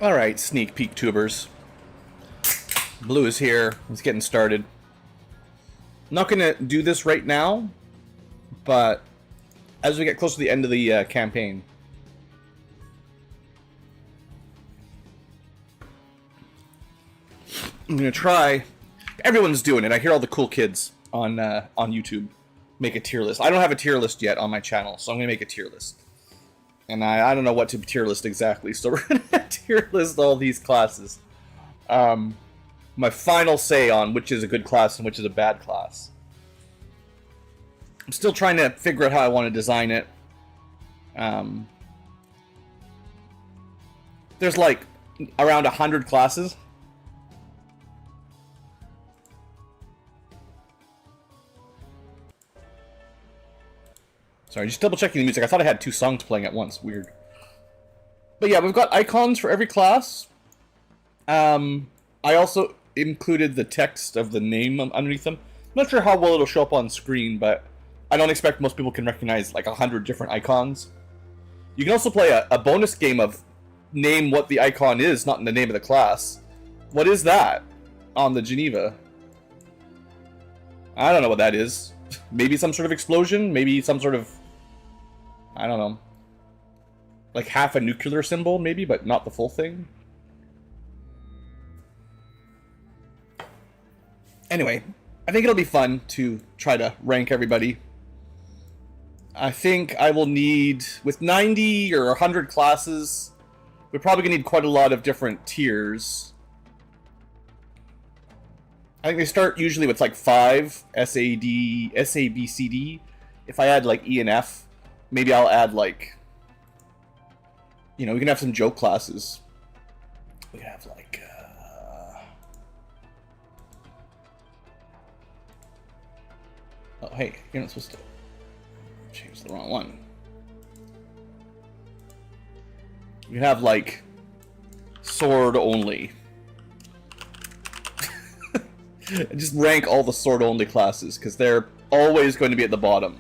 Alright, sneak peek tubers. Blue is here. It's getting started. I'm not going to do this right now, but as we get close to the end of the campaign. I'm going to try. Everyone's doing it. I hear all the cool kids on YouTube make a tier list. I don't have a tier list yet on my channel, so I'm going to make a tier list. And I don't know what to tier list exactly, so we're going to tier list all these classes. My final say on which is a good class and which is a bad class. I'm still trying to figure out how I want to design it. There's like around 100 classes. Sorry, just double checking the music. I thought I had two songs playing at once. Weird. But yeah, we've got icons for every class. I also included the text of the name underneath them. I'm not sure how well it'll show up on screen, but I don't expect most people can recognize like 100 different icons. You can also play a bonus game of name what the icon is, not in the name of the class. What is that on the Geneva? I don't know what that is. Maybe some sort of explosion? Maybe some sort of... I don't know. Like half a nuclear symbol, maybe, but not the full thing? Anyway, I think it'll be fun to try to rank everybody. I think I will need, with 90 or 100 classes, we're probably going to need quite a lot of different tiers. I think they start usually with like 5, S, A, B, C, D. If I add like E and F, maybe I'll add like, you know, we can have some joke classes. We have like, oh hey, you're not supposed to change the wrong one. You have like sword only. Just rank all the sword only classes because they're always going to be at the bottom.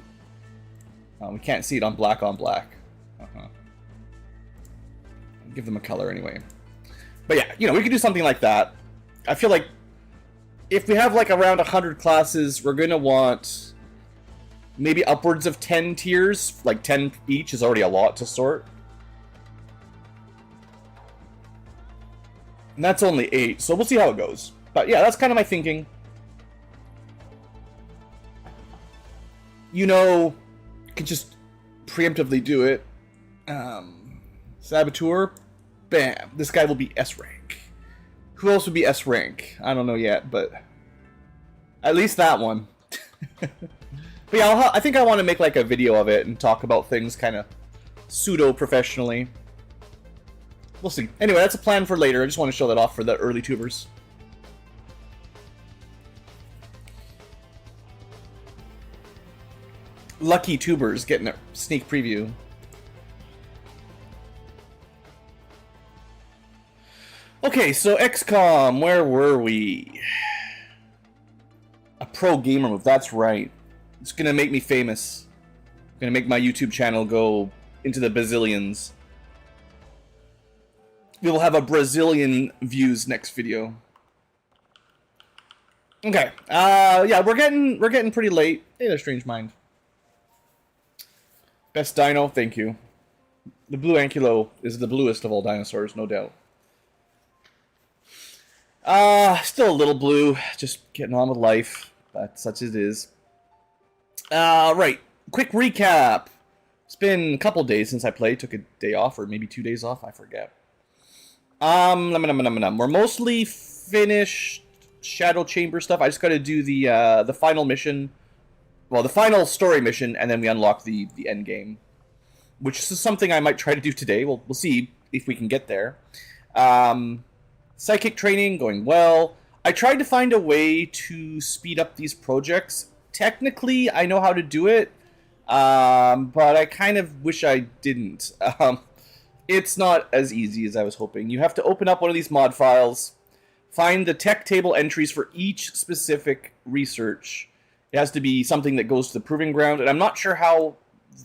We can't see it on black on black. Give them a color anyway. But yeah, you know, we could do something like that. I feel like if we have like around 100 classes, we're going to want maybe upwards of 10 tiers. Like 10 each is already a lot to sort. And that's only 8, so we'll see how it goes. But yeah, that's kind of my thinking. You know, you can just preemptively do it. Saboteur, bam. This guy will be S rank. Who else would be S rank? I don't know yet, but at least that one. But yeah, I think I want to make like a video of it and talk about things kind of pseudo-professionally. We'll see. Anyway, that's a plan for later. I just want to show that off for the early tubers. Lucky tubers getting a sneak preview. Okay, so XCom, where were we? A pro gamer move, that's right. It's gonna make me famous. Gonna make my YouTube channel go into the bazillions. We will have a Brazilian views next video. Okay, yeah, we're getting pretty late. Hey there, Strange Mind. Best dino, thank you. The blue Ankylo is the bluest of all dinosaurs, no doubt. Still a little blue, just getting on with life, but such it is. Right, quick recap. It's been a couple days since I played, took a day off, or maybe 2 days off, I forget. We're mostly finished Shadow Chamber stuff. I just gotta do the final mission. Well, the final story mission, and then we unlock the end game, which is something I might try to do today. We'll see if we can get there. Psychic training going well. I tried to find a way to speed up these projects. Technically, I know how to do it, but I kind of wish I didn't. It's not as easy as I was hoping. You have to open up one of these mod files, find the tech table entries for each specific research. It has to be something that goes to the proving ground, and I'm not sure how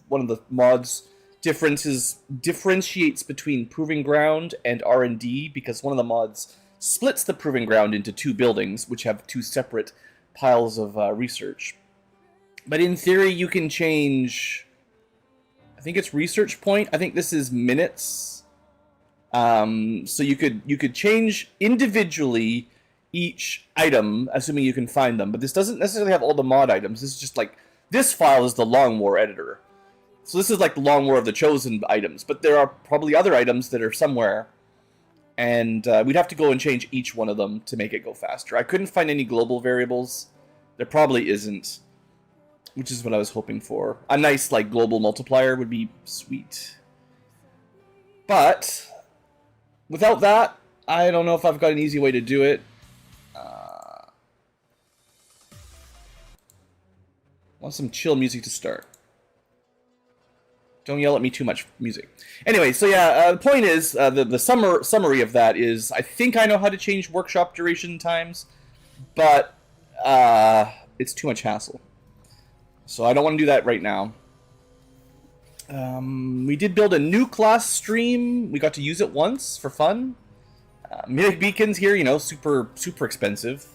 one of the mods differentiates between Proving Ground and R&D, because one of the mods splits the Proving Ground into 2 buildings, which have 2 separate piles of research. But in theory, you can change... I think it's research point. I think this is minutes. So you could change individually each item, assuming you can find them. But this doesn't necessarily have all the mod items. This is just like... This file is the Long War editor. So this is like the Long War of the Chosen items. But there are probably other items that are somewhere. And we'd have to go and change each one of them to make it go faster. I couldn't find any global variables. There probably isn't. Which is what I was hoping for. A nice, like, global multiplier would be sweet. But without that, I don't know if I've got an easy way to do it. Want some chill music to start. Don't yell at me too much, music. Anyway, so yeah, the point is, the summary of that is, I think I know how to change workshop duration times, but it's too much hassle. So I don't want to do that right now. We did build a new class stream. We got to use it once for fun. Mimic beacons here, you know, super expensive.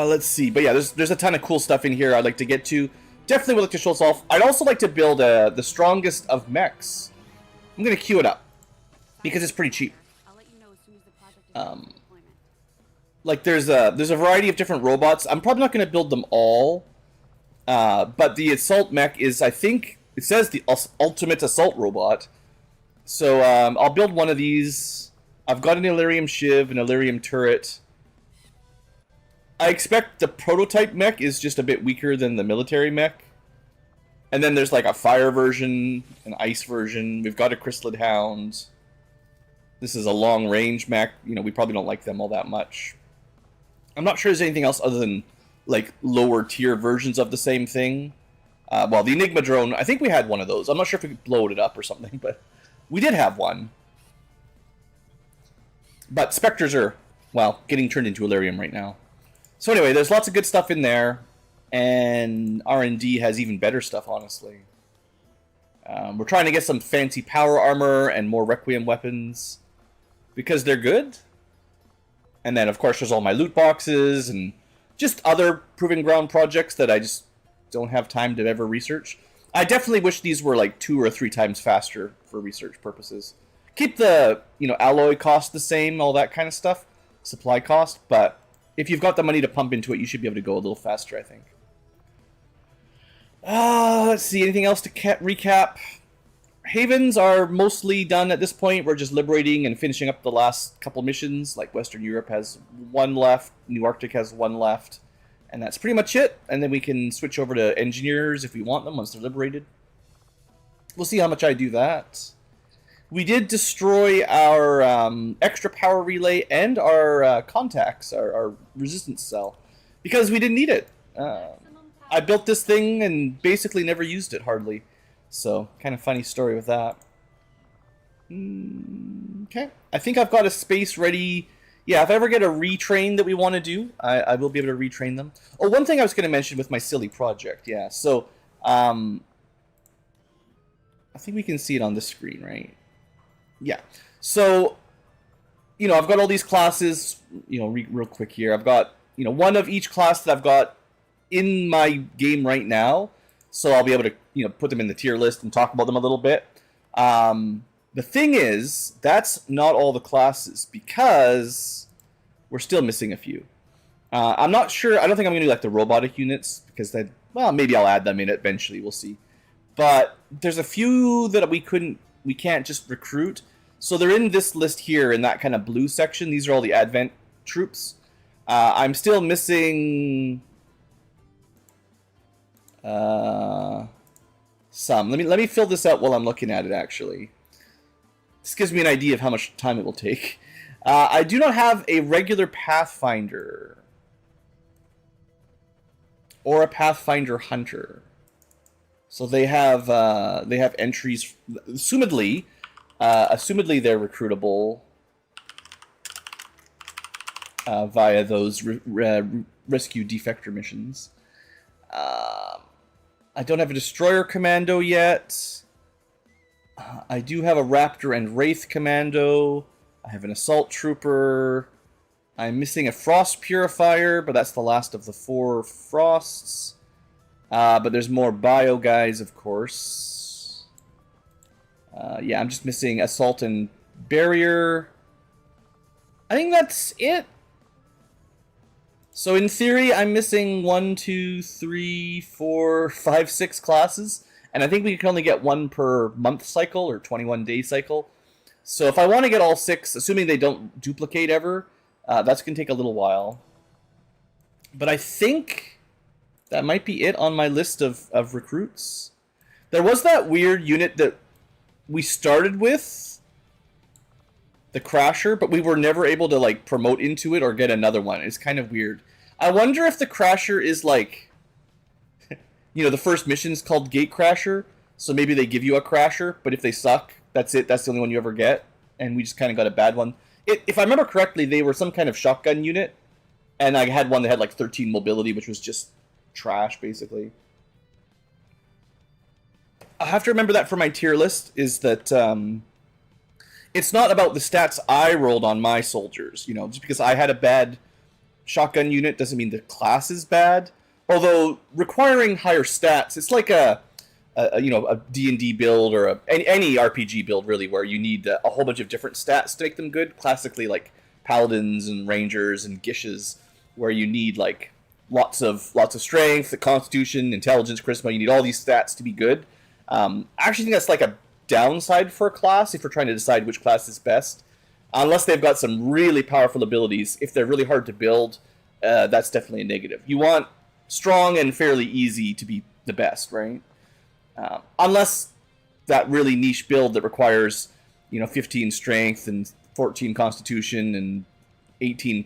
Let's see. But yeah, there's a ton of cool stuff in here I'd like to get to. Definitely would like to show us off. I'd also like to build the strongest of mechs. I'm going to queue it up because it's pretty cheap. Like there's a variety of different robots. I'm probably not going to build them all. But the assault mech is, I think, it says the ultimate assault robot. So I'll build one of these. I've got an Illyrium Shiv, an Illyrium turret. I expect the prototype mech is just a bit weaker than the military mech. And then there's like a fire version, an ice version. We've got a Chrysalid Hound. This is a long range mech. You know, we probably don't like them all that much. I'm not sure there's anything else other than like lower tier versions of the same thing. Well, the Enigma drone, I think we had one of those. I'm not sure if we blowed it up or something, but we did have one. But Spectres are, well, getting turned into Illyrium right now. So anyway, there's lots of good stuff in there, and R&D has even better stuff, honestly. We're trying to get some fancy power armor and more Requiem weapons, because they're good. And then, of course, there's all my loot boxes, and just other Proving Ground projects that I just don't have time to ever research. I definitely wish these were like 2 or 3 times faster for research purposes. Keep the, you know, alloy cost the same, all that kind of stuff, supply cost, but if you've got the money to pump into it, you should be able to go a little faster, I think. Let's see, anything else to recap? Havens are mostly done at this point. We're just liberating and finishing up the last couple missions. Like Western Europe has 1 left, New Arctic has 1 left, and that's pretty much it. And then we can switch over to engineers if we want them once they're liberated. We'll see how much I do that. We did destroy our extra power relay and our contacts, our resistance cell, because we didn't need it. I built this thing and basically never used it, hardly. So, kind of funny story with that. Okay. I think I've got a space ready. Yeah, if I ever get a retrain that we want to do, I will be able to retrain them. Oh, one thing I was going to mention with my silly project, yeah. So, I think we can see it on the screen, right? Yeah. So, you know, I've got all these classes, you know, real quick here. I've got, you know, one of each class that I've got in my game right now. So I'll be able to, you know, put them in the tier list and talk about them a little bit. The thing is, that's not all the classes, because we're still missing a few. I'm not sure. I don't think I'm going to do like the robotic units, because then, well, maybe I'll add them in eventually. We'll see. But there's a few that we can't just recruit. So they're in this list here in that kind of blue section. These are all the Advent troops. I'm still missing some. Let me fill this out while I'm looking at it, actually. This gives me an idea of how much time it will take. I do not have a regular Pathfinder or a Pathfinder Hunter. So they have entries. Assumedly they're recruitable via those rescue defector missions. I don't have a destroyer commando yet. I do have a raptor and wraith commando. I have an assault trooper. I'm missing a frost purifier, but that's the last of the 4 frosts. But there's more bio guys, of course. Yeah, I'm just missing assault and barrier. I think that's it. So in theory, I'm missing 1, 2, 3, 4, 5, 6 classes. And I think we can only get 1 per month cycle or 21-day cycle. So if I want to get all 6, assuming they don't duplicate ever, that's going to take a little while. But I think that might be it on my list of recruits. There was that weird unit that we started with, the Crasher, but we were never able to like promote into it or get another one. It's kind of weird. I wonder if the Crasher is like, you know, the first mission's called Gate Crasher, so maybe they give you a Crasher, but if they suck, that's it. That's the only one you ever get, and we just kind of got a bad one. If I remember correctly, they were some kind of shotgun unit, and I had one that had like 13 mobility, which was just trash, basically. I have to remember that for my tier list, is that it's not about the stats I rolled on my soldiers. You know, just because I had a bad shotgun unit doesn't mean the class is bad. Although requiring higher stats, it's like a you know, a D&D build or any RPG build really, where you need a whole bunch of different stats to make them good. Classically, like paladins and rangers and gishes, where you need like lots of strength, constitution, intelligence, charisma. You need all these stats to be good. I actually think that's like a downside for a class if you're trying to decide which class is best. Unless they've got some really powerful abilities, if they're really hard to build, that's definitely a negative. You want strong and fairly easy to be the best, right? Unless that really niche build that requires, you know, 15 strength and 14 constitution and 18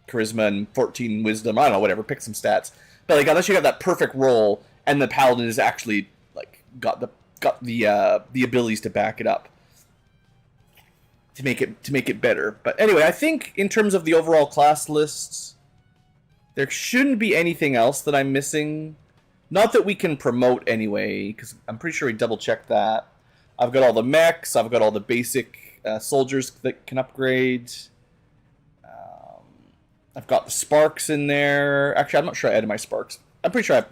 charisma and 14 wisdom. I don't know, whatever. Pick some stats. But like, unless you got that perfect roll and the paladin is actually like got the abilities to back it up to make it better. But anyway, I think in terms of the overall class lists, there shouldn't be anything else that I'm missing. Not that we can promote anyway, because I'm pretty sure we double-checked that. I've got all the mechs. I've got all the basic soldiers that can upgrade. I've got the sparks in there. Actually, I'm not sure I added my sparks. I'm pretty sure I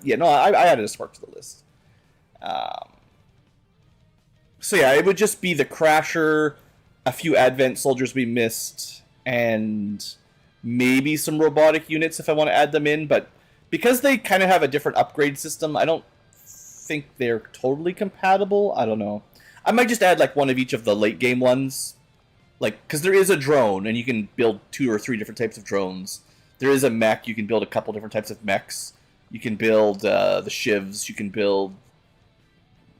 added a spark to the list. So yeah, it would just be the Crasher, a few Advent soldiers we missed, and maybe some robotic units if I want to add them in, but because they kind of have a different upgrade system, I don't think they're totally compatible. I don't know. I might just add like one of each of the late game ones. Like, because there is a drone, and you can build 2 or 3 different types of drones. There is a mech, you can build a couple different types of mechs. You can build the shivs, you can build,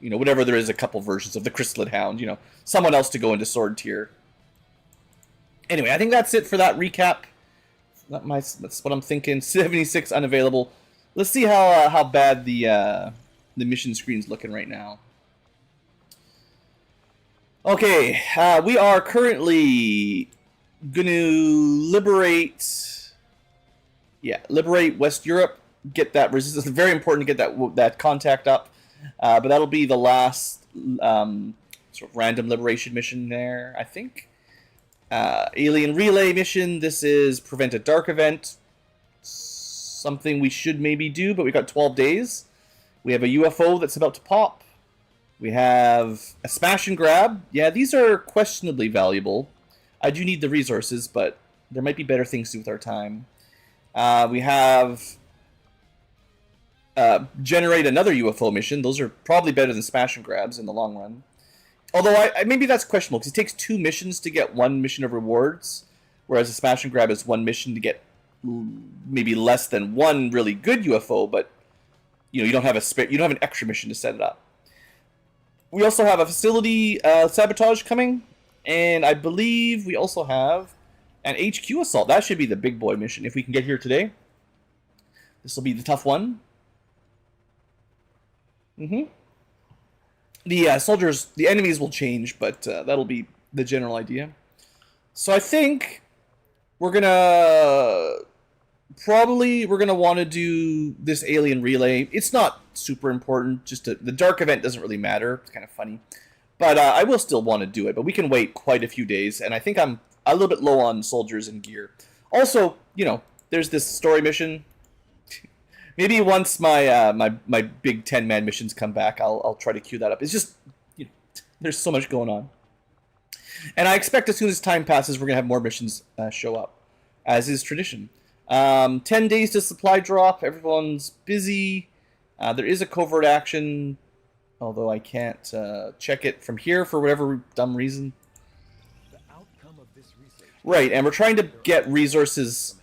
you know, whatever there is, a couple versions of the Chrysalid Hound, you know. Someone else to go into sword tier. Anyway, I think that's it for that recap. That's what I'm thinking. 76 unavailable. Let's see how bad the mission screen's looking right now. Okay, we are currently going to liberate West Europe. Get that resistance. It's very important to get that contact up. But that'll be the last sort of random liberation mission there, I think. Alien relay mission. This is prevent a dark event. Something we should maybe do, but we got 12 days. We have a UFO that's about to pop. We have a smash and grab. Yeah, these are questionably valuable. I do need the resources, but there might be better things to do with our time. We have generate another UFO mission. Those are probably better than smash and grabs in the long run. Although maybe that's questionable, because it takes 2 missions to get 1 mission of rewards, whereas a smash and grab is 1 mission to get maybe less than 1 really good UFO, but you know, you don't have an extra mission to set it up. We also have a facility sabotage coming, and I believe we also have an HQ assault. That should be the big boy mission if we can get here today. This will be the tough one. The soldiers, the enemies will change, but that'll be the general idea. So I think we're gonna Probably we're going to want to do this alien relay. It's not super important. Just the dark event doesn't really matter. It's kind of funny. But I will still want to do it. But we can wait quite a few days. And I think I'm a little bit low on soldiers and gear. Also, you know, there's this story mission. Maybe once my my big 10-man missions come back, I'll try to queue that up. It's just, you know, there's so much going on. And I expect as soon as time passes, we're going to have more missions show up, as is tradition. 10 days to supply drop. Everyone's busy. There is a covert action, although I can't check it from here for whatever dumb reason. The outcome of this research. Right, and we're trying to get resources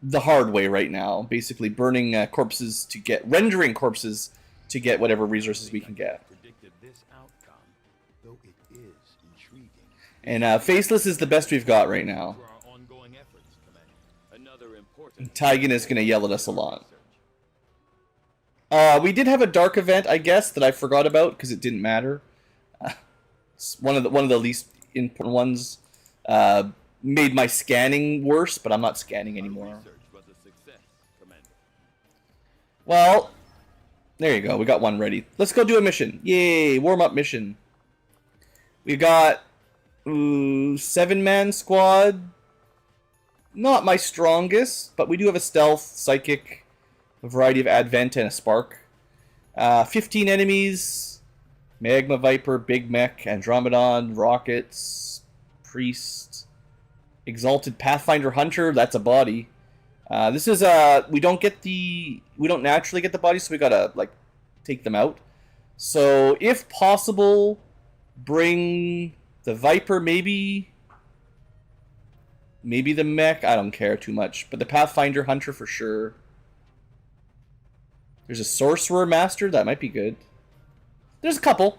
the hard way right now. Basically burning corpses to get... rendering corpses to get whatever resources we can get. Predicted this outcome, though it is intriguing. And Faceless is the best we've got right now. For our ongoing efforts, Commander. Another important... Tygan is going to yell at us a lot. We did have a dark event, I guess, that I forgot about because it didn't matter. It's one of the least important ones. Made my scanning worse, but I'm not scanning anymore. Well, there you go. We got one ready. Let's go do a mission. Yay, warm-up mission. We got 7-man squad. Not my strongest, but we do have a stealth, psychic, a variety of advent, and a spark. 15 enemies. Magma Viper, Big Mech, Andromedon, Rockets, Priest, Exalted Pathfinder Hunter. That's a body. This is we don't naturally get the bodies, so we gotta like take them out. So if possible, bring the Viper, maybe the Mech. I don't care too much, but the Pathfinder Hunter for sure. There's a Sorcerer Master that might be good. There's a couple.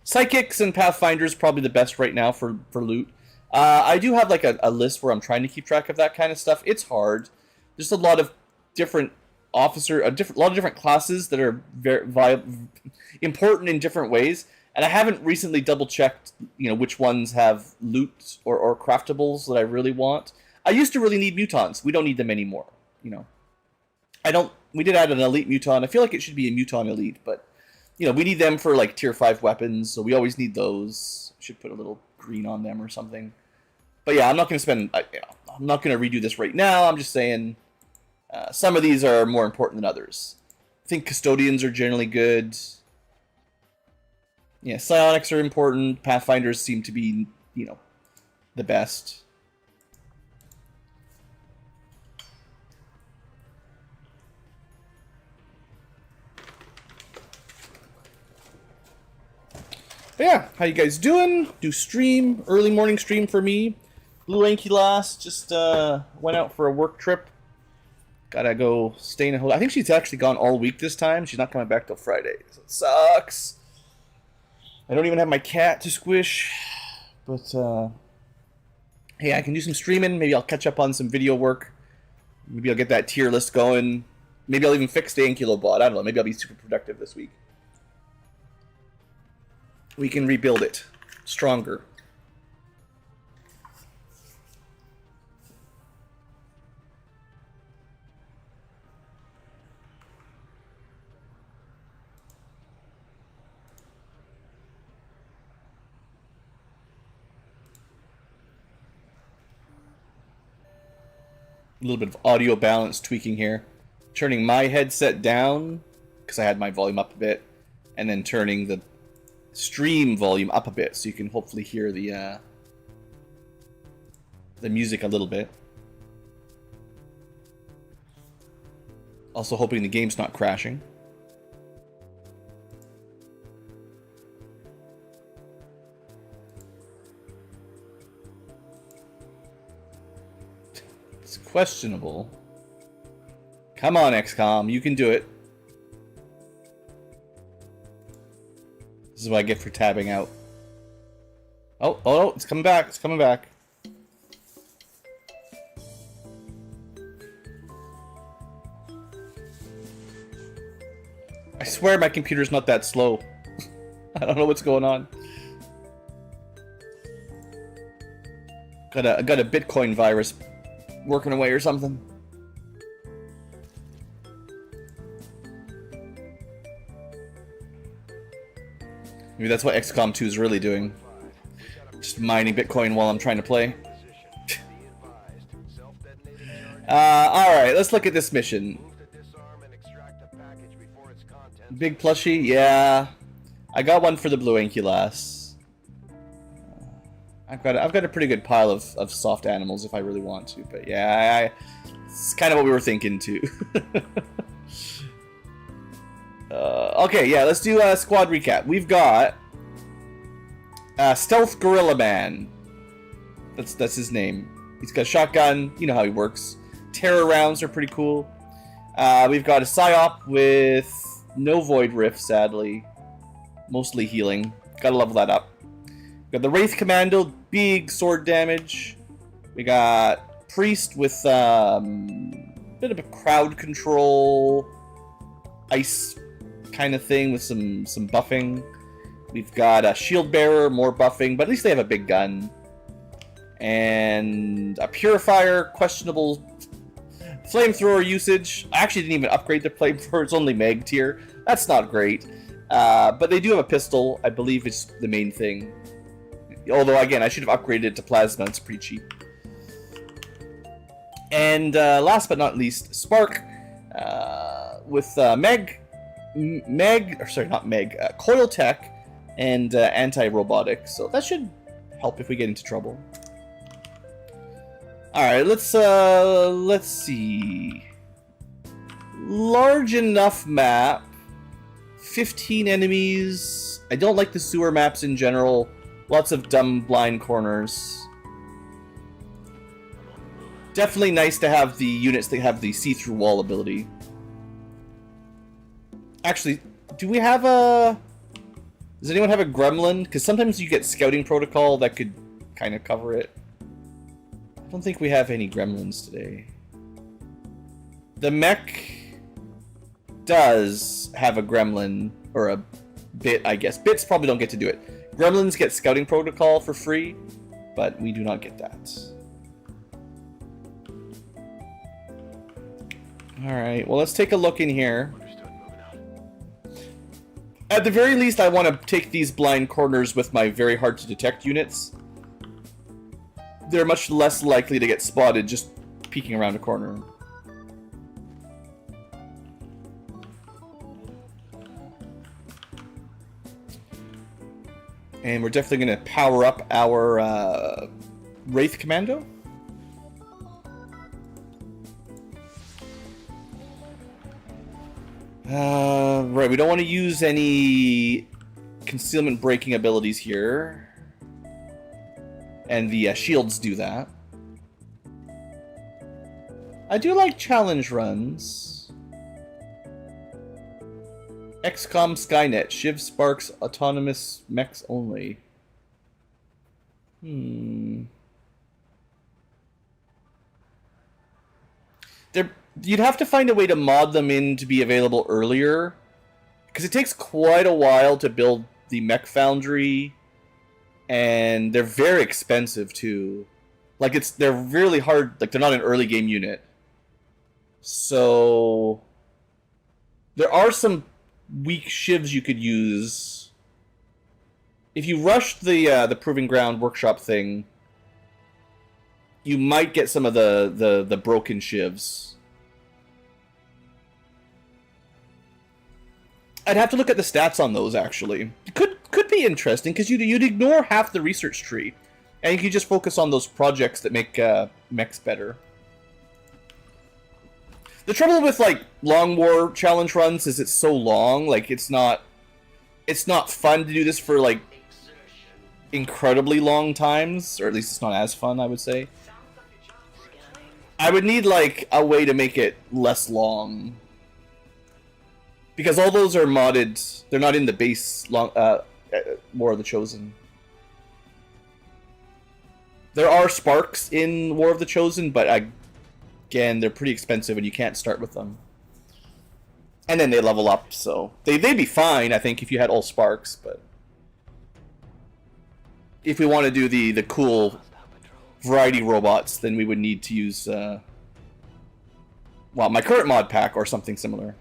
Psychics and Pathfinders probably the best right now for loot. I do have like a list where I'm trying to keep track of that kind of stuff. It's hard. There's a lot of different lot of different classes that are very important in different ways, and I haven't recently double checked, you know, which ones have loot or craftables that I really want. I used to really need mutons. We don't need them anymore. You know, we did add an elite muton. I feel like it should be a muton elite, but you know, we need them for like tier 5 weapons, so we always need those. Should put a little green on them or something. But yeah, I'm not going to spend... I'm not going to redo this right now. I'm just saying some of these are more important than others. I think custodians are generally good. Yeah, psionics are important. Pathfinders seem to be, you know, the best. But yeah, how you guys doing? Do stream, early morning stream for me. Blue Ankylo just went out for a work trip. Gotta go stay in a hotel. I think she's actually gone all week this time. She's not coming back till Friday. So it sucks. I don't even have my cat to squish. But, hey, I can do some streaming. Maybe I'll catch up on some video work. Maybe I'll get that tier list going. Maybe I'll even fix the Ankylo bot. I don't know. Maybe I'll be super productive this week. We can rebuild it stronger. A little bit of audio balance tweaking here. Turning my headset down because I had my volume up a bit, and then turning the stream volume up a bit so you can hopefully hear the music a little bit. Also hoping the game's not crashing. It's questionable. Come on, XCom, you can do it. This is what I get for tabbing out. Oh, oh, it's coming back. It's coming back. I swear my computer's not that slow. I don't know what's going on. Got a Bitcoin virus working away or something. Maybe that's what XCom 2 is really doing. Just mining Bitcoin while I'm trying to play. Alright, let's look at this mission. Big plushie? Yeah. I got one for the blue Ankylas. I've got a pretty good pile of soft animals if I really want to, but yeah, it's kind of what we were thinking too. Okay, yeah, let's do a squad recap. We've got Stealth Gorilla Man. That's his name. He's got a shotgun. You know how he works. Terror rounds are pretty cool. We've got a Psyop with no Void Rift, sadly. Mostly healing. Gotta level that up. We got the Wraith Commando, big sword damage. We got Priest with bit of a crowd control, ice kind of thing with some buffing. We've got a Shield Bearer, more buffing, but at least they have a big gun. And a Purifier, questionable flamethrower usage. I actually didn't even upgrade the flamethrower, it's only Mag tier. That's not great. But they do have a pistol, I believe it's the main thing. Although, again, I should have upgraded it to Plasma, it's pretty cheap. And last but not least, Spark with Coil Tech and anti-robotic. So that should help if we get into trouble. Alright, let's see. Large enough map. 15 enemies. I don't like the sewer maps in general. Lots of dumb blind corners. Definitely nice to have the units that have the see-through wall ability. Actually, do we have a... Does anyone have a gremlin? Because sometimes you get scouting protocol that could kind of cover it. I don't think we have any gremlins today. The mech does have a gremlin, or a bit, I guess. Bits probably don't get to do it. Gremlins get scouting protocol for free, but we do not get that. Alright, well, let's take a look in here. At the very least, I want to take these blind corners with my very hard to detect units. They're much less likely to get spotted just peeking around a corner. And we're definitely going to power up our Wraith Commando. Right, we don't want to use any concealment breaking abilities here. And the shields do that. I do like challenge runs. XCom Skynet, Shiv Sparks, autonomous mechs only. You'd have to find a way to mod them in to be available earlier. Because it takes quite a while to build the mech foundry. And they're very expensive too. Like they're really hard, like they're not an early game unit. So there are some weak shivs you could use. If you rushed the Proving Ground workshop thing, you might get some of the broken shivs. I'd have to look at the stats on those, actually. It could be interesting, because you'd ignore half the research tree, and you could just focus on those projects that make mechs better. The trouble with, like, long war challenge runs is it's so long, like, it's not fun to do this for, like, incredibly long times, or at least it's not as fun, I would say. I would need, like, a way to make it less long. Because all those are modded, they're not in the base War of the Chosen. There are sparks in War of the Chosen, but again, they're pretty expensive and you can't start with them. And then they level up, so they'd be fine, I think, if you had all sparks, but if we want to do the cool variety robots, then we would need to use well, my current mod pack or something similar.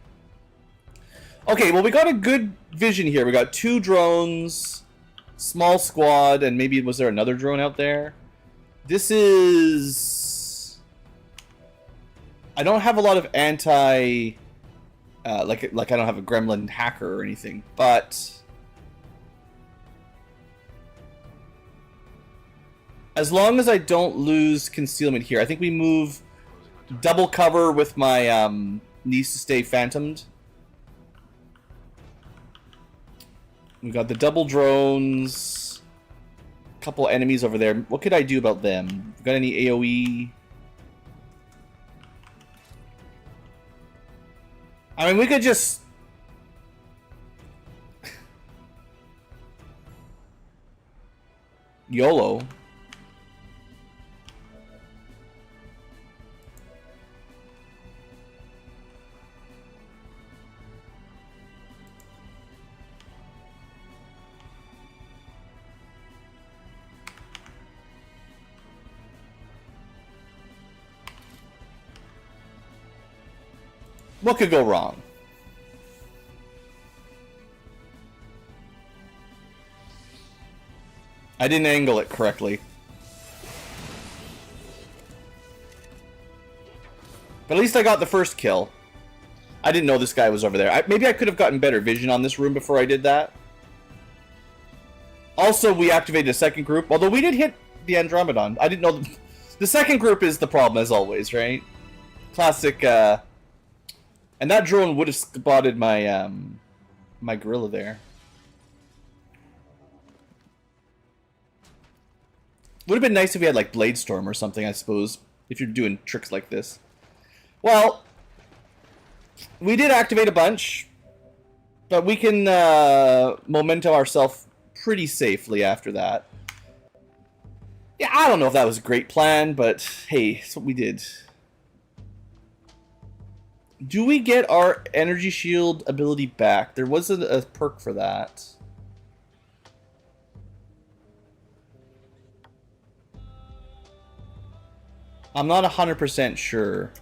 Okay, well, we got a good vision here. We got 2 drones, small squad, and maybe was there another drone out there? This is... I don't have a lot of anti... like I don't have a gremlin hacker or anything, but... As long as I don't lose concealment here, I think we move double cover with my needs to stay phantomed. We got the double drones, a couple enemies over there. What could I do about them? Got any AoE? I mean, we could just... YOLO. What could go wrong? I didn't angle it correctly. But at least I got the first kill. I didn't know this guy was over there. Maybe I could have gotten better vision on this room before I did that. Also, we activated a second group, although we did hit the Andromedon. I didn't know... The second group is the problem, as always, right? Classic, And that drone would have spotted my, my gorilla there. Would have been nice if we had, like, Blade Storm or something, I suppose, if you're doing tricks like this. Well, we did activate a bunch, but we can memento ourselves pretty safely after that. Yeah, I don't know if that was a great plan, but hey, it's what we did. Do we get our energy shield ability back? There wasn't a perk for that. I'm not 100% sure.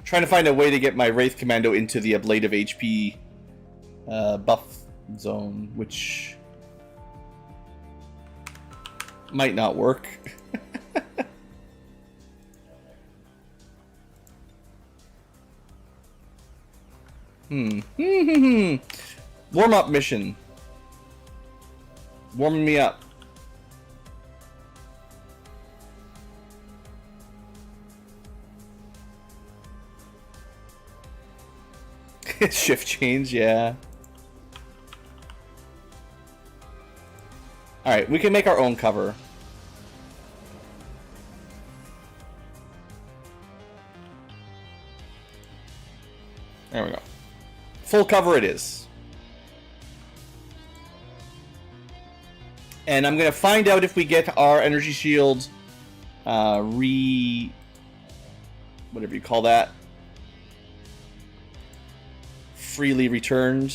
Trying to find a way to get my Wraith Commando into the ablative HP buff zone, which might not work. Warm-up mission. Warming me up. Shift change, yeah. Alright, we can make our own cover. There we go. Full cover it is. And I'm going to find out if we get our energy shield whatever you call that, freely returned.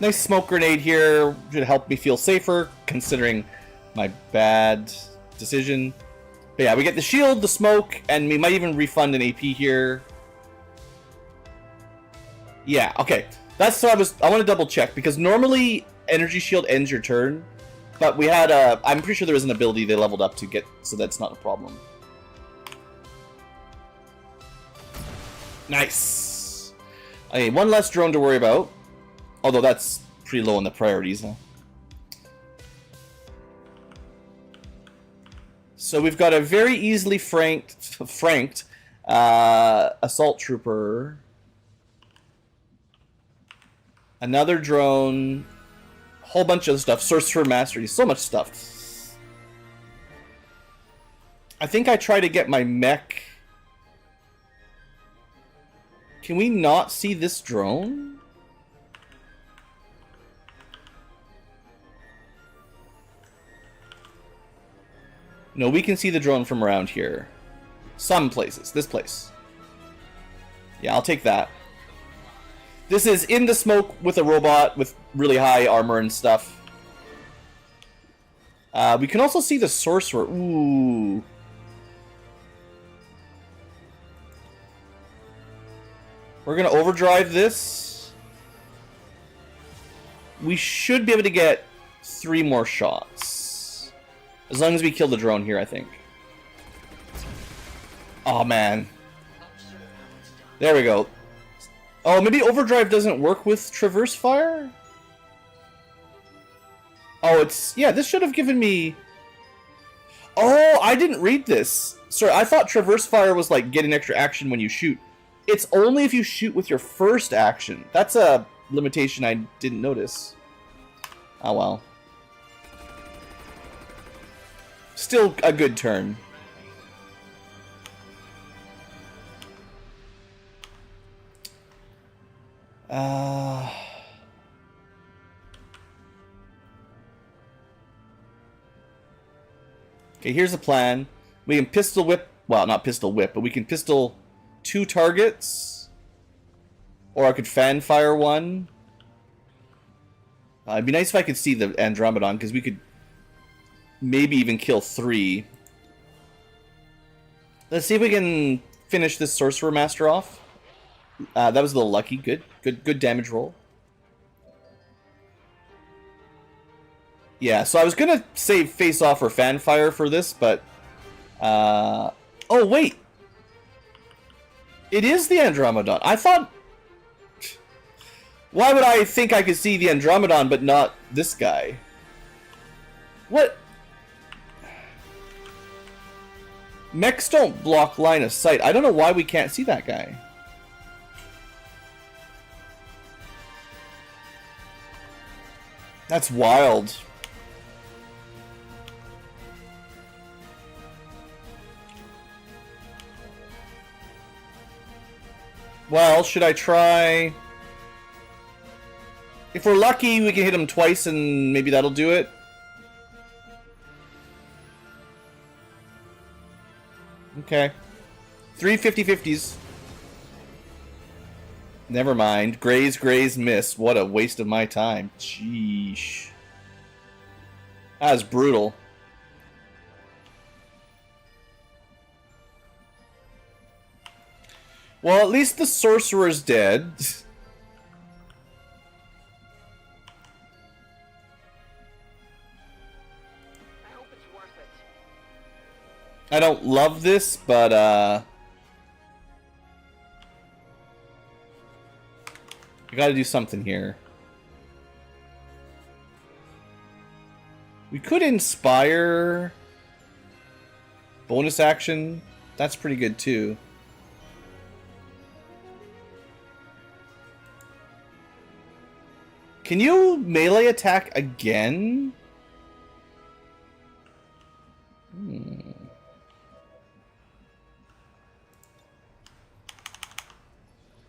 Nice smoke grenade here, should help me feel safer, considering my bad decision. But yeah, we get the shield, the smoke, and we might even refund an AP here. Yeah, okay. That's what I want to double check, because normally energy shield ends your turn, but we had I'm pretty sure there was an ability they leveled up to get, so that's not a problem. Nice. Okay, one less drone to worry about. Although that's pretty low on the priorities, huh? So we've got a very easily franked Assault trooper. Another drone. Whole bunch of stuff. Sorcerer Mastery. So much stuff. I think I try to get my mech. Can we not see this drone? No, we can see the drone from around here. Some places. This place. Yeah, I'll take that. This is in the smoke with a robot with really high armor and stuff. We can also see the sorcerer. Ooh. We're going to overdrive this. We should be able to get 3 more shots. As long as we kill the drone here, I think. Oh, man. There we go. Oh, maybe overdrive doesn't work with traverse fire? Oh, it's... Yeah, this should have given me... Oh, I didn't read this. Sorry, I thought traverse fire was like getting extra action when you shoot. It's only if you shoot with your first action. That's a limitation I didn't notice. Oh, well. Still a good turn. Okay, here's the plan. We can pistol whip... Well, not pistol whip, but we can pistol 2 targets. Or I could fan fire 1. It'd be nice if I could see the Andromedon, because we could maybe even kill 3. Let's see if we can finish this Sorcerer Master off. That was a little lucky. Good damage roll. Yeah, so I was gonna save Face Off or Fan Fire for this, but... Oh, wait! It is the Andromedon. I thought... Why would I think I could see the Andromedon, but not this guy? What? Mechs don't block line of sight. I don't know why we can't see that guy. That's wild. Well, should I try... If we're lucky, we can hit him twice and maybe that'll do it. Okay. 3 50-50s. Never mind. Graze, miss. What a waste of my time. Sheesh. That was brutal. Well, at least the sorcerer's dead. I hope it's worth it. I don't love this, but I gotta do something here. We could inspire bonus action. That's pretty good too. Can you melee attack again?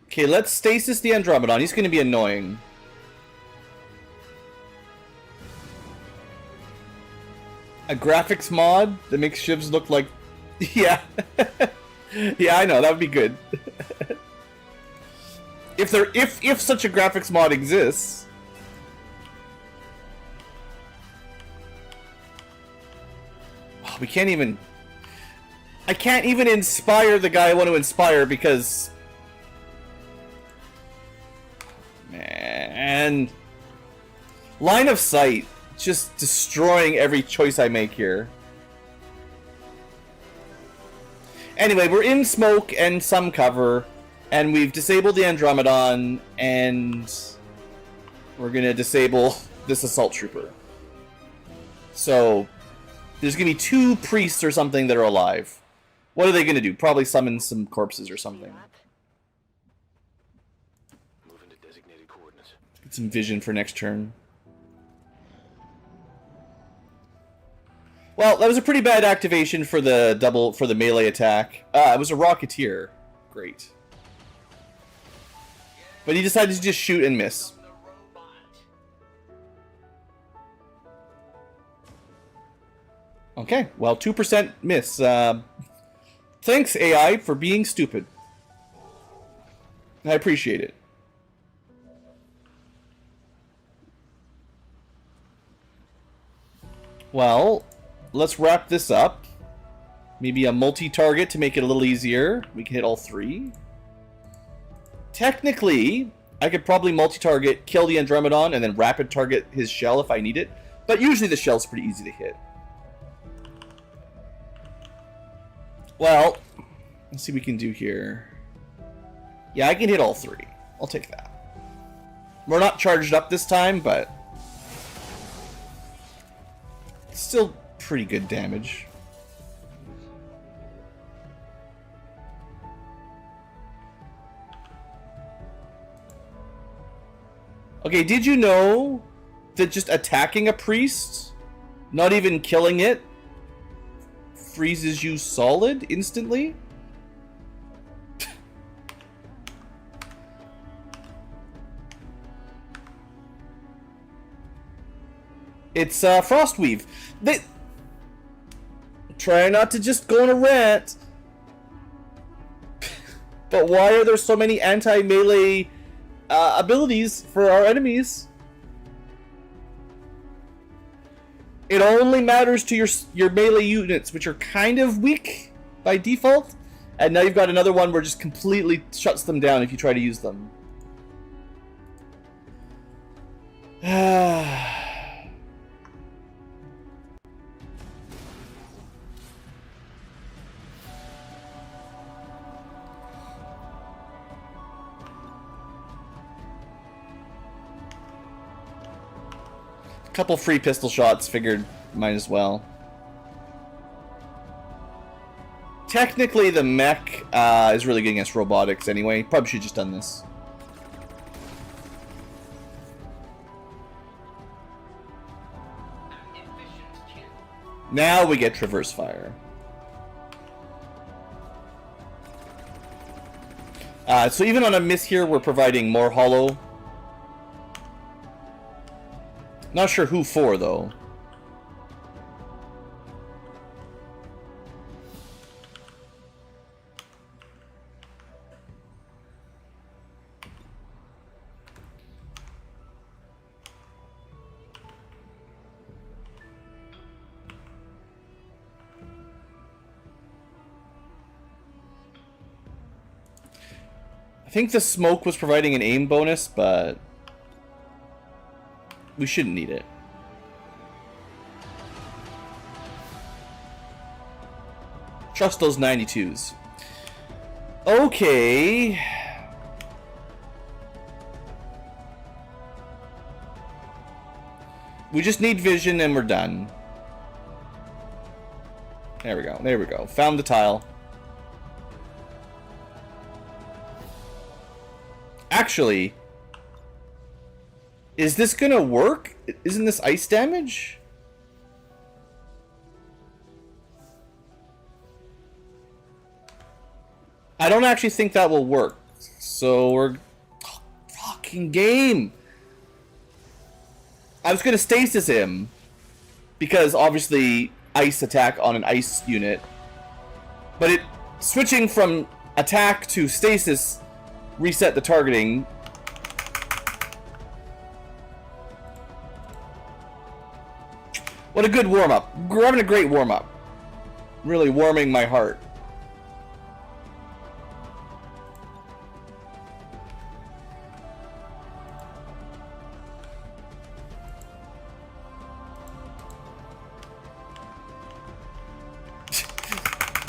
Okay, let's stasis the Andromedon. He's going to be annoying. A graphics mod that makes shivs look like... Yeah. Yeah, I know. That would be good. If such a graphics mod exists. Oh, we can't even... I can't even inspire the guy I want to inspire because... Man... Line of sight. Just destroying every choice I make here. Anyway, we're in smoke and some cover, and we've disabled the Andromedon, and we're gonna disable this Assault Trooper. So, there's gonna be 2 priests or something that are alive. What are they going to do? Probably summon some corpses or something. Moving to designated coordinates. Get some vision for next turn. Well, that was a pretty bad activation for the melee attack. It was a Rocketeer. Great. But he decided to just shoot and miss. Okay, well, 2% miss. Thanks, AI, for being stupid. I appreciate it. Well, let's wrap this up. Maybe a multi-target to make it a little easier. We can hit all three. Technically, I could probably multi-target, kill the Andromedon, and then rapid target his shell if I need it. But usually the shell's pretty easy to hit. Well, let's see what we can do here. Yeah, I can hit all three. I'll take that. We're not charged up this time, but still pretty good damage. Okay, did you know that just attacking a priest, not even killing it, freezes you solid instantly? It's Frostweave. Try not to just go on a rant. But why are there so many anti-melee abilities for our enemies? It only matters to your melee units, which are kind of weak by default. And now you've got another one where it just completely shuts them down if you try to use them. Couple free pistol shots, figured might as well. Technically, the mech is really good against robotics anyway. Probably should have just done this. Now we get traverse fire. So even on a miss here, we're providing more hollow. Not sure who for, though. I think the smoke was providing an aim bonus, but we shouldn't need it. Trust those 92s. Okay. We just need vision and we're done. There we go. There we go. Found the tile. Actually, is this gonna work? Isn't this ice damage? I don't actually think that will work. So we're... Oh, fucking game! I was gonna stasis him. Because obviously ice attack on an ice unit. But it... Switching from attack to stasis reset the targeting. What a good warm-up. We're having a great warm-up. Really warming my heart.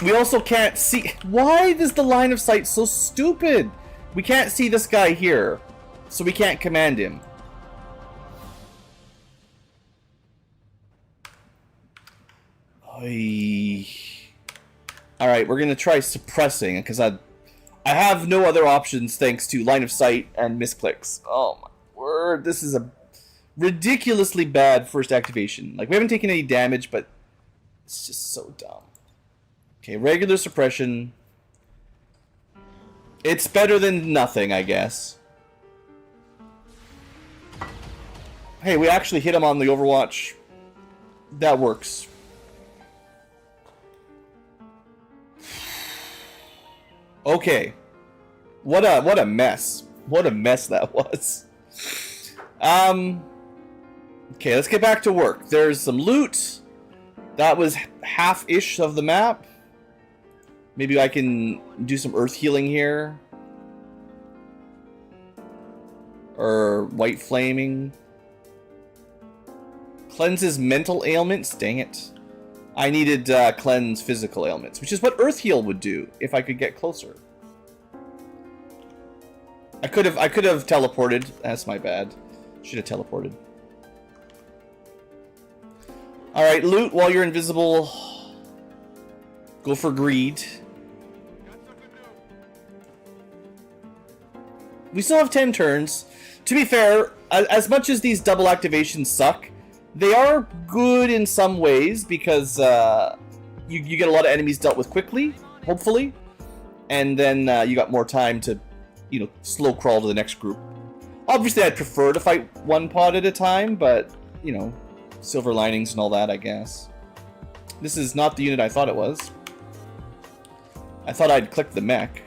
We also can't see... Why is the line of sight so stupid? We can't see this guy here, so we can't command him. Oy. Alright, we're gonna try suppressing, because I have no other options thanks to line of sight and misclicks. Oh my word, this is a ridiculously bad first activation. Like, we haven't taken any damage, but it's just so dumb. Okay, regular suppression. It's better than nothing, I guess. Hey, we actually hit him on the Overwatch. That works. Okay. What a mess. What a mess that was. Okay, let's get back to work. There's some loot. That was half-ish of the map. Maybe I can do some earth healing here. Or white flaming. Cleanses mental ailments. Dang it. I needed cleanse physical ailments, which is what earth heal would do if I could get closer. I could have teleported. That's my bad. Should have teleported. All right, loot while you're invisible. Go for greed. We still have 10 turns. To be fair, as much as these double activations suck, they are good in some ways because you get a lot of enemies dealt with quickly, hopefully, and then you got more time to, you know, slow crawl to the next group. Obviously, I'd prefer to fight one pod at a time, but, you know, silver linings and all that, I guess. This is not the unit I thought it was. I thought I'd click the mech.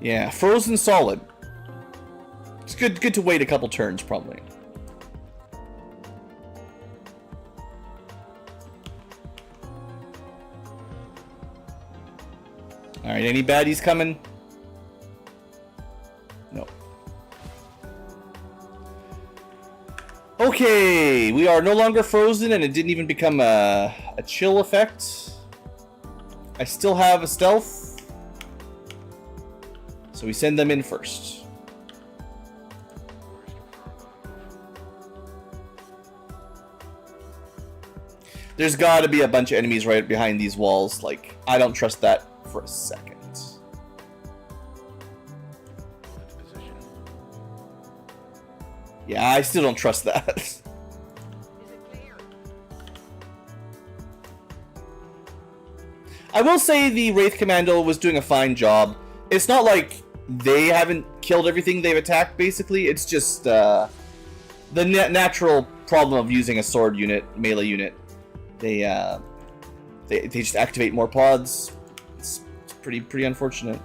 Yeah, frozen solid. It's good to wait a couple turns, probably. Alright, any baddies coming? No. Okay, we are no longer frozen, and it didn't even become a chill effect. I still have a stealth. So we send them in first. There's got to be a bunch of enemies right behind these walls. Like, I don't trust that for a second. Yeah, I still don't trust that. Is it clear? I will say the Wraith Commando was doing a fine job. It's not like they haven't killed everything they've attacked, basically. It's just the natural problem of using a sword unit, melee unit. They just activate more pods. It's pretty unfortunate.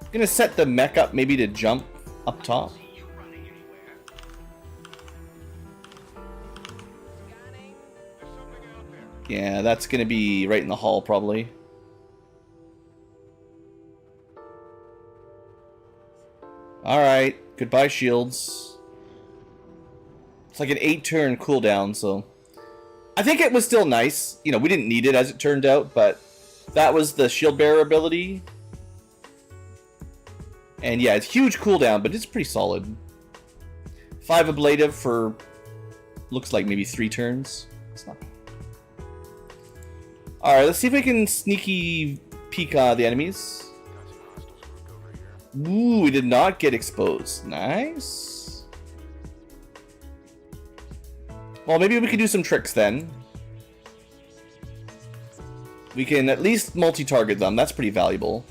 I'm gonna set the mech up maybe to jump up top. Yeah, that's gonna be right in the hall probably. Alright, goodbye shields. It's like an 8-turn cooldown, so... I think it was still nice. You know, we didn't need it as it turned out, but that was the shield bearer ability. And yeah, it's huge cooldown, but it's pretty solid. 5 ablative for... looks like maybe 3 turns. It's not bad. Alright, let's see if we can sneaky peek the enemies. Ooh, we did not get exposed. Nice. Well, maybe we can do some tricks then. We can at least multi-target them. That's pretty valuable.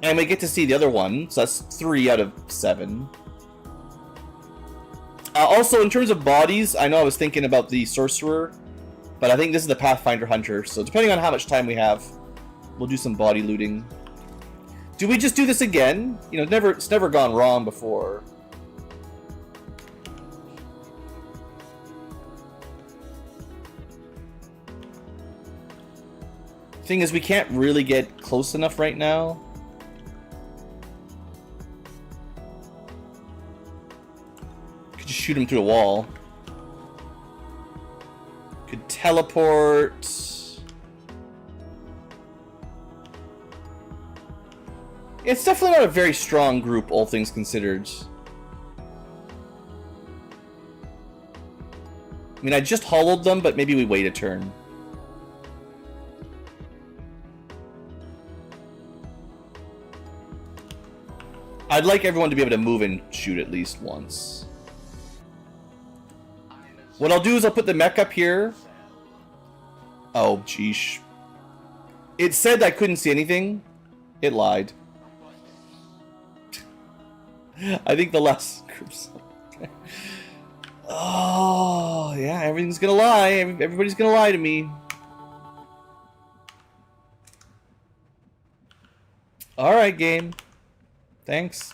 And we get to see the other one, so that's 3 out of 7. Also, in terms of bodies, I know I was thinking about the Sorcerer, but I think this is the Pathfinder Hunter, so depending on how much time we have, we'll do some body looting. Do we just do this again? You know, it's never gone wrong before. Thing is, we can't really get close enough right now. Could just shoot him through a wall. Could teleport. It's definitely not a very strong group, all things considered. I mean, I just hollowed them, but maybe we wait a turn. I'd like everyone to be able to move and shoot at least once. What I'll do is I'll put the mech up here. Oh, jeesh. It said I couldn't see anything. It lied. I think the last group's... Oh, yeah, everything's gonna lie. Everybody's gonna lie to me. Alright, game. Thanks.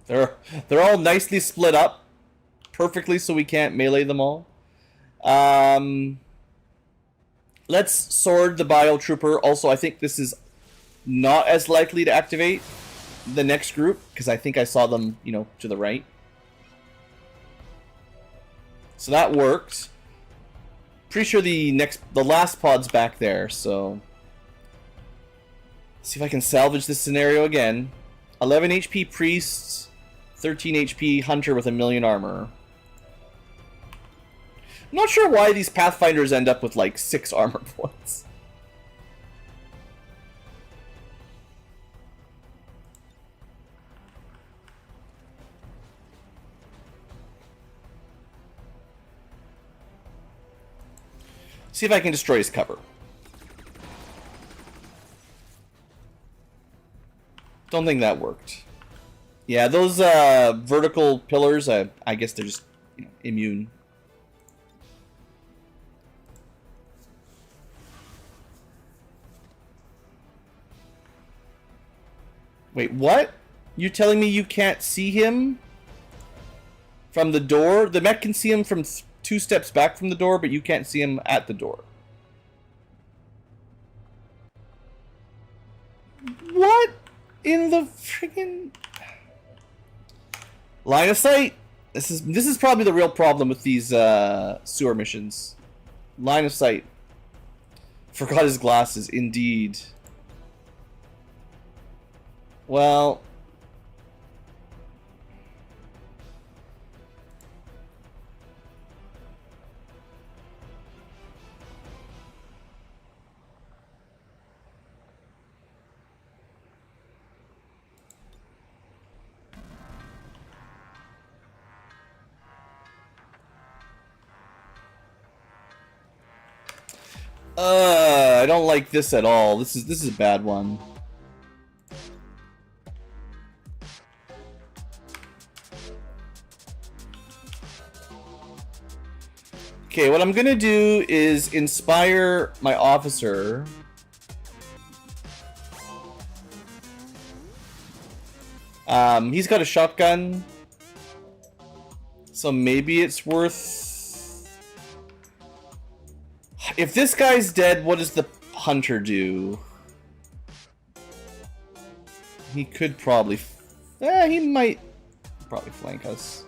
They're all nicely split up perfectly so we can't melee them all. Let's sword the Bio Trooper. Also, I think this is not as likely to activate the next group because I think I saw them, you know, to the right. So that worked. Pretty sure the last pod's back there, so see if I can salvage this scenario again. 11 HP Priest, 13 HP Hunter with 1,000,000 armor. I'm not sure why these Pathfinders end up with like 6 armor points. See if I can destroy his cover. Don't think that worked. Yeah, those vertical pillars, I guess they're just, you know, immune. Wait, what? You're telling me you can't see him from the door? The mech can see him from 2 steps back from the door, but you can't see him at the door. What in the friggin' line of sight? This is probably the real problem with these sewer missions. Line of sight. Forgot his glasses, indeed. Well, I don't like this at all. This is a bad one. Okay, what I'm gonna do is inspire my officer. He's got a shotgun, so maybe it's worth... If this guy's dead, what does the hunter do? He could probably... he might probably flank us.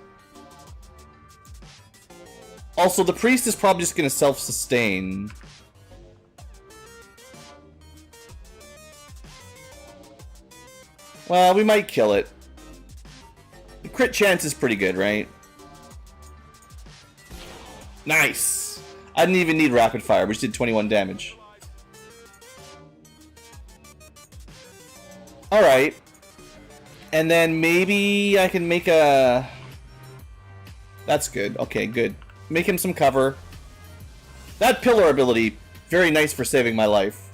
Also, the priest is probably just going to self-sustain. Well, we might kill it. The crit chance is pretty good, right? Nice! I didn't even need rapid fire, we just did 21 damage. Alright. And then maybe I can make a... That's good. Okay, good. Make him some cover. That pillar ability, very nice for saving my life.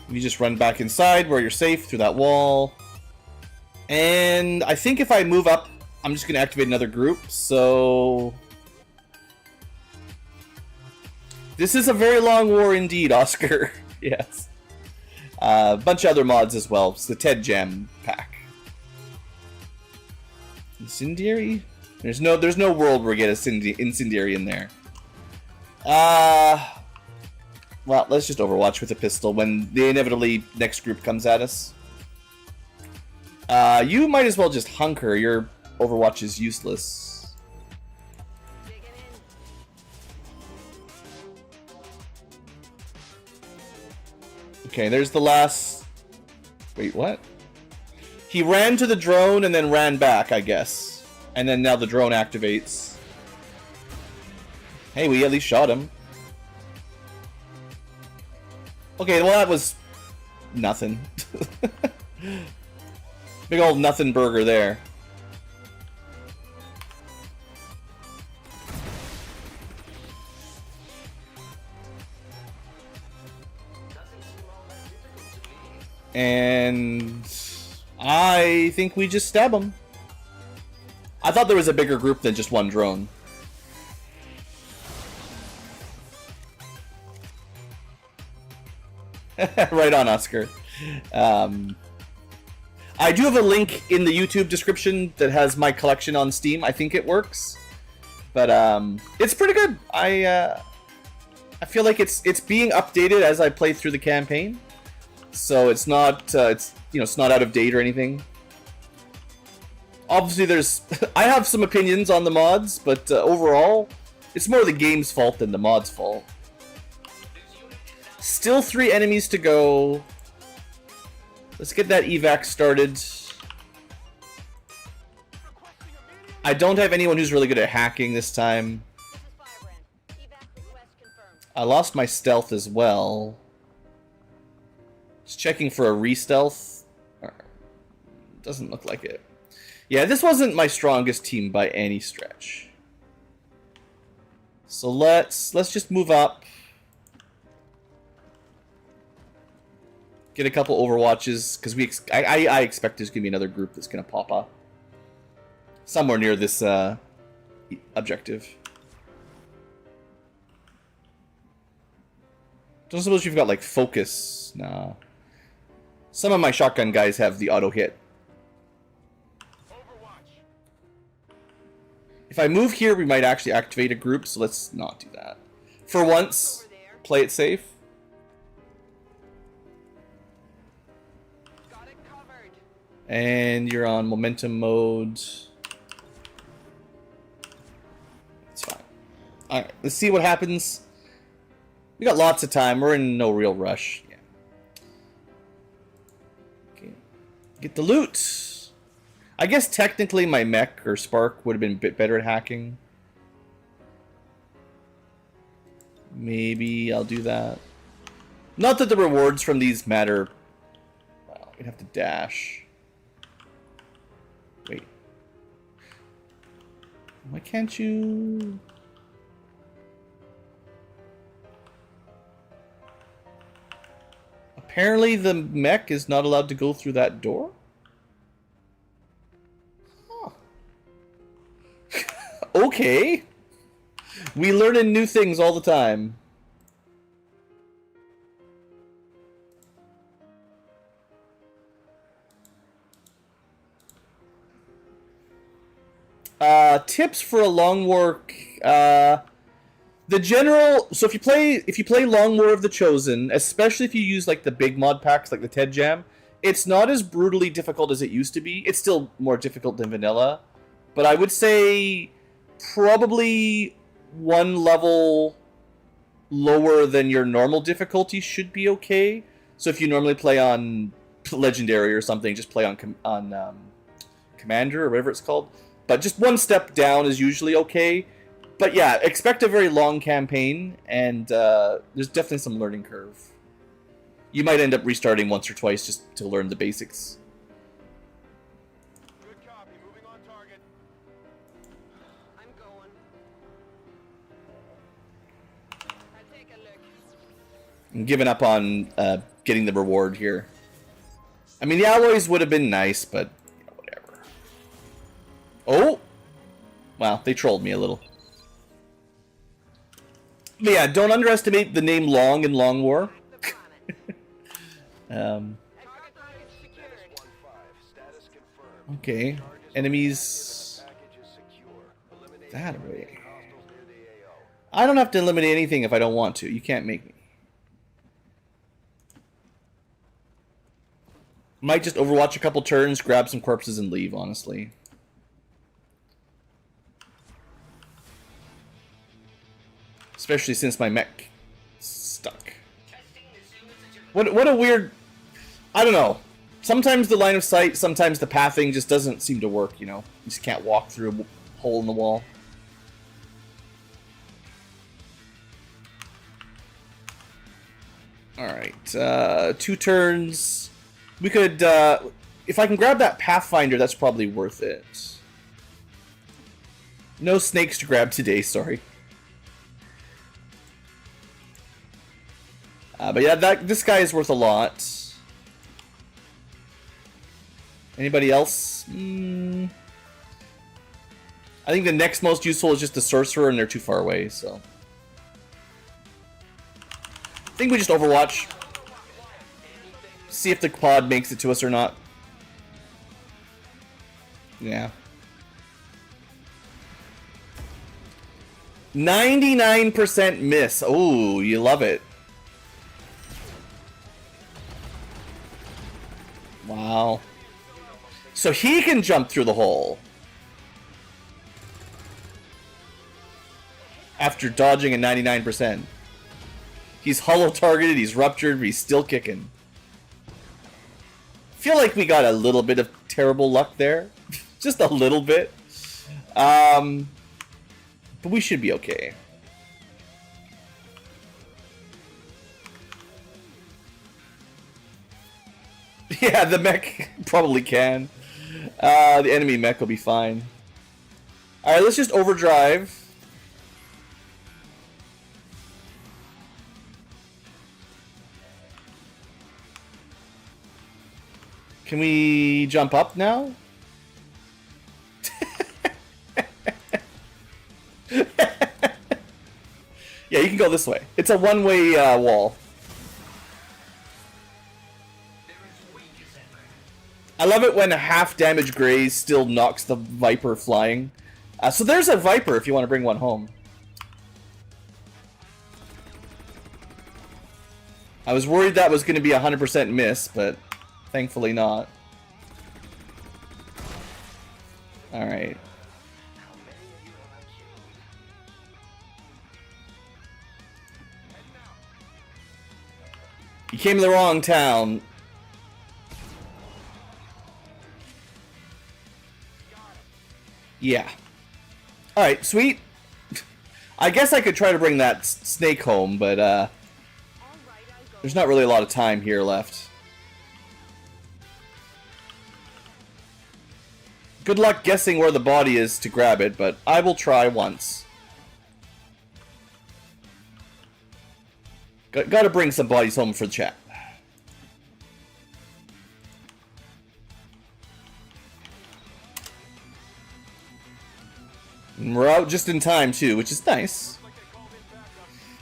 You just run back inside where you're safe through that wall. And I think if I move up, I'm just going to activate another group, so... This is a very long war indeed, Oscar. Yes. A bunch of other mods as well. It's the Ted Jam pack. Incendiary? There's no world where we get incendiary in there. Well, let's just Overwatch with a pistol when the inevitably next group comes at us. You might as well just hunker. Your Overwatch is useless. Digging in. Okay, there's the last... Wait, what? He ran to the drone and then ran back, I guess. And then now the drone activates. Hey, we at least shot him. Okay, well that was... nothing. Big old nothing burger there. And I think we just stab him. I thought there was a bigger group than just one drone. Right on, Oscar. I do have a link in the YouTube description that has my collection on Steam. I think it works, but it's pretty good. I feel like it's being updated as I play through the campaign, so it's not it's not out of date or anything. Obviously, there's I have some opinions on the mods, but overall, it's more the game's fault than the mod's fault. Still 3 enemies to go. Let's get that evac started. I don't have anyone who's really good at hacking this time. I lost my stealth as well. Just checking for a re-stealth. Doesn't look like it. Yeah, this wasn't my strongest team by any stretch. So let's just move up. Get a couple Overwatches, because I expect there's gonna be another group that's gonna pop up somewhere near this objective. Don't suppose you've got like focus. Nah. Some of my shotgun guys have the auto hit. If I move here, we might actually activate a group, so let's not do that. For once, play it safe. And you're on momentum mode. It's fine. Alright, let's see what happens. We got lots of time. We're in no real rush. Yeah. Okay. Get the loot. I guess technically my mech or Spark would have been a bit better at hacking. Maybe I'll do that. Not that the rewards from these matter. Well, we'd have to dash. Wait. Why can't you... Apparently the mech is not allowed to go through that door? Huh. Okay. We learning new things all the time. Tips for a long war. The general. So if you play Long War of the Chosen, especially if you use like the big mod packs like the Ted Jam, it's not as brutally difficult as it used to be. It's still more difficult than vanilla, but I would say probably one level lower than your normal difficulty should be okay. So if you normally play on Legendary or something, just play on Commander or whatever it's called. But just one step down is usually okay. But yeah, expect a very long campaign, and there's definitely some learning curve. You might end up restarting once or twice just to learn the basics. Good copy. Moving on target. I'm going. I'll take a look. I'm giving up on getting the reward here. I mean, the alloys would have been nice, but you know, whatever. Oh! Wow, they trolled me a little. But yeah, don't underestimate the name Long in Long War. Okay, enemies that way. I don't have to eliminate anything if I don't want to. You can't make me. Might just overwatch a couple turns, grab some corpses, and leave, honestly. Especially since my mech stuck. What a weird... I don't know. Sometimes the line of sight, sometimes the pathing just doesn't seem to work, you know? You just can't walk through a hole in the wall. Alright, 2 turns. We could, if I can grab that Pathfinder, that's probably worth it. No snakes to grab today, sorry. But yeah, this guy is worth a lot. Anybody else? I think the next most useful is just the Sorcerer, and they're too far away, so... I think we just Overwatch. See if the pod makes it to us or not. Yeah. 99% miss. Oh, you love it. Wow. So he can jump through the hole. After dodging a 99%. He's hollow targeted, he's ruptured, but he's still kicking. Feel like we got a little bit of terrible luck there. Just a little bit. But we should be okay. Yeah, the mech probably can. The enemy mech will be fine. Alright, let's just overdrive. Can we jump up now? Yeah, you can go this way. It's a one-way wall. I love it when a half-damage Graze still knocks the Viper flying. So there's a Viper if you want to bring one home. I was worried that was going to be a 100% miss, but thankfully not. Alright. You came to the wrong town. Yeah. Alright, sweet. I guess I could try to bring that snake home, but there's not really a lot of time here left. Good luck guessing where the body is to grab it, but I will try once. Gotta bring some bodies home for the chat. And we're out just in time too, which is nice.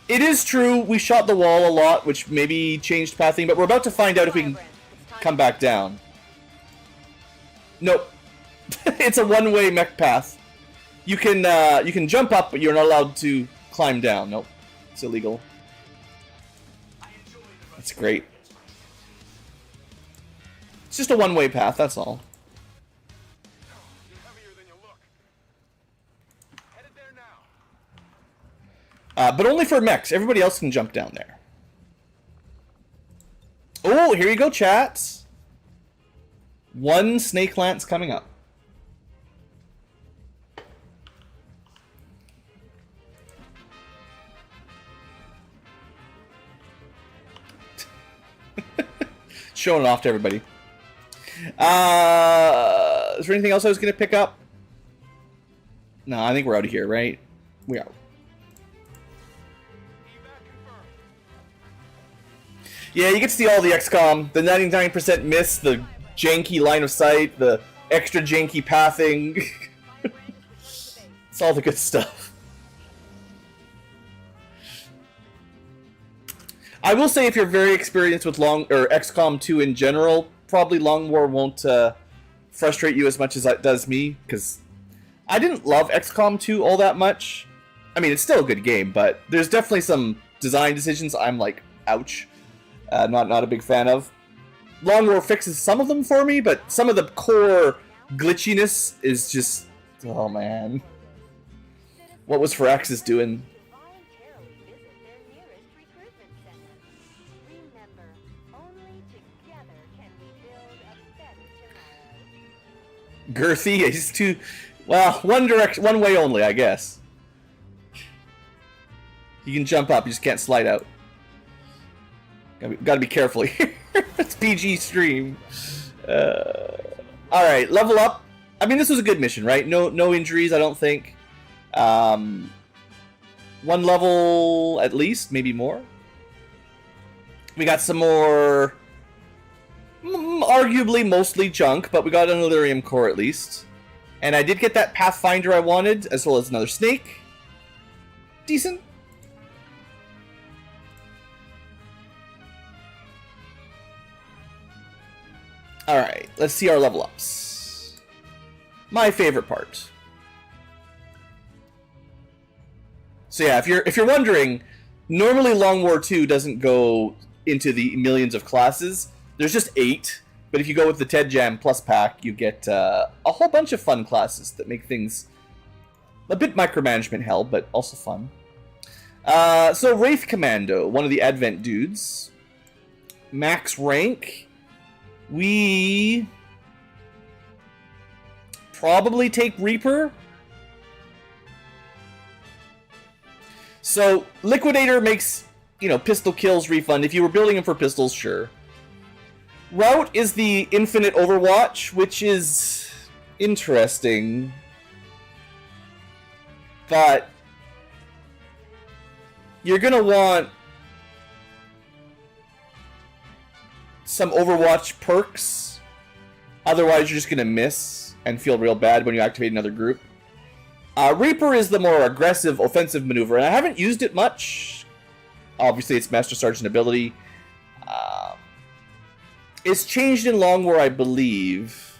It is true, we shot the wall a lot, which maybe changed pathing, but we're about to find out if we can come back down. Nope. It's a one-way mech path. You can jump up, but you're not allowed to climb down. Nope. It's illegal. That's great. It's just a one-way path, that's all. But only for mechs. Everybody else can jump down there. Oh, here you go, chat. 1 snake lance coming up. Showing it off to everybody. Is there anything else I was going to pick up? No, I think we're out of here, right? We are. Yeah, you get to see all the XCom. The 99% miss, the janky line of sight, the extra janky pathing. It's all the good stuff. I will say if you're very experienced with XCOM 2 in general, probably Long War won't frustrate you as much as it does me, because I didn't love XCOM 2 all that much. I mean, it's still a good game, but there's definitely some design decisions I'm like, ouch. Not a big fan of. Long War fixes some of them for me, but some of the core glitchiness is just... Oh, man. What was Firaxis doing? Voluntarily visit their nearest recruitment center. Remember, only together can we build a better tomorrow. Girthy is too... Well, one direction, one way only, I guess. You can jump up, you just can't slide out. Gotta be careful here. It's PG stream. Alright, level up. I mean, this was a good mission, right? No injuries, I don't think. One level at least, maybe more. We got some more, arguably mostly junk, but we got an Illyrium core at least. And I did get that Pathfinder I wanted, as well as another snake. Decent. Alright, let's see our level ups. My favorite part. So yeah, if you're wondering, normally Long War 2 doesn't go into the millions of classes. There's just 8, but if you go with the TED Jam Plus pack, you get a whole bunch of fun classes that make things a bit micromanagement hell, but also fun. So Wraith Commando, one of the Advent dudes. Max rank. We probably take Reaper. So Liquidator makes, pistol kills refund. If you were building him for pistols, sure. Route is the infinite Overwatch, which is interesting. But you're gonna want some Overwatch perks. Otherwise, you're just gonna miss and feel real bad when you activate another group. Reaper is the more aggressive offensive maneuver, and I haven't used it much. Obviously, it's Master Sergeant ability. It's changed in Long War, I believe.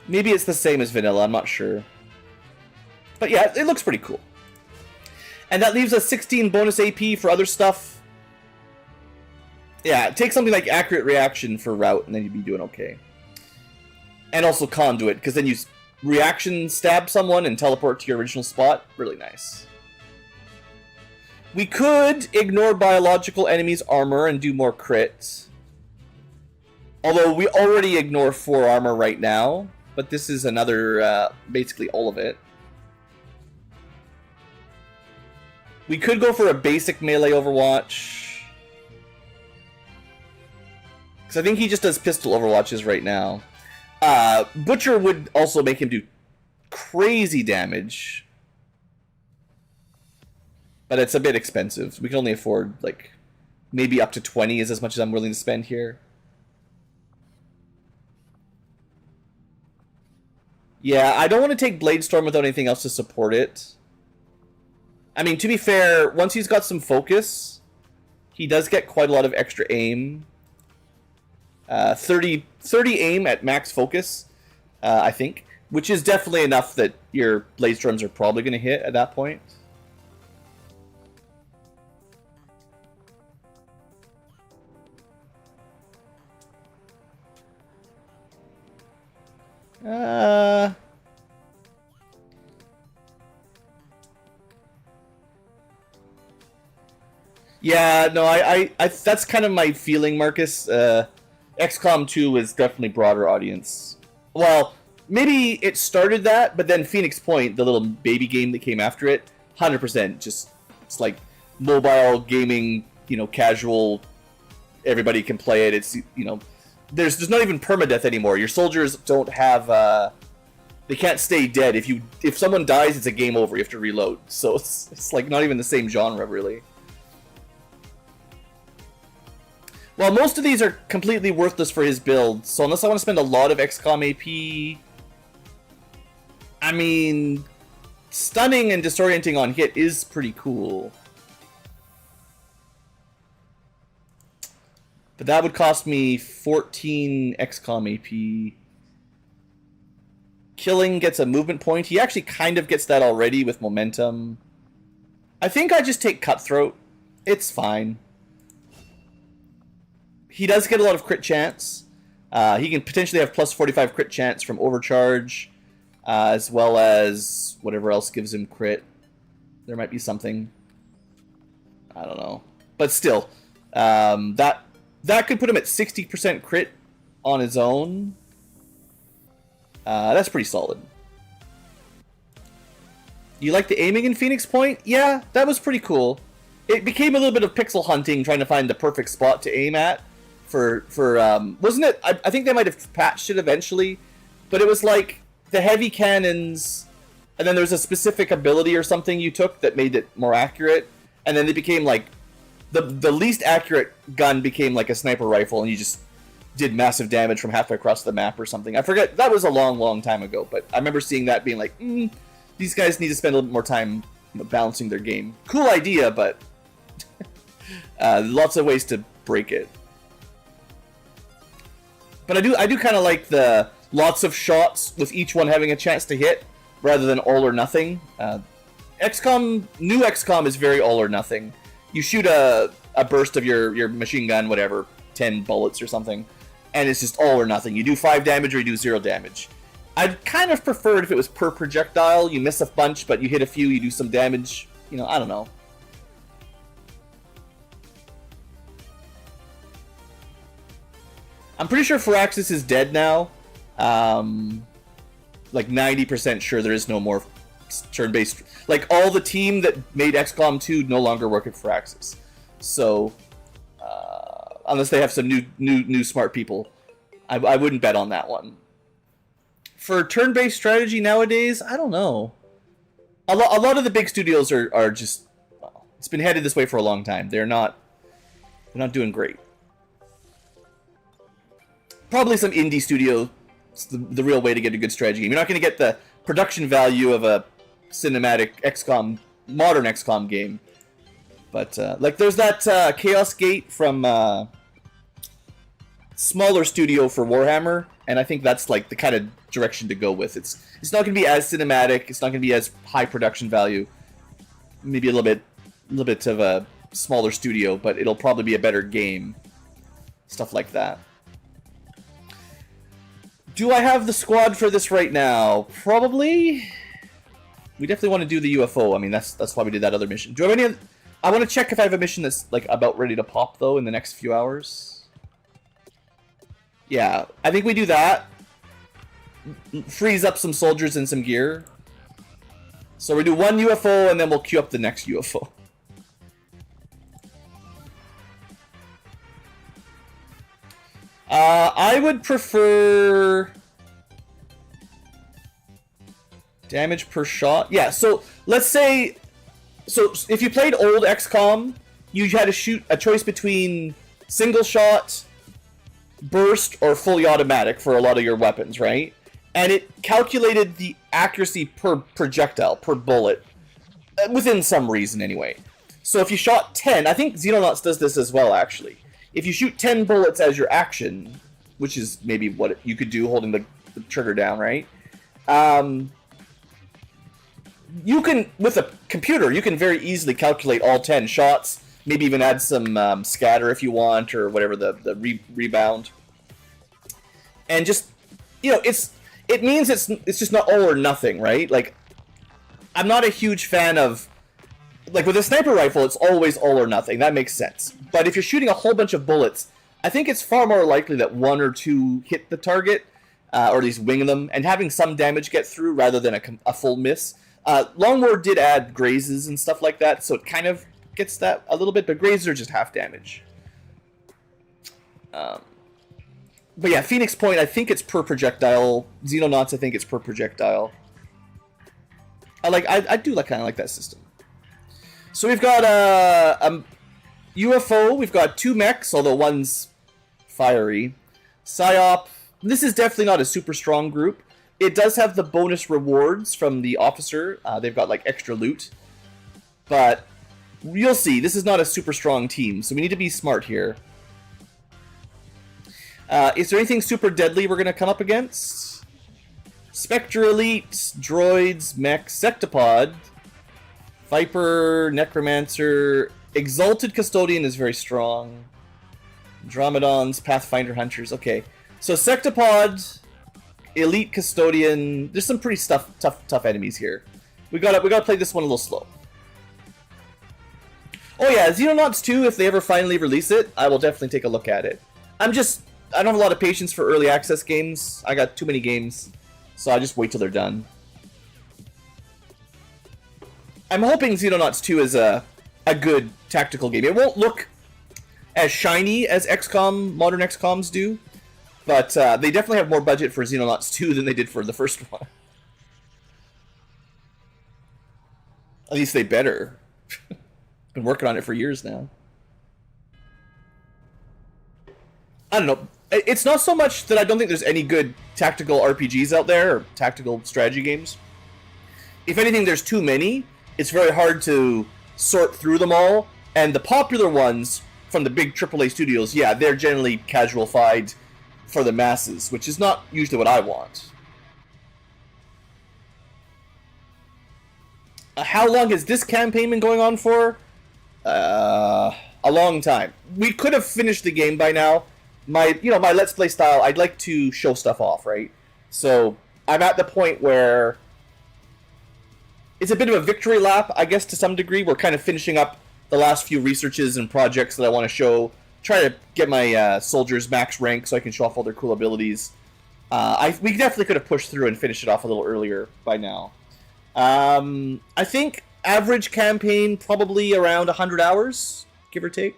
Maybe it's the same as vanilla, I'm not sure. But yeah, it looks pretty cool. And that leaves us 16 bonus AP for other stuff. Yeah, take something like Accurate Reaction for Route, and then you'd be doing okay. And also Conduit, because then you reaction stab someone and teleport to your original spot. Really nice. We could ignore biological enemies' armor and do more crits. Although we already ignore 4 armor right now. But this is another, basically all of it. We could go for a basic melee Overwatch. Because I think he just does pistol Overwatches right now. Butcher would also make him do crazy damage. But it's a bit expensive. We can only afford, like, maybe up to 20 is as much as I'm willing to spend here. Yeah, I don't want to take Bladestorm without anything else to support it. I mean, to be fair, once he's got some focus, he does get quite a lot of extra aim. 30 aim at max focus, I think. Which is definitely enough that your Bladestorms are probably going to hit at that point. Yeah, no, I that's kind of my feeling, Marcus. XCom 2 is definitely broader audience. Well, maybe it started that, but then Phoenix Point, the little baby game that came after it, 100% just, it's like mobile gaming, casual, everybody can play it. It's, there's not even permadeath anymore. Your soldiers don't have, they can't stay dead. If someone dies, it's a game over. You have to reload. So it's like not even the same genre, really. Well, most of these are completely worthless for his build, so unless I want to spend a lot of XCOM AP... I mean... Stunning and disorienting on hit is pretty cool. But that would cost me 14 XCOM AP. Killing gets a movement point. He actually kind of gets that already with momentum. I think I just take Cutthroat. It's fine. he does get a lot of crit chance. He can potentially have plus 45 crit chance from overcharge, as well as whatever else gives him crit. There might be something. I don't know. But still, that could put him at 60% crit on his own. That's pretty solid. You like the aiming in Phoenix Point? Yeah, that was pretty cool. It became a little bit of pixel hunting, trying to find the perfect spot to aim at. Wasn't it? I think they might have patched it eventually, but it was like the heavy cannons, and then there's a specific ability or something you took that made it more accurate, and then it became like the least accurate gun became like a sniper rifle, and you just did massive damage from halfway across the map or something. I forget. That was a long, long time ago, but I remember seeing that being like, these guys need to spend a little bit more time balancing their game. Cool idea, but lots of ways to break it. But I do kind of like the lots of shots with each one having a chance to hit rather than all or nothing. XCom, new XCom is very all or nothing. You shoot a burst of your machine gun, whatever, 10 bullets or something, and it's just all or nothing. You do 5 damage or you do 0 damage. I'd kind of prefer it if it was per projectile. You miss a bunch, but you hit a few, you do some damage. You know, I don't know. I'm pretty sure Firaxis is dead now. Like 90% sure there is no more turn-based. Like all the team that made XCOM 2 no longer work at Firaxis. So unless they have some new smart people, I wouldn't bet on that one. For turn-based strategy nowadays, I don't know. A lot of the big studios are just, well, it's been headed this way for a long time. They're not doing great. Probably some indie studio, the real way to get a good strategy game. You're not going to get the production value of a cinematic XCOM, modern XCOM game. But, like, there's that Chaos Gate from smaller studio for Warhammer, and I think that's, like, the kind of direction to go with. It's not going to be as cinematic, it's not going to be as high production value. Maybe a little bit of a smaller studio, but it'll probably be a better game. Stuff like that. Do I have the squad for this right now? Probably. We definitely want to do the UFO. I mean, that's why we did that other mission. Do I have any? I want to check if I have a mission that's like about ready to pop though in the next few hours. Yeah, I think we do that. Freeze up some soldiers and some gear. So we do one UFO and then we'll queue up the next UFO. I would prefer damage per shot. Yeah, so let's say, so if you played old XCOM, you had to shoot a choice between single shot, burst, or fully automatic for a lot of your weapons, right? And it calculated the accuracy per projectile, per bullet, within some reason anyway. So if you shot 10, I think Xenonauts does this as well, actually. If you shoot 10 bullets as your action, which is maybe what you could do holding the trigger down, right? You can, with a computer, you can very easily calculate all 10 shots, maybe even add some scatter if you want, or whatever, the rebound. And just, you know, it means it's just not all or nothing, right? Like, I'm not a huge fan of, like with a sniper rifle, it's always all or nothing. That makes sense. But if you're shooting a whole bunch of bullets, I think it's far more likely that 1 or 2 hit the target, or at least wing them, and having some damage get through rather than a full miss. Longwar did add grazes and stuff like that, so it kind of gets that a little bit, but grazes are just half damage. But yeah, Phoenix Point, I think it's per projectile. Xenonauts, I think it's per projectile. I do kind of like that system. So we've got a UFO, we've got 2 mechs, although one's fiery. Psyop, this is definitely not a super strong group. It does have the bonus rewards from the officer. They've got like extra loot. But you'll see, this is not a super strong team, so we need to be smart here. Is there anything super deadly we're going to come up against? Spectre Elite, Droids, Mechs, Sectopod, Viper, Necromancer, Exalted Custodian is very strong. Dromedons, Pathfinder Hunters. Okay. So Sectopod, Elite Custodian. There's some pretty tough enemies here. We gotta play this one a little slow. Oh yeah, Xenonauts 2, if they ever finally release it, I will definitely take a look at it. I don't have a lot of patience for early access games. I got too many games, so I just wait till they're done. I'm hoping Xenonauts 2 is a good tactical game. It won't look as shiny as XCom, modern XComs do, but they definitely have more budget for Xenonauts 2 than they did for the first one. At least they better. Been working on it for years now. I don't know. It's not so much that I don't think there's any good tactical RPGs out there, or tactical strategy games. If anything, there's too many. It's very hard to sort through them all. And the popular ones from the big AAA studios, yeah, they're generally casual-fied for the masses, which is not usually what I want. How long has this campaign been going on for? A long time. We could have finished the game by now. My Let's Play style, I'd like to show stuff off, right? So I'm at the point where it's a bit of a victory lap, I guess, to some degree. We're kind of finishing up the last few researches and projects that I want to show. Try to get my soldiers max rank so I can show off all their cool abilities. We definitely could have pushed through and finished it off a little earlier by now. I think average campaign probably around 100 hours, give or take.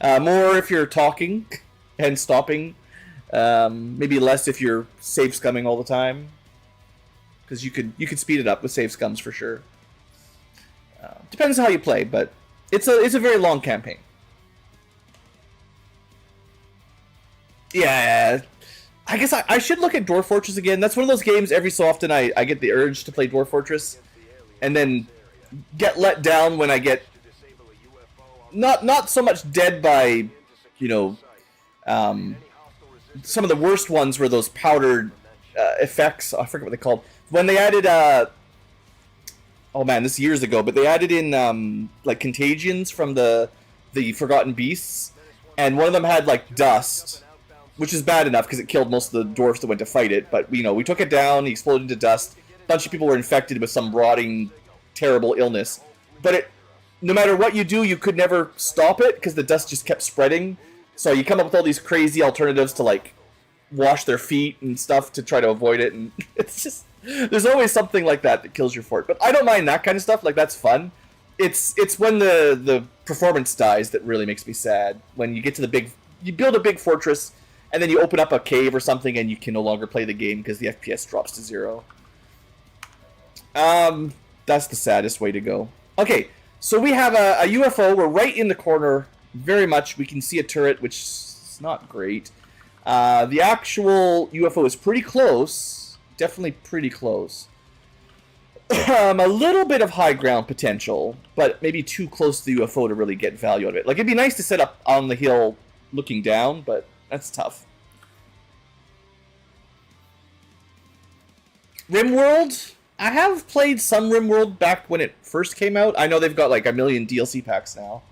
More if you're talking and stopping. Maybe less if you're save scumming all the time, because you could speed it up with save scums for sure. Depends on how you play, but it's a very long campaign. Yeah. I guess I should look at Dwarf Fortress again. That's one of those games every so often I get the urge to play Dwarf Fortress, and then get let down when I get not so much dead by, some of the worst ones were those powdered effects. I forget what they called. When they added oh man, this is years ago, but they added in like contagions from the Forgotten Beasts, and one of them had like dust, which is bad enough because it killed most of the dwarfs that went to fight it. But we took it down. He exploded into dust. A bunch of people were infected with some rotting, terrible illness. But no matter what you do, you could never stop it because the dust just kept spreading. So you come up with all these crazy alternatives to like wash their feet and stuff to try to avoid it, and it's just there's always something like that kills your fort. But I don't mind that kind of stuff. Like, that's fun. It's when the performance dies that really makes me sad. When you get to you build a big fortress, and then you open up a cave or something, and you can no longer play the game because the FPS drops to 0. That's the saddest way to go. Okay, so we have a UFO. We're right in the corner, very much. We can see a turret, which is not great. The actual UFO is pretty close. Definitely pretty close. A little bit of high ground potential, but maybe too close to the UFO to really get value out of it. Like, it'd be nice to set up on the hill looking down, but that's tough. RimWorld? I have played some RimWorld back when it first came out. I know they've got like a million DLC packs now.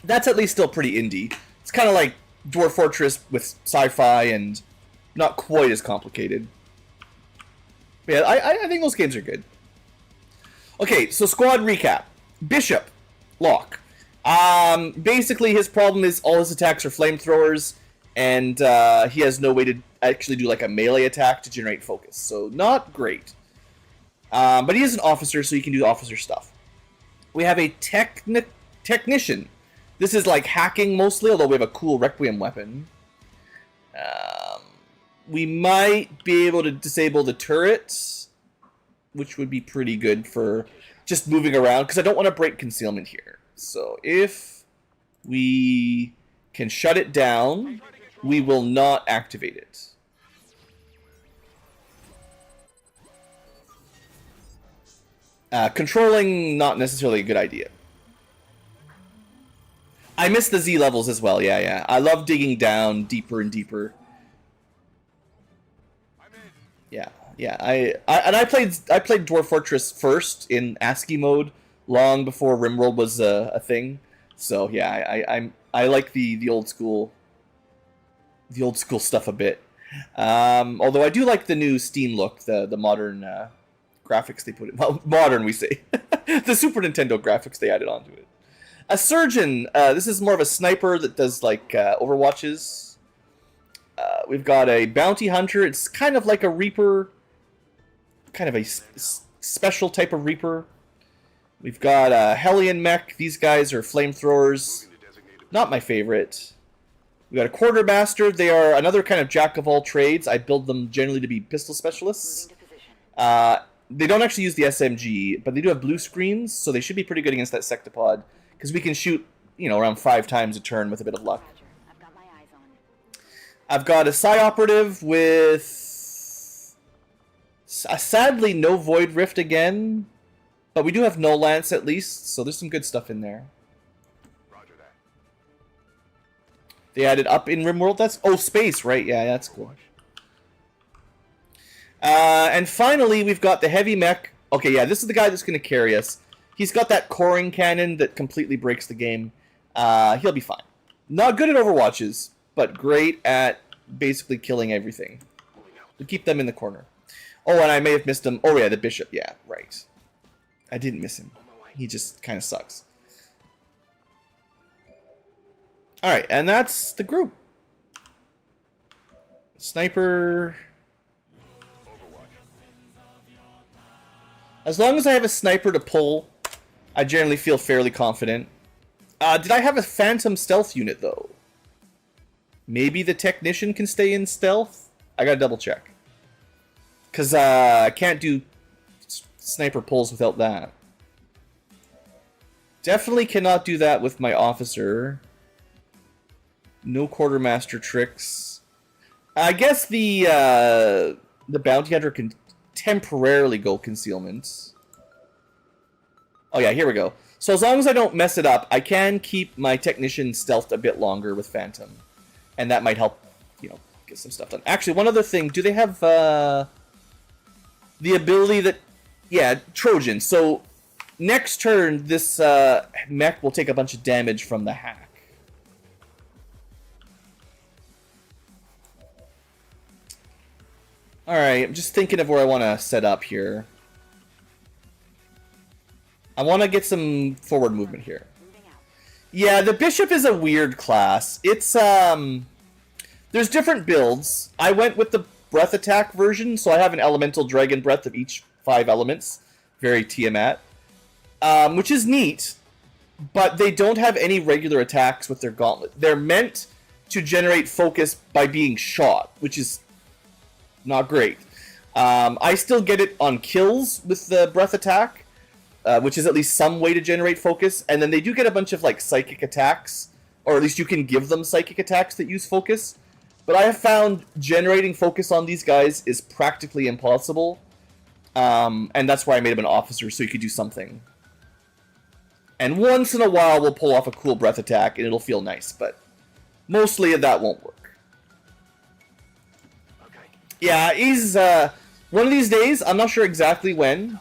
That's at least still pretty indie. It's kind of like Dwarf Fortress with sci-fi and not quite as complicated. But yeah, I think those games are good. Okay, so squad recap. Bishop. Locke. Basically, his problem is all his attacks are flamethrowers, and he has no way to actually do like a melee attack to generate focus. So not great. But he is an officer, so he can do officer stuff. We have a technician. This is like hacking mostly, although we have a cool Requiem weapon. We might be able to disable the turrets, which would be pretty good for just moving around, because I don't want to break concealment here. So if we can shut it down, we will not activate it. Controlling, not necessarily a good idea. I miss the Z levels as well, yeah. I love digging down deeper and deeper. Yeah. I played Dwarf Fortress first in ASCII mode long before RimWorld was a thing. So yeah, I like the old school stuff a bit. Although I do like the new Steam look, the modern graphics they put in. Well, modern we say. The Super Nintendo graphics they added onto it. A surgeon. This is more of a sniper that does like Overwatches. We've got a bounty hunter. It's kind of like a reaper, kind of a special type of reaper. We've got a Hellion mech. These guys are flamethrowers. Not my favorite. We got a quartermaster. They are another kind of jack of all trades. I build them generally to be pistol specialists. They don't actually use the SMG, but they do have blue screens, so they should be pretty good against that sectopod, because we can shoot, around 5 times a turn with a bit of luck. I've got my eyes on. I've got a Psi Operative with sadly no Void Rift again, but we do have No Lance at least, so there's some good stuff in there. Roger that. They added up in RimWorld. That's space, right? Yeah, that's cool. And finally, we've got the heavy mech. Okay, yeah, this is the guy that's going to carry us. He's got that coring cannon that completely breaks the game. He'll be fine. Not good at Overwatches, but great at basically killing everything. To keep them in the corner. Oh, and I may have missed him. Oh, yeah, the bishop. Yeah, right. I didn't miss him. He just kind of sucks. Alright, and that's the group. Sniper. As long as I have a sniper to pull, I generally feel fairly confident. Did I have a phantom stealth unit, though? Maybe the technician can stay in stealth? I gotta double check. Because I can't do sniper pulls without that. Definitely cannot do that with my officer. No quartermaster tricks. I guess the bounty hunter can temporarily go concealment. Oh yeah, here we go. So as long as I don't mess it up, I can keep my technician stealthed a bit longer with Phantom. And that might help, get some stuff done. Actually, one other thing. Do they have the ability that... Yeah, Trojan. So next turn, this mech will take a bunch of damage from the hack. Alright, I'm just thinking of where I want to set up here. I want to get some forward movement here. Yeah, the Bishop is a weird class. It's, there's different builds. I went with the Breath Attack version, so I have an Elemental Dragon Breath of each 5 elements. Very Tiamat. Which is neat, but they don't have any regular attacks with their gauntlet. They're meant to generate focus by being shot, which is not great. I still get it on kills with the Breath Attack, which is at least some way to generate focus. And then they do get a bunch of like psychic attacks, or at least you can give them psychic attacks that use focus. But I have found generating focus on these guys is practically impossible. And that's why I made him an officer, so he could do something. And once in a while we'll pull off a cool Breath Attack and it'll feel nice, but mostly that won't work. Yeah, he's, one of these days, I'm not sure exactly when.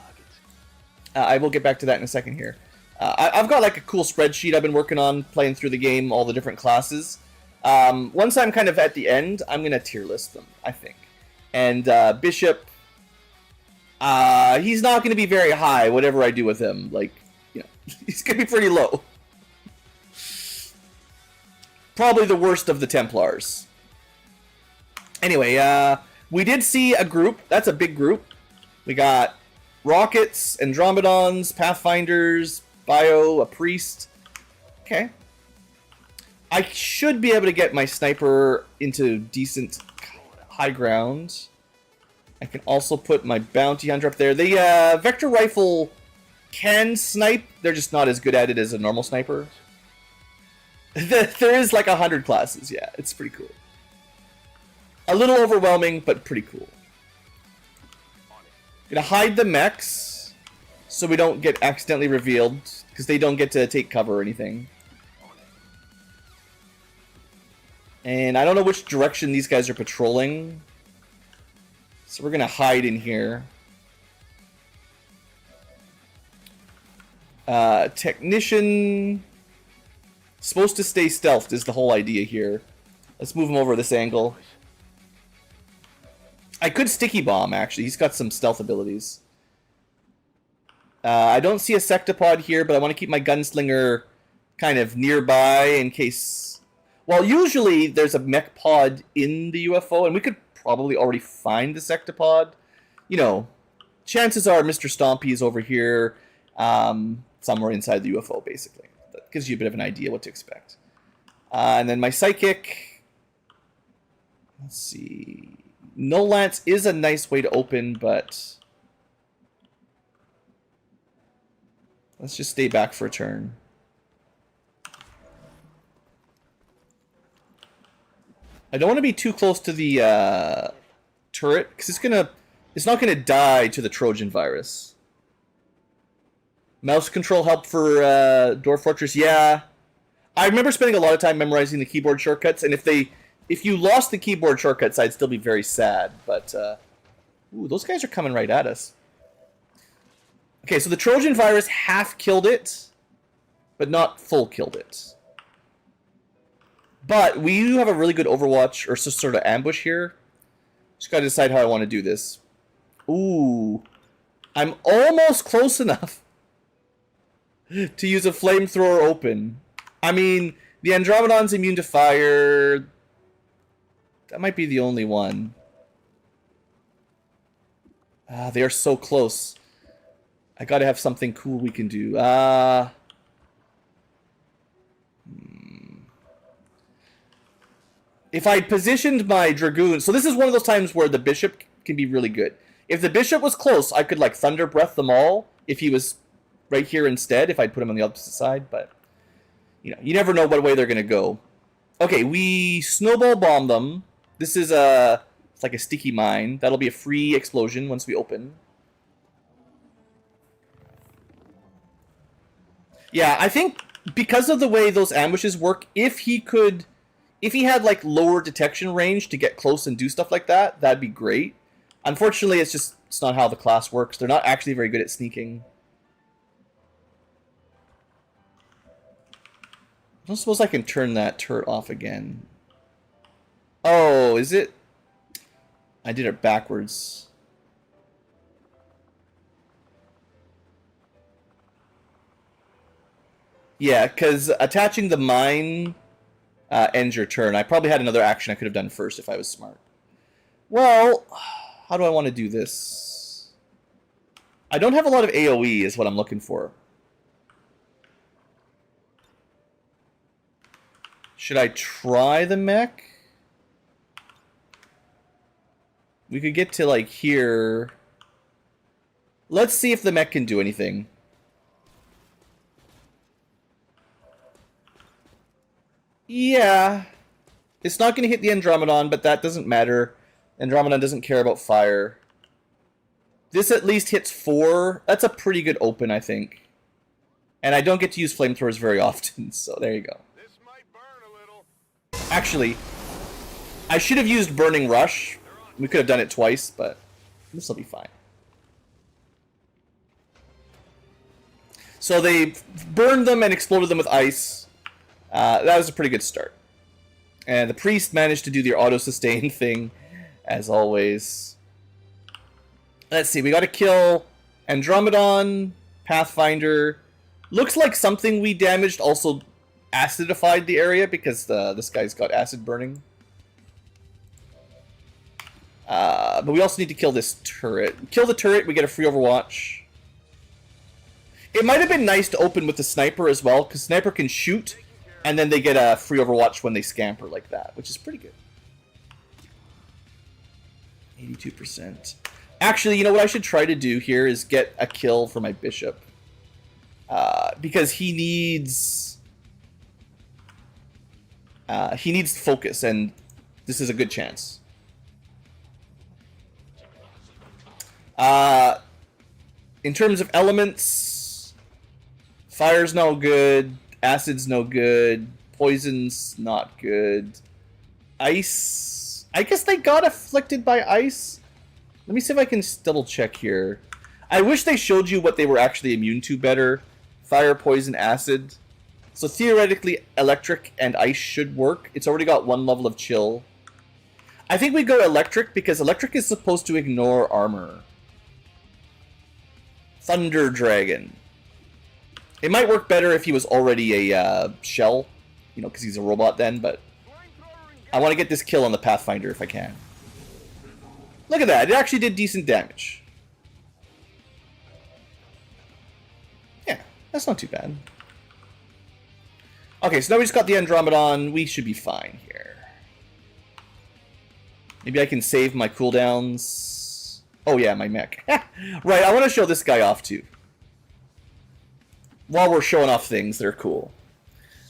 I will get back to that in a second here. I've got like a cool spreadsheet I've been working on, playing through the game, all the different classes. Once I'm kind of at the end, I'm going to tier list them, I think. And Bishop, he's not going to be very high, whatever I do with him. Like, he's going to be pretty low. Probably the worst of the Templars. Anyway, we did see a group. That's a big group. We got rockets, Andromedons, Pathfinders, Bio, a priest. Okay. I should be able to get my sniper into decent high ground. I can also put my bounty hunter up there. The vector rifle can snipe. They're just not as good at it as a normal sniper. There is like 100 classes. Yeah, it's pretty cool. A little overwhelming, but pretty cool. Gonna hide the mechs so we don't get accidentally revealed, because they don't get to take cover or anything. And I don't know which direction these guys are patrolling, so we're gonna hide in here. Technician. Supposed to stay stealthed is the whole idea here. Let's move him over this angle. I could sticky bomb, actually. He's got some stealth abilities. I don't see a sectopod here, but I want to keep my gunslinger kind of nearby in case... Well, usually there's a mech pod in the UFO, and we could probably already find the sectopod. You know, chances are Mr. Stompy is over here, somewhere inside the UFO, basically. That gives you a bit of an idea what to expect. And then my psychic... Let's see... No Lance is a nice way to open, but... Let's just stay back for a turn. I don't want to be too close to the turret, because it's not gonna die to the Trojan virus. Mouse control help for Dwarf Fortress, yeah. I remember spending a lot of time memorizing the keyboard shortcuts, and if you lost the keyboard shortcuts, I'd still be very sad. But ooh, those guys are coming right at us. Okay, so the Trojan virus half killed it, but not full killed it. But we do have a really good Overwatch, or sort of ambush here. Just gotta decide how I want to do this. Ooh. I'm almost close enough to use a flamethrower open. I mean, the Andromedon's immune to fire. That might be the only one. They are so close. I gotta have something cool we can do. If I positioned my Dragoon... So this is one of those times where the Bishop can be really good. If the Bishop was close, I could, like, Thunder Breath them all. If he was right here instead, if I'd put him on the opposite side. But, you know, you never know what way they're going to go. Okay, we Snowball Bomb them. This is it's like a sticky mine. That'll be a free explosion once we open. Yeah, I think because of the way those ambushes work, if he had like lower detection range to get close and do stuff like that, that'd be great. Unfortunately, it's not how the class works. They're not actually very good at sneaking. I don't suppose I can turn that turret off again. Oh, is it? I did it backwards. Yeah, because attaching the mine ends your turn. I probably had another action I could have done first if I was smart. Well, how do I want to do this? I don't have a lot of AoE is what I'm looking for. Should I try the mech? We could get to, like, here. Let's see if the mech can do anything. Yeah. It's not going to hit the Andromedon, but that doesn't matter. Andromedon doesn't care about fire. This at least hits 4. That's a pretty good open, I think. And I don't get to use flamethrowers very often, so there you go. This might burn a little. Actually, I should have used Burning Rush. We could have done it twice, but this will be fine. So they burned them and exploded them with ice. That was a pretty good start. And the priest managed to do the auto-sustain thing, as always. Let's see, we got to kill Andromedon, Pathfinder. Looks like something we damaged also acidified the area because this guy's got acid burning. But we also need to kill this turret. Kill the turret, we get a free Overwatch. It might have been nice to open with the sniper as well, because sniper can shoot, and then they get a free Overwatch when they scamper like that, which is pretty good. 82%. Actually, you know what I should try to do here is get a kill for my Bishop. Because he needs focus, and this is a good chance. In terms of elements, fire's no good, acid's no good, poison's not good. Ice, I guess they got afflicted by ice. Let me see if I can double check here. I wish they showed you what they were actually immune to better. Fire, poison, acid. So theoretically, electric and ice should work. It's already got one level of chill. I think we go electric because electric is supposed to ignore armor. Thunder Dragon. It might work better if he was already a shell, you know, because he's a robot then, but I want to get this kill on the Pathfinder if I can. Look at that, it actually did decent damage. Yeah, that's not too bad. Okay, so now we just got the Andromedon, we should be fine here. Maybe I can save my cooldowns. Oh yeah, my mech. Right, I want to show this guy off too. While we're showing off things that are cool.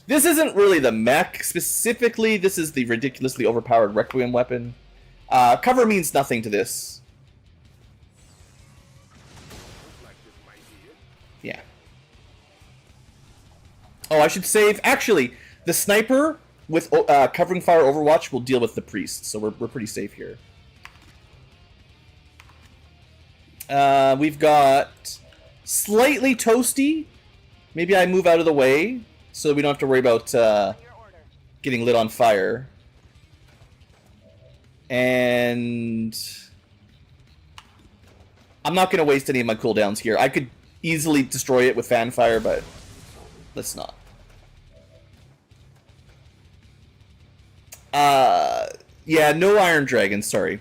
This isn't really the mech specifically, this is the ridiculously overpowered Requiem weapon. Cover means nothing to this. Yeah. Oh, I should save. Actually, the sniper with covering fire Overwatch will deal with the priest, so we're pretty safe here. We've got slightly toasty. Maybe I move out of the way so we don't have to worry about getting lit on fire. And I'm not going to waste any of my cooldowns here. I could easily destroy it with fan fire, but let's not. Yeah, no Iron Dragon, sorry.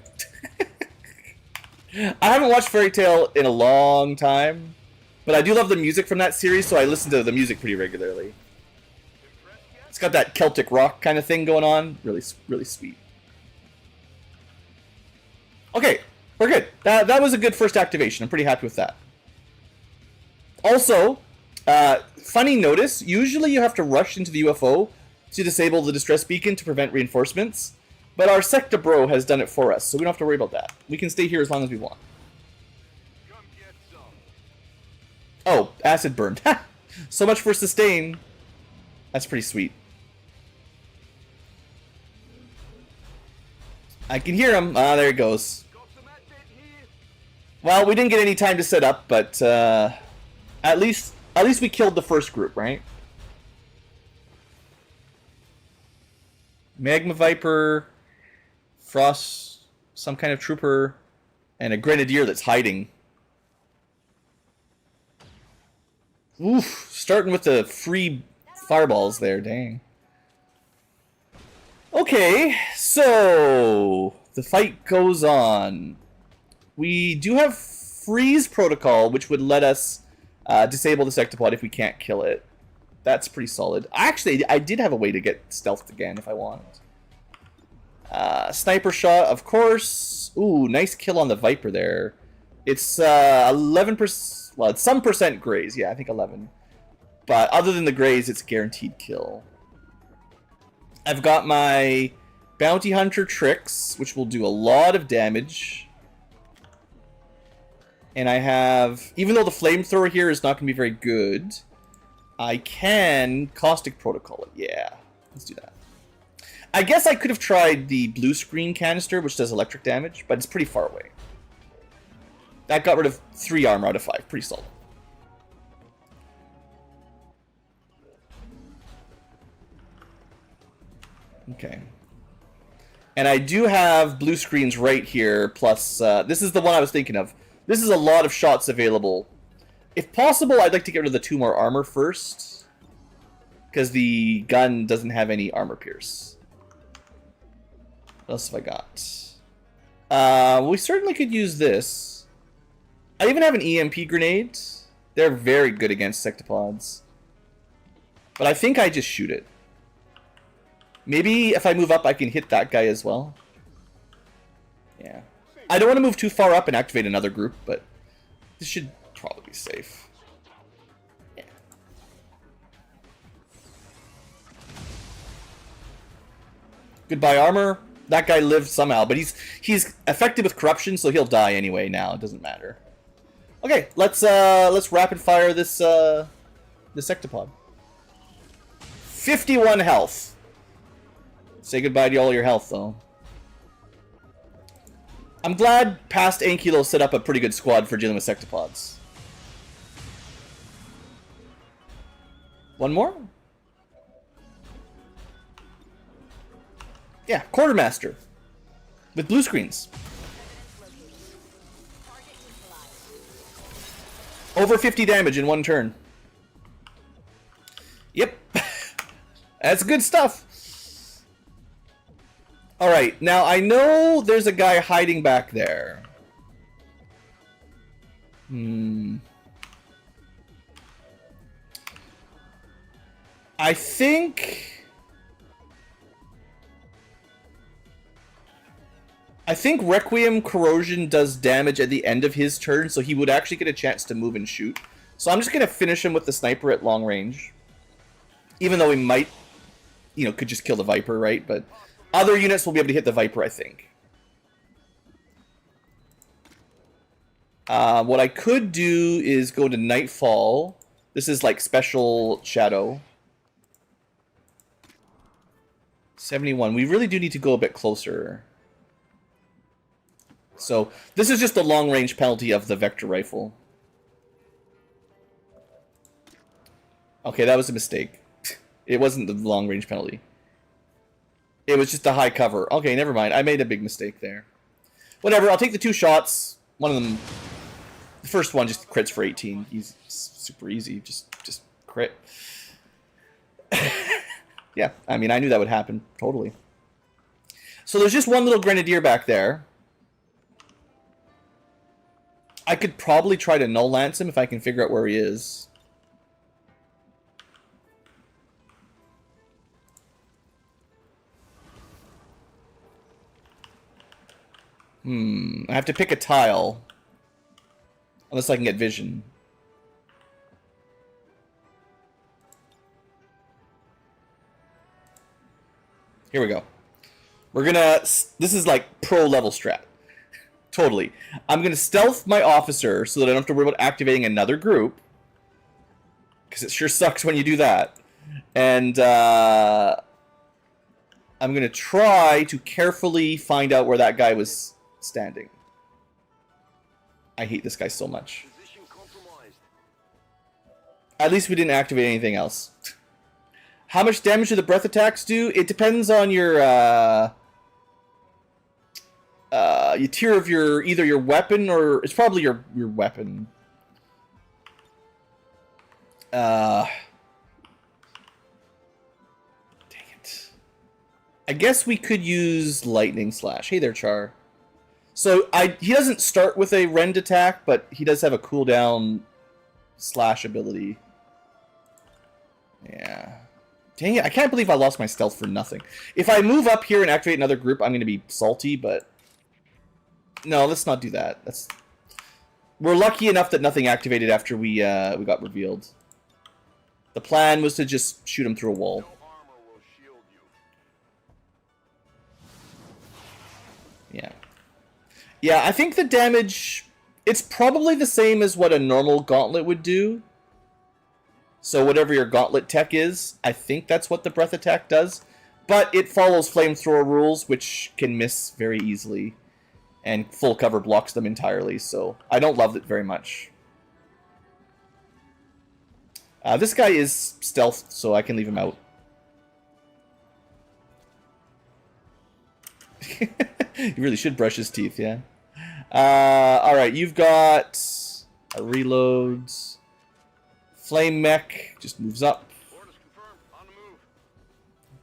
I haven't watched Fairy Tail in a long time, but I do love the music from that series, so I listen to the music pretty regularly. It's got that Celtic rock kind of thing going on. Really, really sweet. Okay, we're good. That was a good first activation. I'm pretty happy with that. Also, funny notice, usually you have to rush into the UFO to disable the distress beacon to prevent reinforcements, but our Secta Bro has done it for us, so we don't have to worry about that. We can stay here as long as we want. Oh, acid burned. So much for sustain. That's pretty sweet. I can hear him. Ah, there he goes. Well, we didn't get any time to set up, but at least we killed the first group, right? Magma Viper, Frost, some kind of trooper, and a grenadier that's hiding. Oof, starting with the free fireballs there, dang. Okay, so the fight goes on. We do have freeze protocol, which would let us disable the sectopod if we can't kill it. That's pretty solid. Actually, I did have a way to get stealthed again if I wanted. Sniper shot, of course. Ooh, nice kill on the Viper there. It's 11%. Well, it's some percent graze. Yeah, I think 11. But other than the graze, it's a guaranteed kill. I've got my Bounty Hunter tricks, which will do a lot of damage. And I have, even though the flamethrower here is not going to be very good, I can Caustic Protocol it. Yeah, let's do that. I guess I could have tried the blue screen canister, which does electric damage, but it's pretty far away. That got rid of 3 armor out of 5. Pretty solid. Okay. And I do have blue screens right here, plus this is the one I was thinking of. This is a lot of shots available. If possible, I'd like to get rid of the 2 more armor first, because the gun doesn't have any armor pierce. What else have I got? We certainly could use this. I even have an EMP grenade. They're very good against sectopods. But I think I just shoot it. Maybe if I move up, I can hit that guy as well. Yeah. I don't want to move too far up and activate another group, but this should probably be safe. Yeah. Goodbye armor. That guy lived somehow, but he's affected with corruption, so he'll die anyway now. It doesn't matter. Okay, let's rapid fire this sectopod. 51 health. Say goodbye to all your health, though. I'm glad past Ankylo set up a pretty good squad for dealing with sectopods. One more? Yeah, quartermaster with blue screens. Over 50 damage in one turn. Yep. That's good stuff. Alright, now I know there's a guy hiding back there. I think Requiem Corrosion does damage at the end of his turn, so he would actually get a chance to move and shoot. So I'm just going to finish him with the sniper at long range. Even though we might, you know, could just kill the Viper, right? But other units will be able to hit the Viper, I think. What I could do is go to Nightfall. This is like special shadow. 71. We really do need to go a bit closer. So this is just the long range penalty of the Vector Rifle. Okay, that was a mistake. It wasn't the long range penalty. It was just the high cover. Okay, never mind. I made a big mistake there. Whatever, I'll take the 2 shots. One of them, the first one just crits for 18. He's super easy. Just crit. Yeah, I mean, I knew that would happen. Totally. So there's just one little Grenadier back there. I could probably try to null lance him if I can figure out where he is. I have to pick a tile. Unless I can get vision. Here we go. We're gonna... This is like pro level strat. Totally. I'm gonna stealth my officer so that I don't have to worry about activating another group. Because it sure sucks when you do that. And I'm gonna try to carefully find out where that guy was standing. I hate this guy so much. At least we didn't activate anything else. How much damage do the breath attacks do? It depends on your tier of your either your weapon or it's probably your weapon. Dang it. I guess we could use lightning slash. Hey there, Char. So he doesn't start with a rend attack, but he does have a cooldown slash ability. Yeah. Dang it, I can't believe I lost my stealth for nothing. If I move up here and activate another group, I'm going to be salty, but... No, let's not do that. We're lucky enough that nothing activated after we got revealed. The plan was to just shoot him through a wall. Yeah. Yeah, I think the damage... It's probably the same as what a normal gauntlet would do. So whatever your gauntlet tech is, I think that's what the breath attack does. But it follows flamethrower rules, which can miss very easily. And full cover blocks them entirely, so I don't love it very much. This guy is stealth, so I can leave him out. He really should brush his teeth, yeah. Alright, you've got a reloads. Flame mech just moves up.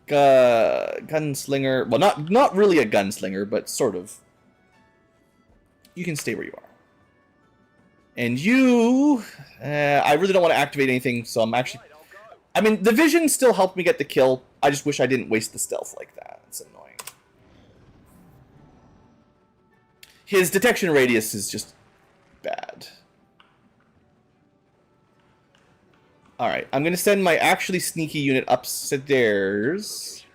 Gunslinger. Well, not really a gunslinger, but sort of. You can stay where you are. And you... I really don't want to activate anything, so I'm actually... I mean, the vision still helped me get the kill. I just wish I didn't waste the stealth like that. It's annoying. His detection radius is just bad. Alright, I'm going to send my actually sneaky unit upstairs.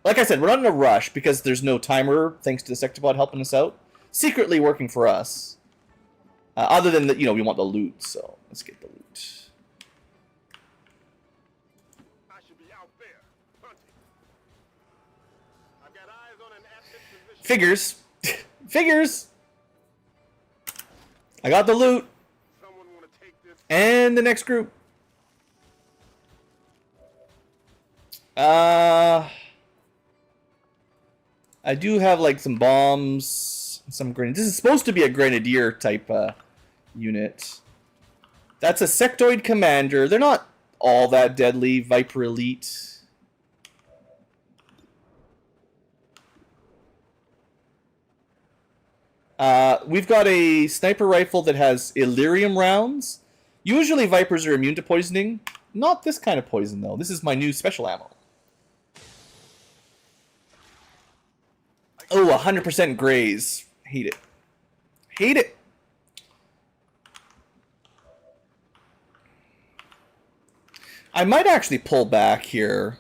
Like I said, we're not in a rush because there's no timer, thanks to the Sectobot helping us out. Secretly working for us. Other than that, you know, we want the loot, so let's get the loot. I should be out there hunting. I've got eyes on an absent position. Figures. Figures. I got the loot. Someone want to take this? And the next group. I do have like some bombs, some grenades. This is supposed to be a grenadier type unit. That's a sectoid commander. They're not all that deadly. Viper elite. We've got a sniper rifle that has Illyrium rounds. Usually Vipers are immune to poisoning. Not this kind of poison, though. This is my new special ammo. Oh, 100% graze. Hate it. Hate it. I might actually pull back here.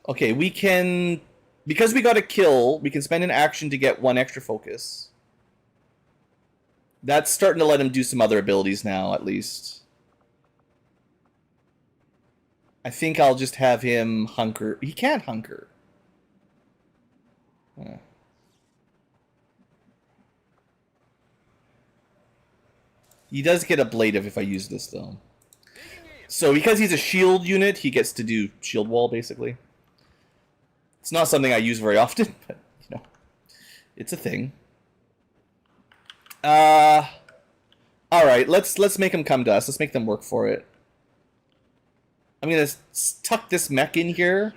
Okay, we can... Because we got a kill, we can spend an action to get 1 extra focus. That's starting to let him do some other abilities now, at least. I think I'll just have him hunker. He can't hunker. Huh. He does get ablative if I use this, though. So because he's a shield unit, he gets to do shield wall, basically. It's not something I use very often, but, you know, it's a thing. Alright, let's make them come to us. Let's make them work for it. I'm gonna tuck this mech in here,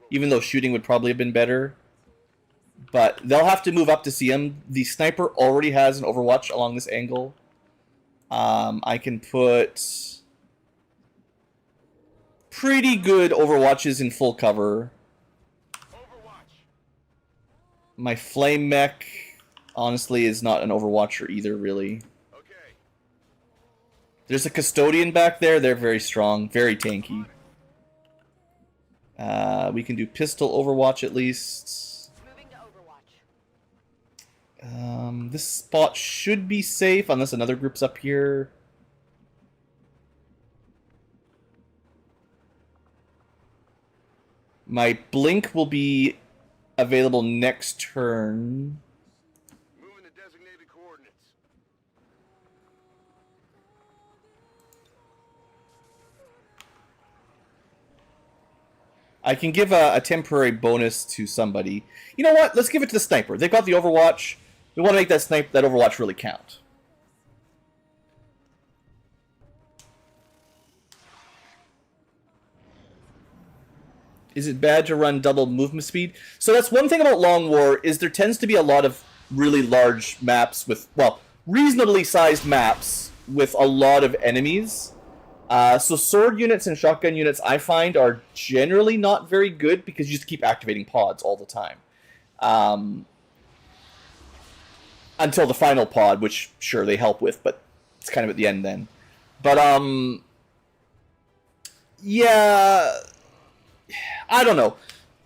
even though shooting would probably have been better. But they'll have to move up to see him. The sniper already has an overwatch along this angle. I can put pretty good overwatches in full cover. My flame mech, honestly, is not an overwatcher either, really. There's a custodian back there. They're very strong, very tanky. We can do pistol overwatch at least. Moving to Overwatch. This spot should be safe unless another group's up here. My blink will be available next turn. Moving to designated coordinates. I can give a temporary bonus to somebody. You know what? Let's give it to the sniper. They've got the overwatch. We want to make that overwatch really count. Is it bad to run double movement speed? So that's one thing about Long War, is there tends to be a lot of really large maps with, well, reasonably sized maps with a lot of enemies. So sword units and shotgun units, I find, are generally not very good because you just keep activating pods all the time. Until the final pod, which, sure, they help with, but it's kind of at the end then. But, yeah... I don't know.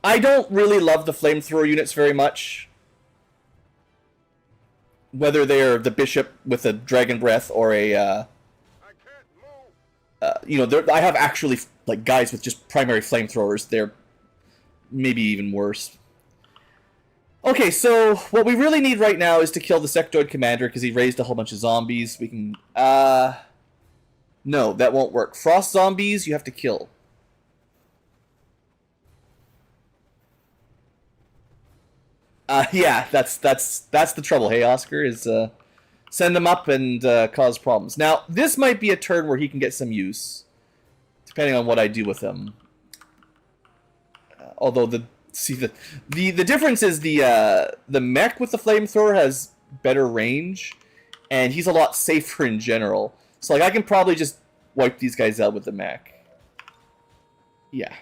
I don't really love the flamethrower units very much. Whether they're the bishop with a dragon breath or a, you know, I have actually like guys with just primary flamethrowers. They're maybe even worse. Okay, so what we really need right now is to kill the sectoid commander because he raised a whole bunch of zombies. We can, no, that won't work. Frost zombies, you have to kill. Yeah, that's the trouble. Hey, Oscar, is send them up and cause problems. Now, this might be a turn where he can get some use, depending on what I do with him. Although the difference is the mech with the flamethrower has better range, and he's a lot safer in general. So like I can probably just wipe these guys out with the mech. Yeah.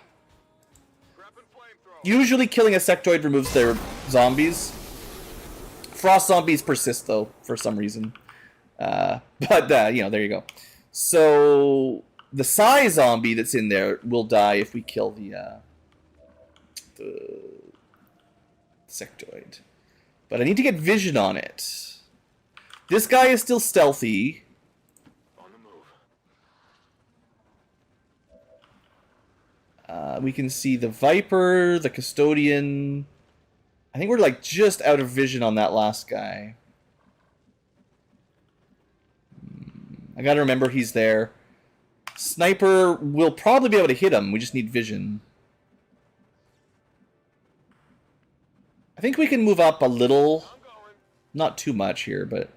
Usually killing a sectoid removes their zombies. Frost zombies persist, though, for some reason. But, you know, there you go. So, the Psy zombie that's in there will die if we kill the sectoid. But I need to get vision on it. This guy is still stealthy. We can see the Viper, the Custodian. I think we're like just out of vision on that last guy. I gotta remember he's there. Sniper will probably be able to hit him. We just need vision. I think we can move up a little. Not too much here, but...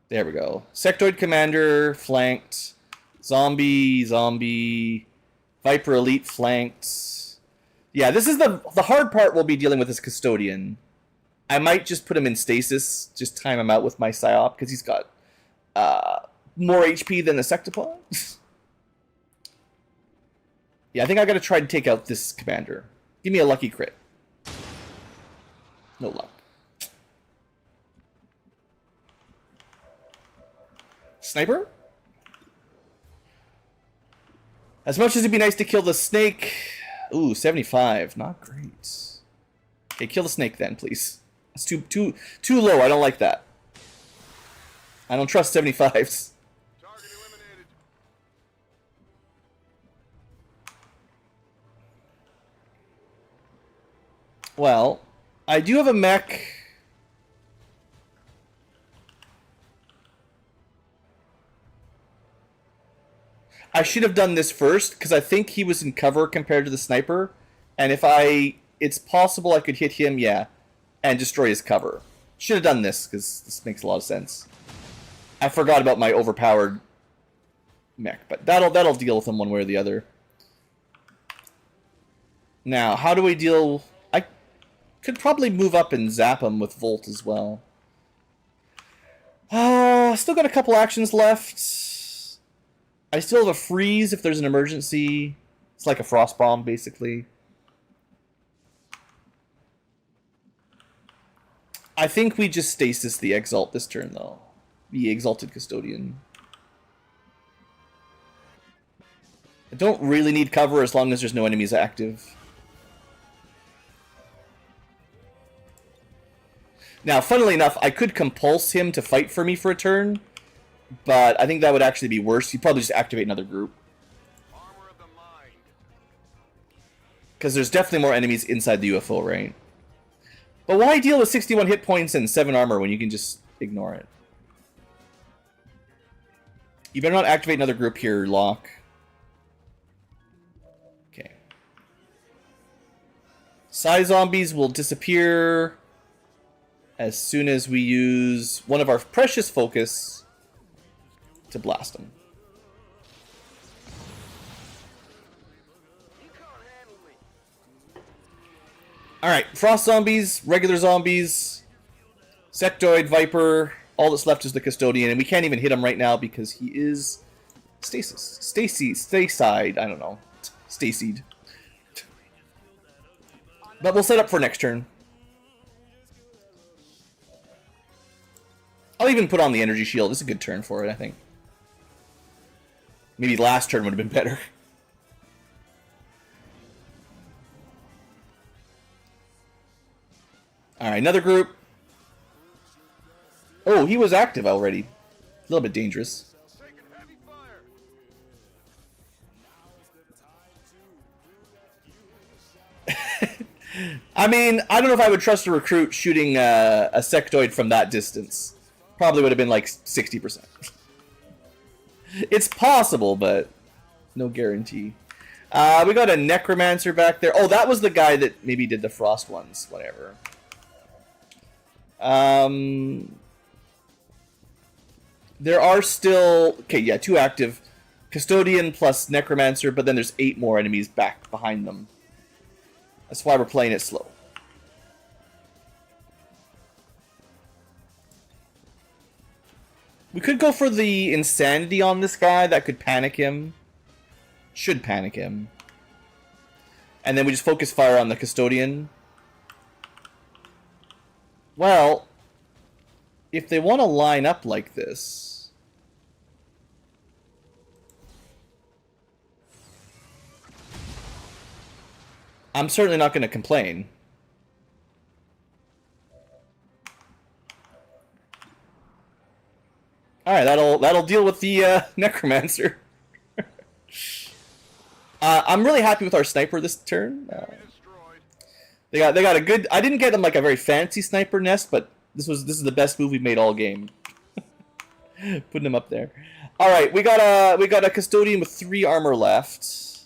There we go. Sectoid Commander flanked. Zombie. Viper Elite flanked. Yeah, this is the hard part we'll be dealing with is Custodian. I might just put him in stasis, just time him out with my Psyop, because he's got more HP than the Sectopod. Yeah, I think I gotta try to take out this commander. Give me a lucky crit. No luck. Sniper? As much as it'd be nice to kill the snake... Ooh, 75. Not great. Okay, kill the snake then, please. It's too low. I don't like that. I don't trust 75s. Target eliminated. Well, I do have a mech. I should have done this first, because I think he was in cover compared to the sniper. And if it's possible I could hit him, yeah, and destroy his cover. Should have done this, because this makes a lot of sense. I forgot about my overpowered mech, but that'll deal with him one way or the other. Now, how do we deal... I could probably move up and zap him with Volt as well. Still got a couple actions left. I still have a freeze if there's an emergency. It's like a frost bomb, basically. I think we just stasis the Exalt this turn, though. The Exalted Custodian. I don't really need cover as long as there's no enemies active. Now, funnily enough, I could compulse him to fight for me for a turn, but I think that would actually be worse. He'd probably just activate another group. Armor of the mind. Because there's definitely more enemies inside the UFO, right? But why deal with 61 hit points and 7 armor when you can just ignore it? You better not activate another group here, Locke. Okay. Psi zombies will disappear as soon as we use one of our precious focus to blast them. You can't handle me. Alright, Frost zombies, regular zombies, Sectoid, Viper, all that's left is the Custodian, and we can't even hit him right now because he is stasis. Stay-side, I don't know. Stasied. But we'll set up for next turn. I'll even put on the energy shield. It's a good turn for it, I think. Maybe last turn would have been better. Alright, another group. Oh, he was active already. A little bit dangerous. Taking heavy fire. I mean, I don't know if I would trust a recruit shooting a sectoid from that distance. Probably would have been like 60%. It's possible, but no guarantee. We got a necromancer back there. Oh, that was the guy that maybe did the frost ones. Whatever. There are still... Okay, yeah, 2 active. Custodian plus necromancer, but then there's 8 more enemies back behind them. That's why we're playing it slow. We could go for the insanity on this guy. That could panic him. Should panic him. And then we just focus fire on the Custodian. Well, if they want to line up like this... I'm certainly not going to complain. Alright, that'll deal with the necromancer. I'm really happy with our sniper this turn. Destroyed. They got a good... I didn't get them like a very fancy sniper nest, but this is the best move we've made all game. Putting him up there. All right, we got a custodian with 3 armor left.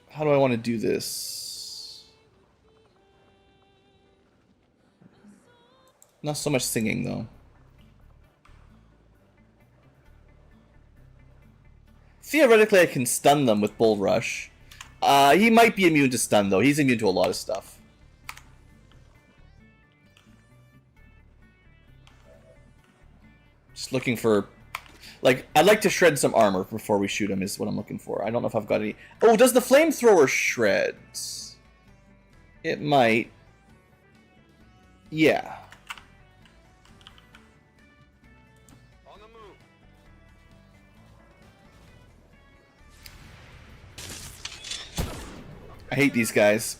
How do I want to do this? Not so much singing though. Theoretically, I can stun them with Bull Rush. He might be immune to stun though. He's immune to a lot of stuff. Just looking for, like, I'd like to shred some armor before we shoot him is what I'm looking for. I don't know if I've got any. Oh, does the flamethrower shred? It might. Yeah. On the move. I hate these guys.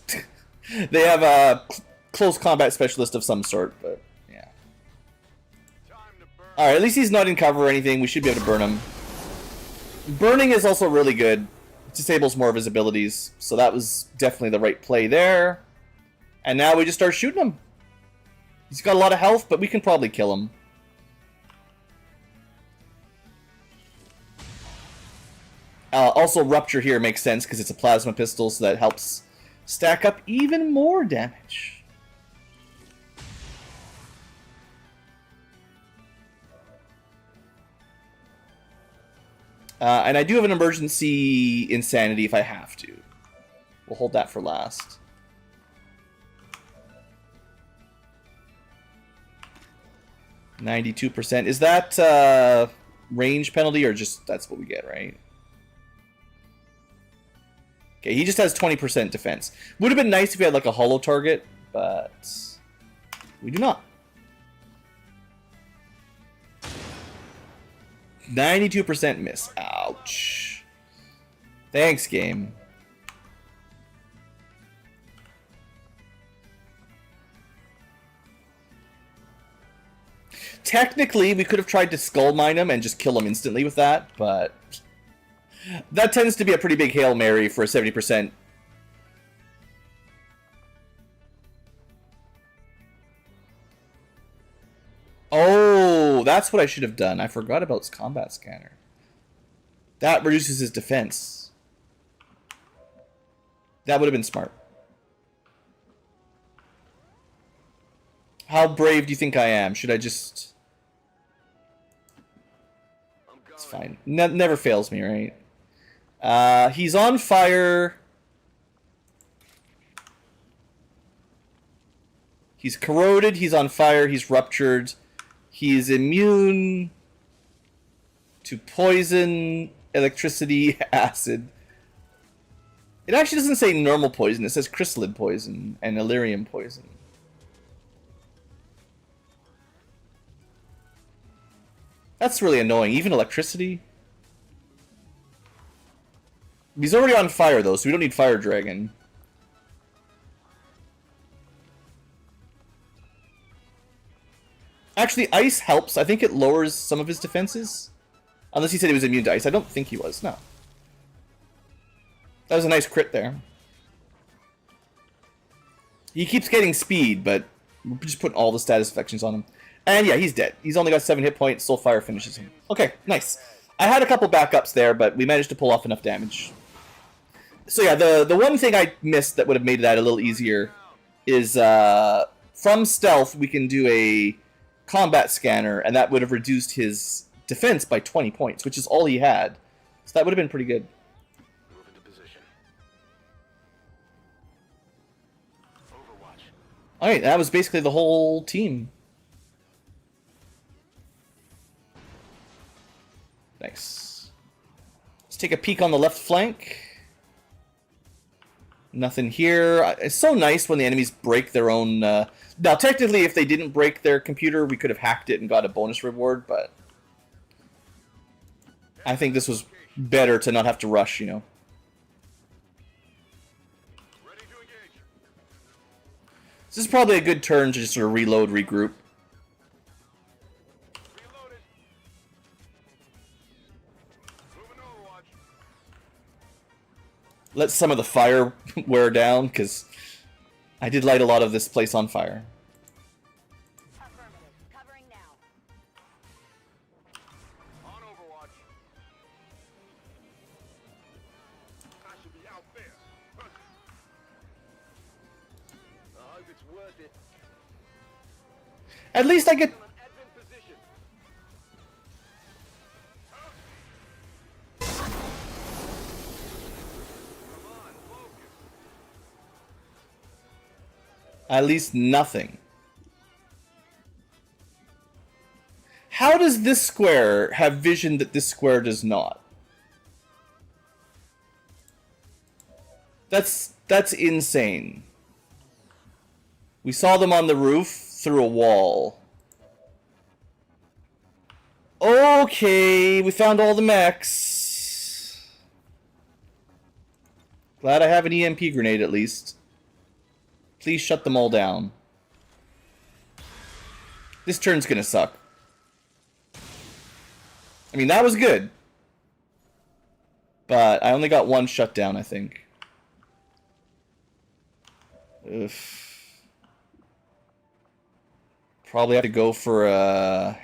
They have a close combat specialist of some sort, but yeah. Time to burn. Alright, at least he's not in cover or anything. We should be able to burn him. Burning is also really good. It disables more of his abilities, so that was definitely the right play there. And now we just start shooting him. He's got a lot of health, but we can probably kill him. Also, Rupture here makes sense because it's a plasma pistol, so that helps stack up even more damage. And I do have an emergency insanity if I have to. We'll hold that for last. %. Is that range penalty or just that's what we get, right? Okay, he just has 20% defense. Would have been nice if we had like a hollow target, but we do not. 92% miss. Ouch. Thanks, game. Technically, we could have tried to skull mine him and just kill him instantly with that, but that tends to be a pretty big Hail Mary for a 70%. Oh, that's what I should have done. I forgot about his combat scanner. That reduces his defense. That would have been smart. How brave do you think I am? Should I just... It's fine. Never fails me, right? He's on fire. He's corroded. He's on fire. He's ruptured. He's immune to poison, electricity, acid. It actually doesn't say normal poison. It says chrysalid poison and Illyrium poison. That's really annoying. Even electricity. He's already on fire, though, so we don't need Fire Dragon. Actually, ice helps. I think it lowers some of his defenses. Unless he said he was immune to ice. I don't think he was. No. That was a nice crit there. He keeps getting speed, but we're just putting all the status affections on him. And yeah, he's dead. He's only got 7 hit points. Soul Fire finishes him. Okay, nice. I had a couple backups there, but we managed to pull off enough damage. So yeah, the one thing I missed that would have made that a little easier is from stealth we can do a combat scanner, and that would have reduced his defense by 20 points, which is all he had. So that would have been pretty good. Move into position. Overwatch. Alright, that was basically the whole team. Nice. Let's take a peek on the left flank. Nothing here. It's so nice when the enemies break their own... Now, technically, if they didn't break their computer, we could have hacked it and got a bonus reward, but... I think this was better to not have to rush, you know. Ready to engage. This is probably a good turn to just sort of reload, regroup. Reloaded. Moving to Overwatch. Let some of the fire wear down, because I did light a lot of this place on fire. Worth it. At least I get... Advent position. Come on, focus. At least nothing. How does this square have vision that this square does not? That's insane. We saw them on the roof through a wall. Okay, we found all the mechs. Glad I have an EMP grenade at least. Please shut them all down. This turn's gonna suck. I mean, that was good. But I only got one shut down, I think. Ugh. Probably have to go for a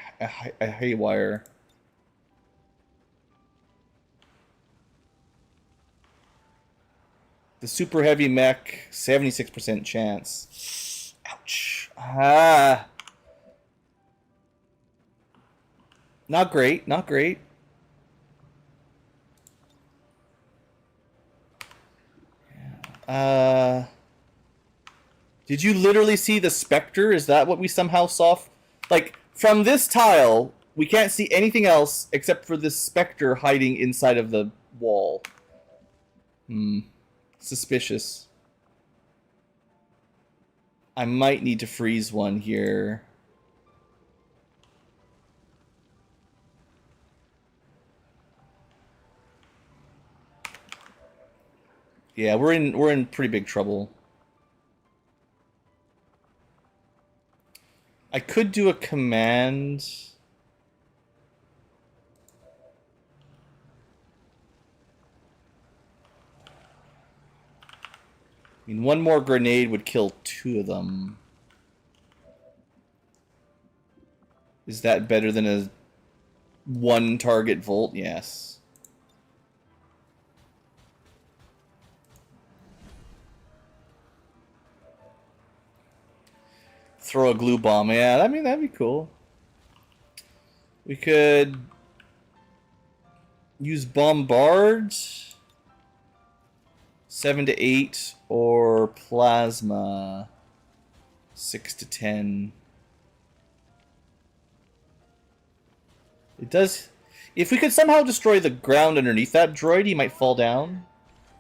haywire. The super heavy mech, 76% chance. Ouch. Ah. Not great, not great. Did you literally see the Spectre? Is that what we somehow saw? Like, from this tile, we can't see anything else except for this Spectre hiding inside of the wall. Suspicious. I might need to freeze one here. Yeah, we're in pretty big trouble. I could do a command. I mean, one more grenade would kill two of them. Is that better than a one target volt? Yes. Throw a glue bomb. Yeah, I mean, that'd be cool. We could use bombard, 7 to 8, or plasma, 6 to 10. It does. If we could somehow destroy the ground underneath that droid, he might fall down,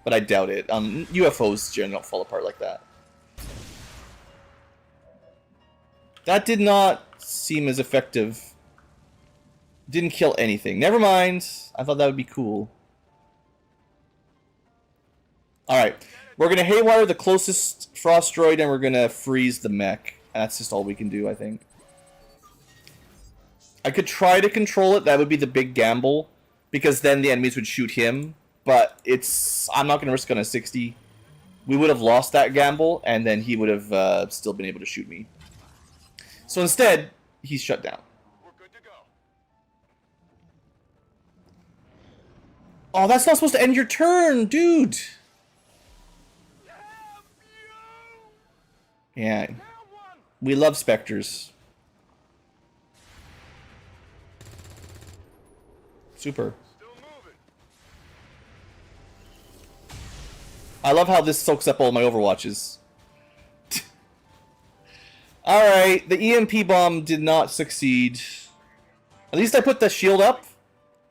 but I doubt it. UFOs generally don't fall apart like that. That did not seem as effective. Didn't kill anything. Never mind. I thought that would be cool. Alright. We're going to haywire the closest frost droid and we're going to freeze the mech. And that's just all we can do, I think. I could try to control it. That would be the big gamble. Because then the enemies would shoot him. But it's... I'm not going to risk on a 60. We would have lost that gamble. And then he would have still been able to shoot me. So instead, he's shut down. We're good to go. Oh, that's not supposed to end your turn, dude. Yeah. We love Spectres. Super. Still moving. I love how this soaks up all my Overwatches. Alright, the EMP bomb did not succeed. At least I put the shield up.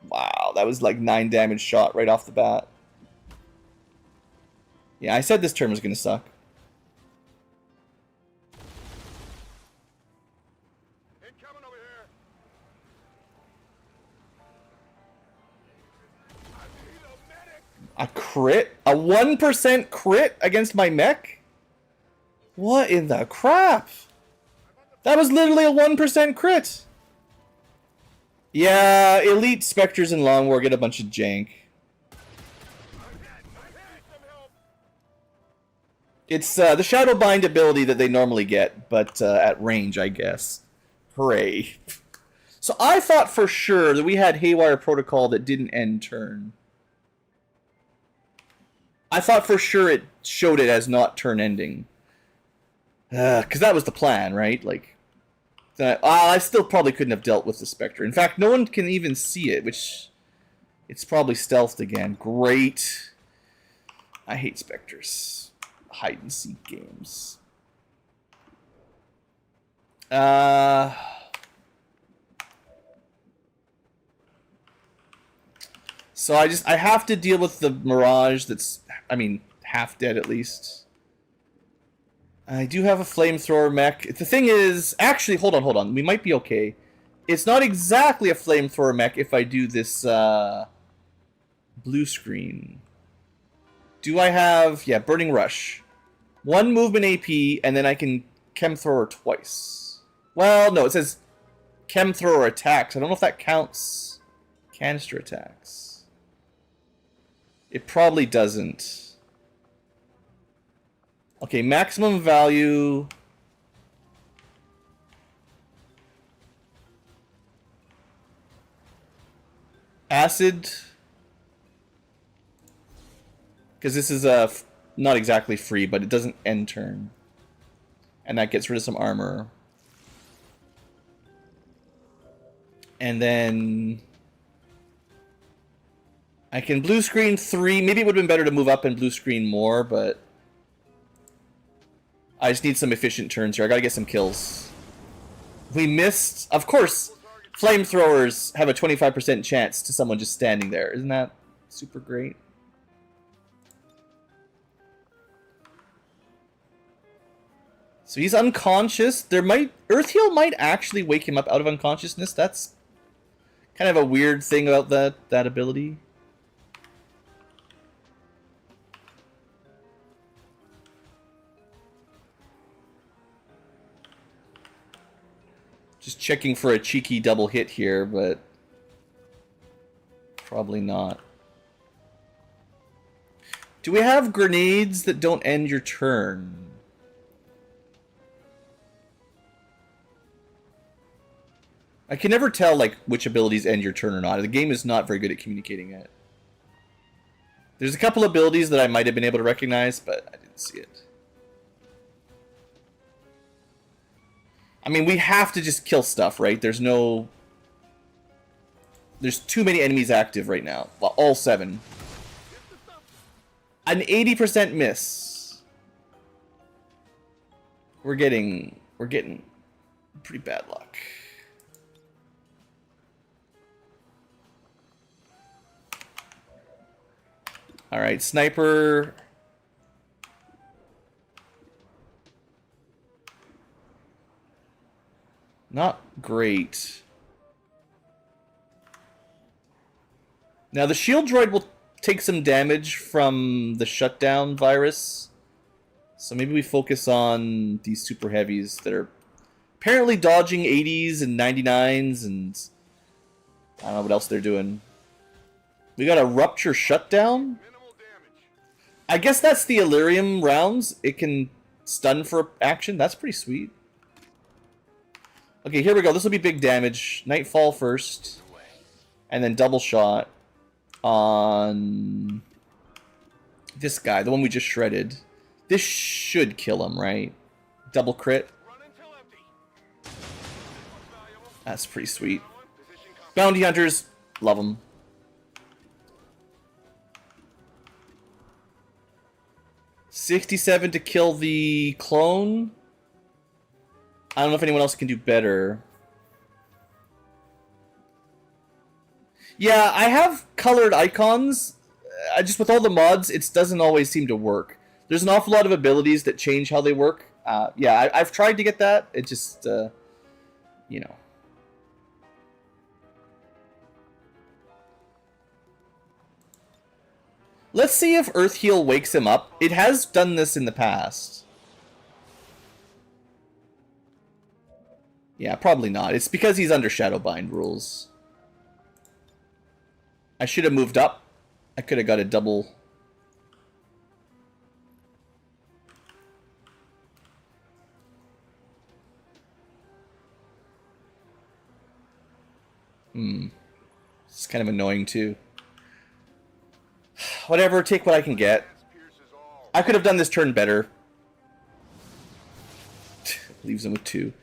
Wow, that was like 9 damage shot right off the bat. Yeah, I said this turn was going to suck. Incoming over here. I need a medic. A crit? A 1% crit against my mech? What in the crap? That was literally a 1% crit. Yeah, elite specters in Long War get a bunch of jank. It's the Shadow Bind ability that they normally get, but at range, I guess. Hooray. So I thought for sure that we had Haywire Protocol that didn't end turn. I thought for sure it showed it as not turn ending. Because that was the plan, right? Like, I still probably couldn't have dealt with the Spectre. In fact, no one can even see it, which it's probably stealthed again. Great. I hate Spectres. Hide and seek games. So I have to deal with the Mirage that's, I mean, half dead at least. I do have a flamethrower mech. The thing is, actually, hold on. We might be okay. It's not exactly a flamethrower mech if I do this blue screen. Do I have, yeah, Burning Rush. 1 movement AP, and then I can chem thrower twice. Well, no, it says chem thrower attacks. I don't know if that counts canister attacks. It probably doesn't. Okay, maximum value. Acid. Because this is not exactly free, but it doesn't end turn. And that gets rid of some armor. And then I can blue screen 3. Maybe it would have been better to move up and blue screen more, but I just need some efficient turns here. I gotta get some kills. We missed. Of course, flamethrowers have a 25% chance to someone just standing there. Isn't that super great? So he's unconscious. Earth Heal might actually wake him up out of unconsciousness. That's kind of a weird thing about that ability. Just checking for a cheeky double hit here, but probably not. Do we have grenades that don't end your turn? I can never tell like which abilities end your turn or not. The game is not very good at communicating it. There's a couple abilities that I might have been able to recognize, but I didn't see it. I mean, we have to just kill stuff, right? There's too many enemies active right now. Well, all 7. An 80% miss. We're getting pretty bad luck. All right, sniper. Not great. Now the shield droid will take some damage from the shutdown virus. So maybe we focus on these super heavies that are apparently dodging 80s and 99s and I don't know what else they're doing. We got a rupture shutdown. I guess that's the Illyrium rounds. It can stun for action. That's pretty sweet. Okay, here we go. This will be big damage. Nightfall first. And then double shot on this guy, the one we just shredded. This should kill him, right? Double crit. That's pretty sweet. Bounty hunters, love them. $67 to kill the clone. I don't know if anyone else can do better. Yeah, I have colored icons. Just with all the mods, it doesn't always seem to work. There's an awful lot of abilities that change how they work. Yeah, I've tried to get that. It just, you know. Let's see if Earth Heal wakes him up. It has done this in the past. Yeah, probably not. It's because he's under Shadowbind rules. I should have moved up. I could have got a double. It's kind of annoying too. Whatever, take what I can get. I could have done this turn better. Leaves him with 2.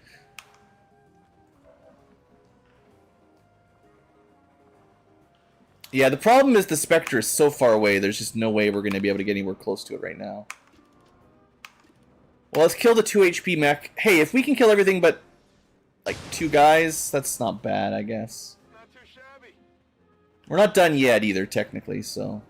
Yeah, the problem is the Spectre is so far away, there's just no way we're going to be able to get anywhere close to it right now. Well, let's kill the 2 HP mech. Hey, if we can kill everything but, like, 2 guys, that's not bad, I guess. Not too shabby. We're not done yet either, technically, so...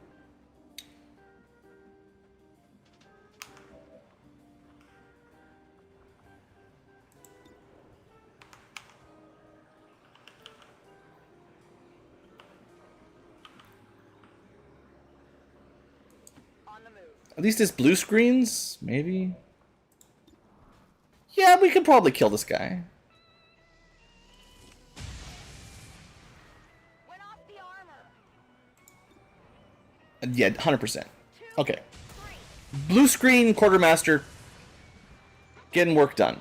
At least it's blue screens, maybe? Yeah, we could probably kill this guy. Went off the armor. Yeah, 100%. Okay. Blue screen, quartermaster. Getting work done.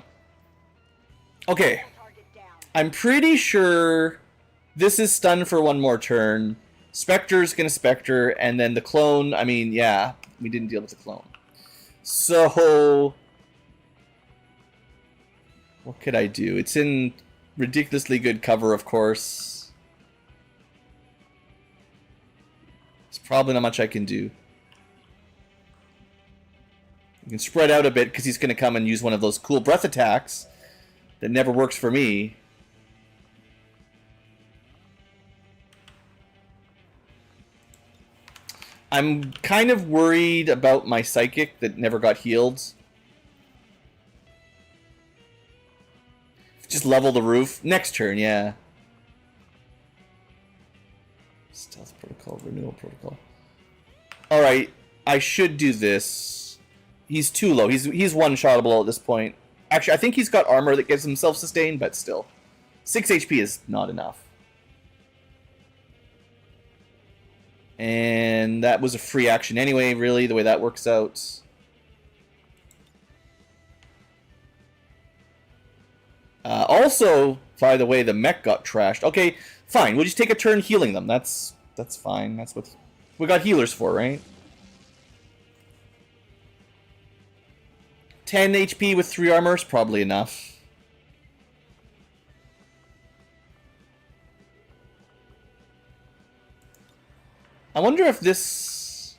Okay. Target down. I'm pretty sure this is stun for 1 more turn. Spectre's gonna Spectre, and then the clone, I mean, yeah, we didn't deal with the clone. So... what could I do? It's in ridiculously good cover, of course. There's probably not much I can do. You can spread out a bit, because he's gonna come and use one of those cool breath attacks that never works for me. I'm kind of worried about my psychic that never got healed. Just level the roof. Next turn, yeah. Stealth protocol, renewal protocol. Alright, I should do this. He's too low. He's one-shottable at this point. Actually, I think he's got armor that gives him self-sustain, but still. 6 HP is not enough. And that was a free action anyway, really, the way that works out. Also, by the way, the mech got trashed. Okay, fine. We'll just take a turn healing them. That's fine. That's what we got healers for, right? 10 HP with 3 armor is probably enough. I wonder if this...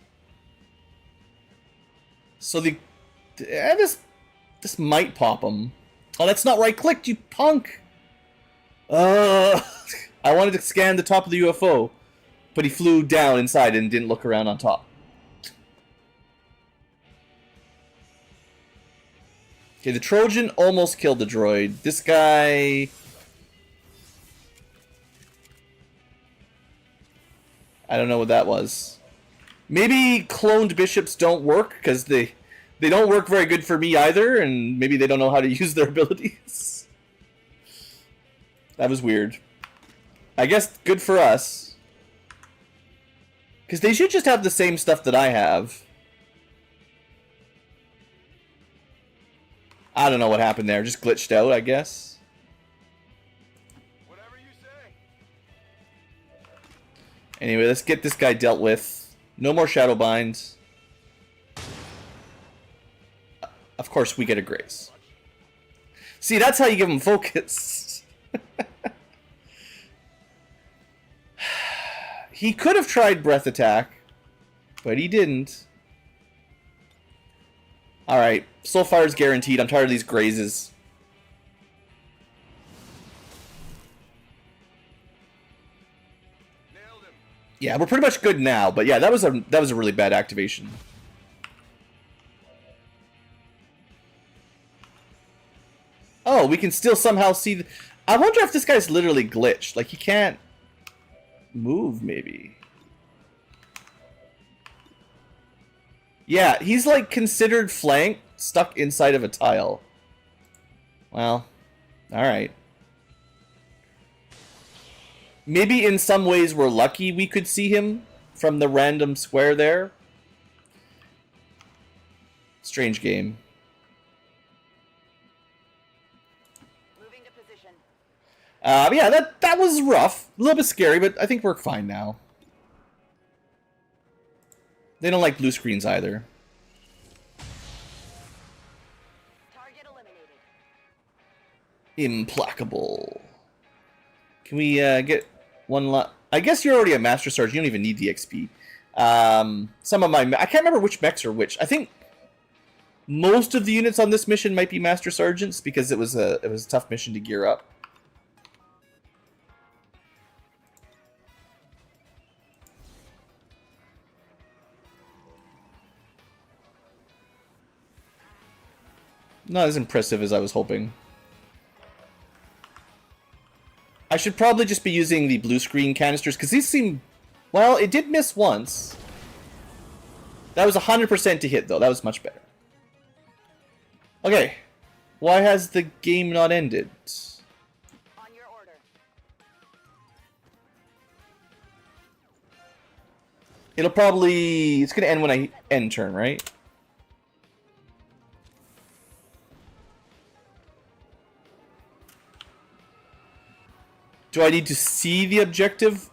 So this might pop him. Oh, that's not right-clicked, you punk! I wanted to scan the top of the UFO, but he flew down inside and didn't look around on top. Okay, the Trojan almost killed the droid. This guy... I don't know what that was. Maybe cloned bishops don't work, because they don't work very good for me either, and maybe they don't know how to use their abilities. That was weird. I guess good for us. Because they should just have the same stuff that I have. I don't know what happened there. Just glitched out, I guess. Whatever you say. Anyway, let's get this guy dealt with. No more shadow binds. Of course, we get a grace. See, that's how you give him focus. He could have tried breath attack, but he didn't. Alright, Soulfire is guaranteed. I'm tired of these grazes. Nailed him. Yeah, we're pretty much good now, but yeah, that was a really bad activation. Oh, we can still somehow see... I wonder if this guy's literally glitched. Like, he can't move, maybe. Yeah, he's, like, considered flanked, stuck inside of a tile. Well, alright. Maybe in some ways we're lucky we could see him from the random square there. Strange game. Yeah, that was rough. A little bit scary, but I think we're fine now. They don't like blue screens either. Target eliminated. Implacable. Can we get one lot? I guess you're already a Master Sergeant. You don't even need the XP. Some of my... I can't remember which mechs are which. I think most of the units on this mission might be Master Sergeants because it was a tough mission to gear up. Not as impressive as I was hoping. I should probably just be using the blue screen canisters, because these seem... Well, it did miss once. That was 100% to hit, though. That was much better. Okay. Why has the game not ended? On your order. It'll probably... It's going to end when I end turn, right? Do I need to see the objective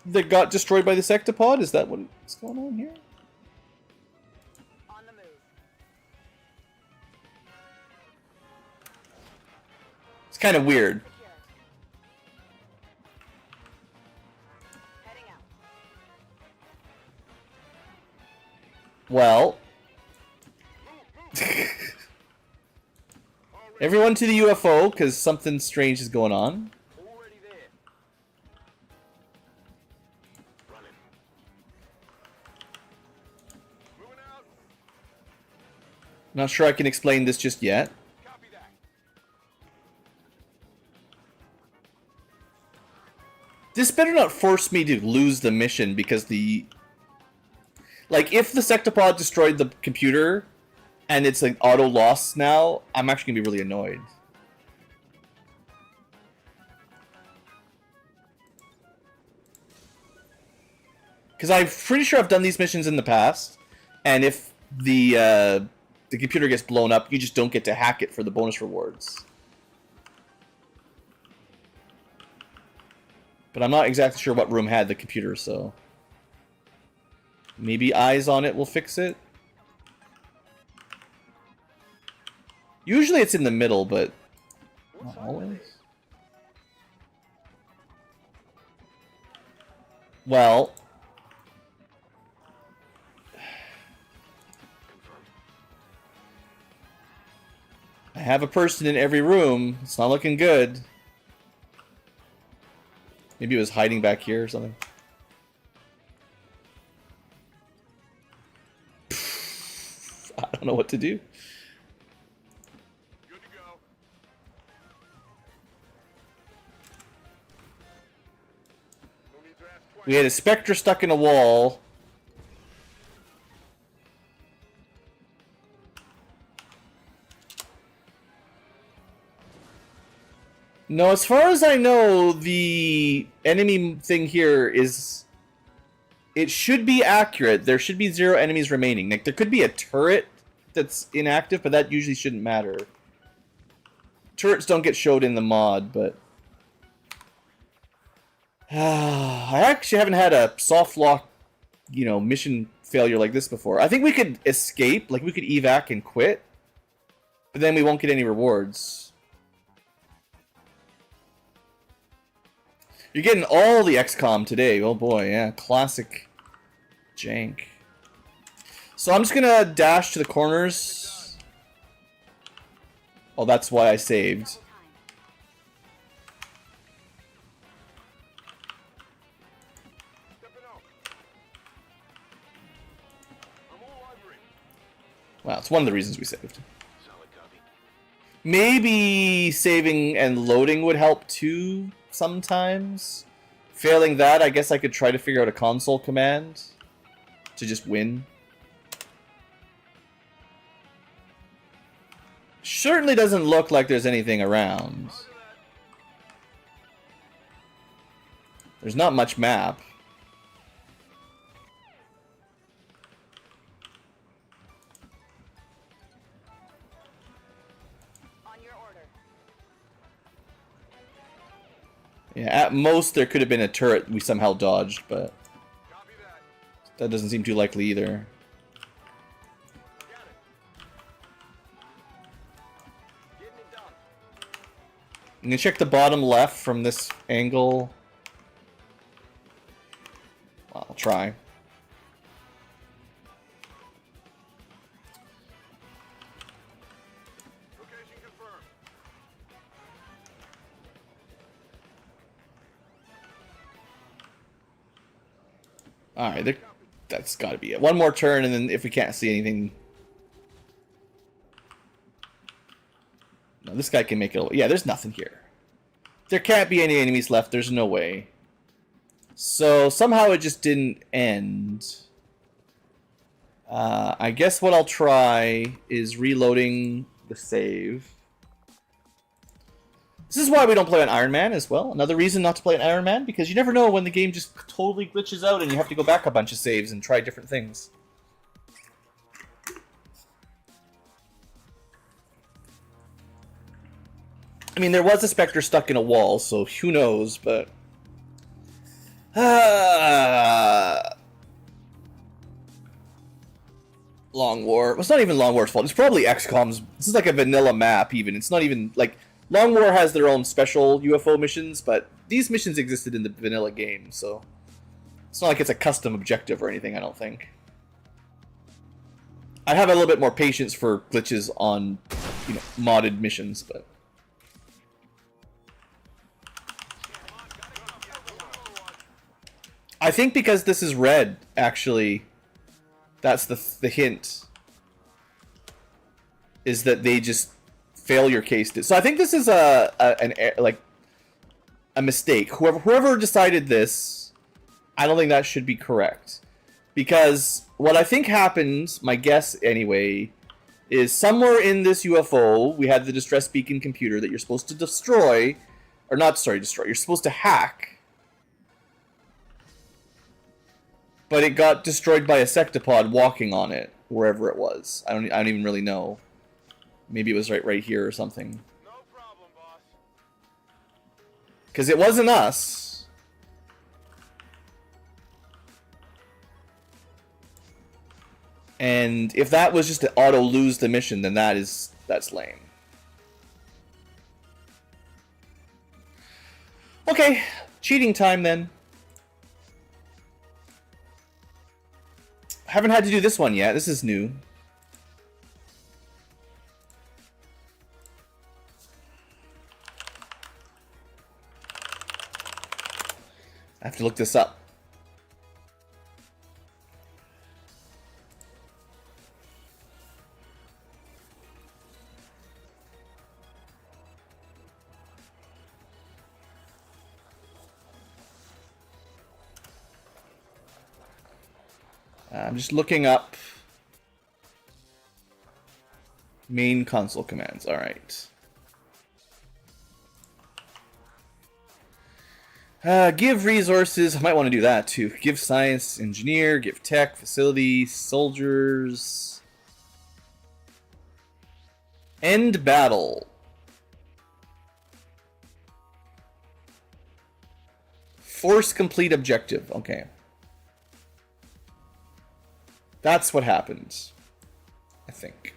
that got destroyed by the sectopod? Is that what's going on here? On the move. It's kind of weird. Secure. Heading out. Well... Everyone to the UFO, because something strange is going on. Already there. Running. Moving out. Not sure I can explain this just yet. Copy that. This better not force me to lose the mission because the... Like, if the sectopod destroyed the computer and it's like auto loss now, I'm actually going to be really annoyed. Because I'm pretty sure I've done these missions in the past, and if the computer gets blown up, you just don't get to hack it for the bonus rewards. But I'm not exactly sure what room had the computer, so... Maybe eyes on it will fix it? Usually it's in the middle, but... Not always. Well... I have a person in every room. It's not looking good. Maybe it was hiding back here or something. I don't know what to do. Good to go. No need to ask twice. We had a Spectre stuck in a wall. No, as far as I know, the enemy thing here is... It should be accurate. There should be 0 enemies remaining. Like, there could be a turret that's inactive, but that usually shouldn't matter. Turrets don't get showed in the mod, but... I actually haven't had a soft lock, you know, mission failure like this before. I think we could escape, like we could evac and quit, but then we won't get any rewards. You're getting all the XCom today. Oh boy, yeah, classic jank. So I'm just gonna dash to the corners. Oh, that's why I saved. Stepping out. I'm all library. Wow, it's one of the reasons we saved. Solid copy. Maybe saving and loading would help too sometimes. Failing that, I guess I could try to figure out a console command to just win. Certainly doesn't look like there's anything around. There's not much map. On your order. Yeah, at most there could have been a turret we somehow dodged, but Copy that. that doesn't seem too likely either. Got it. Getting it done. I'm gonna check the bottom left from this angle. Well, I'll try. Location confirmed. Alright, that's gotta be it. One more turn, and then if we can't see anything... No, this guy can make it... Yeah, there's nothing here. There can't be any enemies left. There's no way. So, somehow it just didn't end. I guess what I'll try is reloading the save. This is why we don't play on Ironman as well. Another reason not to play on Ironman, because you never know when the game just totally glitches out and you have to go back a bunch of saves and try different things. I mean, there was a Spectre stuck in a wall, so who knows, but... Long War. Well, it's not even Long War's fault. It's probably XCom's. This is like a vanilla map, even. It's not even, like... Long War has their own special UFO missions, but these missions existed in the vanilla game, so... It's not like it's a custom objective or anything, I don't think. I have a little bit more patience for glitches on, you know, modded missions, but... I think because this is red, actually, that's the hint. Is that they just failure cased it. So I think this is a mistake. Whoever decided this, I don't think that should be correct. Because what I think happened, my guess anyway, is somewhere in this UFO, we had the distress beacon computer that you're supposed to destroy, or not, sorry, destroy, you're supposed to hack. But it got destroyed by a sectopod walking on it, wherever it was. I don't even really know. Maybe it was right here or something. No problem, boss. Because it wasn't us. And if that was just to auto lose the mission, then that's lame. Okay, cheating time then. Haven't had to do this one yet. This is new. I have to look this up. I'm just looking up main console commands. All right. Give resources. I might want to do that too. Give science, engineer. Give tech, facility, soldiers. End battle. Force complete objective. Okay. That's what happened, I think.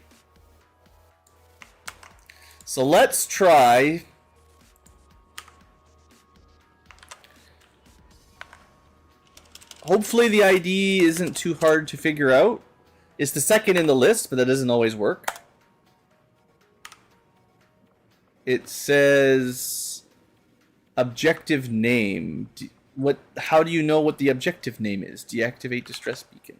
So let's try. Hopefully the ID isn't too hard to figure out. It's the second in the list, but that doesn't always work. It says objective name. How do you know what the objective name is? Deactivate distress beacon.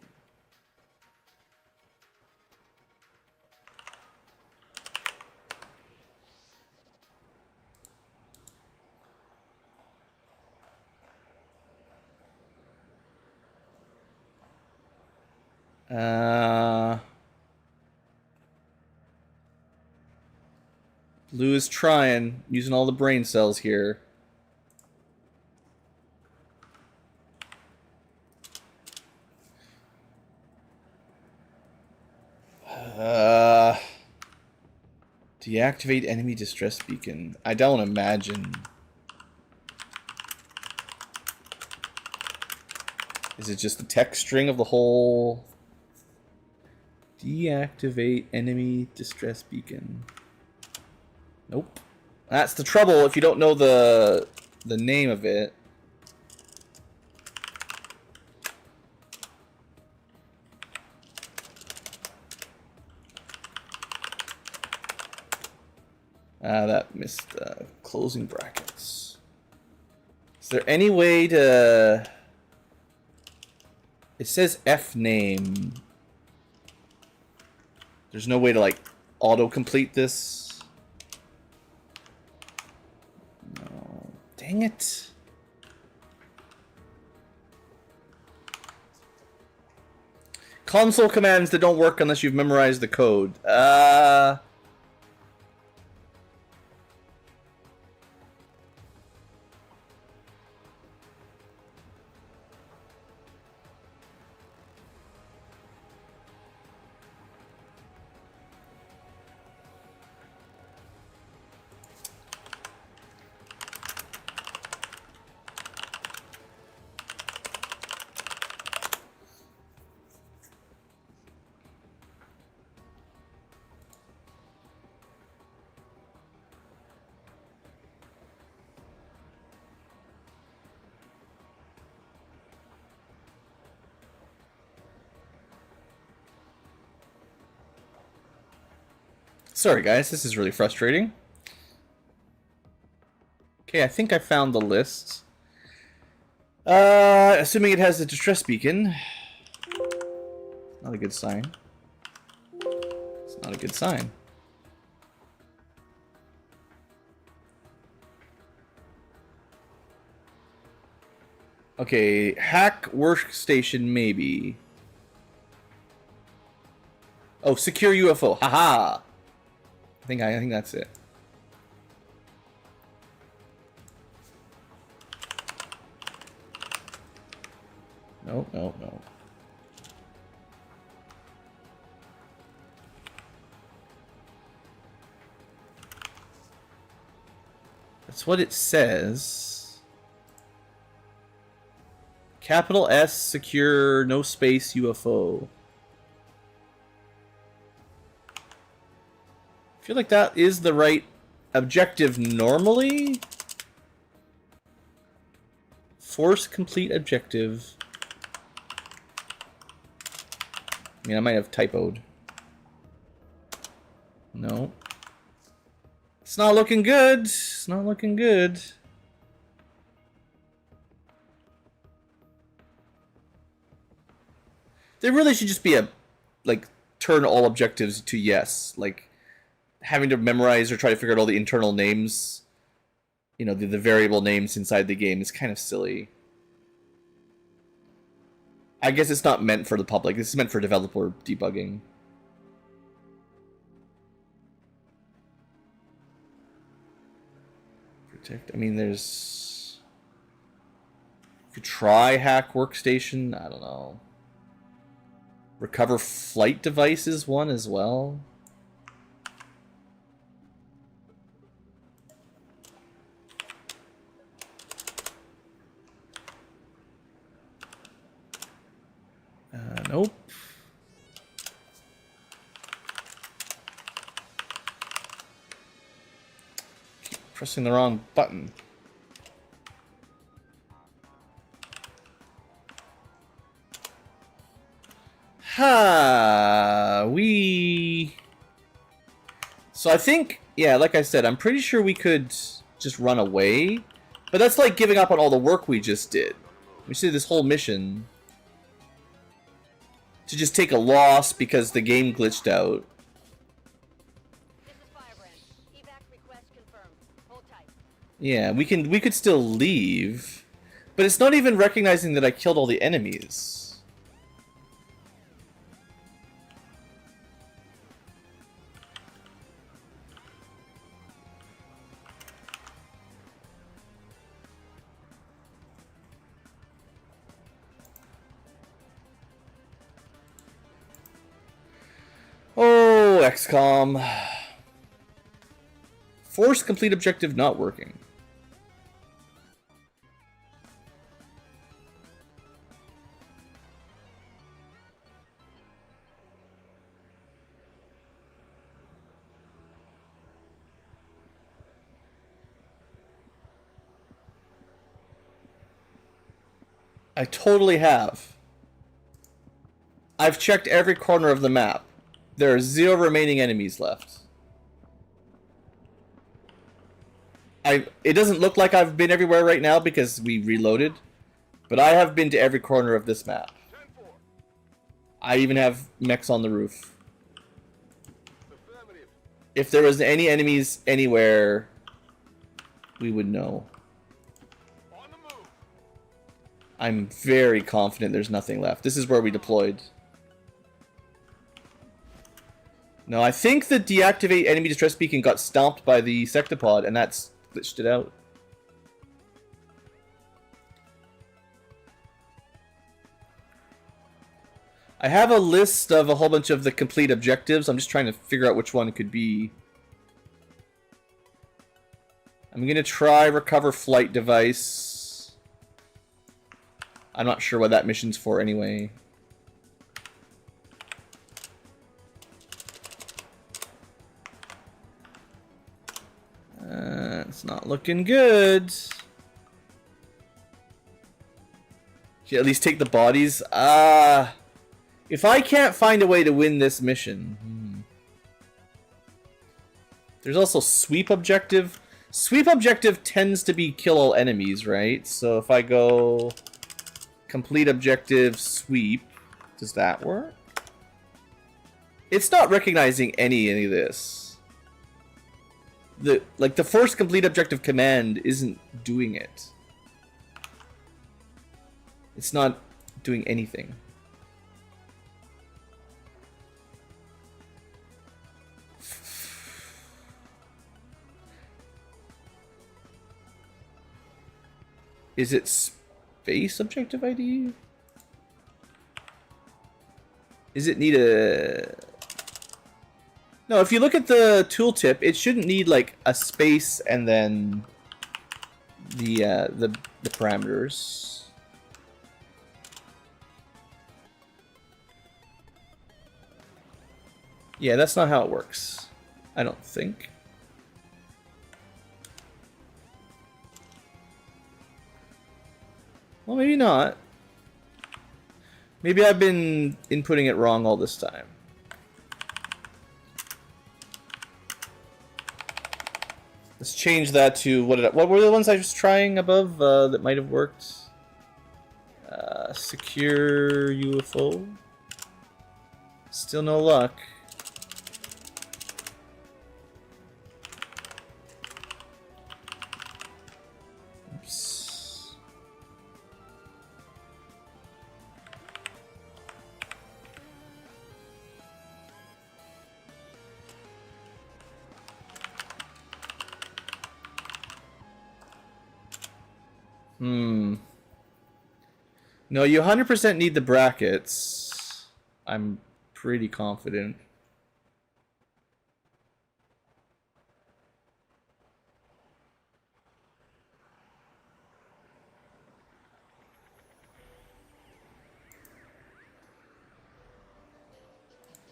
Blue is trying, using all the brain cells here. Deactivate enemy distress beacon. I don't imagine. Is it just the text string of the whole? Deactivate enemy distress beacon. Nope. That's the trouble if you don't know the name of it. That missed closing brackets. Is there any way to... It says F name. There's no way to, like, auto-complete this? No. Dang it. Console commands that don't work unless you've memorized the code. Sorry guys, this is really frustrating. Okay, I think I found the list. Assuming it has a distress beacon. Not a good sign. It's not a good sign. Okay, hack workstation maybe. Oh, secure UFO. Haha. I think that's it. No, no, no. That's what it says. Capital S, secure, no space, UFO. I feel like that is the right objective normally. Force complete objective. I mean, I might have typoed. No. It's not looking good. It's not looking good. There really should just be a, like, turn all objectives to yes. Like, having to memorize or try to figure out all the internal names, you know, the variable names inside the game is kind of silly. I guess it's not meant for the public. This is meant for developer debugging. Protect. I mean, there's... If you try hack workstation, I don't know. Recover flight devices one as well. Nope. Keep pressing the wrong button. So I think, yeah, like I said, I'm pretty sure we could just run away. But that's like giving up on all the work we just did. We did this whole mission to just take a loss because the game glitched out. This is Firebrand. Evac request confirmed. Hold tight. Yeah, we could still leave, but it's not even recognizing that I killed all the enemies. Oh, XCom. Force complete objective not working. I totally have. I've checked every corner of the map. There are 0 remaining enemies left. It doesn't look like I've been everywhere right now because we reloaded, but I have been to every corner of this map. I even have mechs on the roof. If there was any enemies anywhere, we would know. I'm very confident there's nothing left. This is where we deployed. No, I think the deactivate enemy distress beacon got stomped by the sectopod, and that's glitched it out. I have a list of a whole bunch of the complete objectives. I'm just trying to figure out which one it could be. I'm going to try recover flight device. I'm not sure what that mission's for anyway. It's not looking good. Should at least take the bodies. If I can't find a way to win this mission... There's also sweep objective. Sweep objective tends to be kill all enemies, right? So if I go... complete objective sweep, does that work? It's not recognizing any of this. The first complete objective command isn't doing it. It's not doing anything. Is it space objective ID? Is it need a... No, if you look at the tooltip, it shouldn't need like a space and then the parameters. Yeah, that's not how it works. I don't think. Well, maybe not. Maybe I've been inputting it wrong all this time. Let's change that to what were the ones I was trying above that might have worked? Secure UFO. Still no luck. Oops. No, you 100% need the brackets. I'm pretty confident.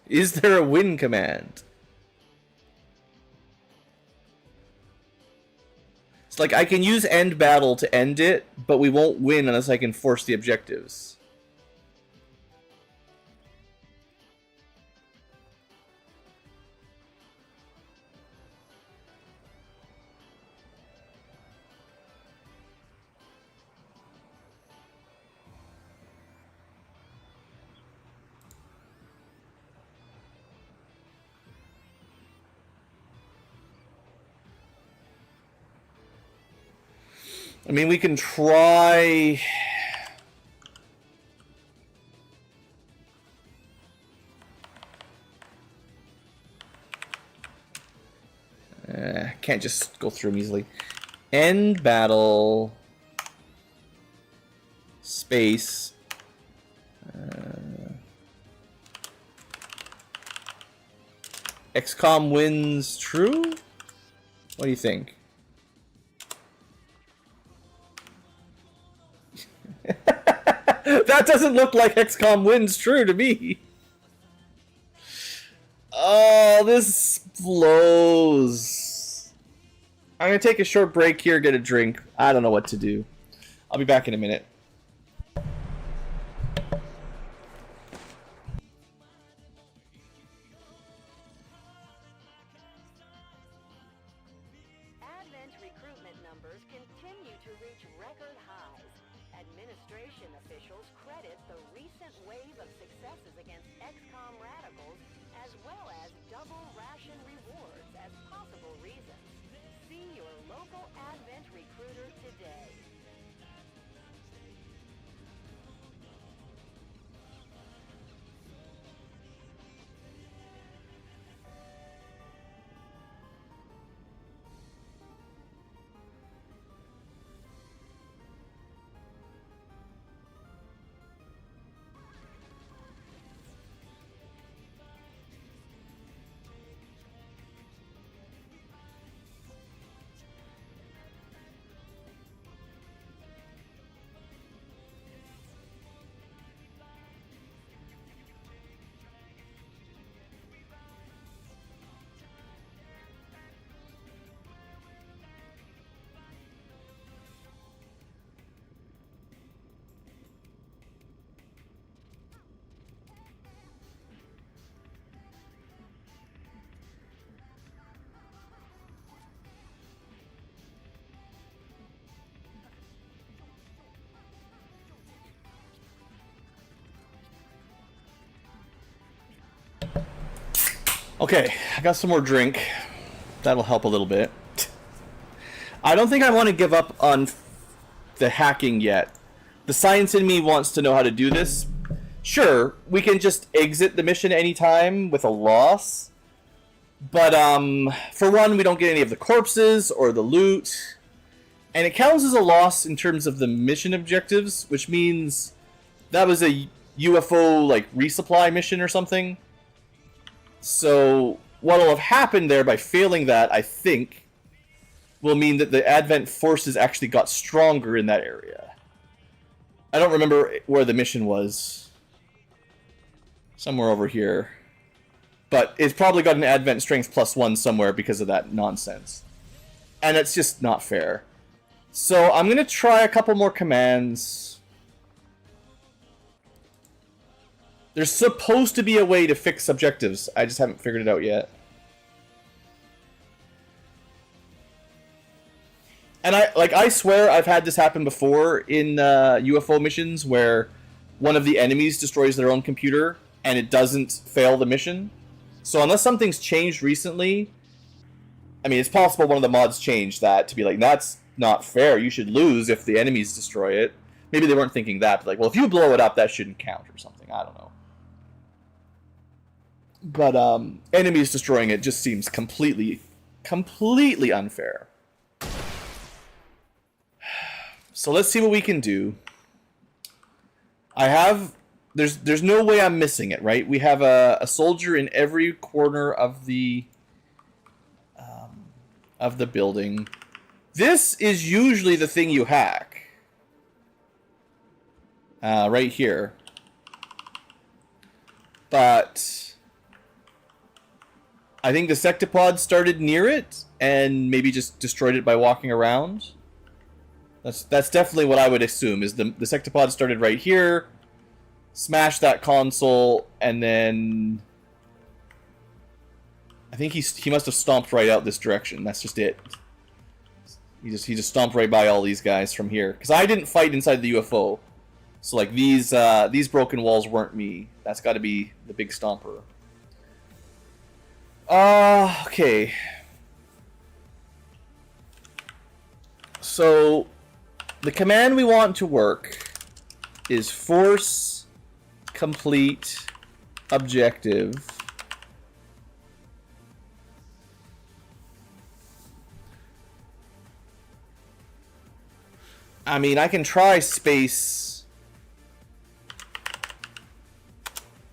Is there a win command? It's like I can use end battle to end it, but we won't win unless I can force the objectives. I mean, we can try... Can't just go through them easily. End battle... Space... XCom wins true? What do you think? That doesn't look like XCOM wins true to me. Oh, this blows. I'm gonna take a short break here, get a drink. I don't know what to do. I'll be back in a minute. XCom radicals, as well as double ration rewards as possible reasons. See your local Advent recruiter today. Okay, I got some more drink. That'll help a little bit. I don't think I want to give up on the hacking yet. The science in me wants to know how to do this. Sure, we can just exit the mission anytime with a loss. But, for one, we don't get any of the corpses or the loot. And it counts as a loss in terms of the mission objectives, which means that was a UFO, like, resupply mission or something. So, what will have happened there by failing that, I think, will mean that the Advent forces actually got stronger in that area. I don't remember where the mission was. Somewhere over here. But it's probably got an Advent strength +1 somewhere because of that nonsense. And it's just not fair. So, I'm going to try a couple more commands. There's supposed to be a way to fix objectives. I just haven't figured it out yet. And I swear I've had this happen before in UFO missions where one of the enemies destroys their own computer and it doesn't fail the mission. So unless something's changed recently, I mean, it's possible one of the mods changed that to be like, that's not fair. You should lose if the enemies destroy it. Maybe they weren't thinking that, but like, well, if you blow it up, that shouldn't count or something. I don't know. But enemies destroying it just seems completely unfair. So let's see what we can do. There's no way I'm missing it, right? We have a soldier in every corner of the building. This is usually the thing you hack. Right here. But I think the sectopod started near it and maybe just destroyed it by walking around. That's definitely what I would assume, is the sectopod started right here, smashed that console, and then I think he must have stomped right out this direction. That's just it. He just stomped right by all these guys from here. Because I didn't fight inside the UFO. So like these broken walls weren't me. That's got to be the big stomper. Okay. So the command we want to work is force complete objective. I mean, I can try space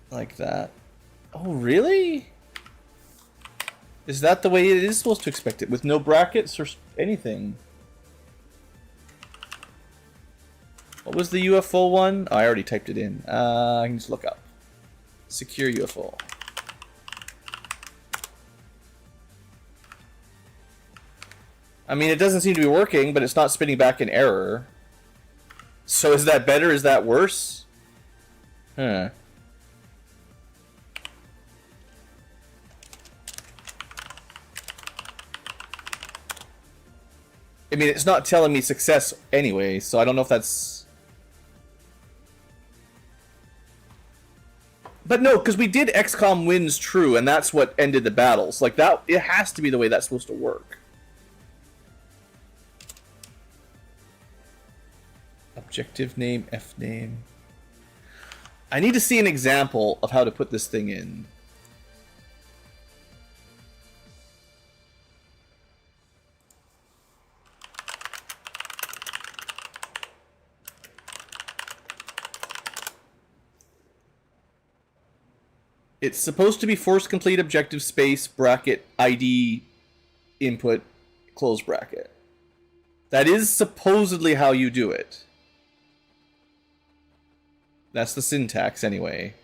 like that. Oh, really? Is that the way it is supposed to expect it? With no brackets or anything? What was the UFO one? Oh, I already typed it in. I can just look up. Secure UFO. I mean, it doesn't seem to be working, but it's not spitting back an error. So is that better? Is that worse? Huh. I mean, it's not telling me success anyway, so I don't know if that's... But no, because we did XCOM wins true, and that's what ended the battles. Like, that, it has to be the way that's supposed to work. Objective name, F name. I need to see an example of how to put this thing in. It's supposed to be force complete objective space bracket ID input close bracket. That is supposedly how you do it. That's the syntax anyway.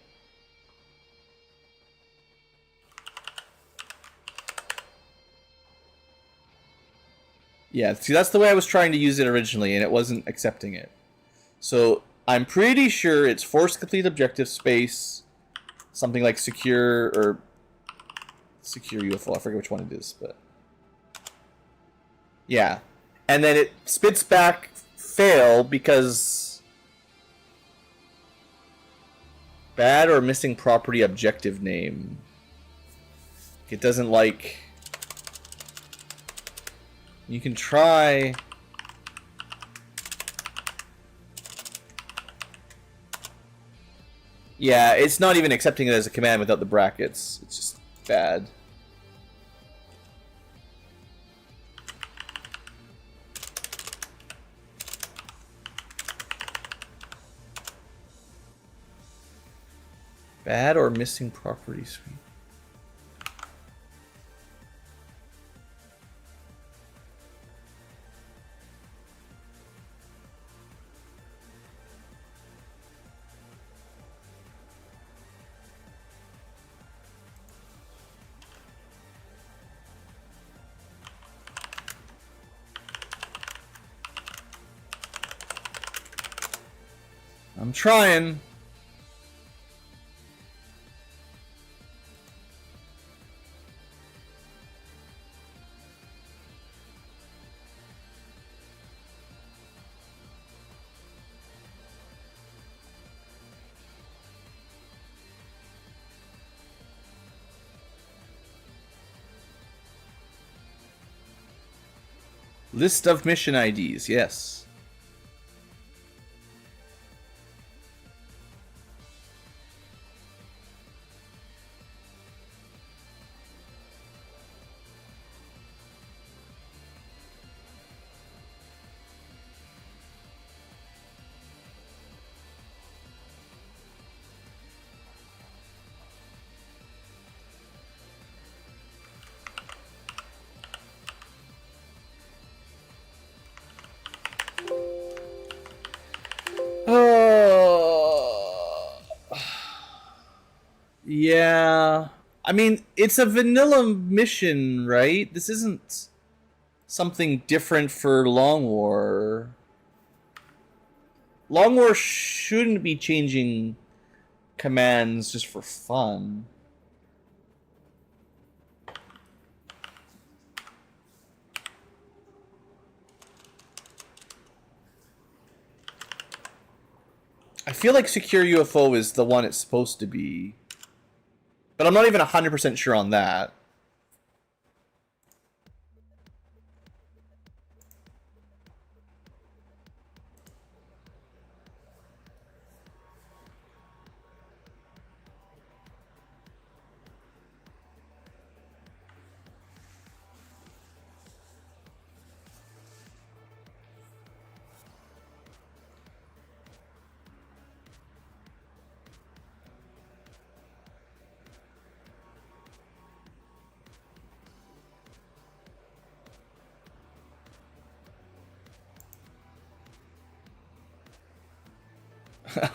Yeah, see, that's the way I was trying to use it originally, and it wasn't accepting it. So I'm pretty sure it's force complete objective space something like secure or secure UFO. I forget which one it is, but yeah. And then it spits back fail because bad or missing property objective name. It doesn't like. You can try. Yeah, it's not even accepting it as a command without the brackets. It's just bad. Bad or missing property suite. I'm trying. List of mission IDs, yes. Yeah. I mean, it's a vanilla mission, right? This isn't something different for Long War. Long War shouldn't be changing commands just for fun. I feel like secure UFO is the one it's supposed to be. But I'm not even 100% sure on that.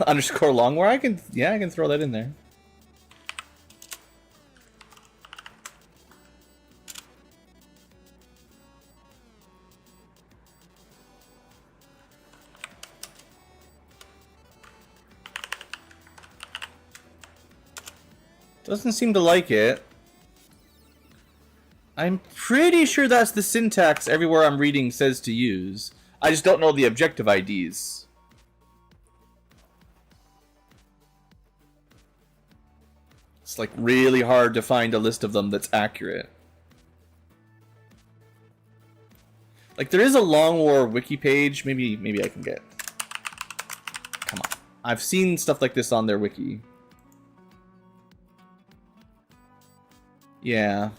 Underscore long war. I can throw that in there. Doesn't seem to like it. I'm pretty sure that's the syntax everywhere I'm reading says to use. I just don't know the objective IDs. It's like really hard to find a list of them that's accurate. Like there is a Long War wiki page. Maybe I can get. Come on, I've seen stuff like this on their wiki. Yeah.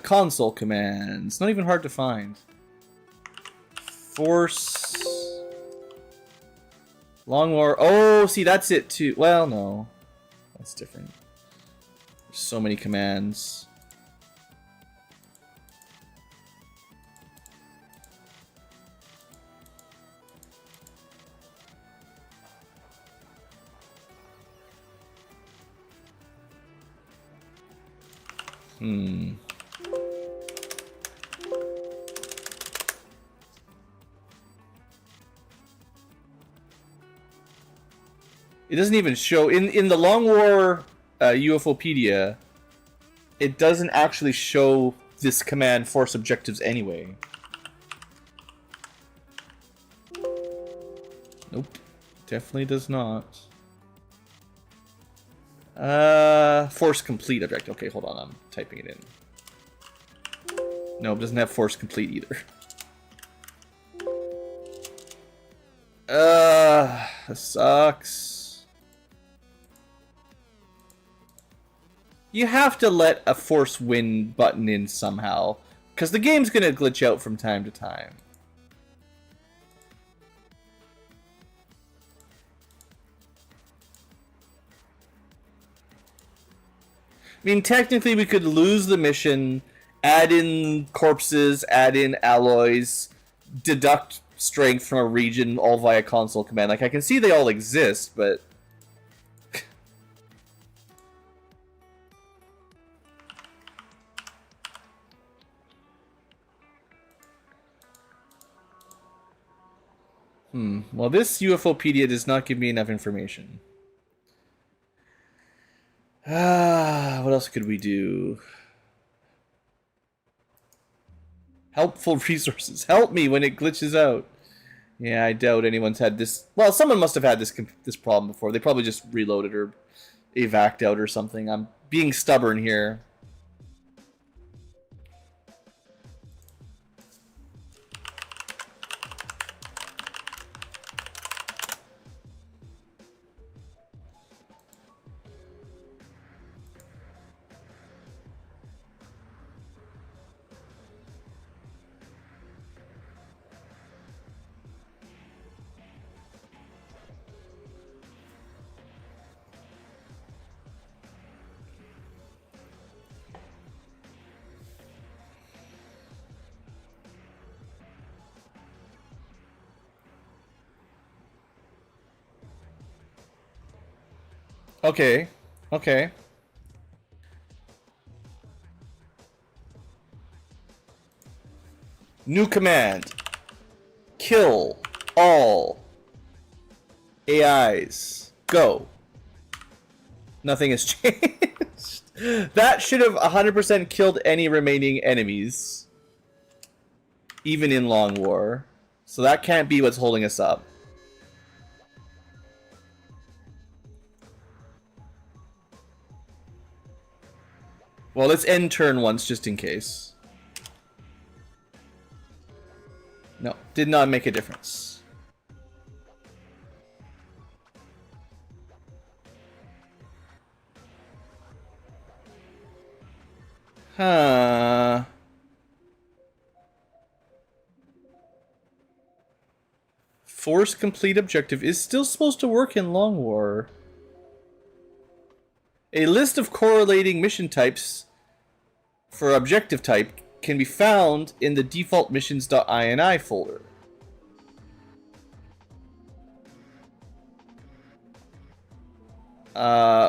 Console commands. Not even hard to find. Force. Long War. Oh, see, that's it too. Well, no. That's different. There's so many commands. It doesn't even show in the Long War UFOpedia. It doesn't actually show this command force objectives anyway. Nope, definitely does not. Force complete objective. Okay, hold on, I'm typing it in. No, it doesn't have force complete either. This sucks. You have to let a force win button in somehow, because the game's gonna glitch out from time to time. I mean, technically we could lose the mission, add in corpses, add in alloys, deduct strength from a region, all via console command. Like, I can see they all exist, but... Well, this UFOpedia does not give me enough information. What else could we do? Helpful resources. Help me when it glitches out. Yeah, I doubt anyone's had this. Well, someone must have had this problem before. They probably just reloaded or evac'd out or something. I'm being stubborn here. Okay. Okay. New command. Kill all AIs. Go. Nothing has changed. That should have 100% killed any remaining enemies. Even in Long War. So that can't be what's holding us up. Well, let's end turn once, just in case. No, did not make a difference. Huh. Force complete objective is still supposed to work in Long War. A list of correlating mission types for objective type can be found in the default missions.ini folder.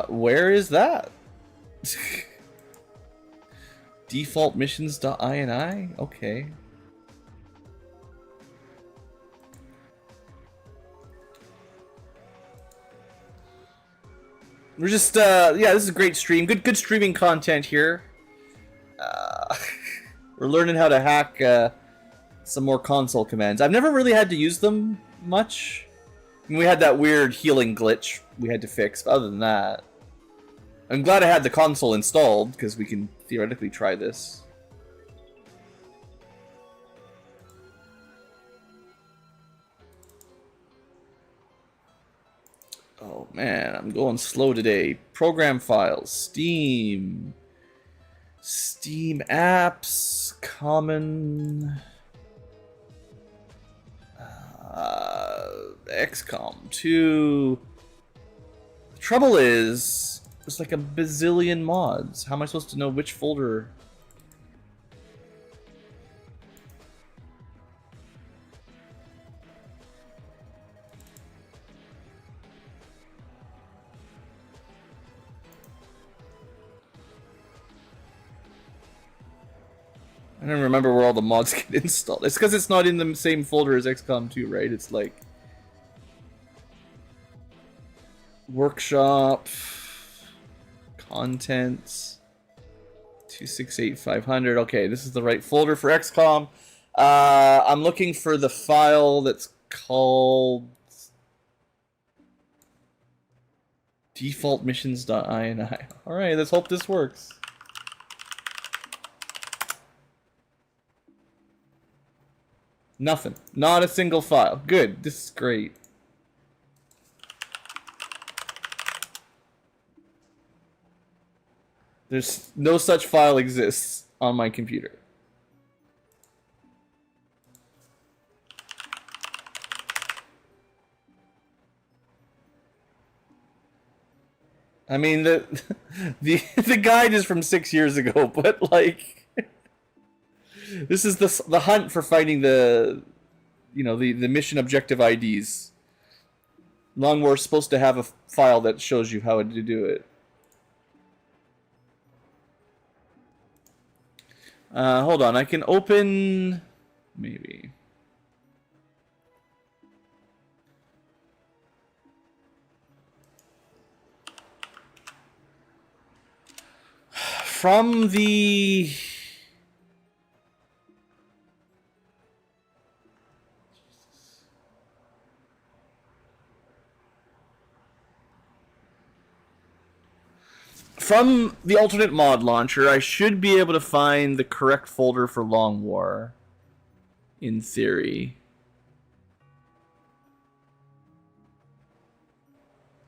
Where is that? Default missions.ini? Okay. We're just, yeah, this is a great stream. Good streaming content here. We're learning how to hack some more console commands. I've never really had to use them much. We had that weird healing glitch we had to fix, but other than that... I'm glad I had the console installed, because we can theoretically try this. Oh man, I'm going slow today. Program files, Steam... Steam apps, common... XCom 2... The trouble is... There's like a bazillion mods. How am I supposed to know which folder? I don't remember where all the mods get installed. It's because it's not in the same folder as XCOM 2, right? It's like... Workshop... Contents... 268-500. Okay, this is the right folder for XCOM. I'm looking for the file that's called... defaultmissions.ini. Alright, let's hope this works. Nothing. Not a single file. Good. This is great. There's no such file exists on my computer. I mean, the guide is from 6 years ago, but like... This is the hunt for finding the mission objective IDs. Long War's supposed to have a file that shows you how to do it. Hold on, I can open... Maybe. From the... From the alternate mod launcher, I should be able to find the correct folder for Long War. In theory.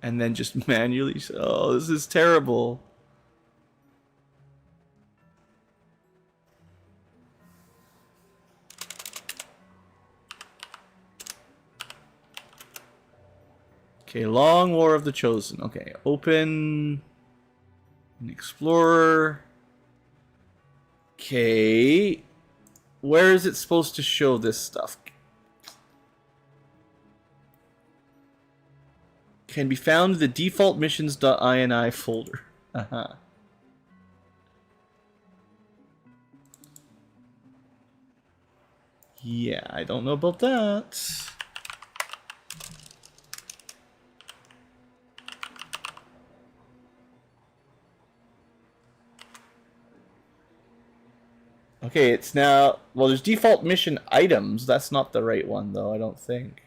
And then just manually... Oh, this is terrible. Okay, Long War of the Chosen. Okay, open... An Explorer. Okay. Where is it supposed to show this stuff? Can be found in the default missions.ini folder. Yeah, I don't know about that. Okay, it's now... Well, there's default mission items. That's not the right one, though, I don't think.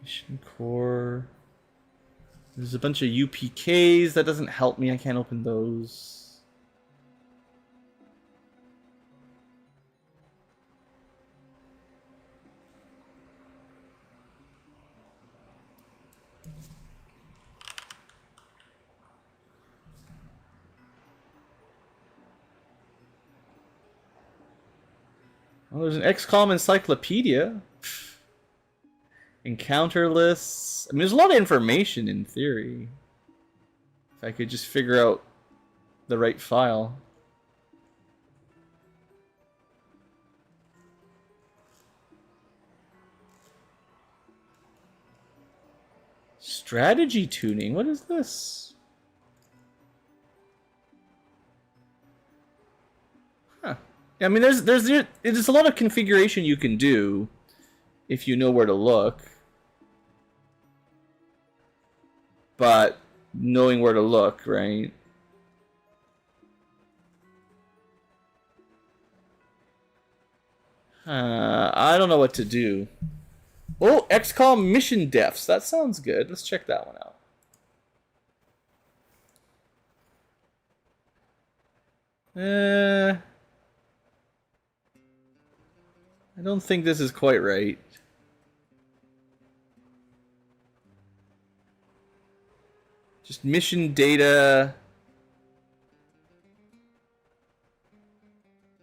Mission core... There's a bunch of UPKs. That doesn't help me. I can't open those. Well, there's an XCOM encyclopedia. Encounter lists. I mean, there's a lot of information in theory. If I could just figure out the right file. Strategy tuning? What is this? Huh. I mean, there's a lot of configuration you can do if you know where to look. But knowing where to look, right? I don't know what to do. Oh, XCom mission defs. That sounds good. Let's check that one out. I don't think this is quite right. Just mission data.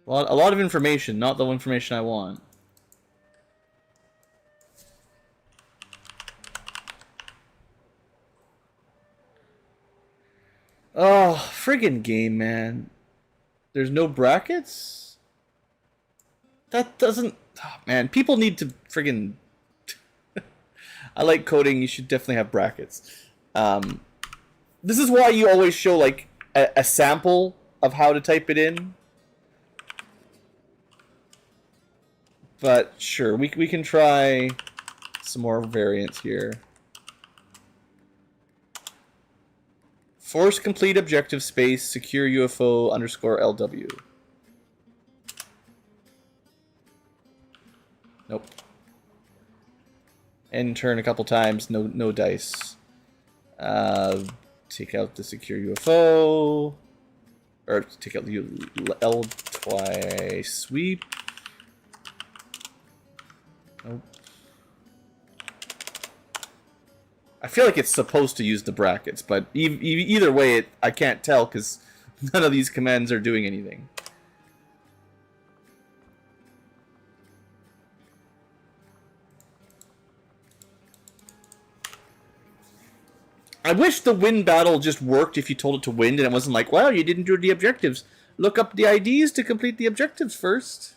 A lot of information, not the information I want. Oh, friggin' game, man. There's no brackets? That doesn't... Oh, man, people need to friggin'... I like coding, you should definitely have brackets. This is why you always show, like, a sample of how to type it in. But, sure, we can try some more variants here. Force complete objective space secure UFO underscore LW. Nope. End turn a couple times, no dice. Take out the secure UFO. Or take out the L twice sweep. Nope. I feel like it's supposed to use the brackets, but either way, I can't tell because none of these commands are doing anything. I wish the win battle just worked if you told it to win and it wasn't like, wow, you didn't do the objectives. Look up the IDs to complete the objectives first.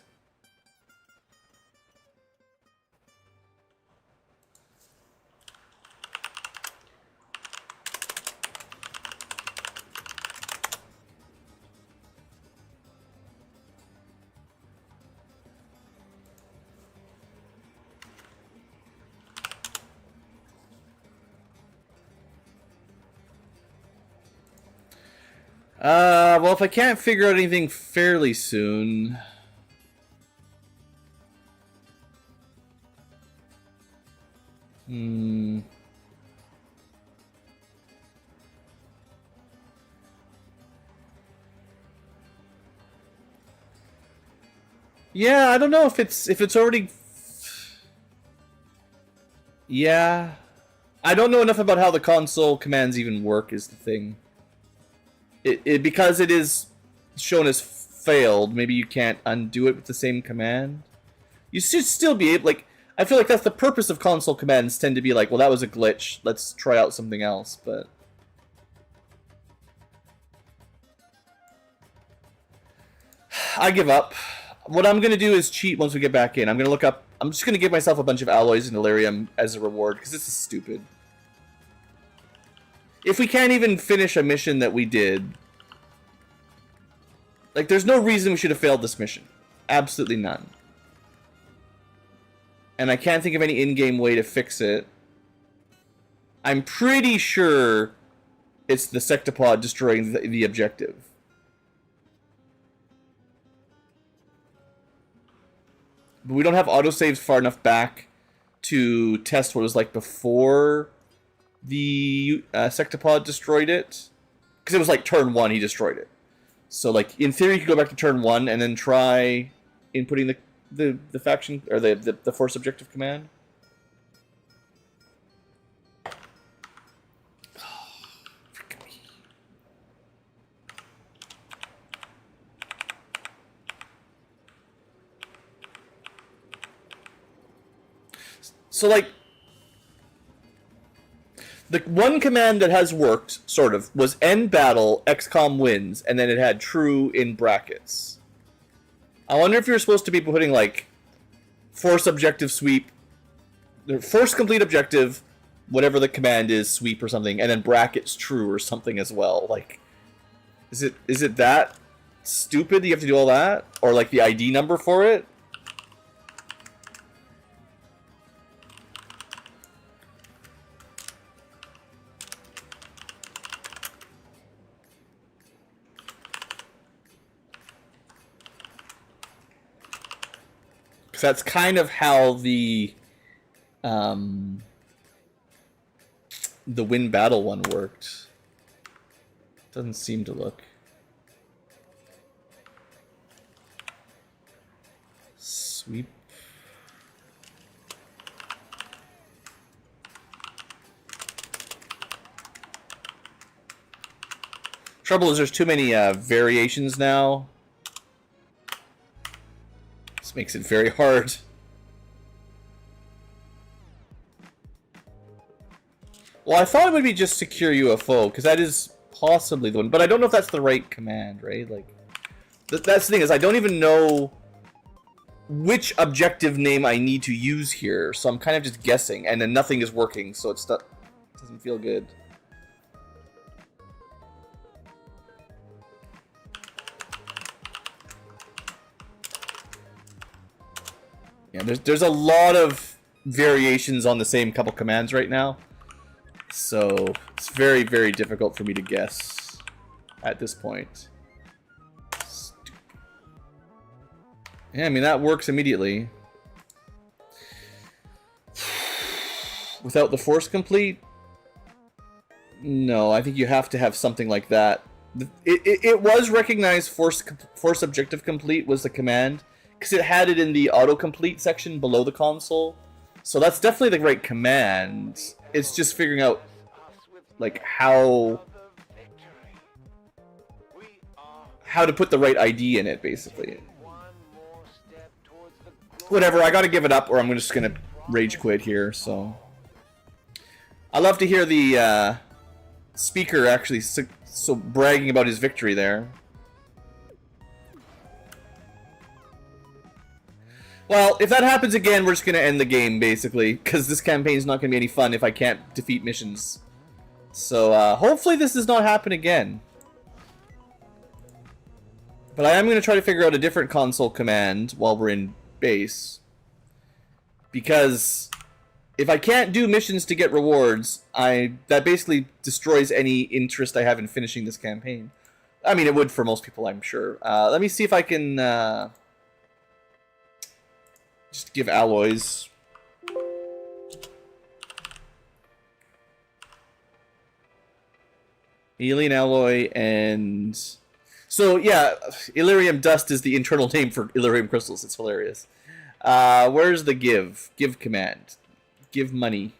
Well, if I can't figure out anything fairly soon... Yeah, I don't know if it's already... Yeah. I don't know enough about how the console commands even work is the thing. Because it is shown as failed, maybe you can't undo it with the same command. You should still be able, like, I feel like that's the purpose of console commands, tend to be like, well, that was a glitch, let's try out something else, but... I give up. What I'm going to do is cheat once we get back in. I'm going to look up, I'm just going to give myself a bunch of alloys and Delirium as a reward, because this is stupid. If we can't even finish a mission that we did... Like, there's no reason we should have failed this mission. Absolutely none. And I can't think of any in-game way to fix it. I'm pretty sure it's the Sectopod destroying the objective. But we don't have autosaves far enough back to test what it was like before... the Sectopod destroyed it. Because it was like turn 1 he destroyed it. So like in theory you could go back to turn 1 and then try inputting the faction or the force objective command. So like the one command that has worked, sort of, was end battle, XCom wins, and then it had true in brackets. I wonder if you're supposed to be putting, like, force objective sweep, force complete objective, whatever the command is, sweep or something, and then brackets true or something as well. Like, is it that stupid that you have to do all that? Or, like, the ID number for it? that's kind of how the win battle one worked. Doesn't seem to look. Sweep. Trouble is there's too many variations now. This makes it very hard. Well, I thought it would be just secure UFO, because that is possibly the one, but I don't know if that's the right command, right? Like, that's the thing, is I don't even know which objective name I need to use here, so I'm kind of just guessing, and then nothing is working, so it doesn't feel good. Yeah, there's a lot of variations on the same couple commands right now, so it's very, very difficult for me to guess at this point. Yeah, I mean, that works immediately. Without the force complete? No, I think you have to have something like that. It was recognized force objective complete was the command, because it had it in the autocomplete section below the console. So that's definitely the right command. It's just figuring out, like, how to put the right ID in it, basically. Whatever, I gotta give it up, or I'm just gonna rage quit here, so... I love to hear the speaker actually so bragging about his victory there. Well, if that happens again, we're just gonna end the game, basically, because this campaign's not gonna be any fun if I can't defeat missions. So, hopefully this does not happen again. But I am gonna try to figure out a different console command while we're in base. Because if I can't do missions to get rewards, that basically destroys any interest I have in finishing this campaign. I mean, it would for most people, I'm sure. Let me see if I can just give alloys. Alien alloy and... So, yeah, Illyrium dust is the internal name for Illyrium crystals. It's hilarious. Where's the give? Give command. Give money.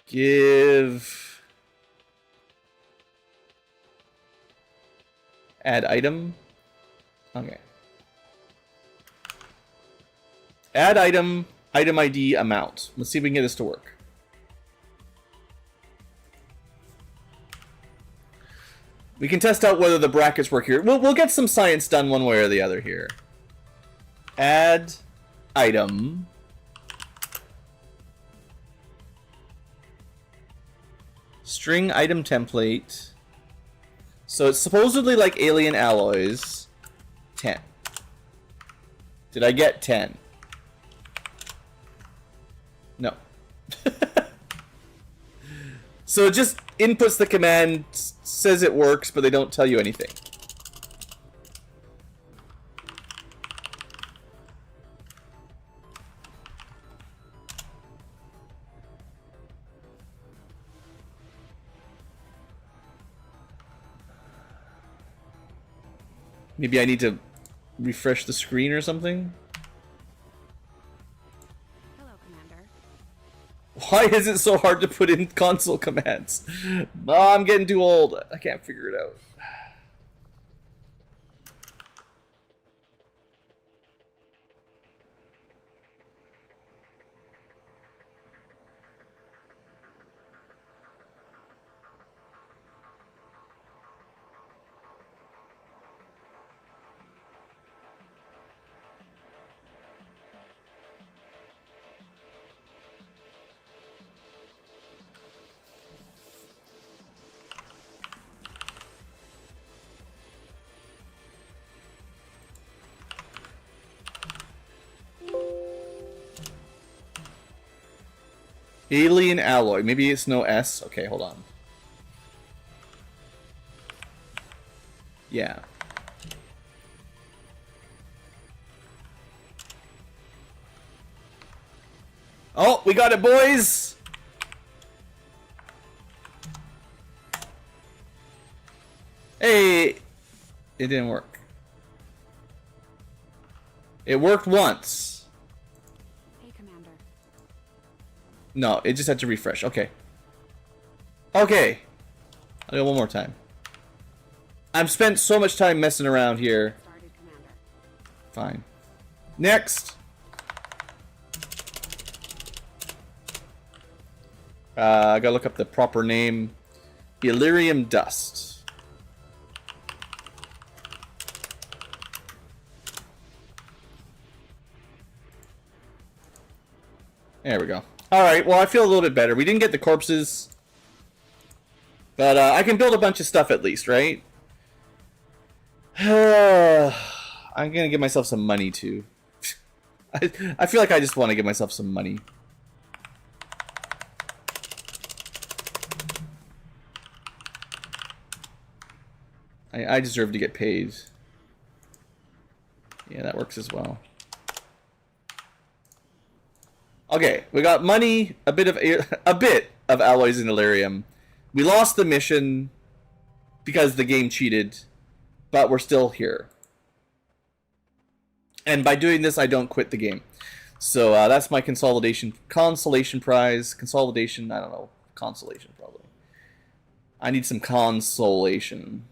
Give... Add item. Okay. Add item, item ID, amount. Let's see if we can get this to work. We can test out whether the brackets work here. We'll get some science done one way or the other here. Add item. String item template. So it's supposedly like alien alloys. 10. Did I get 10? No. So it just inputs the command, says it works, but they don't tell you anything. Maybe I need to refresh the screen or something? Hello, Commander. Why is it so hard to put in console commands? Oh, I'm getting too old. I can't figure it out. Alien alloy. Maybe it's no S. Okay, hold on. Yeah. Oh, we got it, boys! Hey! It didn't work. It worked once. Hey, Commander. No, it just had to refresh. Okay. Okay. I'll do it one more time. I've spent so much time messing around here. Started, Commander. Fine. Next! I gotta look up the proper name. Illyrium Dust. There we go. Alright, well I feel a little bit better. We didn't get the corpses. But I can build a bunch of stuff at least, right? I'm gonna give myself some money too. I feel like I just want to give myself some money. I deserve to get paid. Yeah, that works as well. Okay, we got money, a bit of alloys and Illyrium. We lost the mission because the game cheated, but we're still here. And by doing this, I don't quit the game. So that's my consolation prize. Consolidation, I don't know. Consolation, probably. I need some consolation.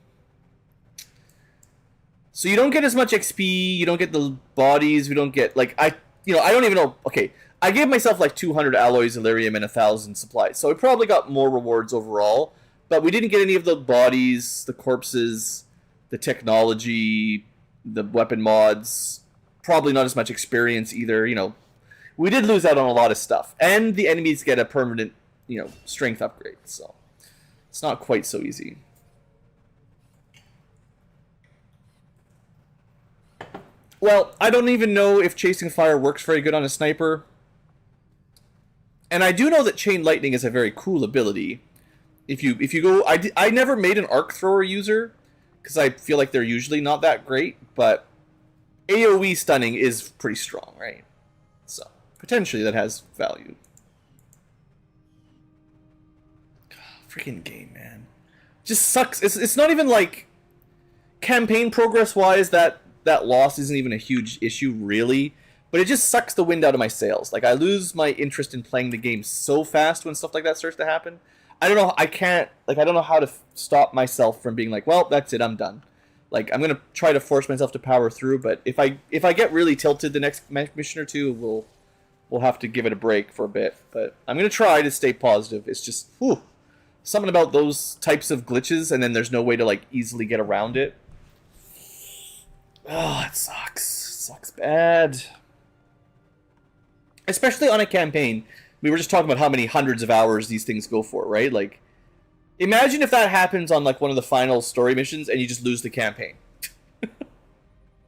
So you don't get as much XP, you don't get the bodies, we don't get, like, I don't even know, okay, I gave myself like 200 alloys, Illyrium, and 1,000 supplies, so I probably got more rewards overall, but we didn't get any of the bodies, the corpses, the technology, the weapon mods, probably not as much experience either, you know. We did lose out on a lot of stuff, and the enemies get a permanent, you know, strength upgrade, so it's not quite so easy. Well, I don't even know if Chasing Fire works very good on a sniper. And I do know that Chain Lightning is a very cool ability. If you go... I never made an arc thrower user, because I feel like they're usually not that great, but AoE stunning is pretty strong, right? So, potentially that has value. Freaking game, man. Just sucks. It's not even like... Campaign progress-wise, that loss isn't even a huge issue, really. But it just sucks the wind out of my sails. Like, I lose my interest in playing the game so fast when stuff like that starts to happen. I don't know, I don't know how to stop myself from being like, well, that's it, I'm done. Like, I'm gonna try to force myself to power through, but if I get really tilted the next mission or two, we'll have to give it a break for a bit. But I'm gonna try to stay positive. It's just, whew, something about those types of glitches, and then there's no way to, like, easily get around it. Oh, it sucks. It sucks bad. Especially on a campaign. We were just talking about how many hundreds of hours these things go for, right? Like, imagine if that happens on, like, one of the final story missions and you just lose the campaign.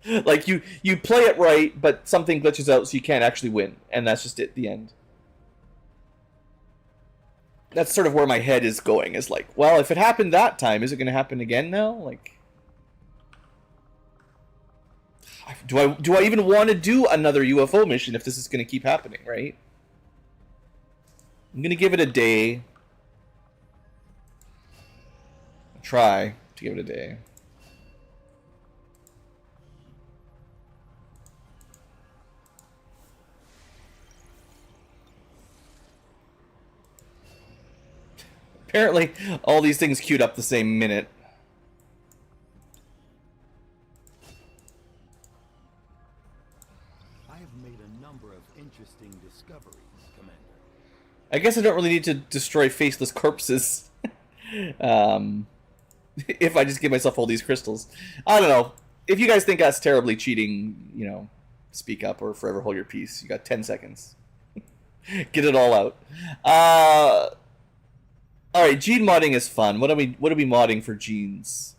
Like, you play it right, but something glitches out so you can't actually win. And that's just it, the end. That's sort of where my head is going. Is like, well, if it happened that time, is it going to happen again now? Like... Do I even want to do another UFO mission if this is going to keep happening, right? I'm going to give it a day. Try to give it a day. Apparently, all these things queued up the same minute. I guess I don't really need to destroy faceless corpses. If I just give myself all these crystals. I don't know. If you guys think that's terribly cheating, you know, speak up or forever hold your peace. You got 10 seconds. Get it all out. Alright, gene modding is fun. What are we modding for genes?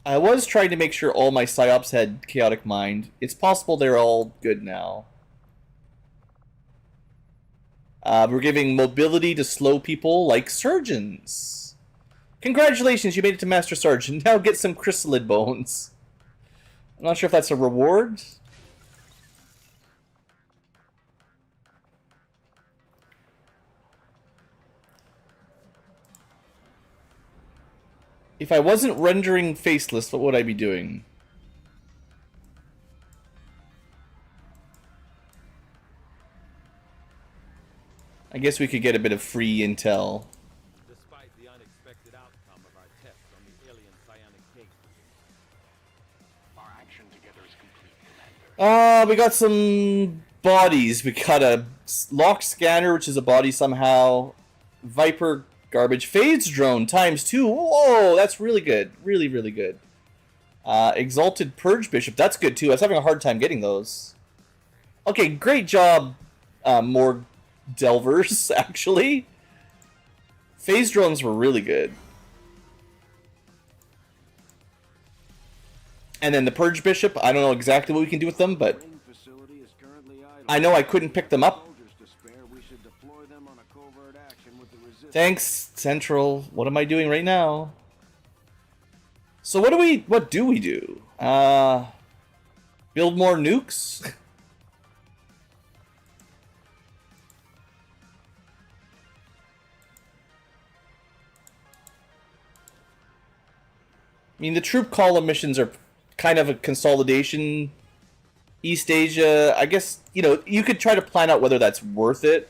I was trying to make sure all my psyops had chaotic mind. It's possible they're all good now. We're giving mobility to slow people like surgeons. Congratulations, you made it to Master Sergeant. Now get some chrysalid bones. I'm not sure if that's a reward. If I wasn't rendering faceless, what would I be doing? I guess we could get a bit of free intel. Despite the unexpected outcome of our test on the alien psionic gate. Our action together is complete, Commander. We got some bodies. We got a lock scanner, which is a body somehow. Viper garbage. Fades drone ×2. Whoa, that's really good. Really, really good. Exalted Purge Bishop. That's good too. I was having a hard time getting those. Okay, great job, more Delvers, actually. Phase drones were really good. And then the Purge Bishop, I don't know exactly what we can do with them, but I know I couldn't pick them up. Thanks, Central. What am I doing right now? So what do we do? Build more nukes? I mean, the troop column missions are kind of a consolidation. East Asia, I guess, you know, you could try to plan out whether that's worth it.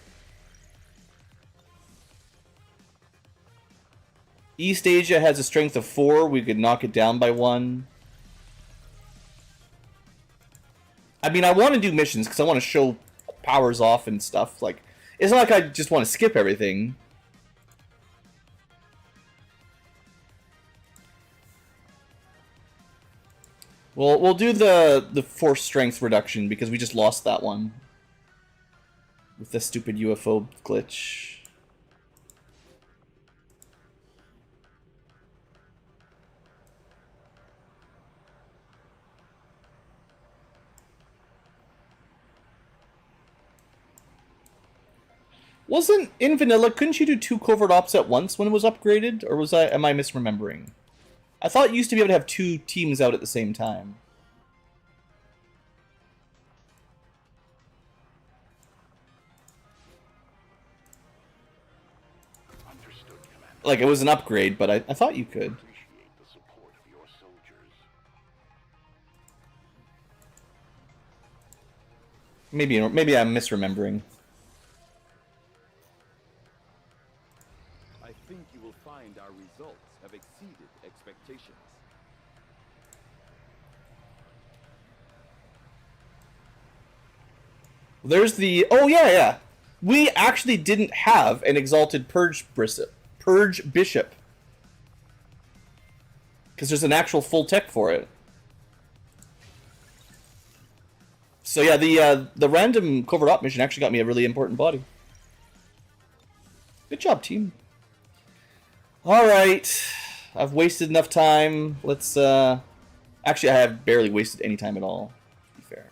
East Asia has a strength of 4. We could knock it down by 1. I mean, I want to do missions because I want to show powers off and stuff. Like, it's not like I just want to skip everything. Well, we'll do the force strength reduction because we just lost that one with the stupid UFO glitch. Wasn't in vanilla? Couldn't you do 2 covert ops at once when it was upgraded, or was am I misremembering? I thought you used to be able to have 2 teams out at the same time. Understood, Commander. Like, it was an upgrade, but I thought you could. Appreciate the support of your soldiers. Maybe I'm misremembering. I think you will find our results have exceeded expectations. There's the... Oh, yeah. We actually didn't have an Exalted Purge Bishop. Because there's an actual full tech for it. So yeah, the random covert op mission actually got me a really important body. Good job, team. Alright. I've wasted enough time. Let's, Actually, I have barely wasted any time at all, to be fair.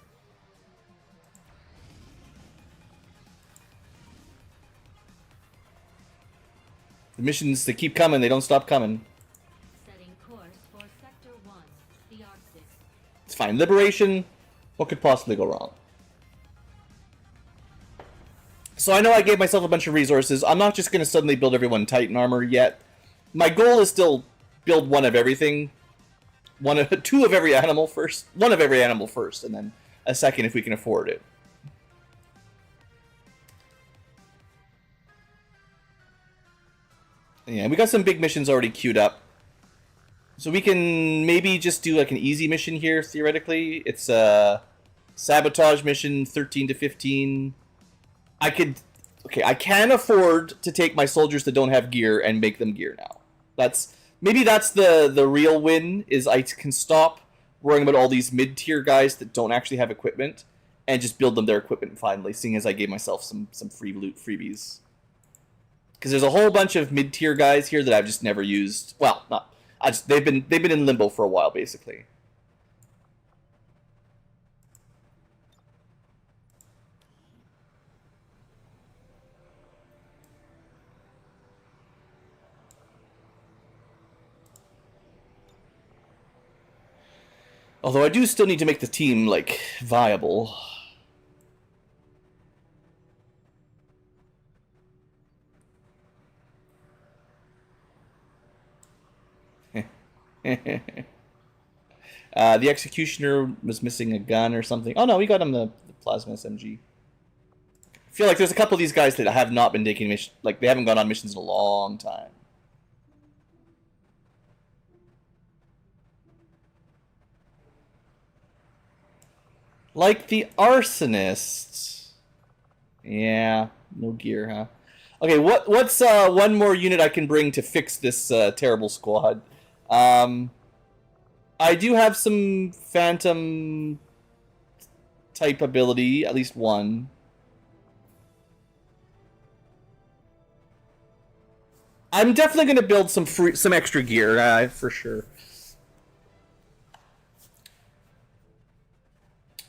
The missions, they keep coming. They don't stop coming. Setting course for Sector 1, the Arctic. It's fine. Liberation. What could possibly go wrong? So I know I gave myself a bunch of resources. I'm not just going to suddenly build everyone Titan armor yet. My goal is still build one of everything. 2 of every animal first. 1 of every animal first, and then a second if we can afford it. Yeah, we got some big missions already queued up. So we can maybe just do like an easy mission here, theoretically. It's a sabotage mission, 13 to 15. I can afford to take my soldiers that don't have gear and make them gear now. Maybe that's the real win, is I can stop worrying about all these mid-tier guys that don't actually have equipment and just build them their equipment finally, seeing as I gave myself some free loot freebies. Because there's a whole bunch of mid-tier guys here that I've just never used. Well, they've been in limbo for a while, basically. Although I do still need to make the team, like, viable. The Executioner was missing a gun or something. Oh no, we got him the Plasma SMG. I feel like there's a couple of these guys that have not been taking missions, like they haven't gone on missions in a long time. Like the Arsonist. Yeah, no gear, huh? Okay, what's one more unit I can bring to fix this terrible squad? I do have some Phantom type ability, at least one. I'm definitely going to build some extra gear, for sure.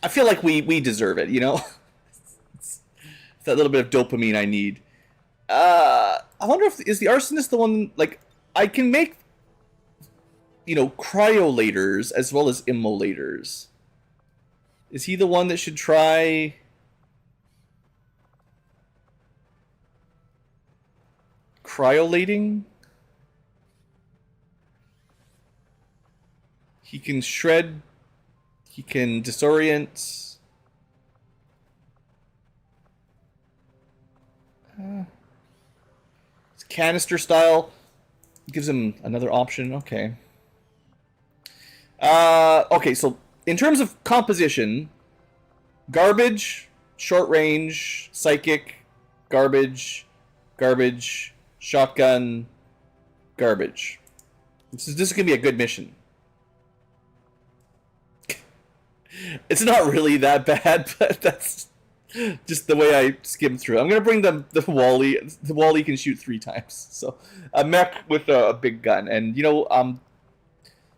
I feel like we deserve it, you know? It's that little bit of dopamine I need. I wonder if is the Arsonist the one, like, I can make, you know, cryolators as well as immolators. Is he the one that should try? Cryolating? He can shred. He can disorient. It's canister style. Gives him another option. Okay. Okay, so in terms of composition, garbage, short range, psychic, garbage, garbage, shotgun, garbage. This is gonna be a good mission. It's not really that bad, but that's just the way I skim through. I'm gonna bring the Wally. The Wally can shoot 3 times, so a mech with a big gun. And you know,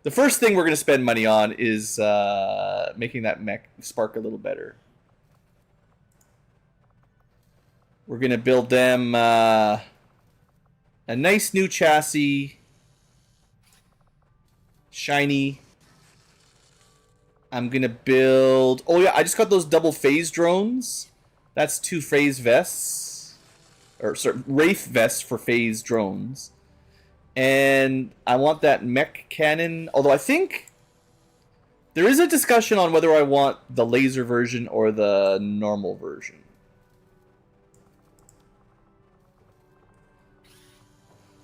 the first thing we're gonna spend money on is making that mech spark a little better. We're gonna build them a nice new chassis, shiny. I'm gonna build. Oh yeah, I just got those double phase drones. That's 2 phase vests, or sorry, Wraith vests for phase drones. And I want that mech cannon. Although I think there is a discussion on whether I want the laser version or the normal version.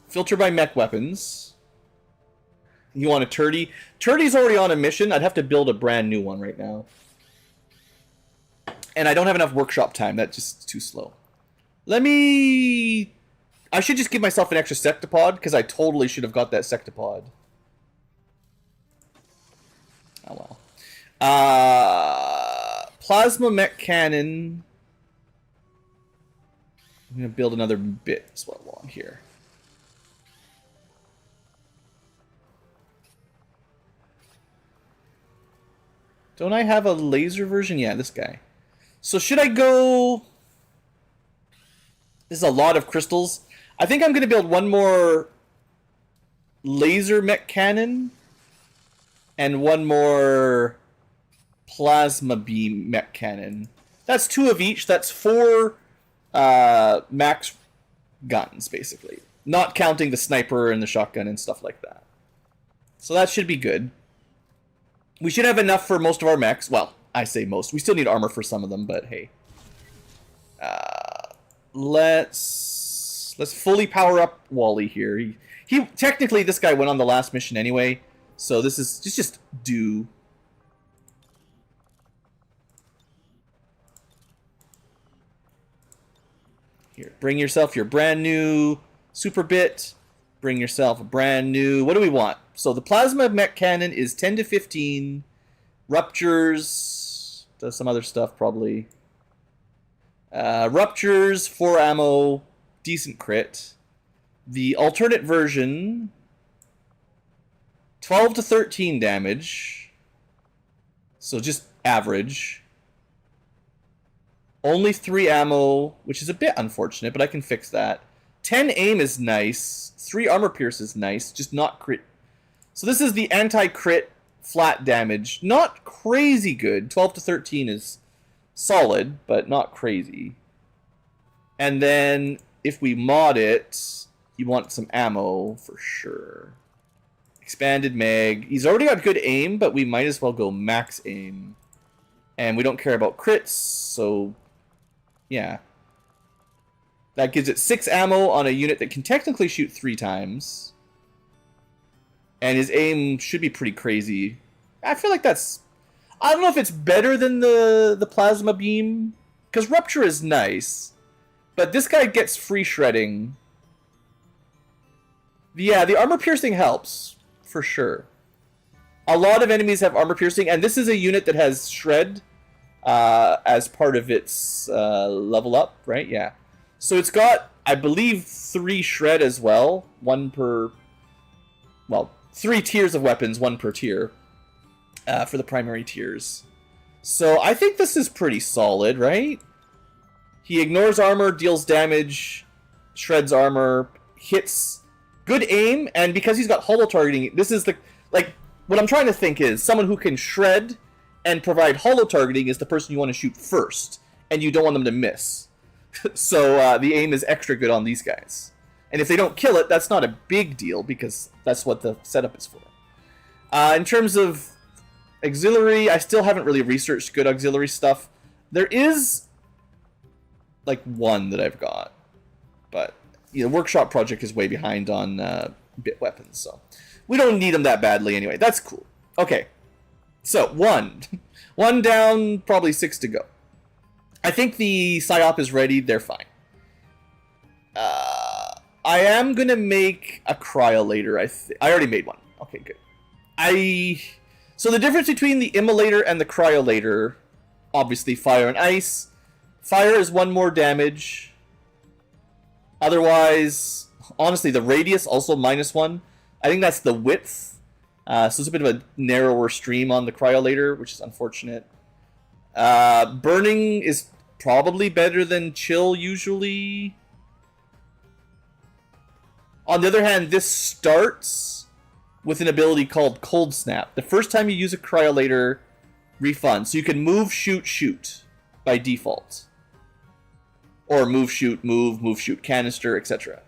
Filter by mech weapons. You want a Turdy? Turdy's already on a mission. I'd have to build a brand new one right now. And I don't have enough workshop time. That's just too slow. Let me... I should just give myself an extra sectopod, because I totally should have got that sectopod. Oh well. Plasma mech cannon. I'm going to build another bit as well along here. Don't I have a laser version? Yeah, this guy. So should I go... This is a lot of crystals. I think I'm going to build one more laser mech cannon and one more plasma beam mech cannon. That's 2 of each. That's 4 max guns, basically. Not counting the sniper and the shotgun and stuff like that. So that should be good. We should have enough for most of our mechs. Well, I say most. We still need armor for some of them, but hey. Let's fully power up Wally here. He technically, this guy went on the last mission anyway, so this is just due. Here, bring yourself your brand new super bit. Bring yourself a brand new... What do we want? So the plasma mech cannon is 10 to 15. Ruptures... Does some other stuff, probably. Ruptures, 4 ammo. Decent crit. The alternate version... 12 to 13 damage. So just average. Only 3 ammo, which is a bit unfortunate, but I can fix that. 10 aim is nice. 3 armor pierce is nice, just not crit. So this is the anti-crit flat damage. Not crazy good. 12 to 13 is solid, but not crazy. And then if we mod it, you want some ammo for sure. Expanded mag. He's already got good aim, but we might as well go max aim. And we don't care about crits, so yeah. That gives it 6 ammo on a unit that can technically shoot 3 times. And his aim should be pretty crazy. I feel like that's... I don't know if it's better than the plasma beam, because rupture is nice, but this guy gets free shredding. Yeah, the armor piercing helps, for sure. A lot of enemies have armor piercing, and this is a unit that has shred as part of its level up, right? Yeah. So it's got, I believe, 3 shred as well. 1 per... Well, 3 tiers of weapons, 1 per tier. For the primary tiers. So I think this is pretty solid, right? He ignores armor, deals damage, shreds armor, hits, good aim, and because he's got holo targeting, this is the... Like, what I'm trying to think is, someone who can shred and provide holo targeting is the person you want to shoot first, and you don't want them to miss. So the aim is extra good on these guys. And if they don't kill it, that's not a big deal, because that's what the setup is for. In terms of auxiliary, I still haven't really researched good auxiliary stuff. There is, like, 1 that I've got. But, you know, Workshop Project is way behind on bit weapons, so we don't need them that badly anyway. That's cool. Okay. So, 1. 1 down, probably 6 to go. I think the Psyop is ready. They're fine. I am going to make a Cryolator. I already made one. Okay, good. So the difference between the Immolator and the Cryolator, obviously fire and ice. Fire is 1 more damage. Otherwise, honestly, the radius also -1. I think that's the width. So it's a bit of a narrower stream on the Cryolator, which is unfortunate. Burning is probably better than chill usually. On the other hand, this starts with an ability called Cold Snap. The first time you use a Cryolator, refund. So you can move, shoot by default. Or move, shoot, canister, etc.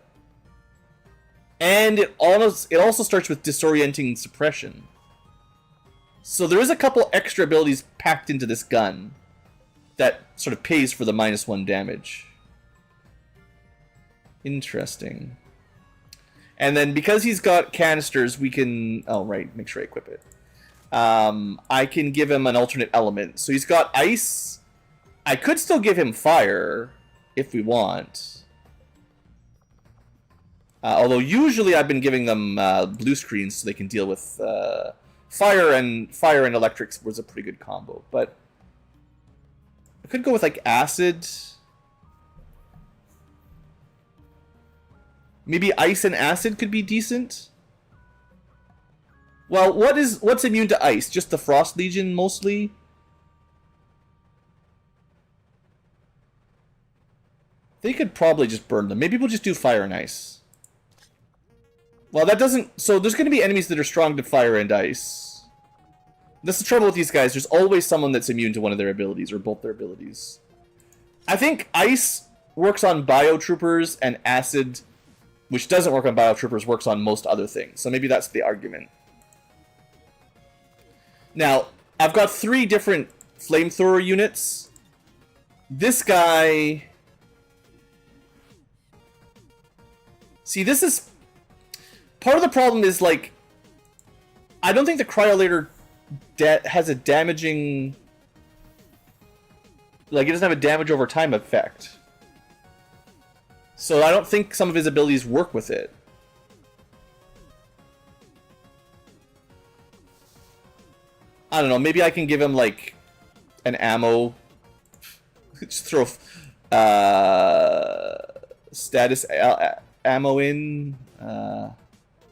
And it also starts with Disorienting Suppression. So there is a couple extra abilities packed into this gun that sort of pays for the -1 damage. Interesting. And then because he's got canisters, we can... Oh, right. Make sure I equip it. I can give him an alternate element. So he's got ice. I could still give him fire if we want. Although usually I've been giving them blue screens so they can deal with fire and electric was a pretty good combo. But I could go with like acid. Maybe ice and acid could be decent. Well, what's immune to ice? Just the Frost Legion mostly? They could probably just burn them. Maybe we'll just do fire and ice. Well, that doesn't... So there's going to be enemies that are strong to fire and ice. That's the trouble with these guys. There's always someone that's immune to one of their abilities, or both their abilities. I think ice works on biotroopers, and acid, which doesn't work on biotroopers, works on most other things. So maybe that's the argument. Now, I've got 3 different flamethrower units. This guy... See, this is... Part of the problem is, like... I don't think the Cryolator has a damaging... Like, it doesn't have a damage over time effect. So I don't think some of his abilities work with it. I don't know, maybe I can give him, like, an ammo. Just throw status ammo in,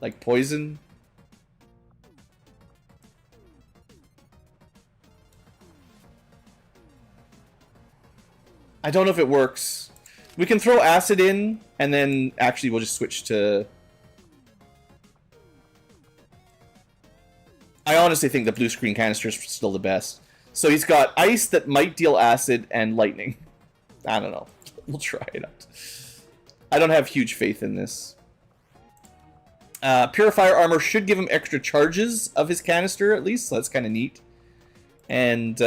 like poison. I don't know if it works. We can throw acid in, and then actually we'll just switch to... I honestly think the blue screen canister is still the best. So he's got ice that might deal acid and lightning. I don't know. We'll try it out. I don't have huge faith in this. Purifier armor should give him extra charges of his canister, at least, so that's kind of neat. And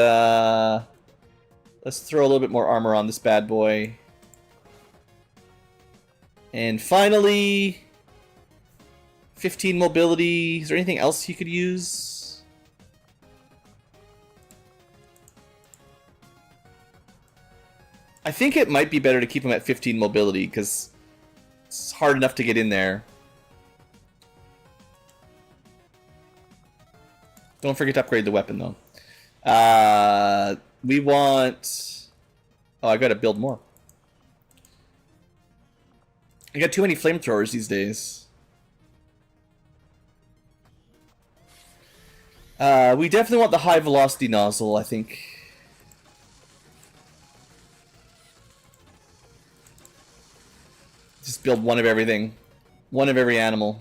let's throw a little bit more armor on this bad boy. And finally, 15 mobility. Is there anything else he could use? I think it might be better to keep him at 15 mobility, because it's hard enough to get in there. Don't forget to upgrade the weapon, though. We want... Oh, I gotta build more. I got too many flamethrowers these days. We definitely want the high velocity nozzle, I think. Just build one of everything. One of every animal.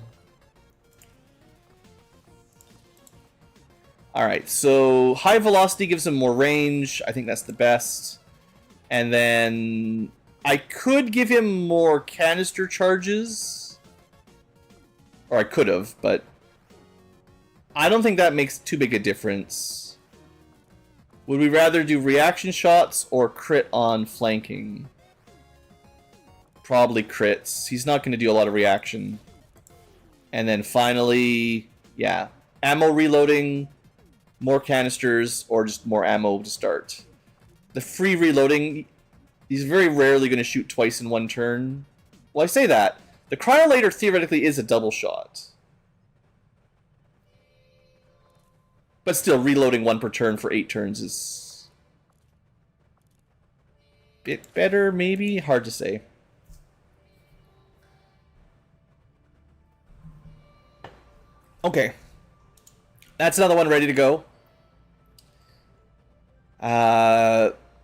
Alright, so high velocity gives him more range. I think that's the best. And then I could give him more canister charges. Or I could have, but I don't think that makes too big a difference. Would we rather do reaction shots or crit on flanking? Probably crits. He's not going to do a lot of reaction. And then finally, yeah, ammo reloading, more canisters, or just more ammo to start. The free reloading, he's very rarely going to shoot twice in one turn. Well, I say that. The cryolator theoretically is a double shot. But still, reloading one per turn for 8 turns is a bit better, maybe? Hard to say. Okay. That's another one ready to go.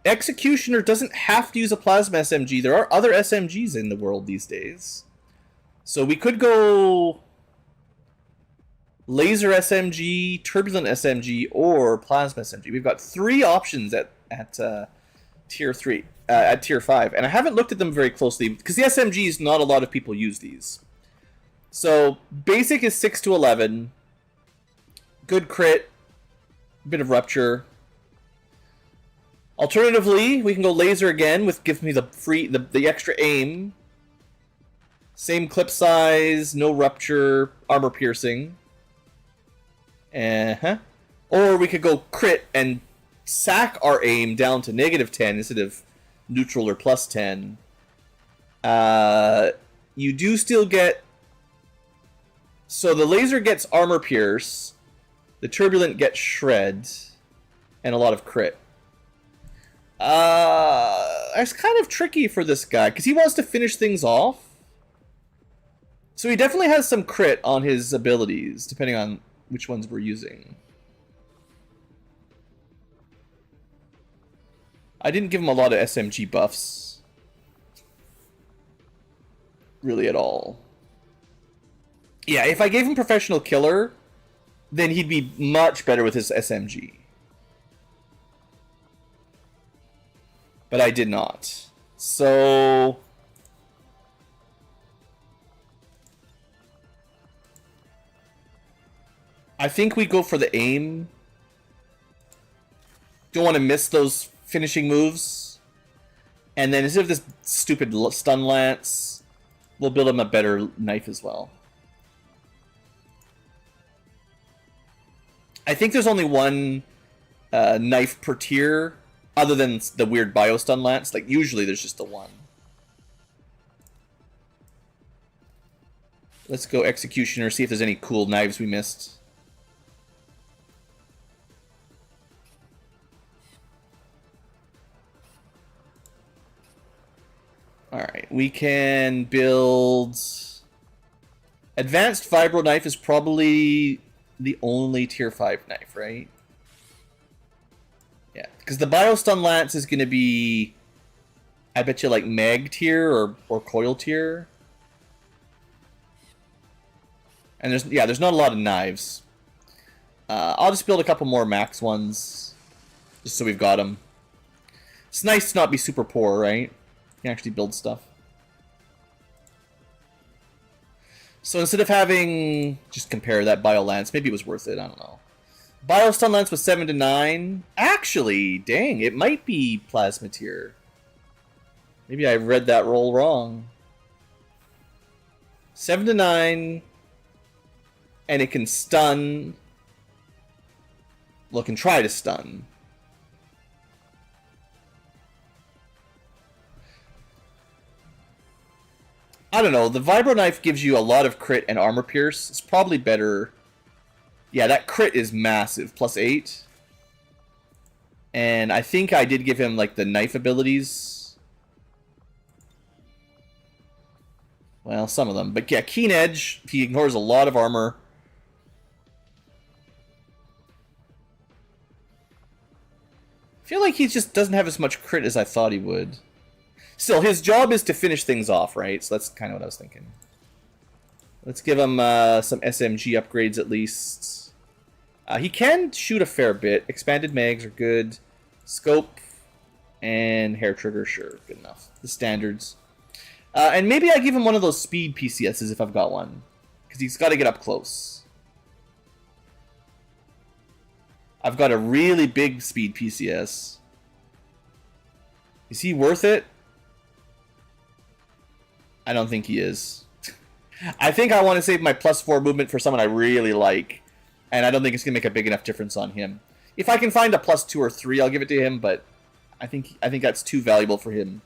Executioner doesn't have to use a plasma SMG. There are other SMGs in the world these days. So we could go laser SMG, turbulent SMG, or plasma SMG. We've got 3 options at tier 3, at tier 5, and I haven't looked at them very closely because the SMGs, not a lot of people use these. So basic is 6 to 11, good crit, bit of rupture. Alternatively, we can go laser again, with gives me the extra aim. Same clip size, no rupture, armor piercing. Or we could go crit and sack our aim down to -10 instead of neutral or +10. You do still get... So the laser gets armor pierce, the turbulent gets shred, and a lot of crit. It's kind of tricky for this guy, because he wants to finish things off. So he definitely has some crit on his abilities, depending on which ones we're using. I didn't give him a lot of SMG buffs. Really at all. Yeah, if I gave him Professional Killer, then he'd be much better with his SMG. But I did not. So... I think we go for the aim. Don't want to miss those finishing moves. And then instead of this stupid stun lance, we'll build him a better knife as well. I think there's only one knife per tier, other than the weird bio stun lance. Like, usually there's just the one. Let's go Executioner, see if there's any cool knives we missed. Alright, we can build... Advanced Vibro Knife is probably the only tier 5 knife, right? Yeah, because the Bio Stun Lance is going to be, I bet you, like Mag tier or Coil tier. And there's not a lot of knives. I'll just build a couple more max ones, just so we've got them. It's nice to not be super poor, right? You can actually build stuff. So instead of having... Just compare that Bio Lance. Maybe it was worth it. I don't know. Bio Stun Lance was 7 to 9. Actually, dang, it might be Plasma Tier. Maybe I read that roll wrong. 7 to 9. And it can stun. Well, it can try to stun. I don't know. The Vibro Knife gives you a lot of crit and armor pierce. It's probably better. Yeah, that crit is massive. Plus 8. And I think I did give him, like, the knife abilities. Well, some of them. But yeah, Keen Edge. He ignores a lot of armor. I feel like he just doesn't have as much crit as I thought he would. Still, his job is to finish things off, right? So that's kind of what I was thinking. Let's give him some SMG upgrades at least. He can shoot a fair bit. Expanded mags are good. Scope and hair trigger, sure, good enough. The standards. And maybe I give him one of those speed PCSs if I've got one. Because he's got to get up close. I've got a really big speed PCS. Is he worth it? I don't think he is. I think I want to save my +4 movement for someone I really like. And I don't think it's going to make a big enough difference on him. If I can find a +2 or 3, I'll give it to him, but I think that's too valuable for him.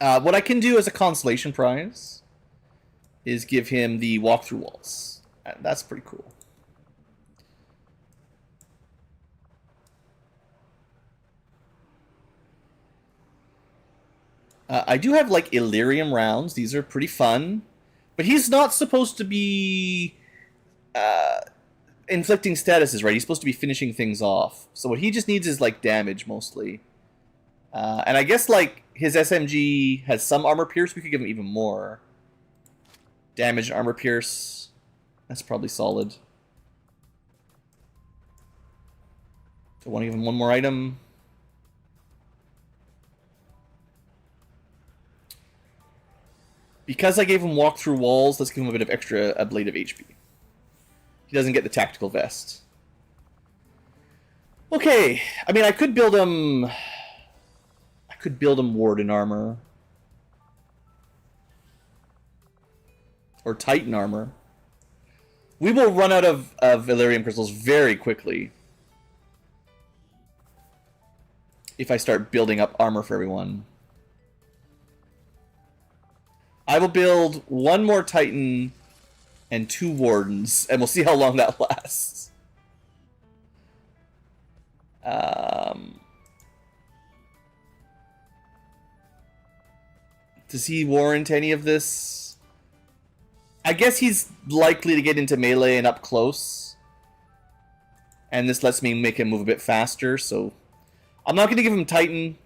What I can do as a consolation prize is give him the walkthrough walls. That's pretty cool. I do have, like, Illyrium rounds. These are pretty fun. But he's not supposed to be inflicting statuses, right? He's supposed to be finishing things off. So what he just needs is, like, damage, mostly. And I guess, like, his SMG has some armor pierce. We could give him even more. Damage and armor pierce. That's probably solid. Do I want to give him one more item? Because I gave him walk through walls, let's give him a bit of extra ablative HP. He doesn't get the tactical vest. Okay, I mean, I could build him Warden armor. Or Titan armor. We will run out of Illyrium crystals very quickly. If I start building up armor for everyone. I will build one more Titan and 2 Wardens, and we'll see how long that lasts. Does he warrant any of this? I guess he's likely to get into melee and up close. And this lets me make him move a bit faster, so... I'm not going to give him Titan.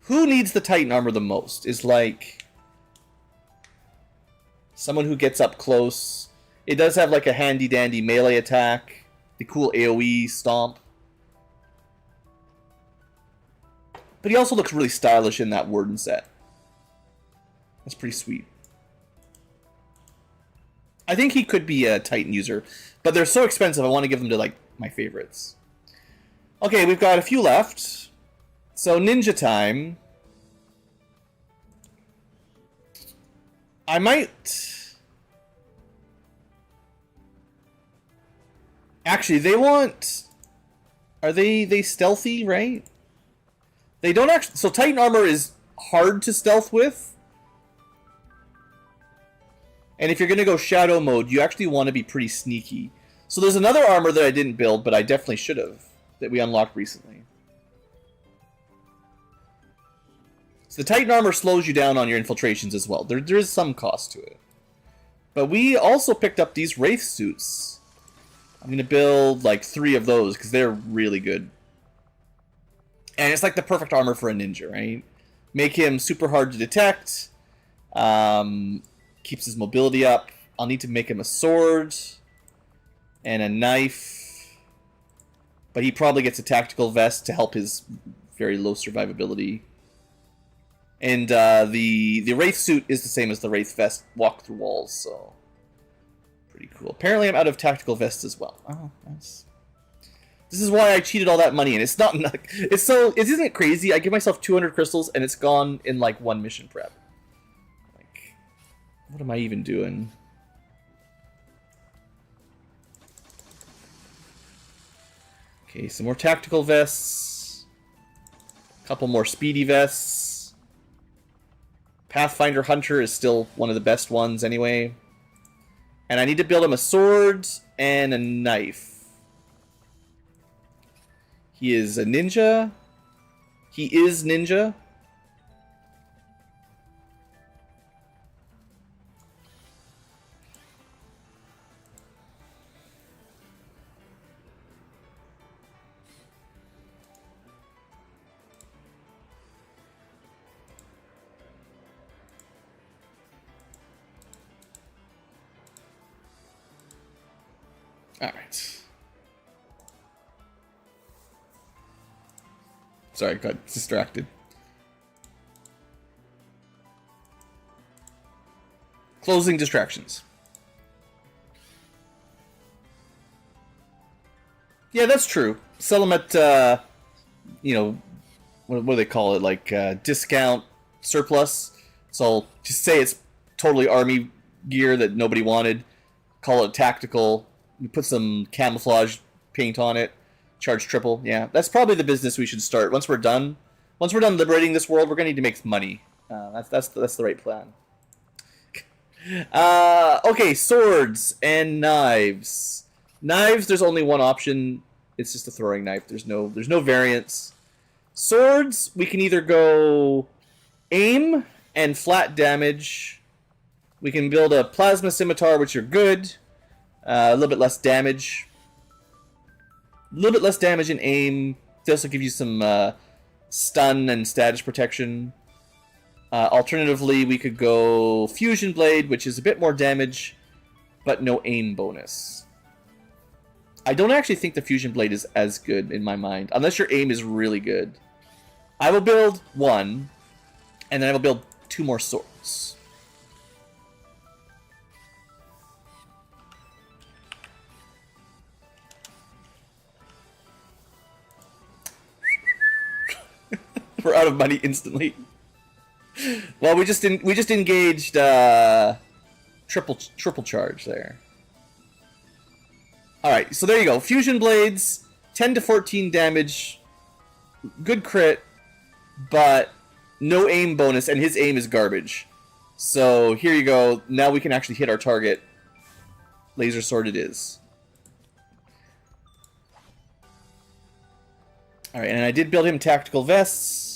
Who needs the Titan armor the most? Is like... someone who gets up close. It does have like a handy-dandy melee attack. The cool AoE stomp. But he also looks really stylish in that Warden set. That's pretty sweet. I think he could be a Titan user. But they're so expensive, I want to give them to like my favorites. Okay, we've got a few left. So, ninja time. I might... Actually, they want... Are they stealthy, right? They don't actually... So, Titan armor is hard to stealth with. And if you're going to go shadow mode, you actually want to be pretty sneaky. So, there's another armor that I didn't build, but I definitely should have. That we unlocked recently. So the Titan armor slows you down on your infiltrations as well. There is some cost to it. But we also picked up these Wraith suits. I'm going to build like 3 of those because they're really good. And it's like the perfect armor for a ninja, right? Make him super hard to detect. Keeps his mobility up. I'll need to make him a sword. And a knife. But he probably gets a tactical vest to help his very low survivability. And the Wraith suit is the same as the Wraith vest, walk through walls, so pretty cool. Apparently I'm out of tactical vests as well. Oh, nice. This is why I cheated all that money, and it's not it's so, isn't it crazy? I give myself 200 crystals and it's gone in like one mission prep. Like, what am I even doing? Okay, some more tactical vests. A couple more speedy vests. Pathfinder Hunter is still one of the best ones anyway. And I need to build him a sword and a knife. He is a ninja. He is ninja. Alright. Sorry, I got distracted. Closing distractions. Yeah, that's true. Sell them at, you know, what do they call it? Like, discount surplus. So I'll just say it's totally army gear that nobody wanted. Call it tactical. You put some camouflage paint on it. Charge triple. Yeah, that's probably the business we should start. Once we're done liberating this world, we're gonna need to make money. That's the right plan. Okay, swords and knives. Knives, there's only one option. It's just a throwing knife. There's no variants. Swords, we can either go aim and flat damage. We can build a plasma scimitar, which are good. A little bit less damage. A little bit less damage in aim. They also give you some stun and status protection. Alternatively, we could go Fusion Blade, which is a bit more damage, but no aim bonus. I don't actually think the Fusion Blade is as good in my mind, unless your aim is really good. I will build one, and then I will build 2 more swords. We're out of money instantly. Well, we just engaged triple charge there. All right, so there you go. Fusion blades, 10 to 14 damage, good crit, but no aim bonus, and his aim is garbage. So here you go. Now we can actually hit our target. Laser sword it is. All right, and I did build him tactical vests.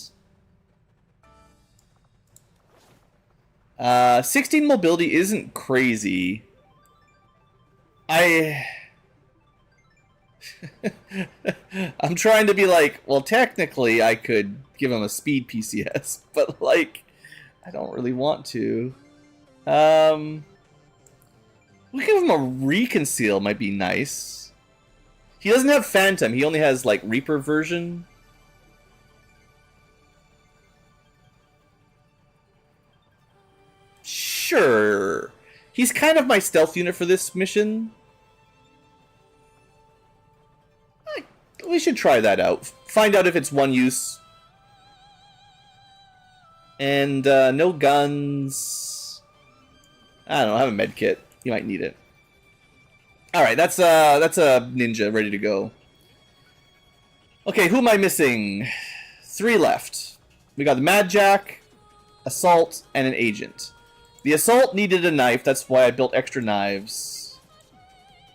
16 mobility isn't crazy. I'm trying to be like, well, technically I could give him a speed PCS, but like, I don't really want to. We'll give him a Reconceal, might be nice. He doesn't have Phantom, he only has like Reaper version. Sure. He's kind of my stealth unit for this mission. We should try that out. Find out if it's one use. And no guns. I don't know, I have a med kit. You might need it. Alright, that's a ninja ready to go. Okay, who am I missing? 3 left. We got the Mad Jack, Assault, and an Agent. The Assault needed a knife, that's why I built extra knives.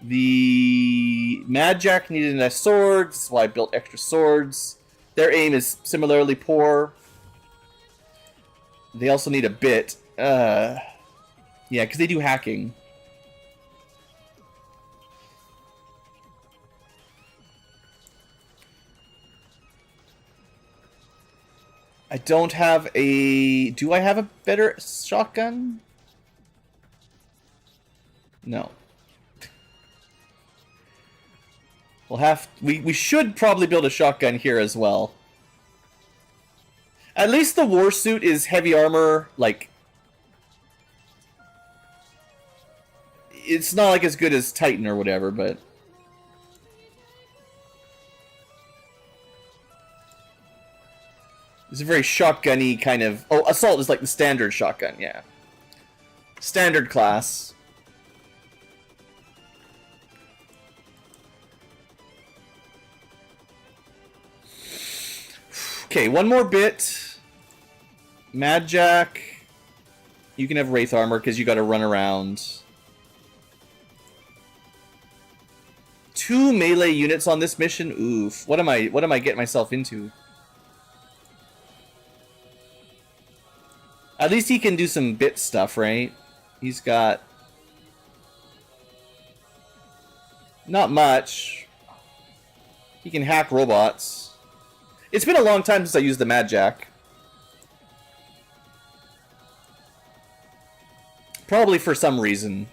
The Mad Jack needed a sword, that's why I built extra swords. Their aim is similarly poor. They also need a bit. Yeah, because they do hacking. I don't have a... Do I have a better shotgun? No. We'll have... We should probably build a shotgun here as well. At least the war suit is heavy armor, like... It's not like as good as Titan or whatever, but... It's a very shotgun-y kind of... Oh, Assault is like the standard shotgun, yeah. Standard class. Okay, one more bit. Mad Jack. You can have Wraith Armor because you gotta run around. 2 melee units on this mission? Oof. What am I getting myself into? At least he can do some bit stuff, right? He's got... Not much. He can hack robots. It's been a long time since I used the Mad Jack. Probably for some reason.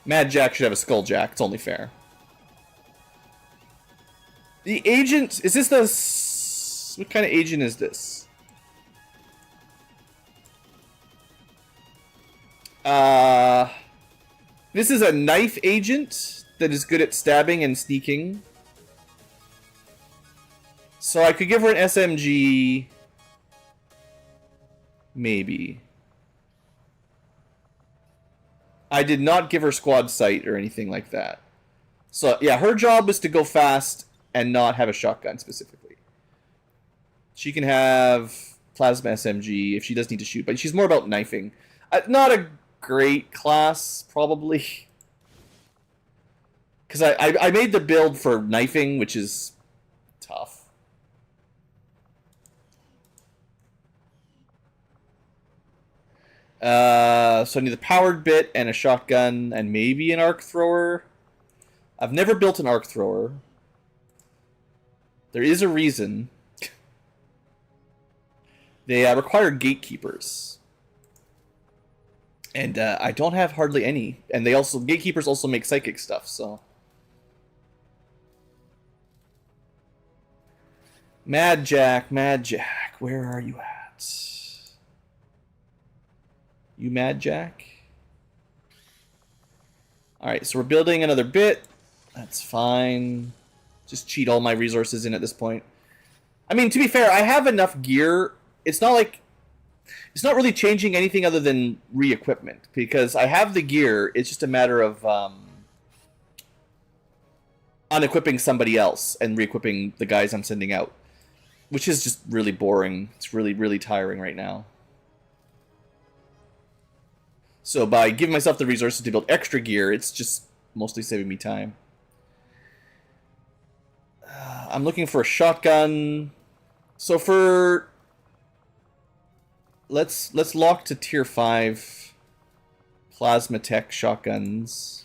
Mad Jack should have a Skull Jack. It's only fair. The agent... Is this the... What kind of agent is this? This is a knife agent that is good at stabbing and sneaking. So I could give her an SMG... Maybe. I did not give her squad sight or anything like that. So, yeah, her job is to go fast and not have a shotgun specifically. She can have plasma SMG if she does need to shoot, but she's more about knifing. Not a great class, probably. Because I made the build for knifing, which is tough. So I need the powered bit and a shotgun and maybe an arc thrower. I've never built an arc thrower. There is a reason. They require gatekeepers. And I don't have hardly any. And they also gatekeepers also make psychic stuff, so. Mad Jack, where are you at? You Mad Jack? Alright, so we're building another bit. That's fine. Just cheat all my resources in at this point. I mean, to be fair, I have enough gear. It's not like... It's not really changing anything other than re-equipment. Because I have the gear, it's just a matter of... unequipping somebody else and re-equipping the guys I'm sending out. Which is just really boring. It's really, really tiring right now. So by giving myself the resources to build extra gear, it's just mostly saving me time. I'm looking for a shotgun. So for... Let's lock to tier 5 plasma tech shotguns.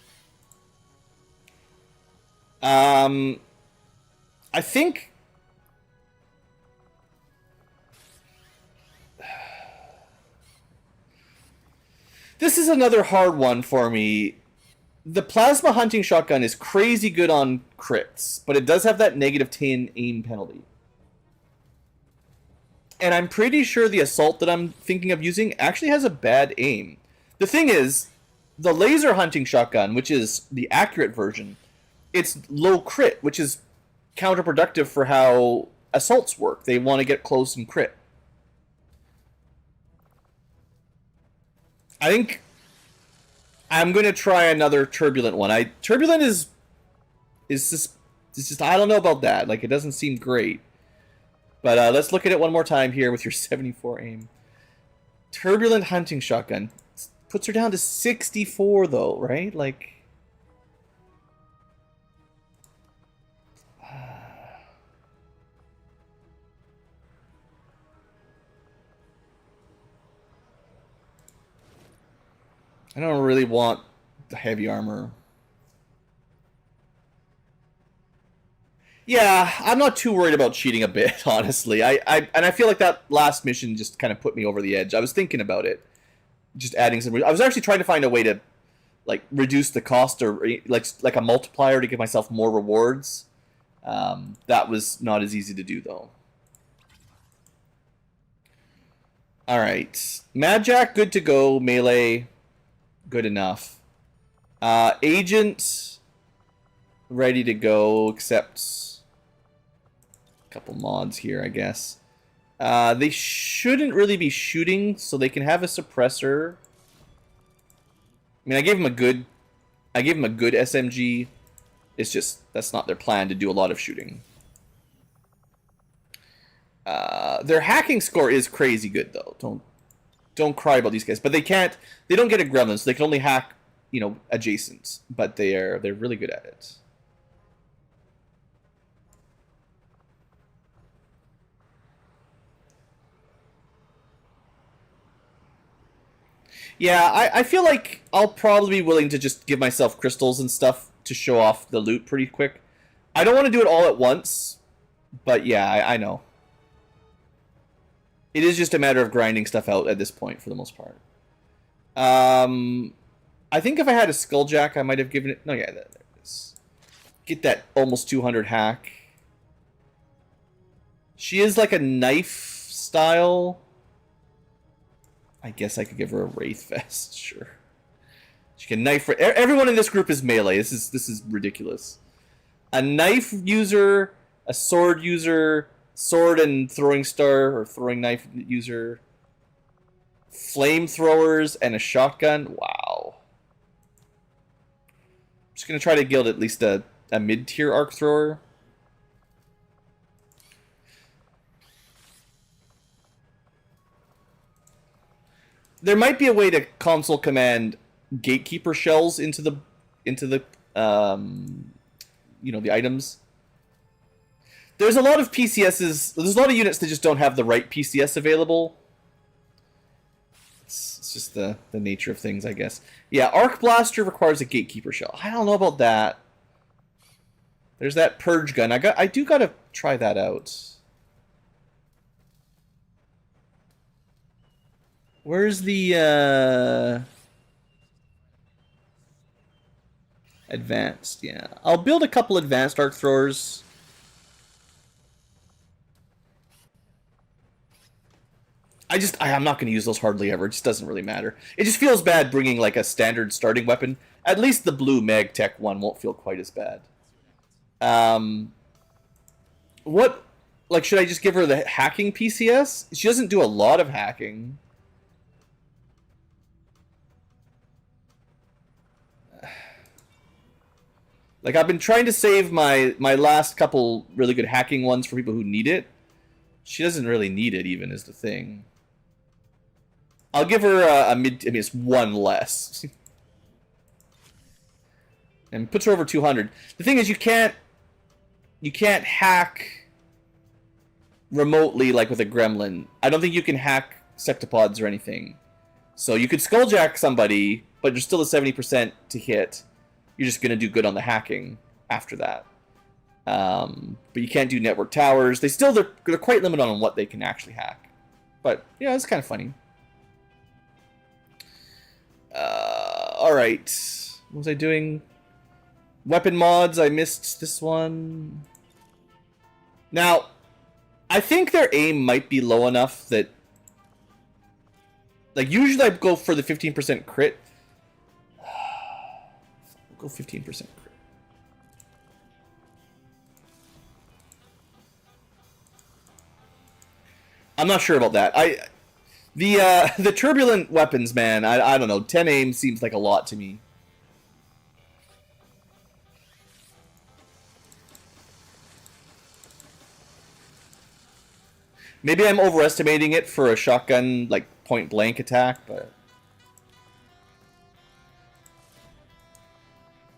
I think... This is another hard one for me. The plasma hunting shotgun is crazy good on crits, but it does have that negative 10 aim penalty. And I'm pretty sure the assault that I'm thinking of using actually has a bad aim. The thing is, the laser hunting shotgun, which is the accurate version, it's low crit, which is counterproductive for how assaults work. They want to get close and crit. I think I'm going to try another turbulent one. Turbulent is just I don't know about that. Like, it doesn't seem great. But let's look at it one more time here with your 74 aim. Turbulent hunting shotgun puts her down to 64 though, right? Like, I don't really want the heavy armor. Yeah, I'm not too worried about cheating a bit, honestly. And I feel like that last mission just kind of put me over the edge. I was thinking about it, just adding some. I was actually trying to find a way to, like, reduce the cost or like a multiplier to give myself more rewards. That was not as easy to do, though. Alright. Mad Jack, good to go. Melee, good enough. Agent, ready to go, except a couple mods here, I guess. They shouldn't really be shooting, so they can have a suppressor. I mean, I gave them a good SMG. It's just that's not their plan to do a lot of shooting. Their hacking score is crazy good though. Don't cry about these guys. But they don't get a gremlin, so they can only hack, you know, adjacent. But they're really good at it. Yeah, I feel like I'll probably be willing to just give myself crystals and stuff to show off the loot pretty quick. I don't want to do it all at once, but yeah, I know. It is just a matter of grinding stuff out at this point for the most part. I think if I had a Skulljack, I might have given it... No, yeah, there it is. Get that almost 200 hack. She is like a knife style. I guess I could give her a Wraith Vest, sure. She can knife... Everyone in this group is melee. This is ridiculous. A knife user, a sword user, sword and throwing star or throwing knife user, flamethrowers, and a shotgun. Wow. I'm just going to try to guild at least a mid-tier arc thrower. There might be a way to console command gatekeeper shells into the you know, the items. There's a lot of PCSs. There's a lot of units that just don't have the right PCS available. It's just the nature of things, I guess. Yeah, Arc Blaster requires a gatekeeper shell. I don't know about that. There's that purge gun. I do gotta try that out. Where's the advanced? Yeah, I'll build a couple advanced arc throwers. I'm not going to use those hardly ever. It just doesn't really matter. It just feels bad bringing like a standard starting weapon. At least the blue Mag Tech one won't feel quite as bad. What, like, should I just give her the hacking PCS? She doesn't do a lot of hacking. Like, I've been trying to save my last couple really good hacking ones for people who need it. She doesn't really need it, even, is the thing. I'll give her a mid... I mean, it's one less. And puts her over 200. The thing is, you can't hack remotely, like with a gremlin. I don't think you can hack sectopods or anything. So you could skulljack somebody, but you're still at 70% to hit. You're just going to do good on the hacking after that. But you can't do network towers. They're quite limited on what they can actually hack. But, yeah, it's kind of funny. Alright. What was I doing? Weapon mods. I missed this one. Now, I think their aim might be low enough that... Like, usually I go for the 15% crit. Go 15% crit. I'm not sure about that. The turbulent weapons, man. I don't know. 10 aim seems like a lot to me. Maybe I'm overestimating it for a shotgun, like, point blank attack, but...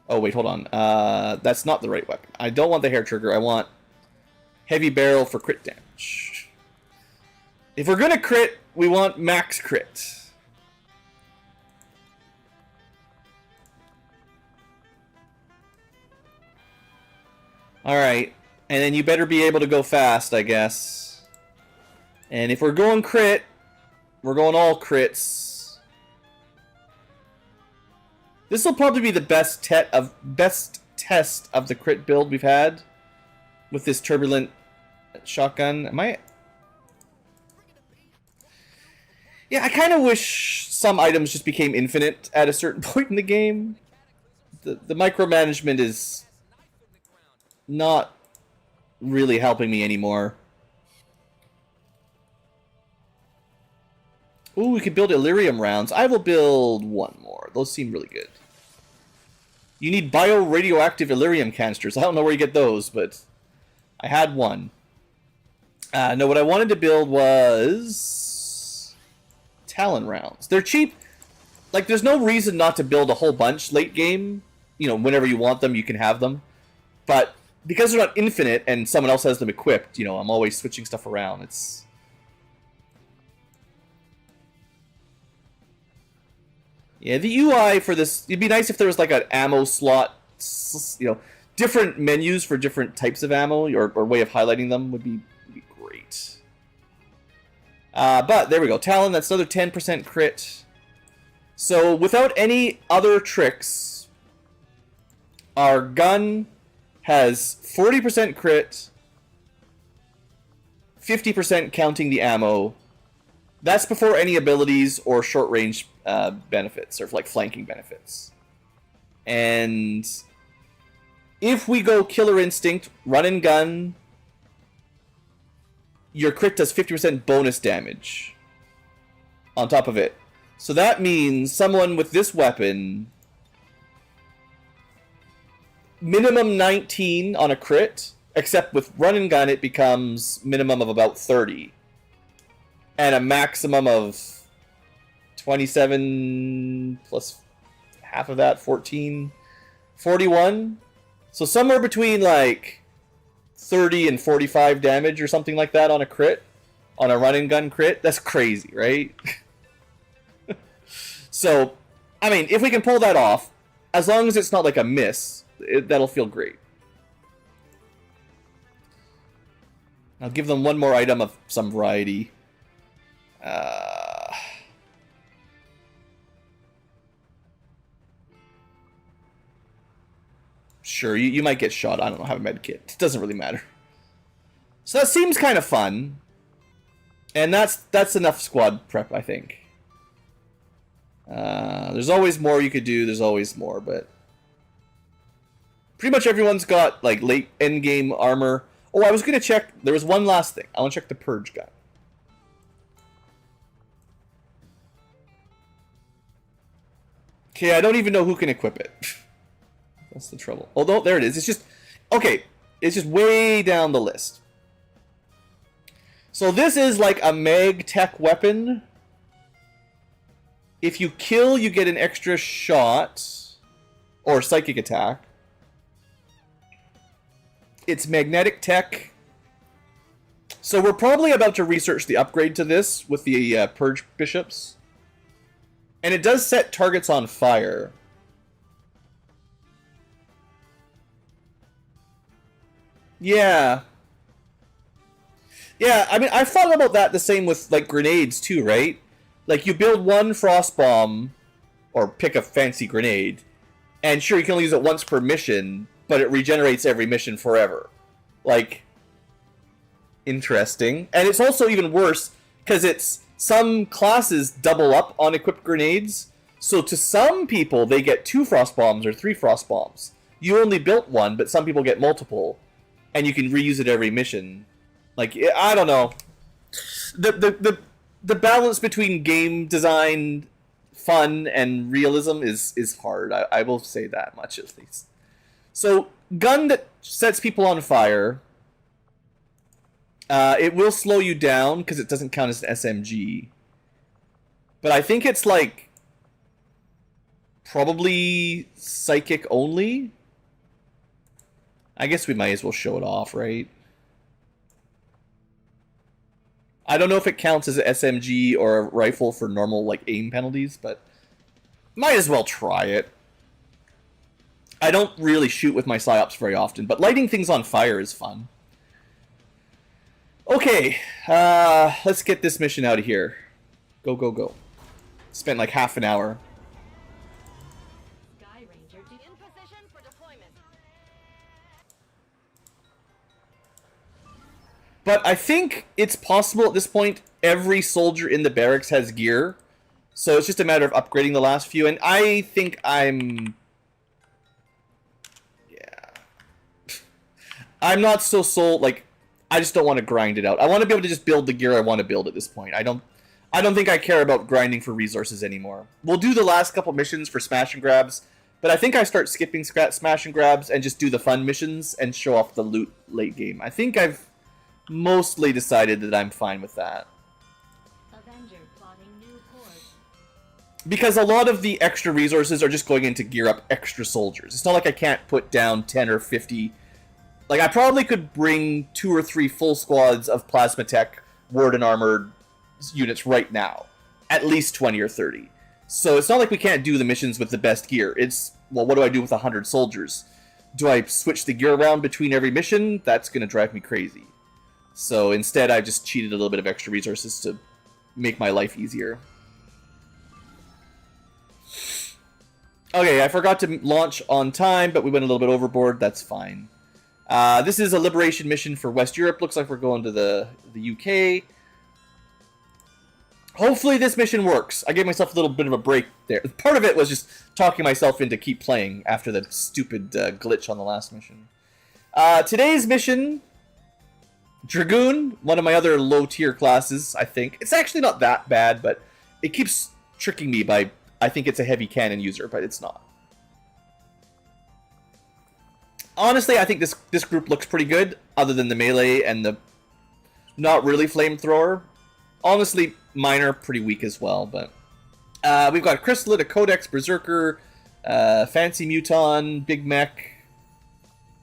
Oh, wait, hold on. That's not the right weapon. I don't want the hair trigger. I want heavy barrel for crit damage. If we're gonna crit, we want max crit. Alright. And then you better be able to go fast, I guess. And if we're going crit, we're going all crits. This will probably be the best test of the crit build we've had. with this turbulent shotgun. Am I? Yeah, I kind of wish some items just became infinite at a certain point in the game. The micromanagement is not really helping me anymore. Ooh, we could build Illyrium rounds. I will build one more. Those seem really good. You need bioradioactive Illyrium canisters. I don't know where you get those, but I had one. No, what I wanted to build was Talon rounds. They're cheap. Like, there's no reason not to build a whole bunch late game. You know, whenever you want them, you can have them. But because they're not infinite and someone else has them equipped, you know, I'm always switching stuff around. It's... Yeah, the UI for this... It'd be nice if there was like an ammo slot, you know, different menus for different types of ammo, or way of highlighting them would be great. But there we go. Talon, that's another 10% crit. So without any other tricks, our gun has 40% crit, 50% counting the ammo. That's before any abilities or short range benefits, or like flanking benefits. And if we go Killer Instinct, Run and Gun, your crit does 50% bonus damage on top of it. So that means someone with this weapon, minimum 19 on a crit, except with Run and Gun it becomes minimum of about 30. And a maximum of 27 plus half of that, 14, 41. So somewhere between like 30 and 45 damage or something like that on a crit, on a Run and Gun crit. That's crazy, right? So, I mean, if we can pull that off, as long as it's not like a miss, that'll feel great. I'll give them one more item of some variety. Sure, you might get shot. I don't know, have a med kit. It doesn't really matter. So that seems kind of fun. And that's enough squad prep, I think. There's always more you could do. There's always more, but... Pretty much everyone's got, like, late endgame armor. Oh, I was going to check... There was one last thing. I want to check the Purge gun. Okay, I don't even know who can equip it. That's the trouble. Although, there it is. It's just... Okay, it's just way down the list. So this is like a mag tech weapon. If you kill, you get an extra shot. Or psychic attack. It's magnetic tech. So we're probably about to research the upgrade to this with the Purge Bishops. And it does set targets on fire. Yeah. Yeah, I mean, I've thought about that the same with, like, grenades, too, right? Like, you build one frost bomb, or pick a fancy grenade, and sure, you can only use it once per mission, but it regenerates every mission forever. Like, interesting. And it's also even worse, because it's, some classes double up on equipped grenades, so to some people, they get 2 frost bombs or 3 frost bombs. You only built one, but some people get multiple, and you can reuse it every mission. Like, I don't know. The balance between game design, fun, and realism is hard. I will say that much, at least. So, gun that sets people on fire. It will slow you down, because it doesn't count as an SMG. But I think it's, like, probably psychic only. I guess we might as well show it off, right? I don't know if it counts as an SMG or a rifle for normal, like, aim penalties, but might as well try it. I don't really shoot with my PsyOps very often, but lighting things on fire is fun. Okay, let's get this mission out of here. Go, go, go. Spent like half an hour. In position for deployment. But I think it's possible at this point every soldier in the barracks has gear. So it's just a matter of upgrading the last few. And I think I'm... Yeah. I'm not so sold, like... I just don't want to grind it out. I want to be able to just build the gear I want to build at this point. I don't think I care about grinding for resources anymore. We'll do the last couple missions for smash and grabs, but I think I start skipping smash and grabs and just do the fun missions and show off the loot late game. I think I've mostly decided that I'm fine with that. Avenger plotting new course. Because a lot of the extra resources are just going in to gear up extra soldiers. It's not like I can't put down 10 or 50... Like, I probably could bring 2 or 3 full squads of Plasma Tech, Warden Armored units right now. At least 20 or 30. So it's not like we can't do the missions with the best gear. It's, well, what do I do with 100 soldiers? Do I switch the gear around between every mission? That's going to drive me crazy. So instead, I just cheated a little bit of extra resources to make my life easier. Okay, I forgot to launch on time, but we went a little bit overboard. That's fine. This is a liberation mission for West Europe. Looks like we're going to the UK. Hopefully this mission works. I gave myself a little bit of a break there. Part of it was just talking myself into keep playing after the stupid glitch on the last mission. Today's mission, Dragoon, one of my other low-tier classes, I think. It's actually not that bad, but it keeps tricking me by... I think it's a heavy cannon user, but it's not. Honestly, I think this group looks pretty good, other than the melee and the not really flamethrower. Honestly, mine are pretty weak as well, but... we've got Chrysalid, a Codex, Berserker, Fancy Muton, Big Mech,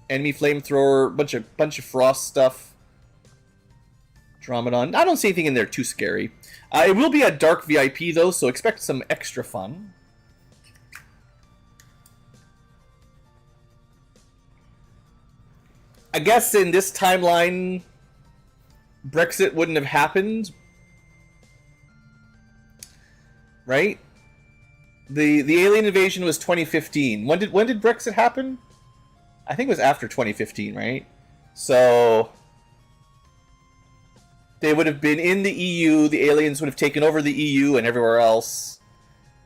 Enemy Flamethrower, bunch of Frost stuff. Dromedon. I don't see anything in there too scary. It will be a Dark VIP, though, so expect some extra fun. I guess in this timeline, Brexit wouldn't have happened, right? The alien invasion was 2015. When did Brexit happen? I think it was after 2015, right? So they would have been in the EU. The aliens would have taken over the EU and everywhere else,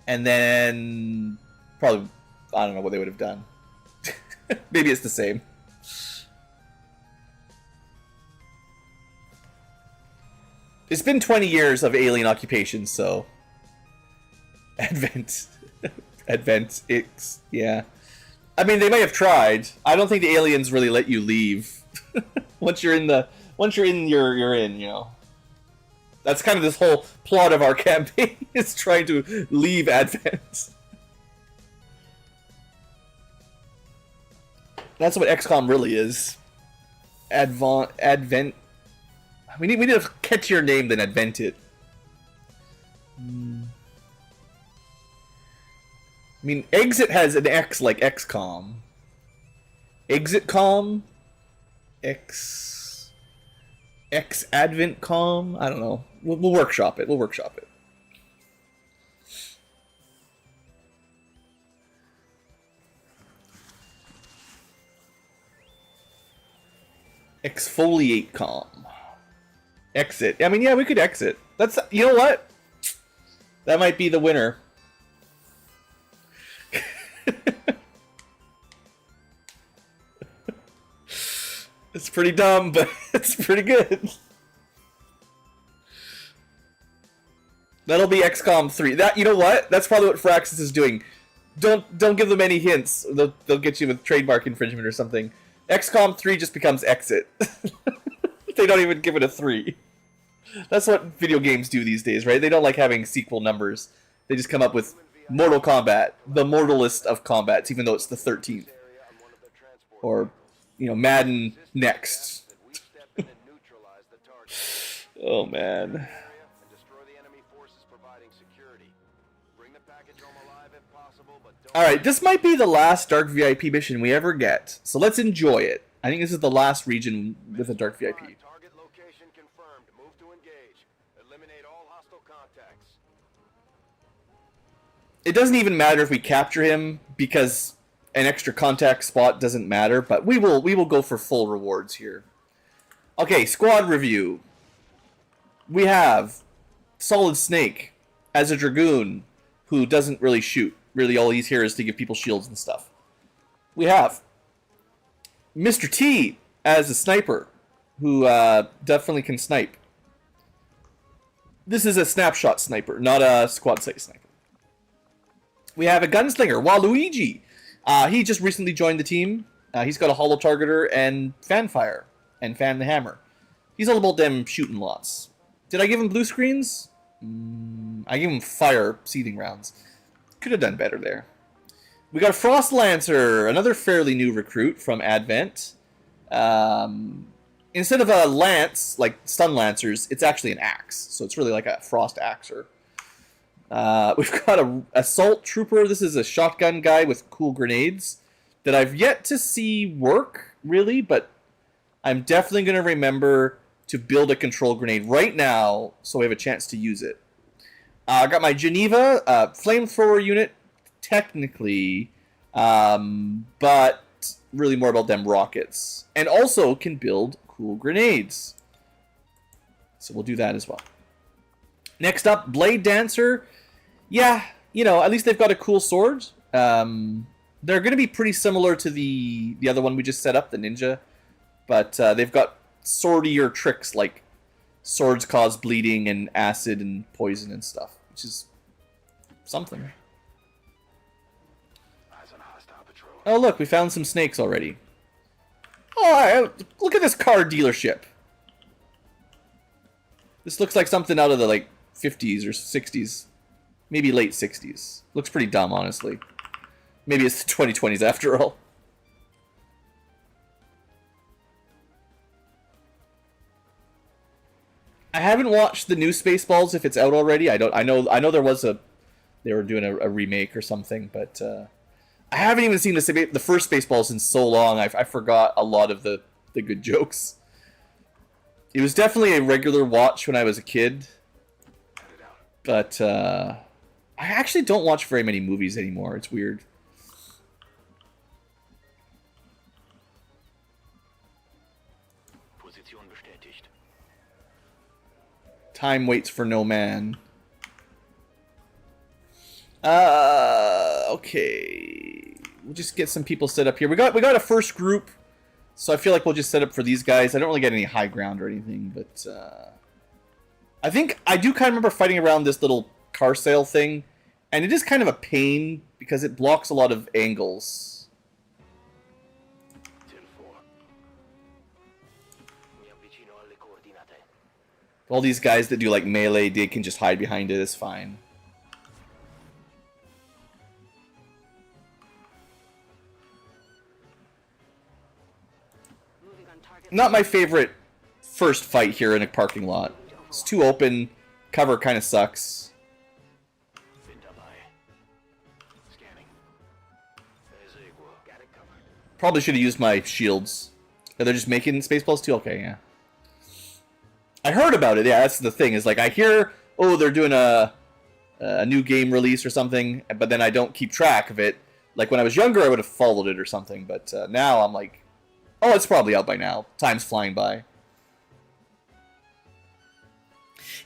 and then probably I don't know what they would have done. Maybe it's the same. It's been 20 years of alien occupation, so... Advent. Advent X, yeah. I mean, they may have tried. I don't think the aliens really let you leave. Once you're in, you're in, you know. That's kind of this whole plot of our campaign, is trying to leave Advent. That's what XCOM really is. Advent... We need a catchier name than Advent It. I mean, Exit has an X like XCOM. ExitCom? X AdventCom? I don't know. We'll workshop it. We'll workshop it. ExfoliateCom. Exit. I mean, yeah, we could exit. That's, you know what? That might be the winner. It's pretty dumb, but it's pretty good. That'll be XCOM 3. That, you know what? That's probably what Firaxis is doing. Don't give them any hints. They'll get you with trademark infringement or something. XCOM 3 just becomes Exit. They don't even give it a 3. That's what video games do these days, right? They don't like having sequel numbers. They just come up with Mortal Kombat, the mortalist of combats, even though it's the 13th. Or, you know, Madden next. Oh, man. Alright, this might be the last Dark VIP mission we ever get, so let's enjoy it. I think this is the last region with a Dark VIP. Target location confirmed. Move to engage. Eliminate all hostile contacts. It doesn't even matter if we capture him, because an extra contact spot doesn't matter, but we will go for full rewards here. Okay, squad review. We have Solid Snake as a Dragoon who doesn't really shoot. Really, all he's here is to give people shields and stuff. We have Mr. T as a sniper who definitely can snipe. This is a snapshot sniper, not a squad sight sniper. We have a gunslinger, Waluigi. He just recently joined the team. He's got a hollow targeter and fan fire and fan the hammer. He's all about them shooting lots. Did I give him blue screens? I gave him fire seething rounds. Could have done better there. We got a Frost Lancer, another fairly new recruit from Advent. Instead of a lance, like stun lancers, it's actually an axe. So it's really like a frost axer. We've got a assault trooper. This is a shotgun guy with cool grenades that I've yet to see work, really, but I'm definitely going to remember to build a control grenade right now so we have a chance to use it. I got my Geneva flamethrower unit, technically, but really more about them rockets. And also can build cool grenades. So we'll do that as well. Next up, Blade Dancer. Yeah, you know, at least they've got a cool sword. They're going to be pretty similar to the other one we just set up, the Ninja. But they've got swordier tricks like swords cause bleeding and acid and poison and stuff, which is something. Eyes on hostile patrol. Oh, look, we found some snakes already. Oh, look at this car dealership. This looks like something out of the, like, 50s or 60s. Maybe late 60s. Looks pretty dumb, honestly. Maybe it's the 2020s after all. I haven't watched the new Spaceballs if it's out already. I know there was they were doing a remake or something, but I haven't even seen the first Spaceballs in so long. I forgot a lot of the good jokes. It was definitely a regular watch when I was a kid, but I actually don't watch very many movies anymore. It's weird. Position bestätigt. Time waits for no man. Okay. We'll just get some people set up here. We got a first group, so I feel like we'll just set up for these guys. I don't really get any high ground or anything, but I think I do kind of remember fighting around this little car sale thing, and it is kind of a pain because it blocks a lot of angles. Till 4. Mi avvicino alle coordinate. All these guys that do like melee, they can just hide behind it. It's fine. Moving on target. Not my favorite first fight here in a parking lot. It's too open. Cover kind of sucks. Bin dabei. Scanning. Ezequiel. Got it covered. Probably should have used my shields. Are they just making Spaceballs too? Okay, yeah. I heard about it. Yeah, that's the thing. Is like I hear, oh, they're doing a new game release or something, but then I don't keep track of it. Like when I was younger, I would have followed it or something, but now I'm like, oh, it's probably out by now. Time's flying by.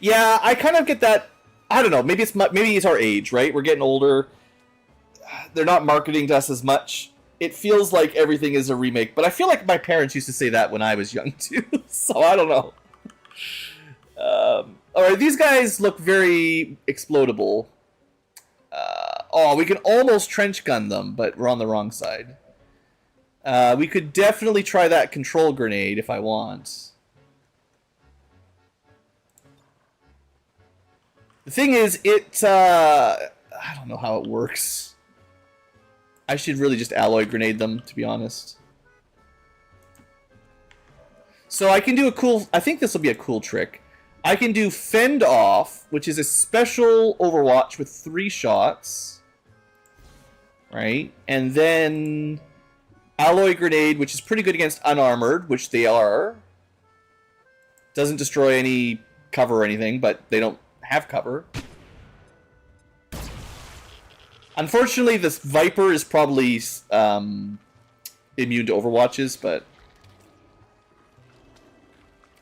Yeah, I kind of get that. I don't know. Maybe it's our age, right? We're getting older. They're not marketing to us as much. It feels like everything is a remake, but I feel like my parents used to say that when I was young too. So I don't know. All right, these guys look very explodable. Oh, we can almost trench gun them, but we're on the wrong side. We could definitely try that control grenade if I want. The thing is, I don't know how it works. I should really just alloy grenade them, to be honest. So I can do a cool... I think this will be a cool trick. I can do Fend Off, which is a special Overwatch with 3 shots. Right? And then Alloy Grenade, which is pretty good against Unarmored, which they are. Doesn't destroy any cover or anything, but they don't have cover. Unfortunately, this Viper is probably immune to Overwatches, but...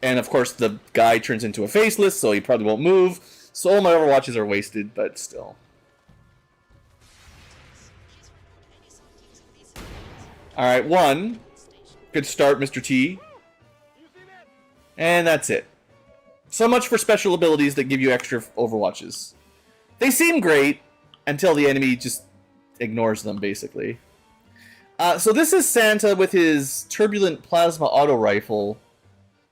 And of course, the guy turns into a faceless, so he probably won't move. So all my Overwatches are wasted, but still. Alright, 1. Good start, Mr. T. And that's it. So much for special abilities that give you extra Overwatches. They seem great until the enemy just ignores them, basically. So this is Santa with his Turbulent Plasma Auto Rifle.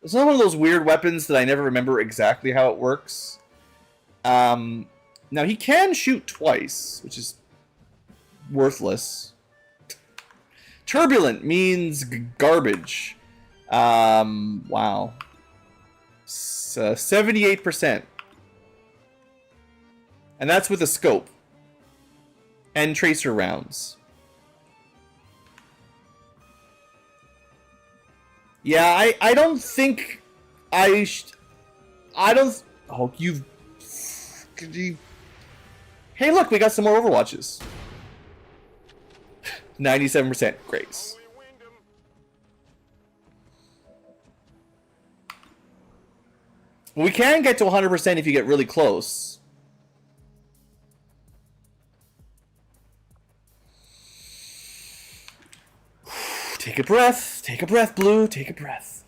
It's not one of those weird weapons that I never remember exactly how it works. Now, he can shoot twice, which is worthless. Turbulent means garbage. Wow. 78%. And that's with a scope. And tracer rounds. Yeah, I don't think I don't... Oh, you've... Hey, look, we got some more Overwatches. 97% grace. We can get to 100% if you get really close. Take a breath. Take a breath, Blue. Take a breath.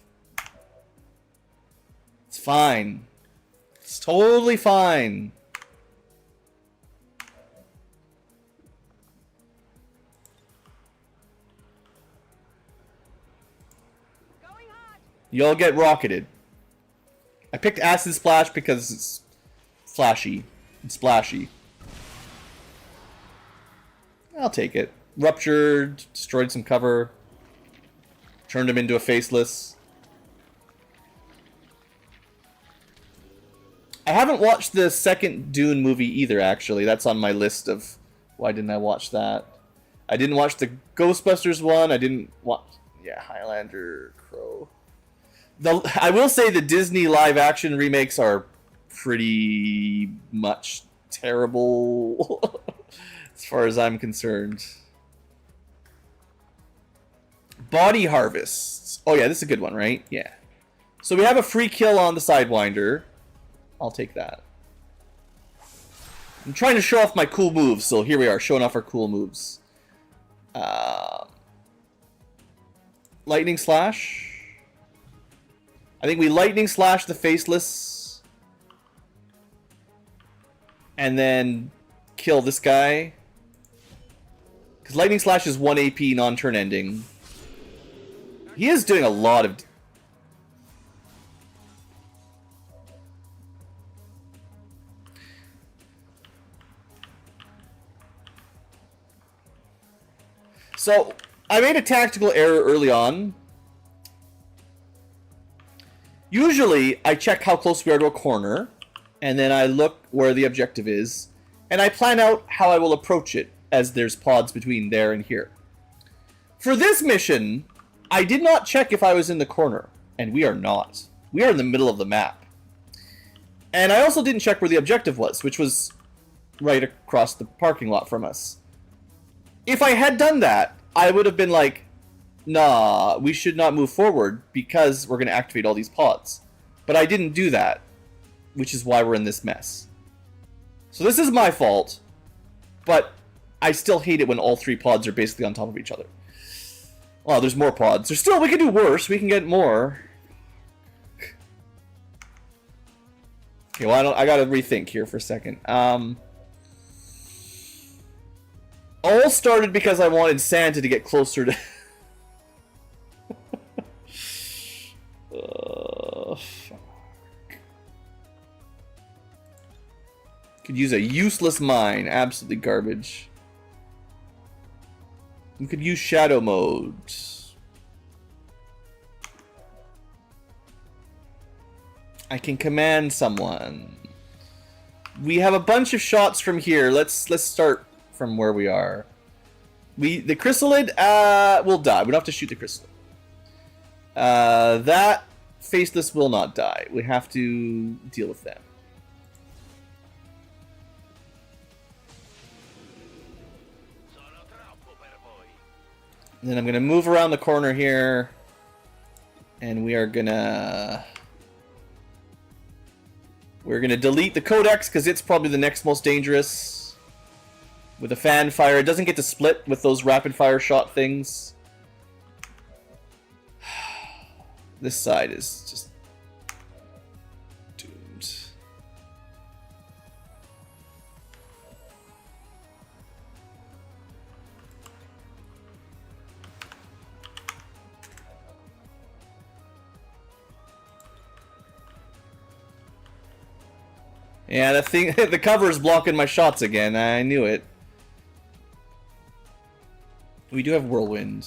It's fine. It's totally fine. You'll get rocketed. I picked Acid Splash because it's flashy and splashy. I'll take it. Ruptured, destroyed some cover, turned him into a faceless. I haven't watched the second Dune movie either, actually. That's on my list of why didn't I watch that. I didn't watch the Ghostbusters one. I didn't watch... Yeah, Highlander, Crow. I will say the Disney live-action remakes are pretty much terrible as far as I'm concerned. Body Harvests. Oh yeah, this is a good one, right? Yeah. So we have a free kill on the Sidewinder. I'll take that. I'm trying to show off my cool moves, so here we are, showing off our cool moves. Lightning Slash. I think we Lightning Slash the Faceless. And then kill this guy. Because Lightning Slash is 1 AP non-turn ending. He is doing a lot of... So, I made a tactical error early on. Usually, I check how close we are to a corner, and then I look where the objective is, and I plan out how I will approach it, as there's pods between there and here. For this mission, I did not check if I was in the corner, and we are not. We are in the middle of the map. And I also didn't check where the objective was, which was right across the parking lot from us. If I had done that, I would have been like, nah, we should not move forward because we're going to activate all these pods. But I didn't do that, which is why we're in this mess. So this is my fault, but I still hate it when all 3 pods are basically on top of each other. Well, there's more pods. There's still, we can do worse. We can get more. Okay, well, I gotta rethink here for a second. All started because I wanted Santa to get closer to... Fuck. Could use a useless mine. Absolutely garbage. You could use shadow mode. I can command someone. We have a bunch of shots from here. Let's start from where we are. The chrysalid will die. We don't have to shoot the chrysalid. That faceless will not die. We have to deal with them. And then I'm gonna move around the corner here, and we are gonna We're going to delete the Codex because it's probably the next most dangerous. With a fan fire, it doesn't get to split with those rapid fire shot things. This side is just doomed. Yeah, the thing, the cover is blocking my shots again. I knew it. We do have Whirlwind.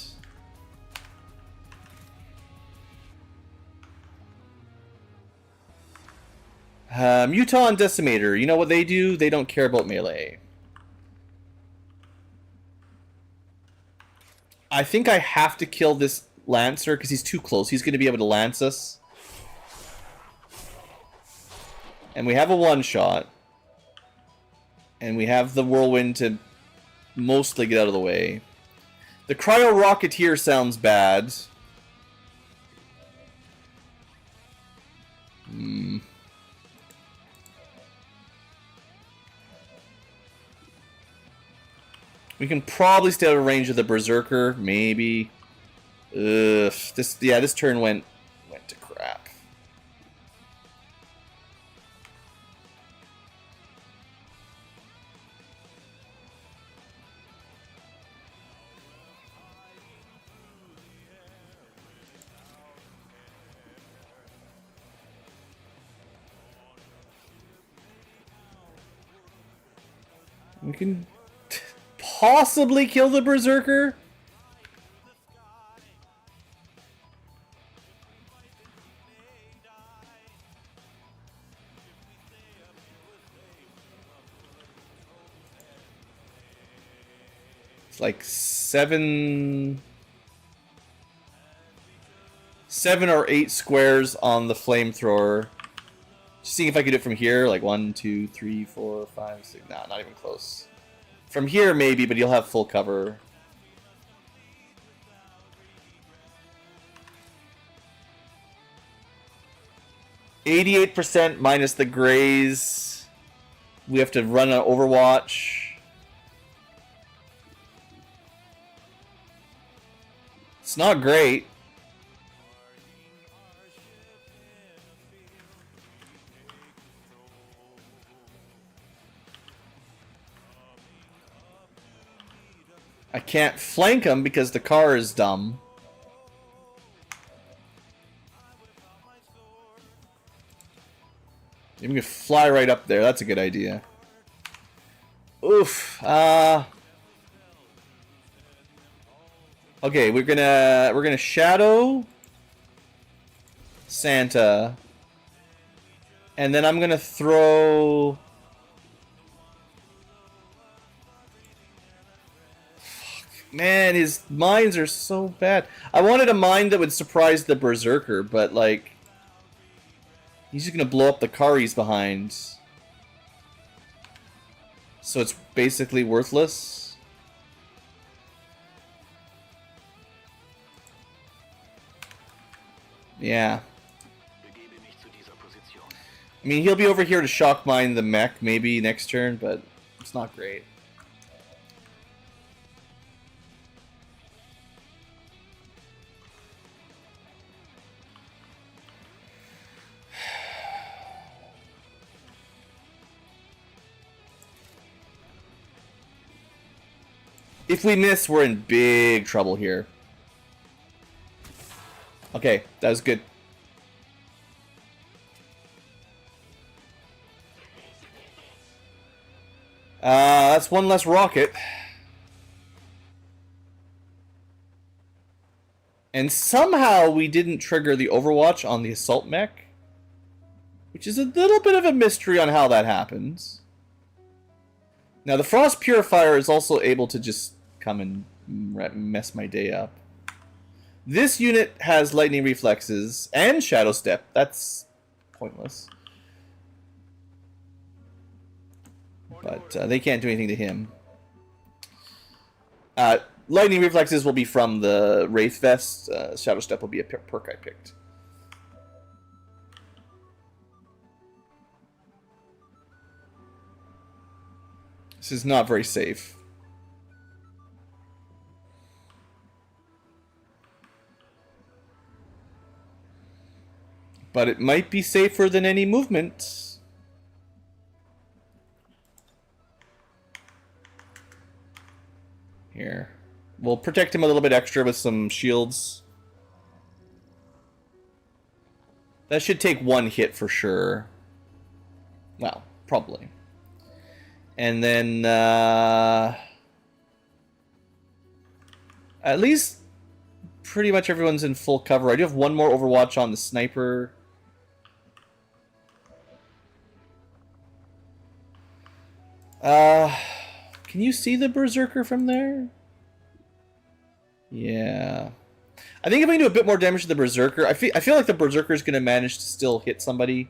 Utah and Decimator. You know what they do? They don't care about melee. I think I have to kill this Lancer because he's too close. He's going to be able to lance us. And we have a one-shot. And we have the Whirlwind to mostly get out of the way. The Cryo Rocketeer sounds bad. We can probably stay out of range of the Berserker, maybe. Ugh, this turn went to crap. We can possibly kill the Berserker. It's like seven or 8 squares on the flamethrower. Just seeing if I could do it from here, like 1, 2, 3, 4, 5, 6. Nah, not even close. From here, maybe, but you'll have full cover. %, minus the grays. We have to run an Overwatch. It's not great. I can't flank him because the car is dumb. You can fly right up there. That's a good idea. Oof. Okay, we're gonna shadow Santa, and then I'm gonna throw. Man, his mines are so bad. I wanted a mine that would surprise the Berserker, but, like, he's just gonna blow up the car he's behind. So it's basically worthless. Yeah. I mean, he'll be over here to shock mine the mech maybe next turn, but it's not great. If we miss, we're in big trouble here. Okay, that was good. That's one less rocket. And somehow we didn't trigger the Overwatch on the assault mech, which is a little bit of a mystery on how that happens. Now the Frost Purifier is also able to just come and mess my day up. This unit has lightning reflexes and shadow step. That's pointless. But they can't do anything to him. Lightning reflexes will be from the Wraith Vest. Shadow step will be a perk I picked. This is not very safe. But it might be safer than any movement. Here. We'll protect him a little bit extra with some shields. That should take one hit for sure. Well, probably. And then, at least pretty much everyone's in full cover. I do have one more Overwatch on the sniper. Can you see the Berserker from there? Yeah. I think if we can do a bit more damage to the Berserker, I feel like the Berserker is going to manage to still hit somebody.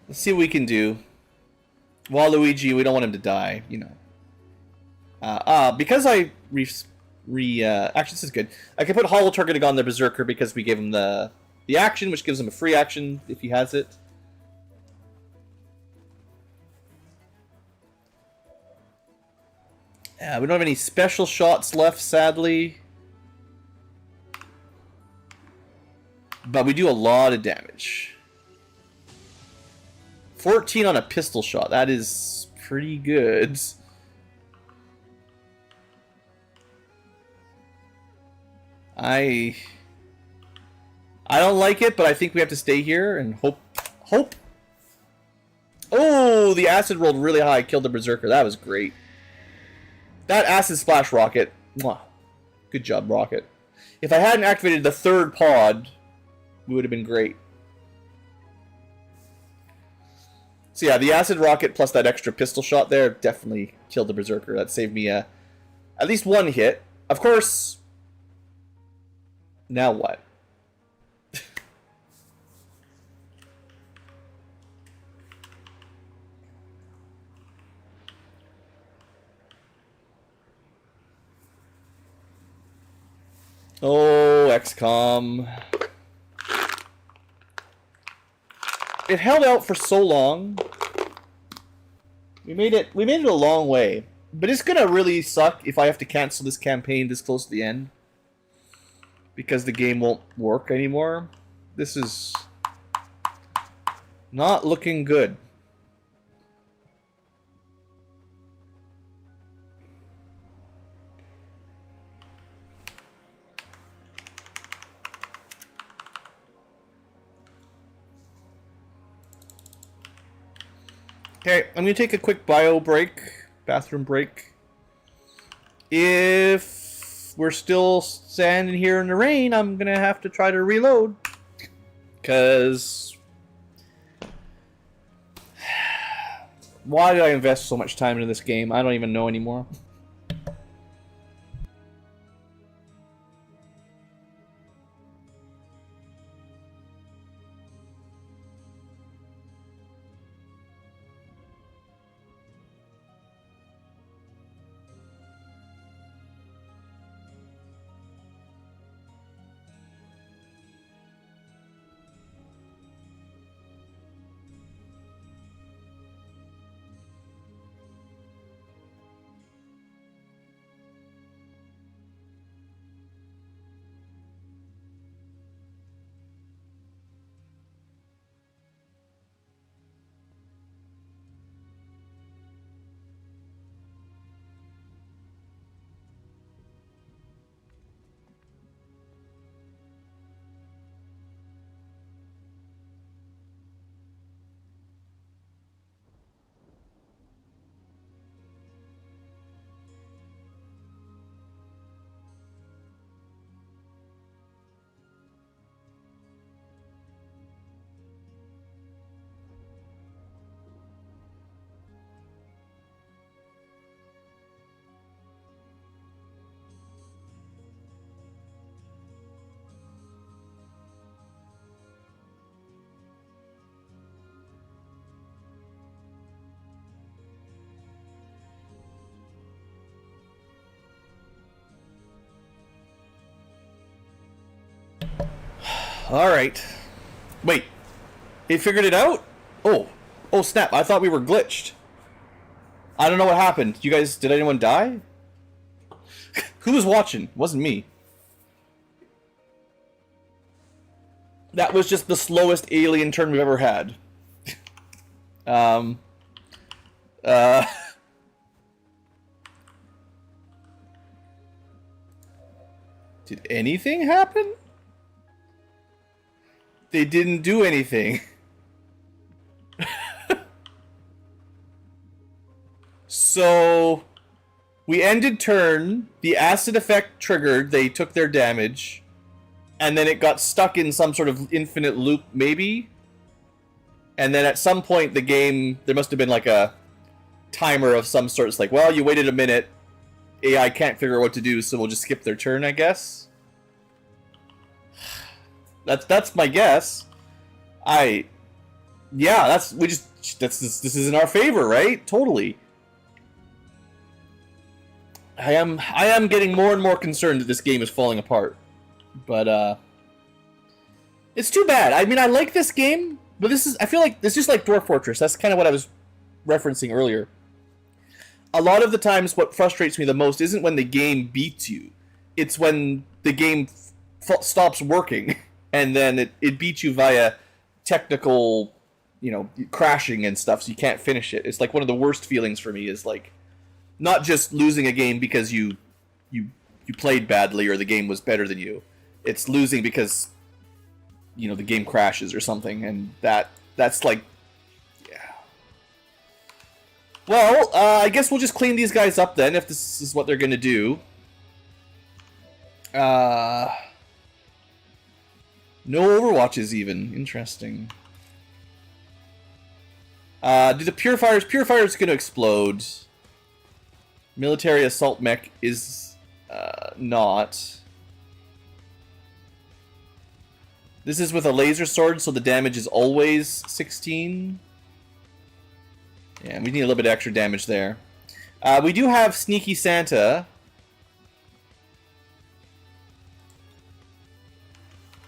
Let's see what we can do. Waluigi, we don't want him to die, you know. Because I actually, this is good. I can put Hollow Targeting on the Berserker because we gave him the action, which gives him a free action if he has it. We don't have any special shots left, sadly. But we do a lot of damage. 14 on a pistol shot. That is pretty good. I don't like it, but I think we have to stay here and hope. Oh, the acid rolled really high, killed the Berserker. That was great. That acid splash rocket. Mwah. Good job, Rocket. If I hadn't activated the third pod, we would have been great. So yeah, the acid rocket plus that extra pistol shot there definitely killed the Berserker. That saved me at least one hit. Of course. Now what? Oh, XCom. It held out for so long. We made it a long way. But it's gonna really suck if I have to cancel this campaign this close to the end. Because the game won't work anymore. This is not looking good. Okay, I'm going to take a quick bio break, bathroom break. If we're still standing here in the rain, I'm going to have to try to reload. Because why did I invest so much time into this game? I don't even know anymore. Alright. Wait. It figured it out? Oh. Oh, snap. I thought we were glitched. I don't know what happened. You guys, did anyone die? Who was watching? It wasn't me. That was just the slowest alien turn we've ever had. Did anything happen? They didn't do anything. So, we ended turn, the acid effect triggered, they took their damage, and then it got stuck in some sort of infinite loop, maybe? And then at some point the game, there must have been like a timer of some sort. It's like, well, you waited a minute, AI can't figure out what to do, so we'll just skip their turn, I guess? That's my guess. Yeah, this is in our favor, right? Totally. I am getting more and more concerned that this game is falling apart. But it's too bad. I mean, I like this game, but I feel like this is like Dwarf Fortress. That's kind of what I was referencing earlier. A lot of the times what frustrates me the most isn't when the game beats you. It's when the game stops working and then it beats you via technical, crashing and stuff, so you can't finish it. It's like one of the worst feelings for me is like not just losing a game because you played badly or the game was better than you. It's losing because the game crashes or something, and that's like, yeah. Well, I guess we'll just clean these guys up then if this is what they're gonna do. No Overwatches even. Interesting. Do the Purifiers... Purifier's gonna explode. Military Assault Mech is not. This is with a laser sword, so the damage is always 16. Yeah, we need a little bit of extra damage there. We do have Sneaky Santa.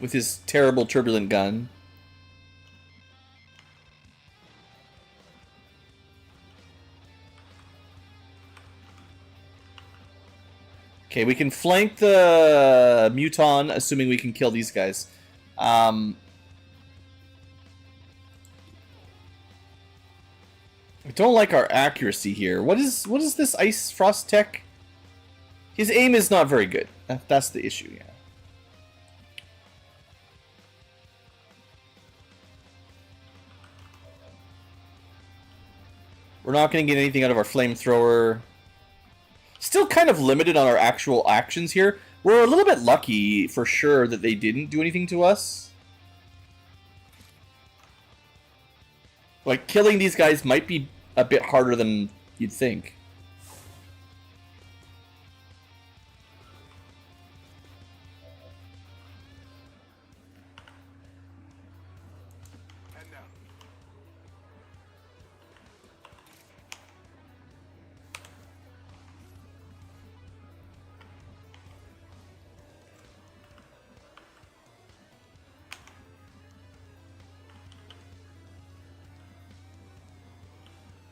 With his terrible turbulent gun. Okay, we can flank the Muton, assuming we can kill these guys. I don't like our accuracy here. What is this Ice Frost tech? His aim is not very good. That's the issue, yeah. We're not going to get anything out of our flamethrower. Still kind of limited on our actual actions here. We're a little bit lucky, for sure, that they didn't do anything to us. Like, killing these guys might be a bit harder than you'd think.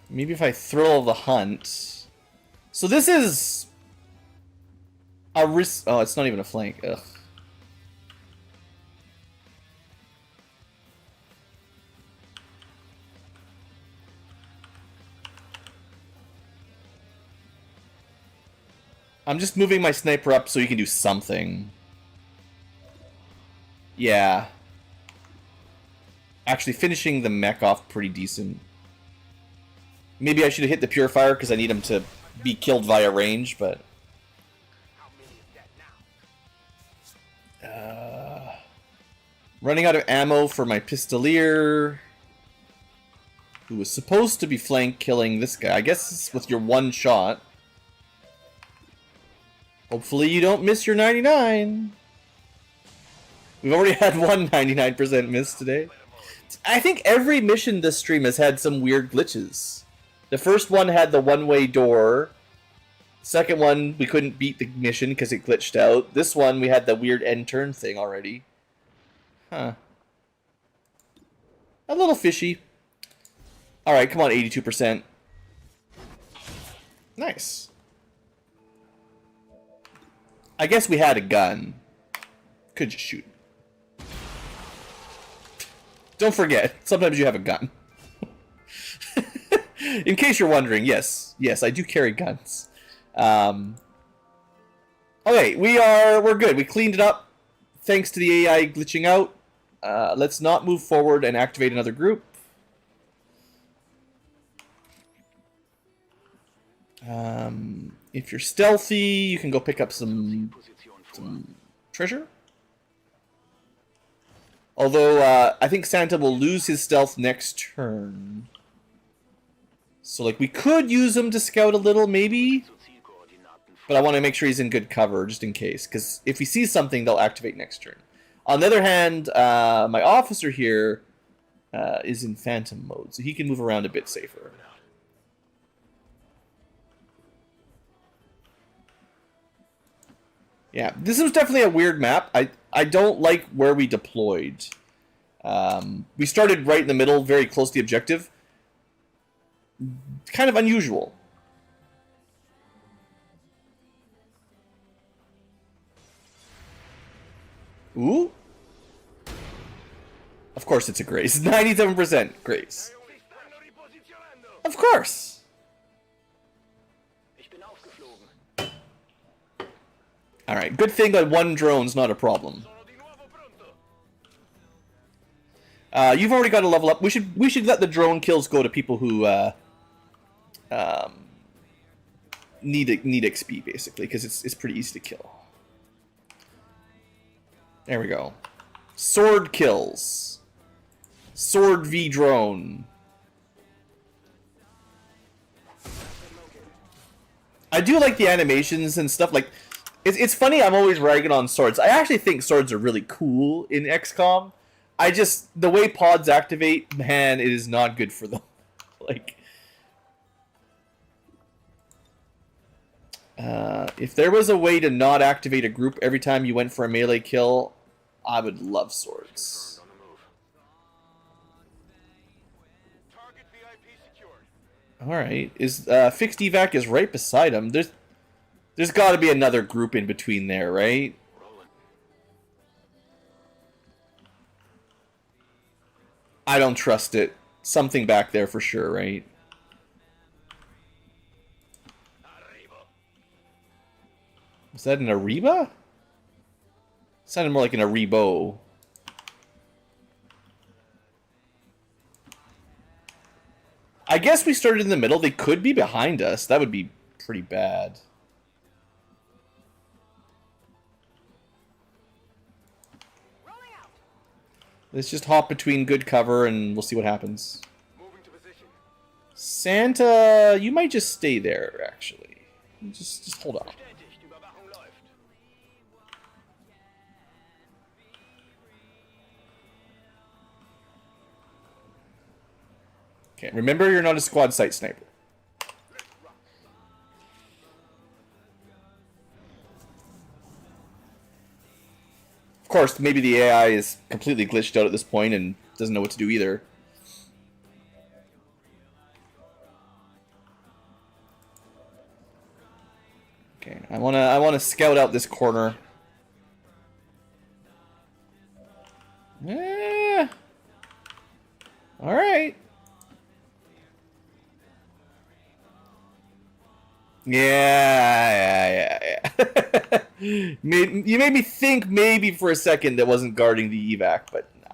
Maybe if I thrill the hunt. So this is a risk. Oh, it's not even a flank. Ugh. I'm just moving my sniper up so he can do something. Yeah. Actually, finishing the mech off pretty decent. Maybe I should have hit the Purifier because I need him to be killed via range, but... running out of ammo for my Pistolier, who was supposed to be flank killing this guy. I guess it's with your one shot. Hopefully you don't miss your 99. We've already had one 99% miss today. I think every mission this stream has had some weird glitches. The first one had the one-way door. Second one, we couldn't beat the mission because it glitched out. This one, we had the weird end turn thing already. Huh. A little fishy. Alright, come on, 82%. Nice. I guess we had a gun. Could just shoot. Don't forget, sometimes you have a gun. In case you're wondering, yes, I do carry guns. Okay, we're good. We cleaned it up. Thanks to the AI glitching out. Let's not move forward and activate another group. If you're stealthy, you can go pick up some treasure. Although, I think Santa will lose his stealth next turn. So, like, we could use him to scout a little, maybe. But I want to make sure he's in good cover, just in case. Because if he sees something, they'll activate next turn. On the other hand, my officer here is in phantom mode. So he can move around a bit safer. Yeah, this was definitely a weird map. I don't like where we deployed. We started right in the middle, very close to the objective. Kind of unusual. Ooh. Of course it's a grace. 97% grace. Of course. Alright, good thing that one drone's not a problem. You've already got a level up. We should let the drone kills go to people who need XP basically, because it's pretty easy to kill. There we go. Sword kills. Sword v drone. I do like the animations and stuff. Like, it's funny. I'm always ragging on swords. I actually think swords are really cool in XCom. The way pods activate, man, it is not good for them. Like, if there was a way to not activate a group every time you went for a melee kill, I would love swords. Alright, fixed evac is right beside him. There's got to be another group in between there, right? I don't trust it. Something back there for sure, right? Was that an Ariba? Sounded more like an Aribo. I guess we started in the middle. They could be behind us. That would be pretty bad. Let's just hop between good cover and we'll see what happens. Santa, you might just stay there, actually. Just hold on. Okay, remember you're not a squad site sniper. Of course, maybe the AI is completely glitched out at this point and doesn't know what to do either. Okay, I wanna scout out this corner. Yeah. All right. Yeah. You made me think maybe for a second that wasn't guarding the evac, but nah.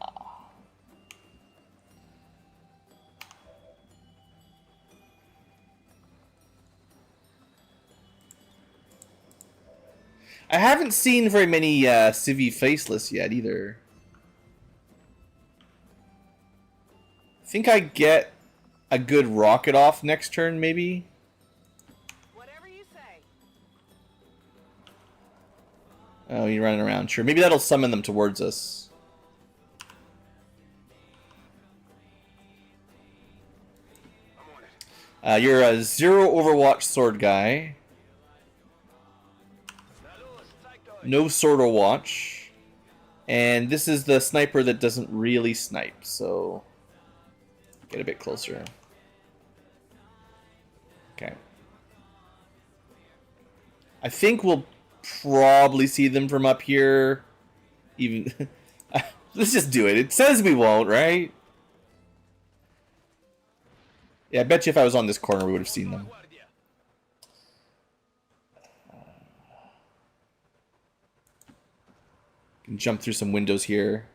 I haven't seen very many Civi faceless yet either. I think I get a good rocket off next turn, maybe. Oh, you're running around. Sure. Maybe that'll summon them towards us. You're a 0 Overwatch sword guy. No sword or watch. And this is the sniper that doesn't really snipe, so get a bit closer. Okay. I think we'll probably see them from up here. Even let's just do it. It says we won't, right? Yeah, I bet you if I was on this corner, we would have seen them. Can jump through some windows here.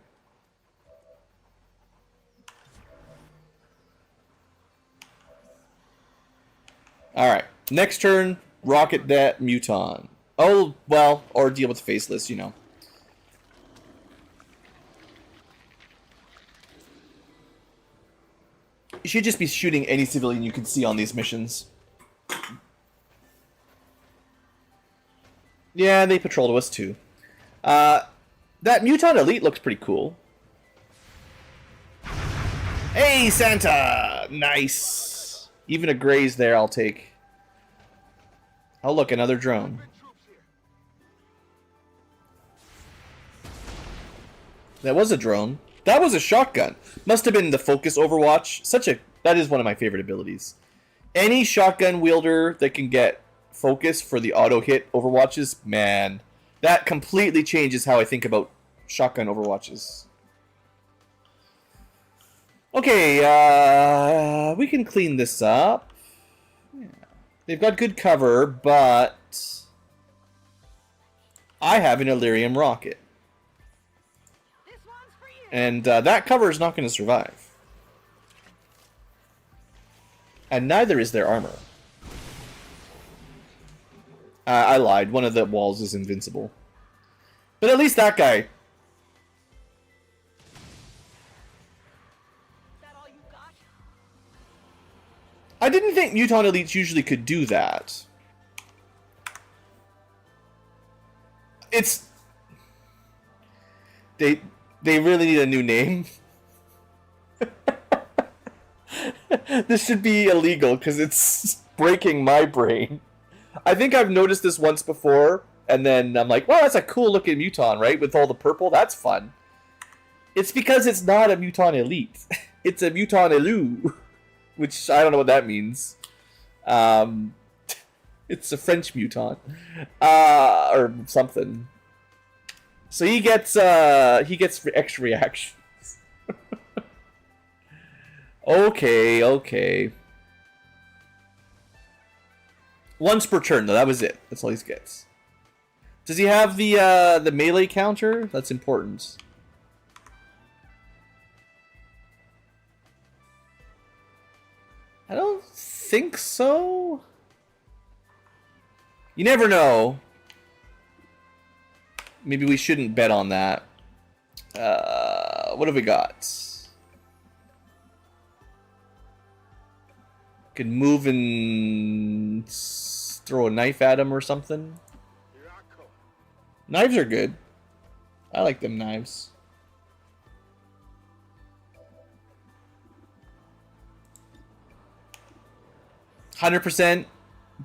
Alright, next turn, rocket that Muton. Oh, well, or deal with Faceless, you know. You should just be shooting any civilian you can see on these missions. Yeah, they patrol to us too. That Muton Elite looks pretty cool. Hey, Santa! Nice! Even a graze there I'll take. Oh, look, another drone. That was a drone. That was a shotgun. Must have been the focus Overwatch. That is one of my favorite abilities. Any shotgun wielder that can get focus for the auto hit Overwatches, man, that completely changes how I think about shotgun Overwatches. Okay, we can clean this up. Yeah. They've got good cover, but I have an Illyrium rocket. And that cover is not going to survive. And neither is their armor. I lied. One of the walls is invincible. But at least that guy. Is that all you got? I didn't think Muton Elites usually could do that. They really need a new name. This should be illegal because it's breaking my brain. I think I've noticed this once before, and then I'm like, well, that's a cool looking Muton, right? With all the purple, that's fun. It's because it's not a Muton Elite. It's a Muton Elu, which I don't know what that means. It's a French Muton. Or something. So he gets extra reactions. Okay. Once per turn, though. That was it. That's all he gets. Does he have the melee counter? That's important. I don't think so. You never know. Maybe we shouldn't bet on that. What have we got? Can move and throw a knife at him or something. Knives are good. I like them knives. %,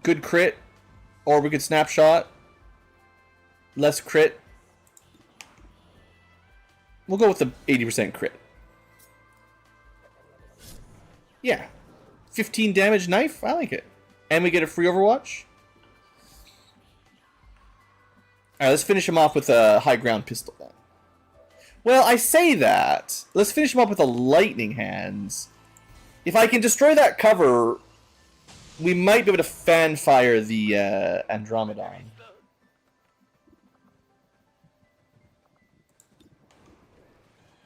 good crit, or we could snapshot. Less crit. We'll go with the 80% crit. Yeah. 15 damage knife? I like it. And we get a free Overwatch. Alright, let's finish him off with a high ground pistol then. Well, I say that. Let's finish him up with a lightning hands. If I can destroy that cover, we might be able to fan fire the Andromedon.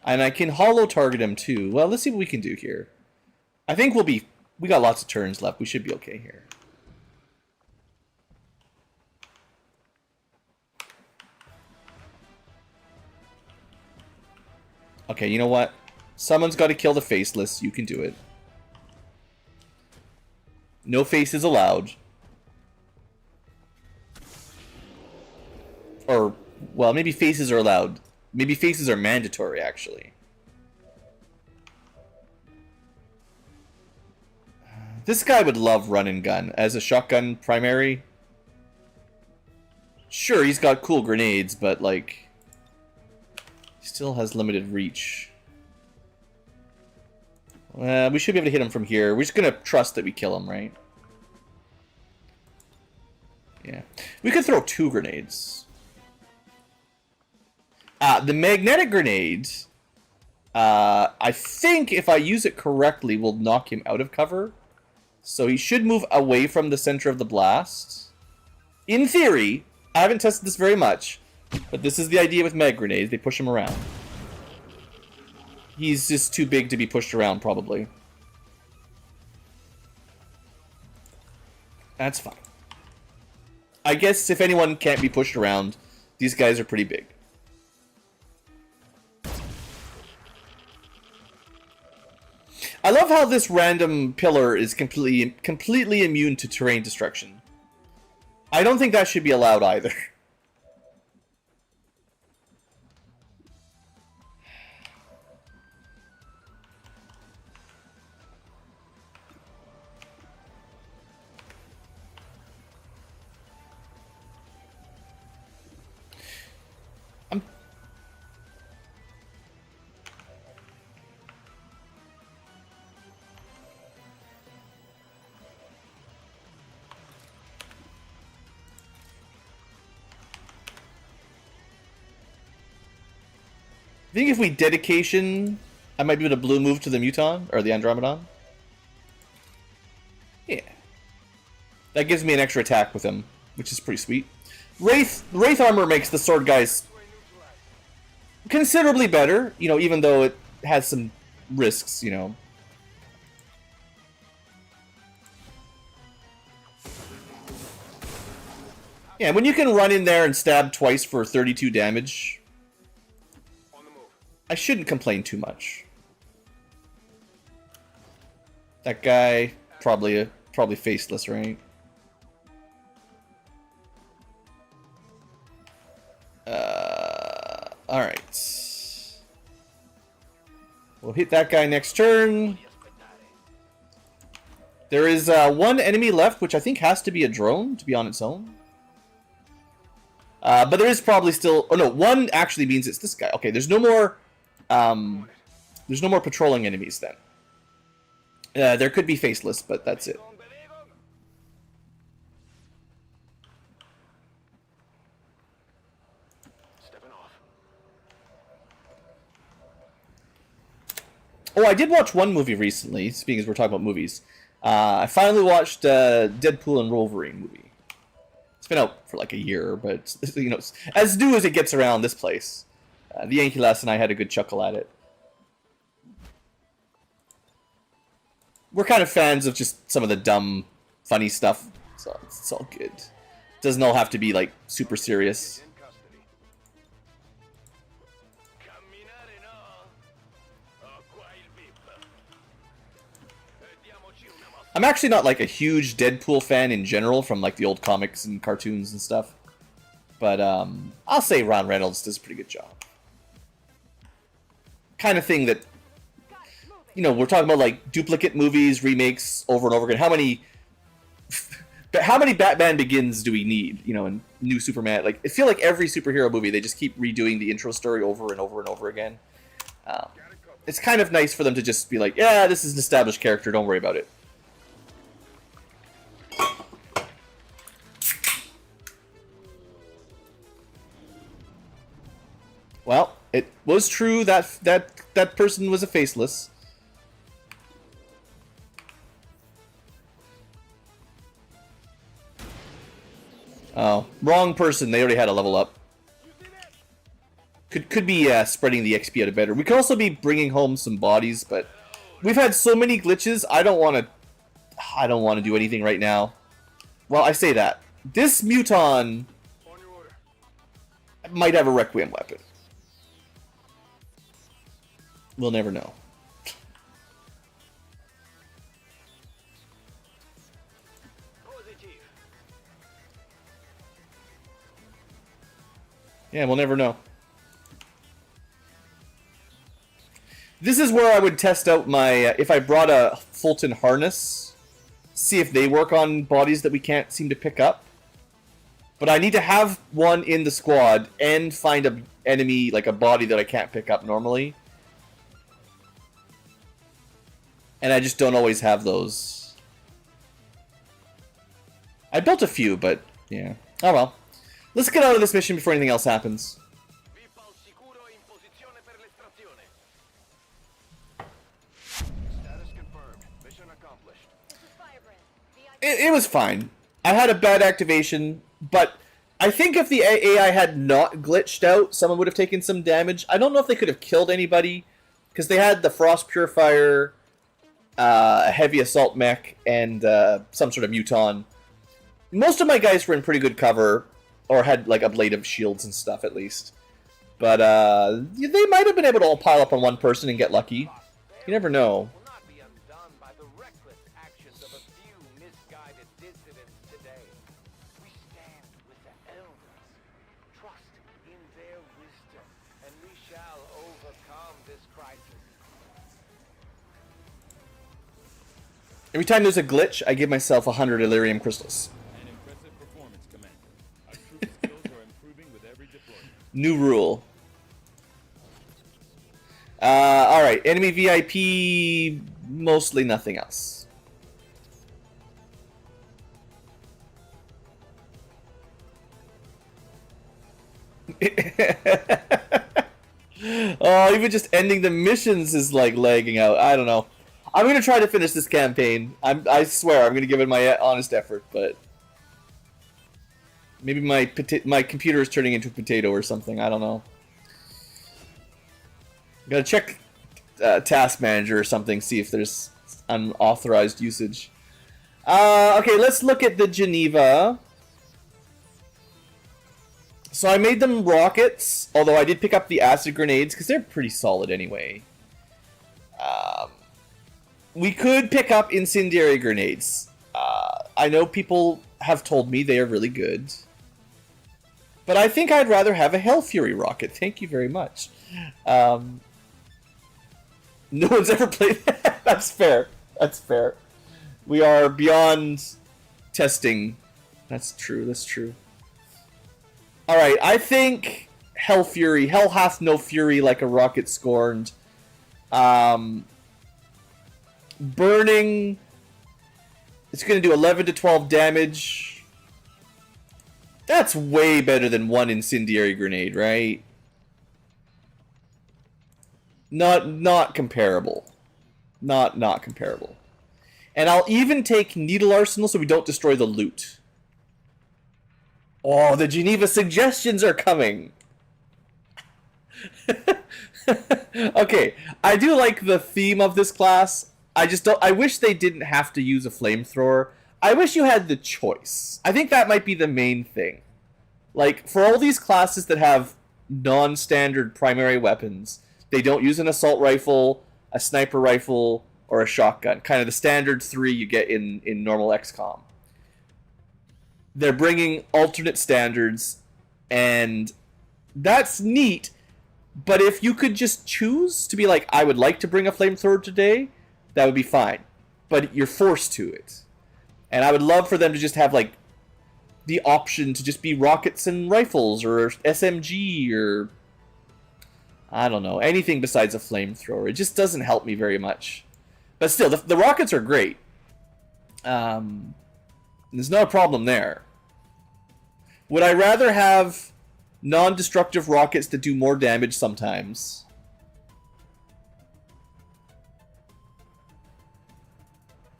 And I can hollow target him too. Well, let's see what we can do here. I think we got lots of turns left. We should be okay here. Okay, you know what? Someone's got to kill the Faceless. You can do it. No faces allowed. Or, well, maybe faces are allowed. Maybe faces are mandatory, actually. This guy would love run and gun as a shotgun primary. Sure, he's got cool grenades, but like... He still has limited reach. We should be able to hit him from here. We're just gonna trust that we kill him, right? Yeah. We could throw 2 grenades. The magnetic grenade, I think if I use it correctly, will knock him out of cover. So he should move away from the center of the blast. In theory, I haven't tested this very much, but this is the idea with mag grenades. They push him around. He's just too big to be pushed around, probably. That's fine. I guess if anyone can't be pushed around, these guys are pretty big. I love how this random pillar is completely immune to terrain destruction. I don't think that should be allowed either. I think if we dedication, I might be able to blue move to the Muton, or the Andromedon. Yeah. That gives me an extra attack with him, which is pretty sweet. Wraith armor makes the sword guys considerably better, you know, even though it has some risks, you know. Yeah, when you can run in there and stab twice for 32 damage, I shouldn't complain too much. That guy probably faceless, right? All right. We'll hit that guy next turn. There is one enemy left, which I think has to be a drone to be on its own. But there is probably still. Oh no, one actually means it's this guy. Okay, there's no more. There's no more patrolling enemies then. There could be faceless, but that's it. Oh, I did watch one movie recently, speaking as we're talking about movies. I finally watched Deadpool and Wolverine movie. It's been out for like a year, but you know, as new as it gets around this place. The Ankylo and I had a good chuckle at it. We're kind of fans of just some of the dumb, funny stuff, so it's all good. Doesn't all have to be like super serious. I'm actually not like a huge Deadpool fan in general from like the old comics and cartoons and stuff, but I'll say Ron Reynolds does a pretty good job. Kind of thing that, you know, we're talking about like duplicate movies, remakes over and over again. How many Batman Begins do we need? You know, and new Superman. Like, I feel like every superhero movie they just keep redoing the intro story over and over and over again. It's kind of nice for them to just be like, yeah, this is an established character. Don't worry about it. Well, it was true that that person was a faceless. Oh, wrong person. They already had a level up. Could be spreading the XP out a better. We could also be bringing home some bodies, but we've had so many glitches. I don't want to do anything right now. Well, I say that this Muton might have a Requiem weapon. We'll never know. Yeah, we'll never know. This is where I would test out my, if I brought a Fulton harness, see if they work on bodies that we can't seem to pick up. But I need to have one in the squad and find a enemy, like a body that I can't pick up normally. And I just don't always have those. I built a few, but yeah. Oh well. Let's get out of this mission before anything else happens. VIP al sicuro in posizione per l'estrazione. Status confirmed. Mission accomplished. This is Firebrand. VIP It was fine. I had a bad activation, but I think if the AI had not glitched out, someone would have taken some damage. I don't know if they could have killed anybody, because they had the Frost Purifier, a heavy assault mech, and some sort of muton. Most of my guys were in pretty good cover, or had like ablative shields and stuff at least. But they might have been able to all pile up on one person and get lucky. You never know. Will not be undone by the reckless actions of a few misguided dissidents today. We stand with the elders, trust in their wisdom, and we shall overcome this crisis. Every time there's a glitch, I give myself 100 Illyrium crystals. An impressive performance, Commander. Our troop skills are improving with every deployment. New rule. Alright, enemy VIP, mostly nothing else. Oh, even just ending the missions is like lagging out. I don't know. I'm gonna try to finish this campaign. I swear I'm gonna give it my honest effort, but maybe my computer is turning into a potato or something. I don't know. Gotta check Task Manager or something, see if there's unauthorized usage. Okay, let's look at the Geneva. So I made them rockets, although I did pick up the acid grenades because they're pretty solid anyway. We could pick up incendiary grenades. I know people have told me they are really good. But I think I'd rather have a Hell Fury rocket. Thank you very much. No one's ever played that. That's fair. That's fair. We are beyond testing. That's true. That's true. Alright, I think Hell Fury. Hell hath no fury like a rocket scorned. Burning. It's going to do 11 to 12 damage. That's way better than one incendiary grenade, right? Not comparable. Not comparable. And I'll even take Needle Arsenal so we don't destroy the loot. Oh, the Geneva suggestions are coming. Okay, I do like the theme of this class. I wish they didn't have to use a flamethrower. I wish you had the choice. I think that might be the main thing. Like, for all these classes that have non-standard primary weapons, they don't use an assault rifle, a sniper rifle, or a shotgun. Kind of the standard three you get in normal XCom. They're bringing alternate standards, and that's neat, but if you could just choose to be like, I would like to bring a flamethrower today, that would be fine. But you're forced to it. And I would love for them to just have, like, the option to just be rockets and rifles, or SMG, or I don't know, anything besides a flamethrower. It just doesn't help me very much. But still, the rockets are great. There's no problem there. Would I rather have non-destructive rockets that do more damage sometimes?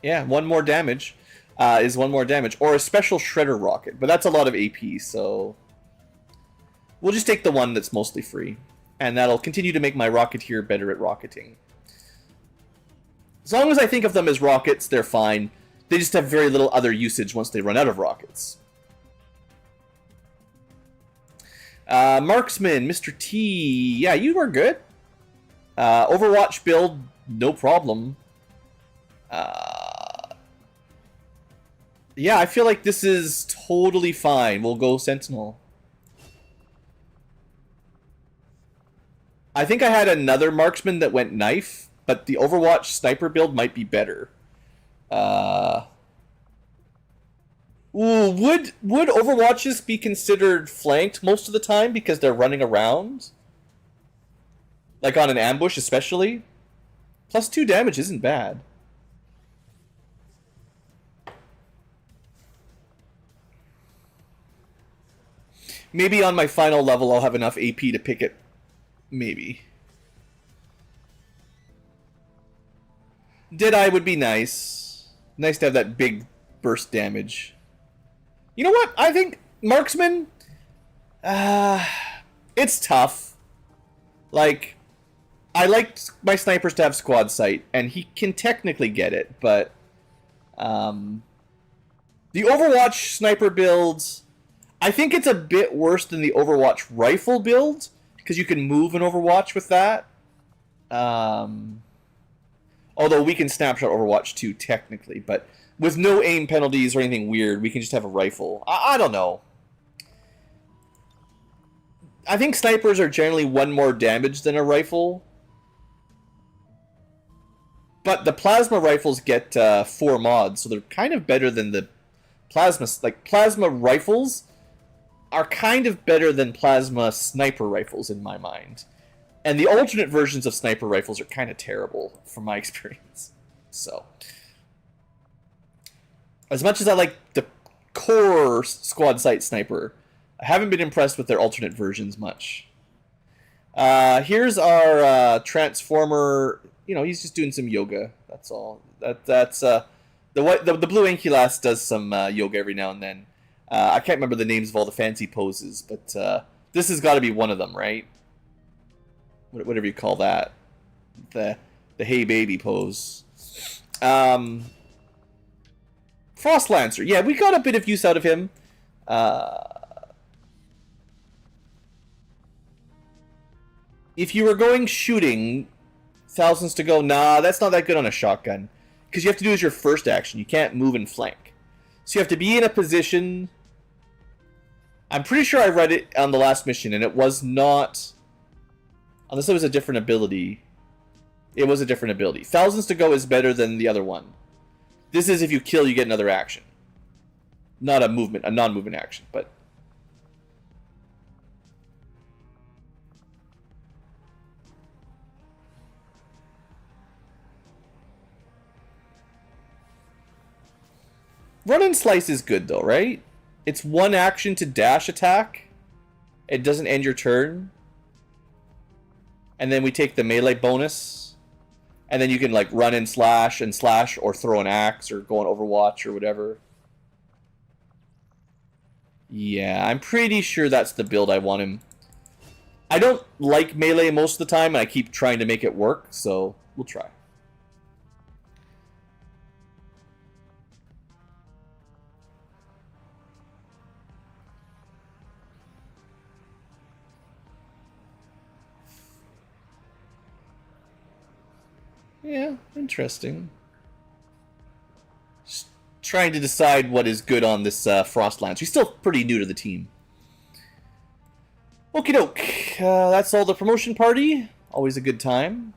Yeah, one more damage is one more damage. Or a special shredder rocket. But that's a lot of AP, so we'll just take the one that's mostly free. And that'll continue to make my Rocketeer better at rocketing. As long as I think of them as rockets, they're fine. They just have very little other usage once they run out of rockets. Marksman, Mr. T. Yeah, you were good. Overwatch build, no problem. Yeah, I feel like this is totally fine. We'll go Sentinel. I think I had another marksman that went knife, but the Overwatch sniper build might be better. Ooh, would Overwatches be considered flanked most of the time because they're running around? Like on an ambush especially? +2 damage isn't bad. Maybe on my final level I'll have enough AP to pick it. Maybe. Deadeye would be nice. Nice to have that big burst damage. You know what? I think Marksman... it's tough. Like, I like my snipers to have squad sight, and he can technically get it, but... the Overwatch sniper builds... I think it's a bit worse than the Overwatch rifle build, because you can move in Overwatch with that. Although we can snapshot Overwatch 2 technically, but with no aim penalties or anything weird, we can just have a rifle. I don't know. I think snipers are generally 1 more damage than a rifle. But the plasma rifles get 4 mods, so they're kind of better than the plasma... Like, plasma rifles are kind of better than plasma sniper rifles in my mind. And the alternate versions of sniper rifles are kind of terrible, from my experience. So, as much as I like the core squad sight sniper, I haven't been impressed with their alternate versions much. Here's our transformer. You know, he's just doing some yoga. That's all. That's the blue Ankylas does some yoga every now and then. I can't remember the names of all the fancy poses, but this has got to be one of them, right? Whatever you call that, the hey baby pose. Frost Lancer, yeah, we got a bit of use out of him. If you were going shooting, thousands to go, nah, that's not that good on a shotgun, because you have to do as your first action. You can't move and flank, so you have to be in a position. I'm pretty sure I read it on the last mission, and it was not. Unless it was a different ability. It was a different ability. Thousands to go is better than the other one. This is if you kill, you get another action. Not a movement, a non-movement action, but... Run and slice is good though, right? It's 1 action to dash attack. It doesn't end your turn. And then we take the melee bonus. And then you can like run and slash or throw an axe or go on Overwatch or whatever. Yeah, I'm pretty sure that's the build I want him. I don't like melee most of the time, and I keep trying to make it work, so we'll try. Yeah, interesting. Just trying to decide what is good on this Frost Lancer. He's still pretty new to the team. Okie doke. That's all the promotion party. Always a good time.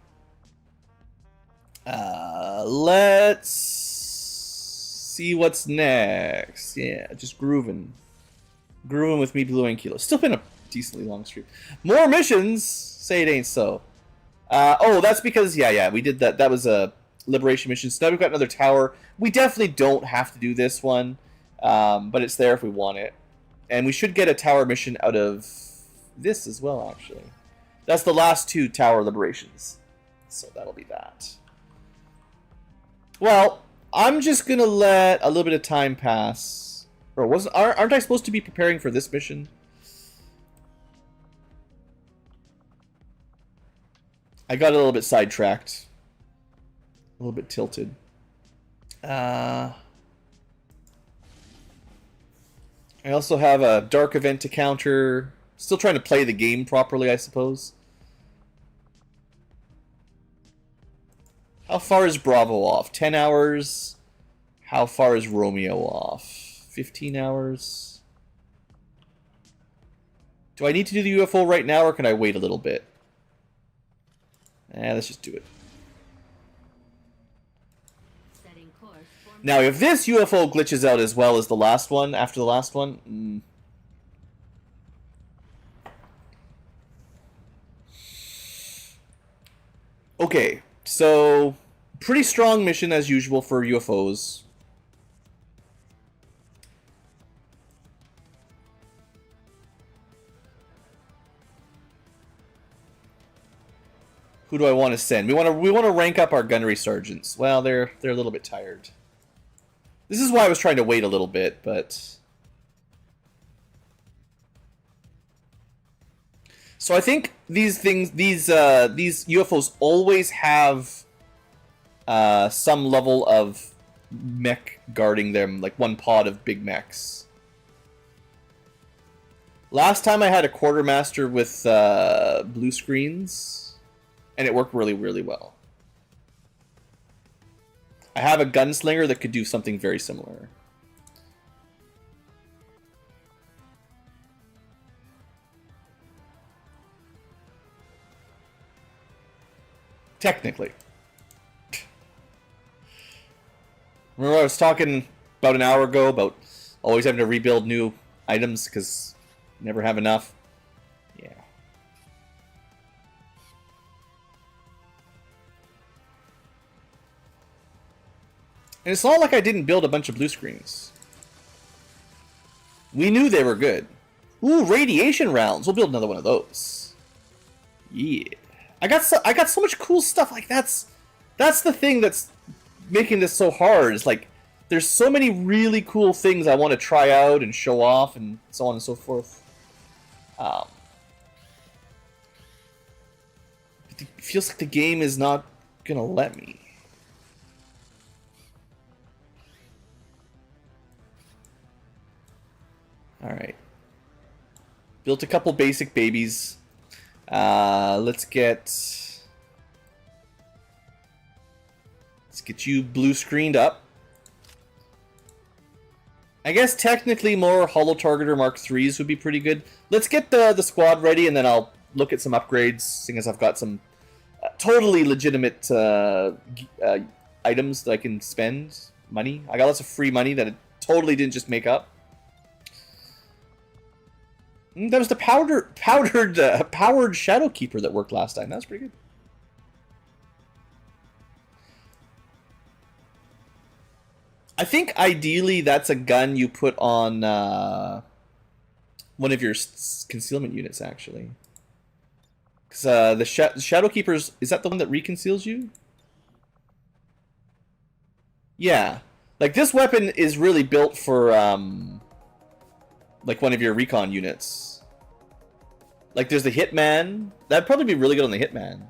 Let's see what's next. Yeah, just grooving. Grooving with me, Blue Ankylo. Still been a decently long stream. More missions? Say it ain't so. Oh, that's because, yeah, we did that. That was a liberation mission. So now we've got another tower. We definitely don't have to do this one, but it's there if we want it. And we should get a tower mission out of this as well, actually. That's the last 2 tower liberations. So that'll be that. Well, I'm just going to let a little bit of time pass. Or aren't I supposed to be preparing for this mission? I got a little bit sidetracked. A little bit tilted. I also have a dark event to counter. Still trying to play the game properly, I suppose. How far is Bravo off? 10 hours. How far is Romeo off? 15 hours. Do I need to do the UFO right now, or can I wait a little bit? Let's just do it. Setting course for Now, if this UFO glitches out as well as the last one, after the last one... Okay, so... Pretty strong mission as usual for UFOs. Who do I want to send? We want to rank up our gunnery sergeants. Well, they're a little bit tired. This is why I was trying to wait a little bit, but... So I think these UFOs always have some level of mech guarding them, like one pod of big mechs. Last time I had a quartermaster with blue screens, and it worked really, really well. I have a gunslinger that could do something very similar. Technically. Remember I was talking about an hour ago about always having to rebuild new items because never have enough? Yeah. And it's not like I didn't build a bunch of blue screens. We knew they were good. Ooh, radiation rounds. We'll build another one of those. Yeah. I got so much cool stuff. Like that's the thing that's making this so hard. It's like there's so many really cool things I want to try out and show off and so on and so forth. It feels like the game is not gonna let me. Alright. Built a couple basic babies. Let's get you blue screened up. I guess technically more Holo Targeter Mark 3s would be pretty good. Let's get the squad ready and then I'll look at some upgrades, seeing as I've got some totally legitimate items that I can spend money. I got lots of free money that I totally didn't just make up. That was the powered Shadow Keeper that worked last time. That was pretty good. I think ideally that's a gun you put on one of your concealment units, actually. Because the Shadow Keepers, is that the one that reconceals you? Yeah. Like, this weapon is really built for, like, one of your recon units. Like, there's the Hitman. That'd probably be really good on the Hitman.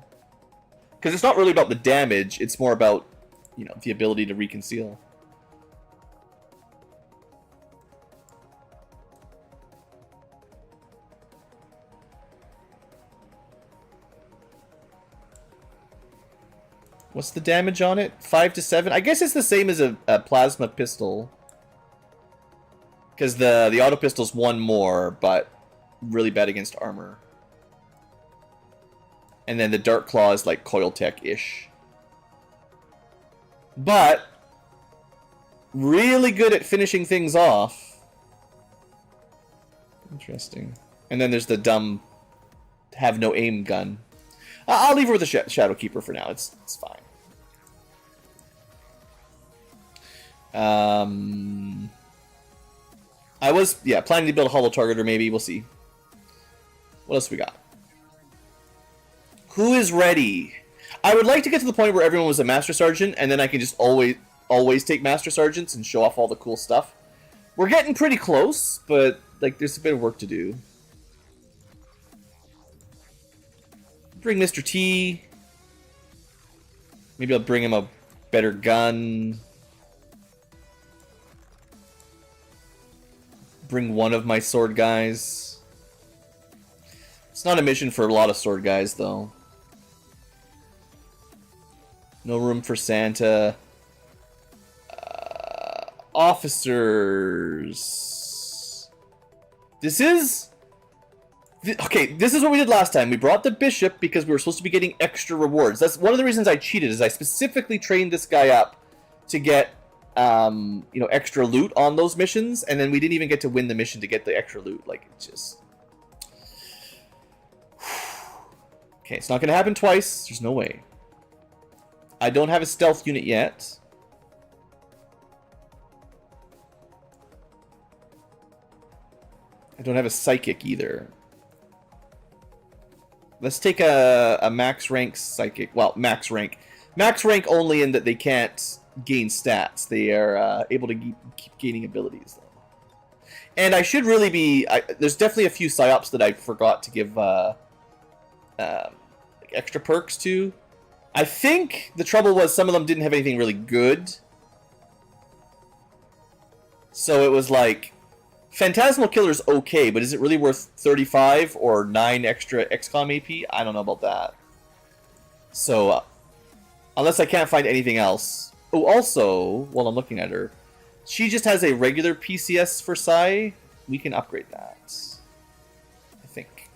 Because it's not really about the damage, it's more about, you know, the ability to reconceal. What's the damage on it? 5 to 7? I guess it's the same as a plasma pistol. Because the auto pistol's 1 more, but really bad against armor. And then the Dark Claw is like Coil Tech-ish. But really good at finishing things off. Interesting. And then there's the dumb have no aim gun. I'll leave her with the Shadow Keeper for now. It's fine. I was, planning to build a Holo Targeter maybe. We'll see. What else we got? Who is ready? I would like to get to the point where everyone was a Master Sergeant, and then I can just always take Master Sergeants and show off all the cool stuff. We're getting pretty close, but like there's a bit of work to do. Bring Mr. T. Maybe I'll bring him a better gun. Bring one of my sword guys. It's not a mission for a lot of sword guys, though. No room for Santa. Officers. This is... Okay, this is what we did last time. We brought the bishop because we were supposed to be getting extra rewards. That's one of the reasons I cheated, is I specifically trained this guy up to get you know, extra loot on those missions, and then we didn't even get to win the mission to get the extra loot. Like, it's just... Okay, it's not going to happen twice. There's no way. I don't have a stealth unit yet. I don't have a psychic either. Let's take a max rank psychic. Well, max rank. Max rank only in that they can't gain stats. They are able to keep gaining abilities, though. And I should really be... there's definitely a few psyops that I forgot to give like extra perks to. I think the trouble was some of them didn't have anything really good. So it was like... Phantasmal Killer's okay, but is it really worth 35 or 9 extra XCom AP? I don't know about that. So, unless I can't find anything else. Oh, also, while I'm looking at her, she just has a regular PCS for Psi. We can upgrade that. I think.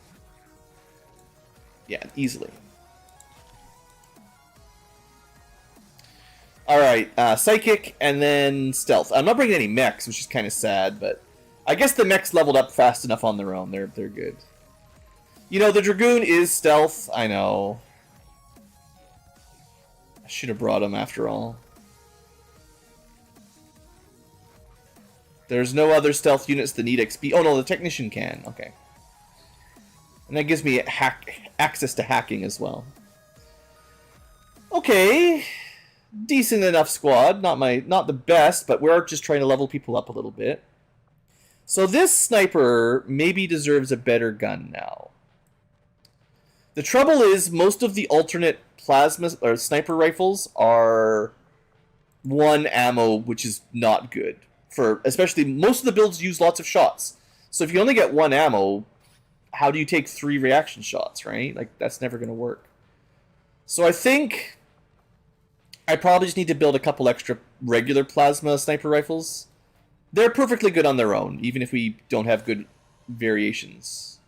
Yeah, easily. Alright, Psychic, and then Stealth. I'm not bringing any mechs, which is kind of sad, but... I guess the mechs leveled up fast enough on their own. They're good. You know, the Dragoon is stealth. I know. I should have brought him after all. There's no other stealth units that need XP. Oh no, the Technician can. Okay. And that gives me access to hacking as well. Okay. Decent enough squad. Not the best, but we're just trying to level people up a little bit. So this sniper maybe deserves a better gun now. The trouble is most of the alternate plasma or sniper rifles are 1 ammo, which is not good. For especially most of the builds use lots of shots. So if you only get 1 ammo, how do you take 3 reaction shots, right? Like that's never going to work. So I think I probably just need to build a couple extra regular plasma sniper rifles. They're perfectly good on their own, even if we don't have good variations.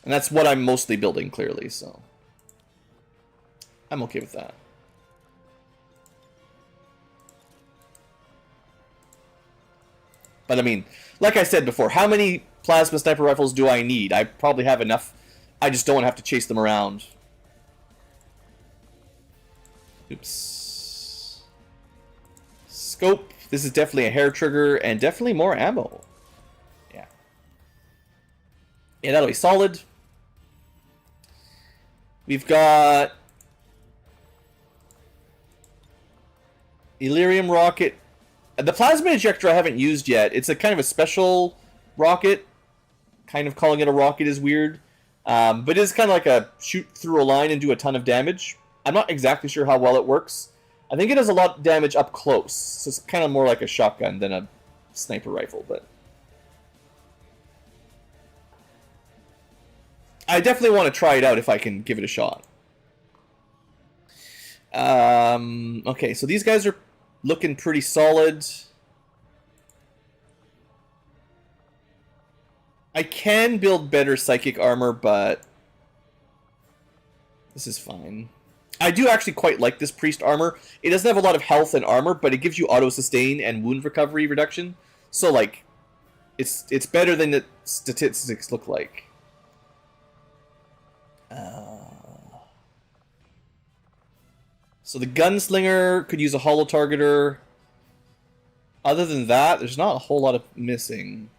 And that's what I'm mostly building, clearly, so... I'm okay with that. But I mean, like I said before, how many plasma sniper rifles do I need? I probably have enough. I just don't want to have to chase them around. Oops. Scope. This is definitely a hair trigger and definitely more ammo. Yeah. Yeah, that'll be solid. We've got Elerium rocket. The plasma injector I haven't used yet. It's a kind of a special rocket. Kind of calling it a rocket is weird. But it's kind of like a shoot through a line and do a ton of damage. I'm not exactly sure how well it works. I think it does a lot of damage up close, so it's kind of more like a shotgun than a sniper rifle, but... I definitely want to try it out if I can give it a shot. Okay, so these guys are looking pretty solid. I can build better psychic armor, but... This is fine. I do actually quite like this priest armor. It doesn't have a lot of health and armor, but it gives you auto sustain and wound recovery reduction. So like, it's better than the statistics look like. So the gunslinger could use a hollow targeter. Other than that, there's not a whole lot of missing.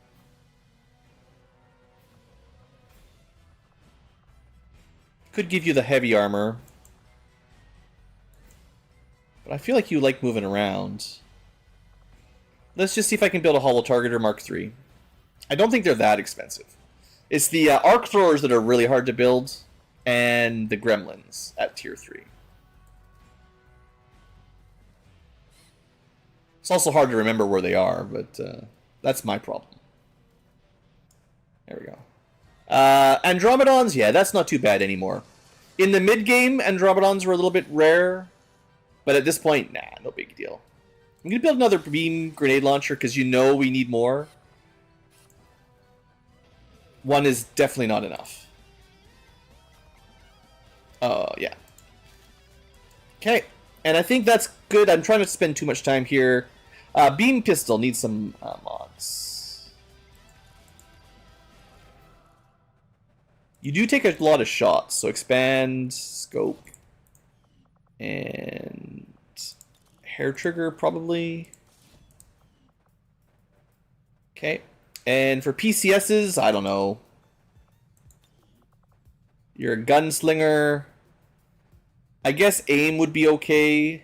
Could give you the heavy armor. But I feel like you like moving around. Let's just see if I can build a hollow targeter Mark III. I don't think they're that expensive. It's the arc throwers that are really hard to build, and the gremlins at tier 3. It's also hard to remember where they are, but that's my problem. There we go. Andromedons, yeah, that's not too bad anymore. In the mid-game, Andromedons were a little bit rare. But at this point, nah, no big deal. I'm going to build another beam grenade launcher because you know we need more. 1 is definitely not enough. Yeah. Okay. And I think that's good. I'm trying to spend too much time here. Beam pistol needs some mods. You do take a lot of shots, so expand, scope, and hair trigger probably. Okay. And for PCSs, I don't know. You're a gunslinger. I guess aim would be okay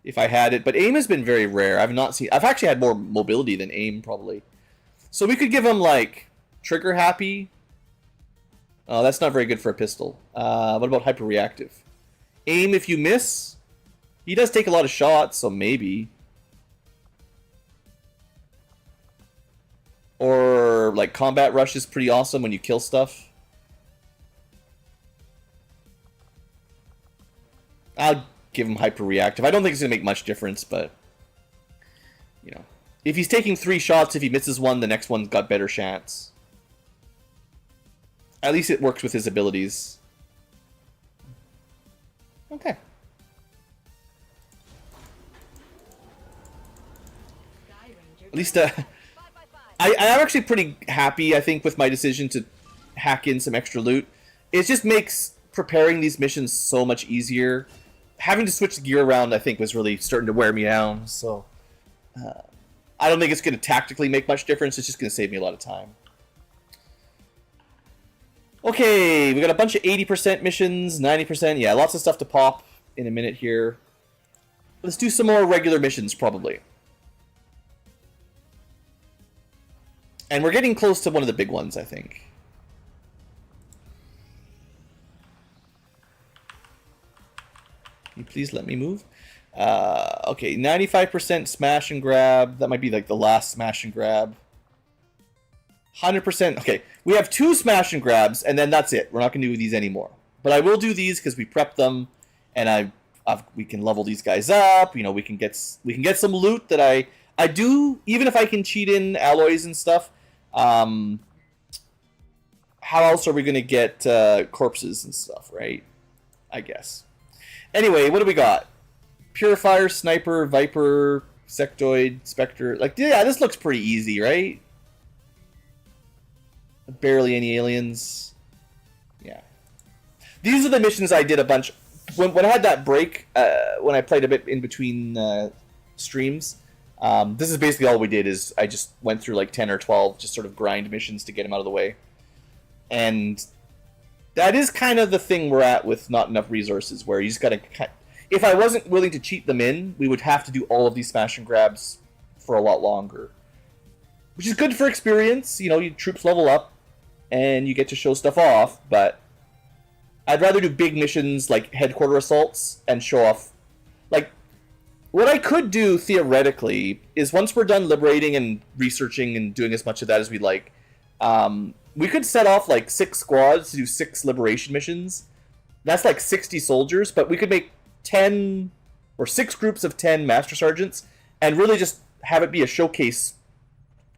if I had it, but aim has been very rare. I've actually had more mobility than aim probably. So we could give him like trigger happy. Oh, that's not very good for a pistol. What about hyper reactive? Aim if you miss. He does take a lot of shots, so maybe. Or like combat rush is pretty awesome when you kill stuff. I'll give him hyper reactive. I don't think it's gonna make much difference, but you know, if he's taking 3 shots, if he misses one, the next one's got better chance. At least it works with his abilities. Okay. At least I'm actually pretty happy, I think, with my decision to hack in some extra loot. It just makes preparing these missions so much easier. Having to switch the gear around, I think, was really starting to wear me down. So I don't think it's going to tactically make much difference. It's just going to save me a lot of time. Okay, we got a bunch of 80% missions, 90%. Yeah, lots of stuff to pop in a minute here. Let's do some more regular missions, probably. And we're getting close to one of the big ones, I think. Can you please let me move? Okay, 95% smash and grab. That might be like the last smash and grab. 100%. Okay, we have 2 smash and grabs, and then that's it. We're not going to do these anymore. But I will do these because we prepped them, and we can level these guys up. You know, we can get some loot that I do, even if I can cheat in alloys and stuff. How else are we going to get corpses and stuff, right? I guess. Anyway, what do we got? Purifier, Sniper, Viper, Sectoid, Spectre. Like, yeah, this looks pretty easy, right? Barely any aliens. Yeah. These are the missions I did a bunch. When I had that break, when I played a bit in between streams, this is basically all we did is I just went through like 10 or 12 just sort of grind missions to get him out of the way. And that is kind of the thing we're at with not enough resources, where you just gotta... If I wasn't willing to cheat them in, we would have to do all of these smash and grabs for a lot longer. Which is good for experience, you know, your troops level up, and you get to show stuff off, but I'd rather do big missions like headquarter assaults and show off. Like, what I could do theoretically is once we're done liberating and researching and doing as much of that as we like, we could set off like 6 squads to do 6 liberation missions. That's like 60 soldiers, but we could make 10 or 6 groups of 10 master sergeants and really just have it be a showcase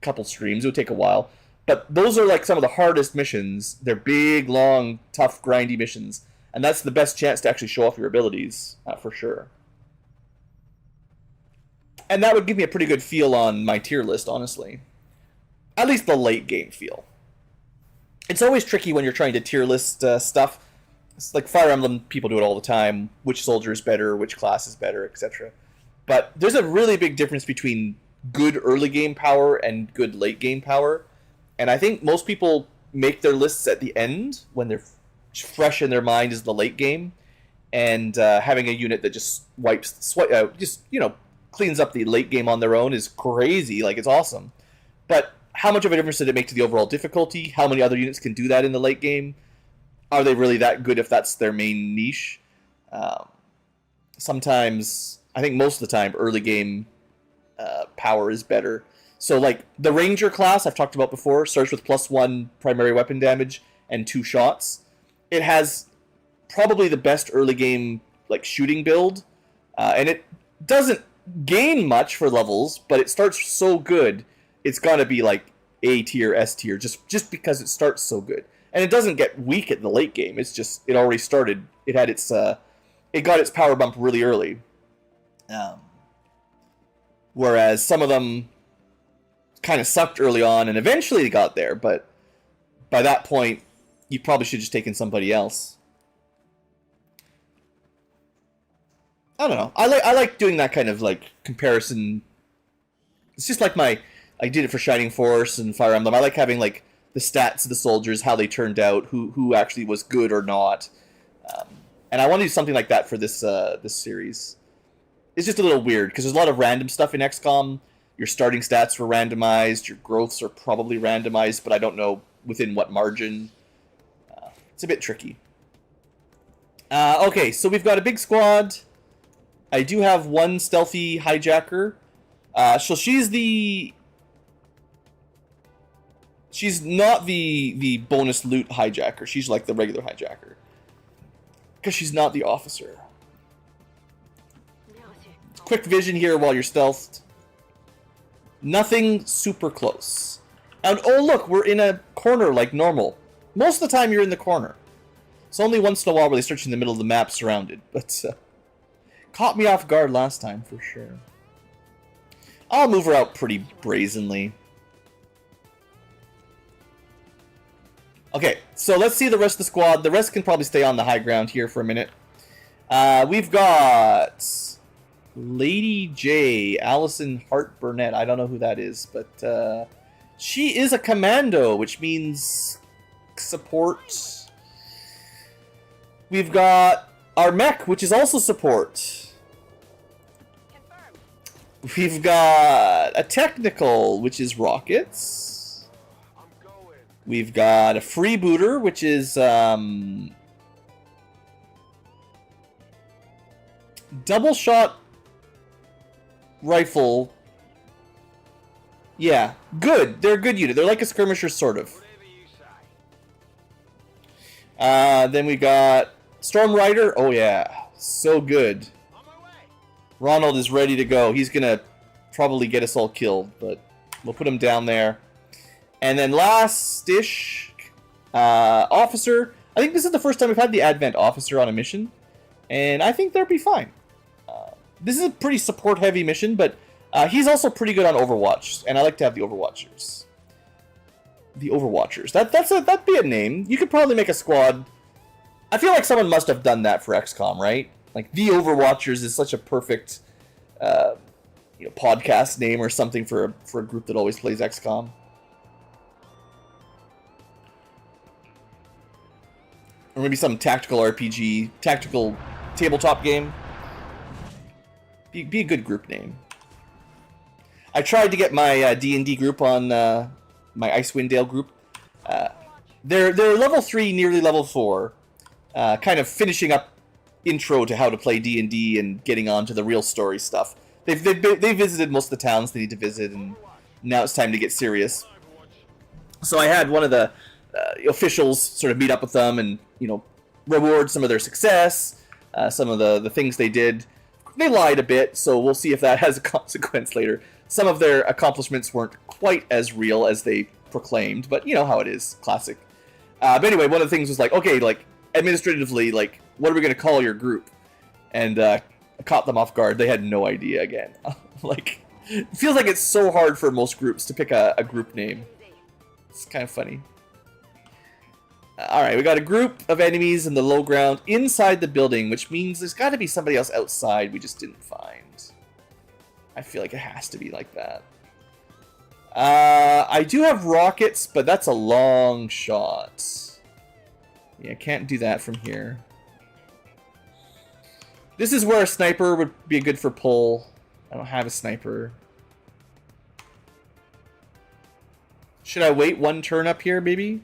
couple streams. It would take a while. But those are like some of the hardest missions. They're big, long, tough, grindy missions. And that's the best chance to actually show off your abilities, for sure. And that would give me a pretty good feel on my tier list, honestly. At least the late game feel. It's always tricky when you're trying to tier list stuff. It's like Fire Emblem, people do it all the time. Which soldier is better, which class is better, etc. But there's a really big difference between good early game power and good late game power. And I think most people make their lists at the end when they're fresh in their mind is the late game, and having a unit that just cleans up the late game on their own is crazy. Like, it's awesome. But how much of a difference did it make to the overall difficulty? How many other units can do that in the late game? Are they really that good if that's their main niche? Sometimes, I think most of the time, early game power is better. So, like, the Ranger class I've talked about before starts with +1 primary weapon damage and 2 shots. It has probably the best early game, like, shooting build. And it doesn't gain much for levels, but it starts so good, it's gotta be, like, A tier, S tier, just because it starts so good. And it doesn't get weak at the late game. It's just, it already started. It had its it got its power bump really early. Whereas some of them kind of sucked early on and eventually got there, but by that point, you probably should have just taken somebody else. I don't know. I like doing that kind of like comparison. It's just like I did it for Shining Force and Fire Emblem. I like having like the stats of the soldiers, how they turned out, who actually was good or not. And I want to do something like that for this this series. It's just a little weird because there's a lot of random stuff in XCOM. Your starting stats were randomized. Your growths are probably randomized, but I don't know within what margin. It's a bit tricky. Okay, so we've got a big squad. I do have one stealthy hijacker. So she's not the bonus loot hijacker. She's like the regular hijacker. Because she's not the officer. Quick vision here while you're stealthed. Nothing super close. And oh look, we're in a corner like normal. Most of the time you're in the corner. It's only once in a while where they start you in the middle of the map surrounded. But caught me off guard last time for sure. I'll move her out pretty brazenly. Okay, so let's see the rest of the squad. The rest can probably stay on the high ground here for a minute. We've got Lady J, Allison Hart Burnett. I don't know who that is, but she is a commando, which means support. We've got our mech, which is also support. We've got a technical, which is rockets. We've got a freebooter, which is double shot rifle. Yeah, good. They're a good unit. They're like a skirmisher, sort of. Then we got Storm Rider. Oh yeah, so good. Ronald is ready to go. He's gonna probably get us all killed, but we'll put him down there. And then last-ish, officer. I think this is the first time we've had the Advent officer on a mission, and I think they'll be fine. This is a pretty support-heavy mission, but he's also pretty good on Overwatch, and I like to have the Overwatchers. The Overwatchers. That'd be a name. You could probably make a squad. I feel like someone must have done that for XCOM, right? Like, the Overwatchers is such a perfect podcast name or something for a group that always plays XCOM. Or maybe some tactical RPG, tactical tabletop game. Be a good group name. I tried to get my D&D group on my Icewind Dale group. They're level 3, nearly level 4. Kind of finishing up intro to how to play D&D and getting on to the real story stuff. They visited most of the towns they need to visit, and now it's time to get serious. So I had one of the officials sort of meet up with them and reward some of their success, some of the things they did. They lied a bit, so we'll see if that has a consequence later. Some of their accomplishments weren't quite as real as they proclaimed, but you know how it is, classic. But anyway, one of the things was like, okay, like administratively, like what are we going to call your group? And I caught them off guard. They had no idea again. Like, it feels like it's so hard for most groups to pick a group name. It's kind of funny. Alright, we got a group of enemies in the low ground inside the building, which means there's got to be somebody else outside we just didn't find. I feel like it has to be like that. I do have rockets, but that's a long shot. Yeah, can't do that from here. This is where a sniper would be good for pull. I don't have a sniper. Should I wait one turn up here, maybe?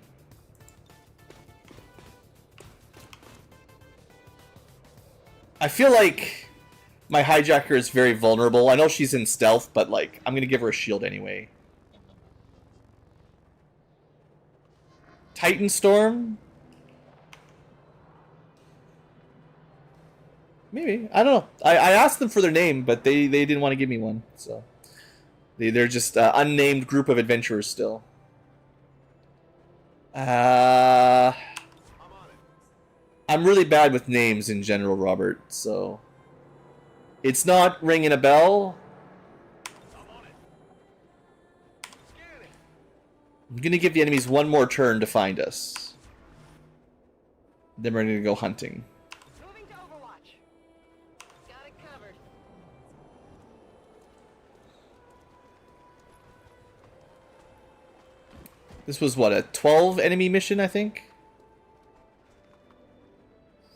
I feel like my hijacker is very vulnerable. I know she's in stealth, but like I'm gonna give her a shield anyway. Titan Storm? Maybe. I don't know. I asked them for their name, but they didn't want to give me one. So they're just unnamed group of adventurers still. I'm really bad with names in general, Robert, so... It's not ringing a bell. I'm gonna give the enemies one more turn to find us. Then we're gonna go hunting. Moving to Overwatch. Got it covered. This was what, a 12 enemy mission, I think?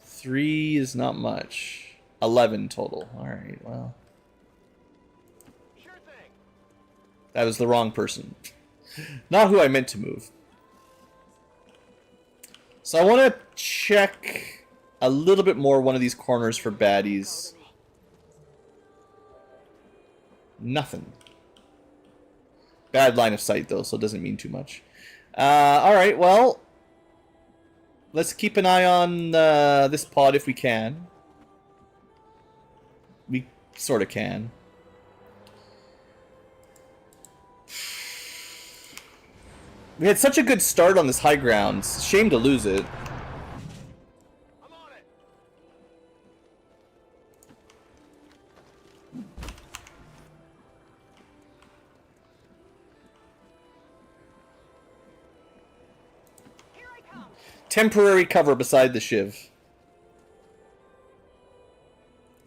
3 is not much. 11 total. Alright, well. Sure thing. That was the wrong person. Not who I meant to move. So I want to check a little bit more one of these corners for baddies. Nothing. Bad line of sight, though, so it doesn't mean too much. Alright, well... Let's keep an eye on this pod if we can. We sort of can. We had such a good start on this high ground. Shame to lose it. I'm on it. Here I come. Temporary cover beside the Shiv.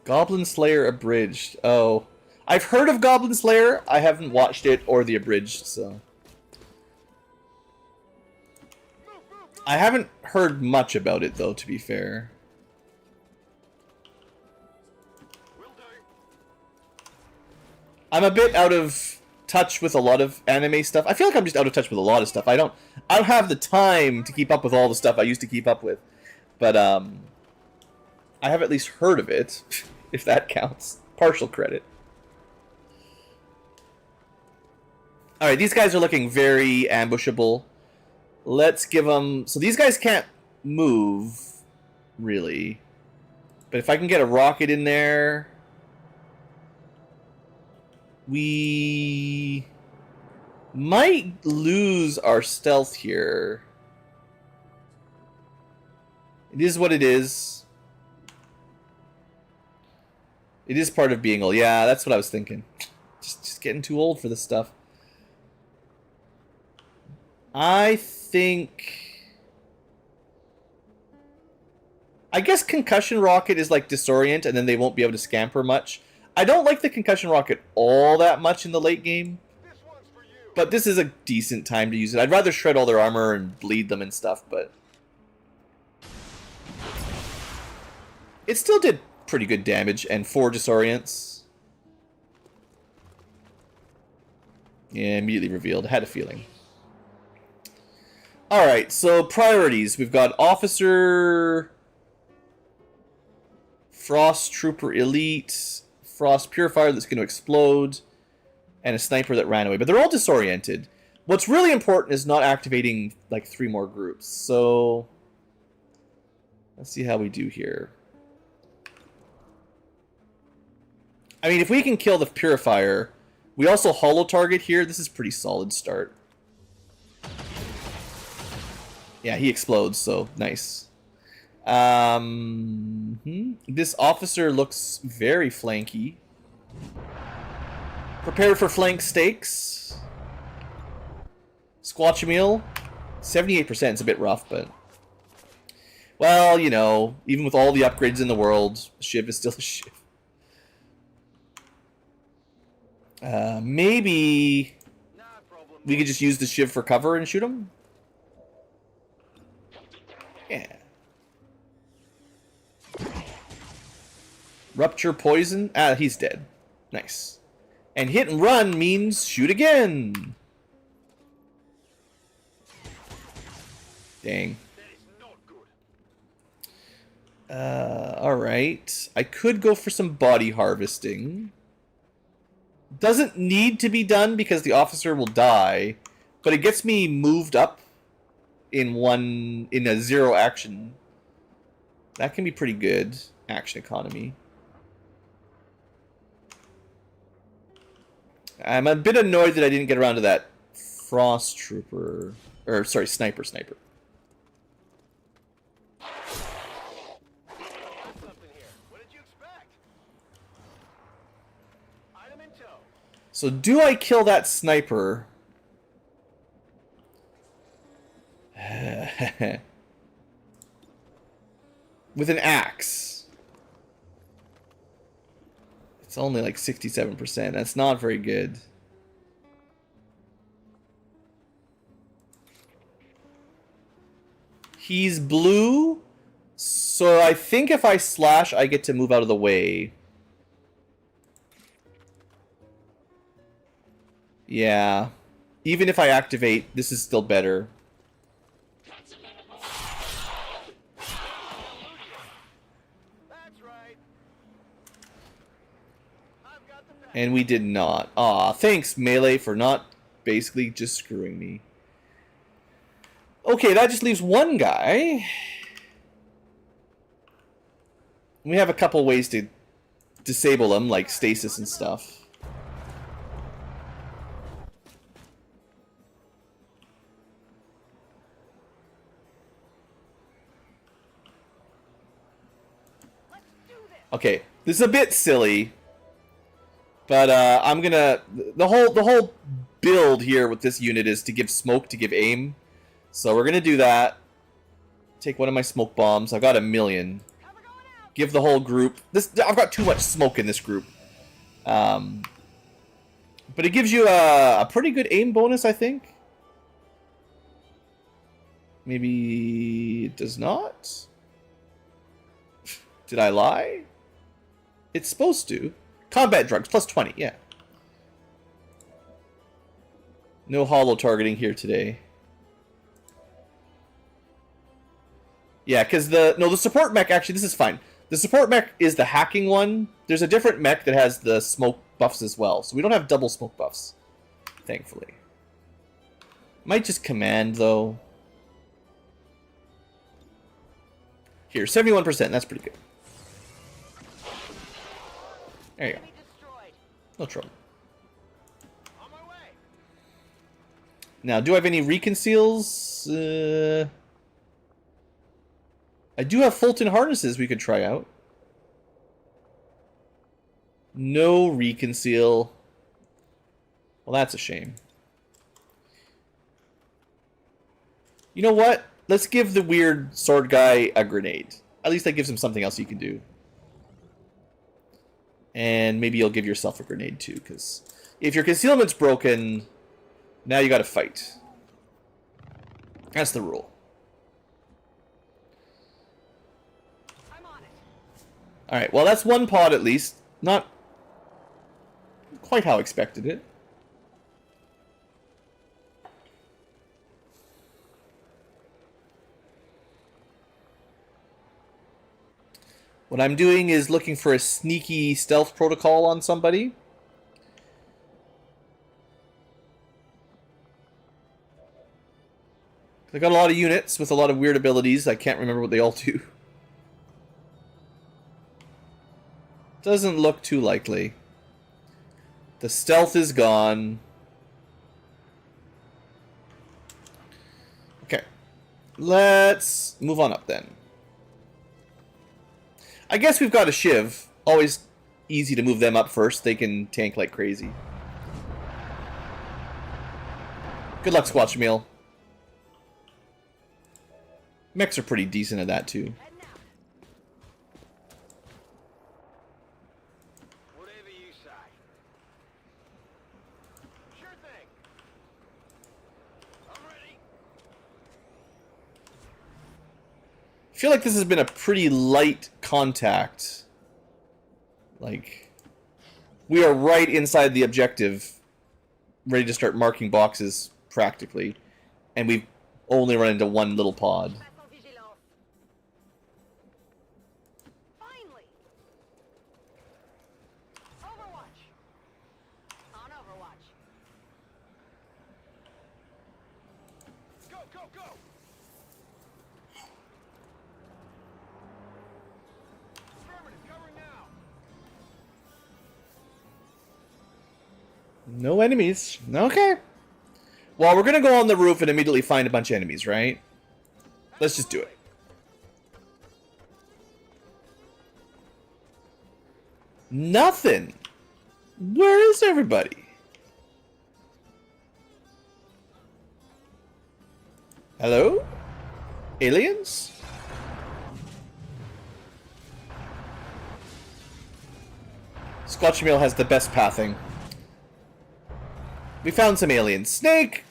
Goblin Slayer Abridged. Oh. I've heard of Goblin Slayer. I haven't watched it or the Abridged, so... I haven't heard much about it, though, to be fair. Will do. I'm a bit out of touch with a lot of anime stuff. I feel like I'm just out of touch with a lot of stuff. I don't have the time to keep up with all the stuff I used to keep up with. But, I have at least heard of it, if that counts. Partial credit. Alright, these guys are looking very ambushable. Let's give them... So these guys can't move, really. But if I can get a rocket in there... We... might lose our stealth here. It is what it is. It is part of being old. Yeah, that's what I was thinking. Just getting too old for this stuff. I think... I guess Concussion Rocket is like Disorient, and then they won't be able to scamper much. I don't like the Concussion Rocket all that much in the late game. This one's for you. But this is a decent time to use it. I'd rather shred all their armor and bleed them and stuff, but... It still did pretty good damage, and 4 Disorients. Yeah, immediately revealed. I had a feeling. Alright, so priorities. We've got Officer... Frost Trooper Elite... Frost Purifier that's going to explode... and a Sniper that ran away. But they're all disoriented. What's really important is not activating, like, 3 more groups. So... let's see how we do here. I mean, if we can kill the Purifier... we also holo target here. This is a pretty solid start. Yeah, he explodes, so nice. This officer looks very flanky. Prepared for flank stakes. Squatchameel. 78%, it's a bit rough, but... well, you know, even with all the upgrades in the world, Shiv is still a Shiv. Maybe... we could just use the Shiv for cover and shoot him? Yeah. Rupture poison? Ah, he's dead. Nice. And hit and run means shoot again. Dang. Alright. I could go for some body harvesting. Doesn't need to be done because the officer will die, but it gets me moved up in a 0 action. That can be pretty good. Action economy. I'm a bit annoyed that I didn't get around to that Frost Trooper, or sorry, Sniper. in tow. So do I kill that sniper? With an axe. It's only like 67%. That's not very good. He's blue. So I think if I slash, I get to move out of the way. Yeah. Even if I activate, this is still better. That's right. I've got the And we did not. Aw, thanks, Melee, for not basically just screwing me. Okay, that just leaves one guy. We have a couple ways to disable him, like stasis and stuff. Okay, this is a bit silly, but I'm gonna the whole build here with this unit is to give smoke to give aim, so we're gonna do that. Take one of my smoke bombs. I've got 1,000,000. Give the whole group this. I've got too much smoke in this group, but it gives you a pretty good aim bonus, I think. Maybe it does not. Did I lie? It's supposed to. Combat drugs, plus 20, yeah. No hollow targeting here today. Yeah, because the support mech, actually, this is fine. The support mech is the hacking one. There's a different mech that has the smoke buffs as well. So we don't have double smoke buffs, thankfully. Might just command, though. Here, 71%, that's pretty good. There you go. No trouble. on my way. Now, do I have any reconceals? I do have Fulton harnesses we could try out. No reconceal. Well, that's a shame. You know what? Let's give the weird sword guy a grenade. At least that gives him something else you can do. And maybe you'll give yourself a grenade too, because if your concealment's broken, now you gotta fight. That's the rule. I'm on it. Alright, well that's one pod at least. Not quite how I expected it. What I'm doing is looking for a sneaky stealth protocol on somebody. I got a lot of units with a lot of weird abilities. I can't remember what they all do. Doesn't look too likely. The stealth is gone. Okay. Let's move on up then. I guess we've got a Shiv. Always easy to move them up first. They can tank like crazy. Good luck, Squatch Meal. Mechs are pretty decent at that too. Whatever you say. Sure thing. I'm ready. I feel like this has been a pretty light contact. Like, we are right inside the objective, ready to start marking boxes practically, and we've only run into one little pod. Vessel vigilance. Finally. Overwatch. On Overwatch. Go, go, go. Affirmative, covering now. No enemies. Okay. Well, we're gonna go on the roof and immediately find a bunch of enemies, right? Let's just do it. Nothing. Where is everybody? Hello? Aliens? Scotch Meal has the best pathing. We found some aliens. Snake!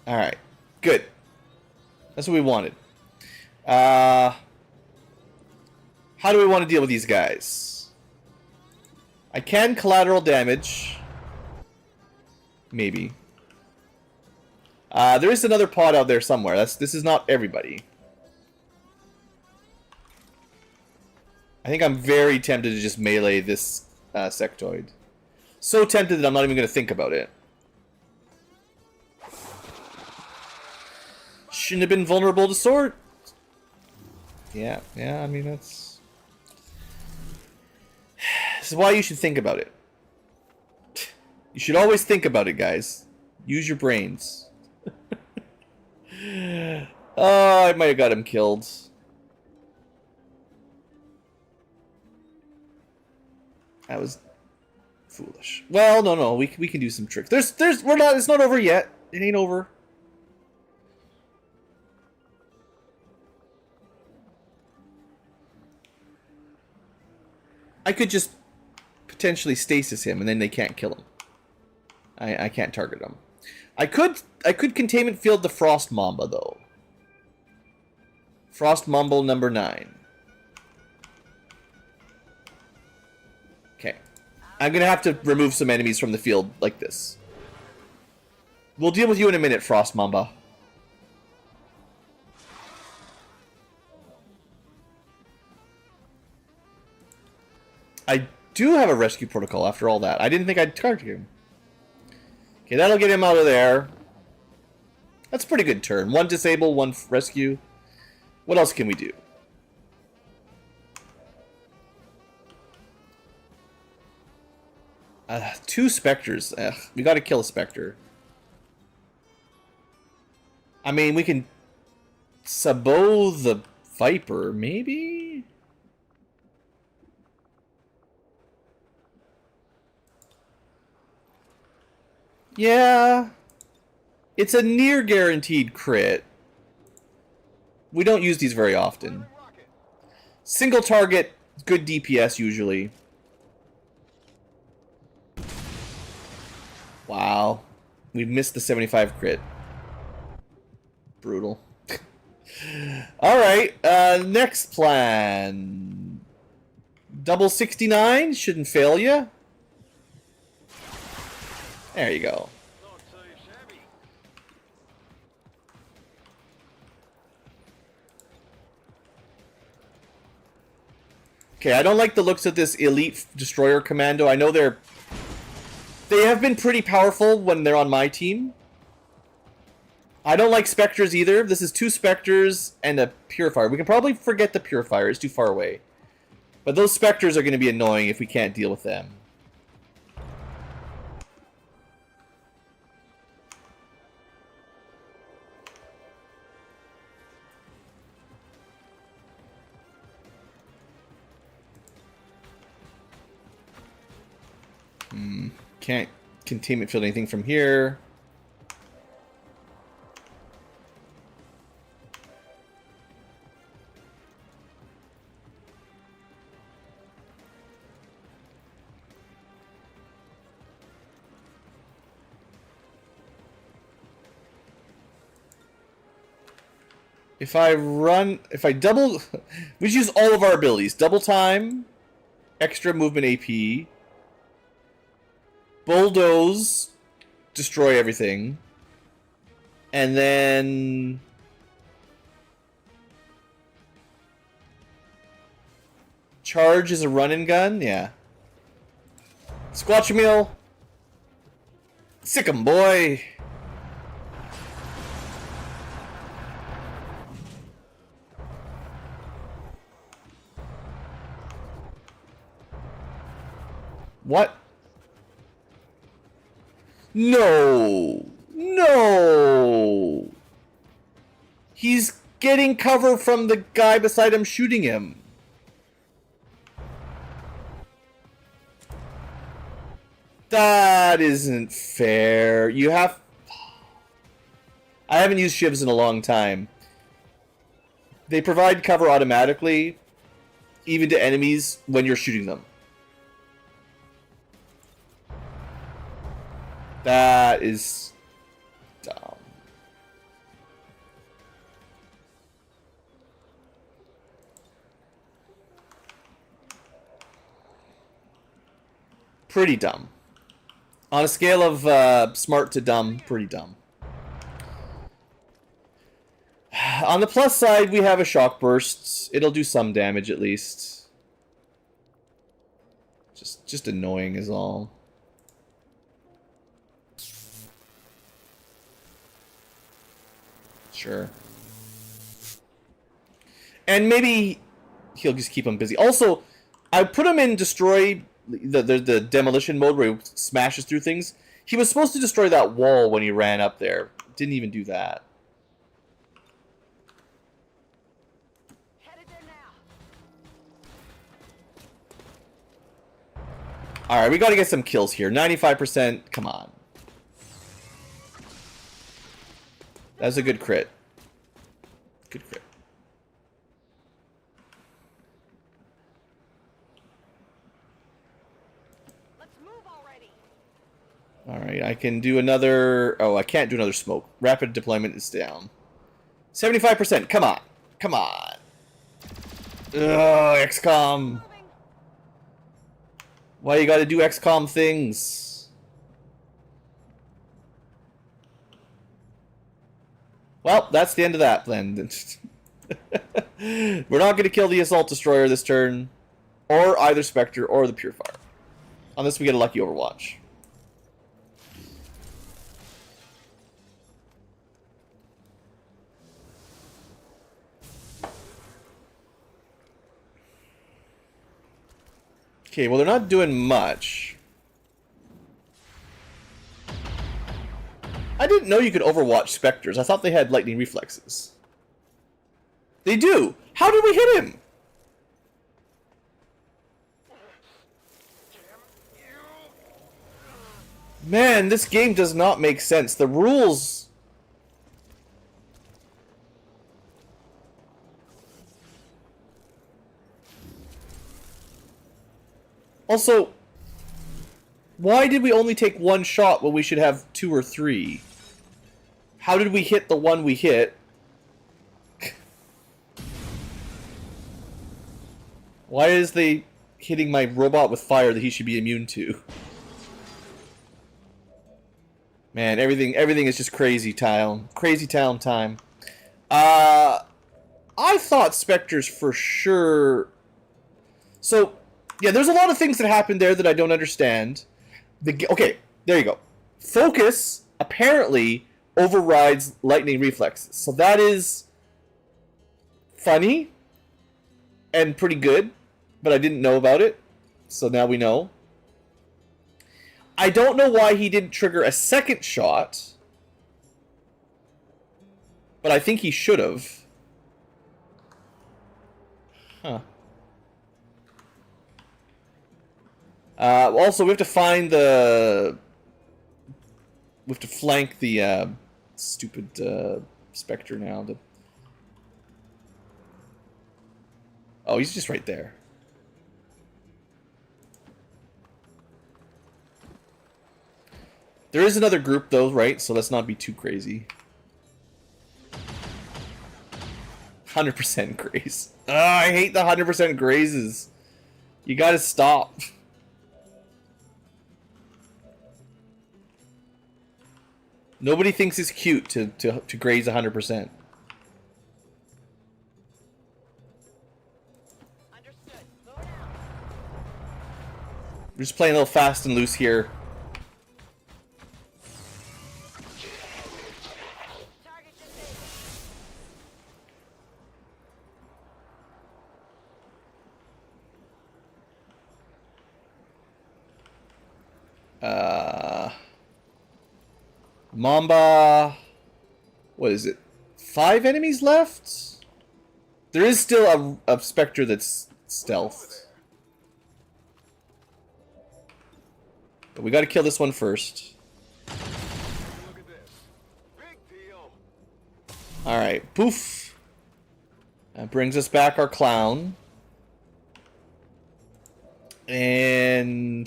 Alright. Good. That's what we wanted. How do we want to deal with these guys? I can collateral damage. Maybe. There is another pod out there somewhere. This is not everybody. I think I'm very tempted to just melee this sectoid. So tempted that I'm not even going to think about it. Shouldn't have been vulnerable to sword. Yeah, I mean, that's... This is why you should think about it. You should always think about it, guys. Use your brains. Oh, I might have got him killed. That was foolish. Well, no, we can do some tricks. It's not over yet. It ain't over. I could just potentially stasis him, and then they can't kill him. I can't target him. I could containment field the Frost Mamba though. Frost Mamba number 9. Okay. I'm gonna have to remove some enemies from the field like this. We'll deal with you in a minute, Frost Mamba. I do have a rescue protocol after all that. I didn't think I'd target him. Okay, that'll get him out of there. That's a pretty good turn. 1 disable, 1 rescue. What else can we do? 2 specters. Ugh, we gotta kill a specter. I mean, we can sabot the Viper, maybe? Yeah. It's a near guaranteed crit. We don't use these very often. Single target, good DPS usually. Wow. We've missed the 75 crit. Brutal. Alright, next plan. Double 69, shouldn't fail ya. There you go. Okay, I don't like the looks of this elite destroyer commando. I know they have been pretty powerful when they're on my team. I don't like specters either. This is 2 specters and a purifier. We can probably forget the purifier. It's too far away. But those specters are going to be annoying if we can't deal with them. Can't containment field anything from here. If I double, we just use all of our abilities. Double time, extra movement AP, bulldoze, destroy everything, and then charge is a run and gun, yeah. Squatch meal, sick 'em, boy. What? No! No! He's getting cover from the guy beside him shooting him. That isn't fair. You have... I haven't used shivs in a long time. They provide cover automatically, even to enemies, when you're shooting them. That is dumb. Pretty dumb. On a scale of smart to dumb, pretty dumb. On the plus side, we have a shock burst. It'll do some damage at least. Just annoying is all. Sure. And maybe he'll just keep him busy. Also, I put him in destroy the demolition mode where he smashes through things. He was supposed to destroy that wall when he ran up there. Didn't even do that. Headed there now. Alright, we gotta get some kills here. 95%, come on. That's a good crit. Good crit. Let's move already. Alright, I can do another... Oh, I can't do another smoke. Rapid deployment is down. 75%, come on. Come on. Ugh, XCom. Moving. Why you gotta do XCOM things? Well, that's the end of that then. We're not gonna kill the Assault Destroyer this turn. Or either Spectre or the Purifier. Unless we get a lucky Overwatch. Okay, well they're not doing much. I didn't know you could Overwatch Spectres. I thought they had lightning reflexes. They do! How did we hit him? Man, this game does not make sense. The rules... Also, why did we only take one shot when we should have 2 or 3? How did we hit the one we hit? Why is they hitting my robot with fire that he should be immune to? Man, everything is just crazy town. Crazy town time. I thought Spectres for sure... So, yeah, there's a lot of things that happened there that I don't understand. Okay, there you go. Focus, apparently, overrides lightning reflexes. So that is funny and pretty good, but I didn't know about it. So now we know. I don't know why he didn't trigger a second shot, but I think he should have. Huh. Also, we have to find the... We have to flank the stupid Spectre now. Oh, he's just right there. There is another group, though, right? So let's not be too crazy. 100% graze. I hate the 100% grazes. You gotta stop. Nobody thinks it's cute to graze 100%. Understood. Move out. We're just playing a little fast and loose here. Target disabled. Mamba... What is it? 5 enemies left? There is still a Spectre that's stealthed. But we got to kill this one first. Look at this. Big deal. All right, poof. That brings us back our clown. And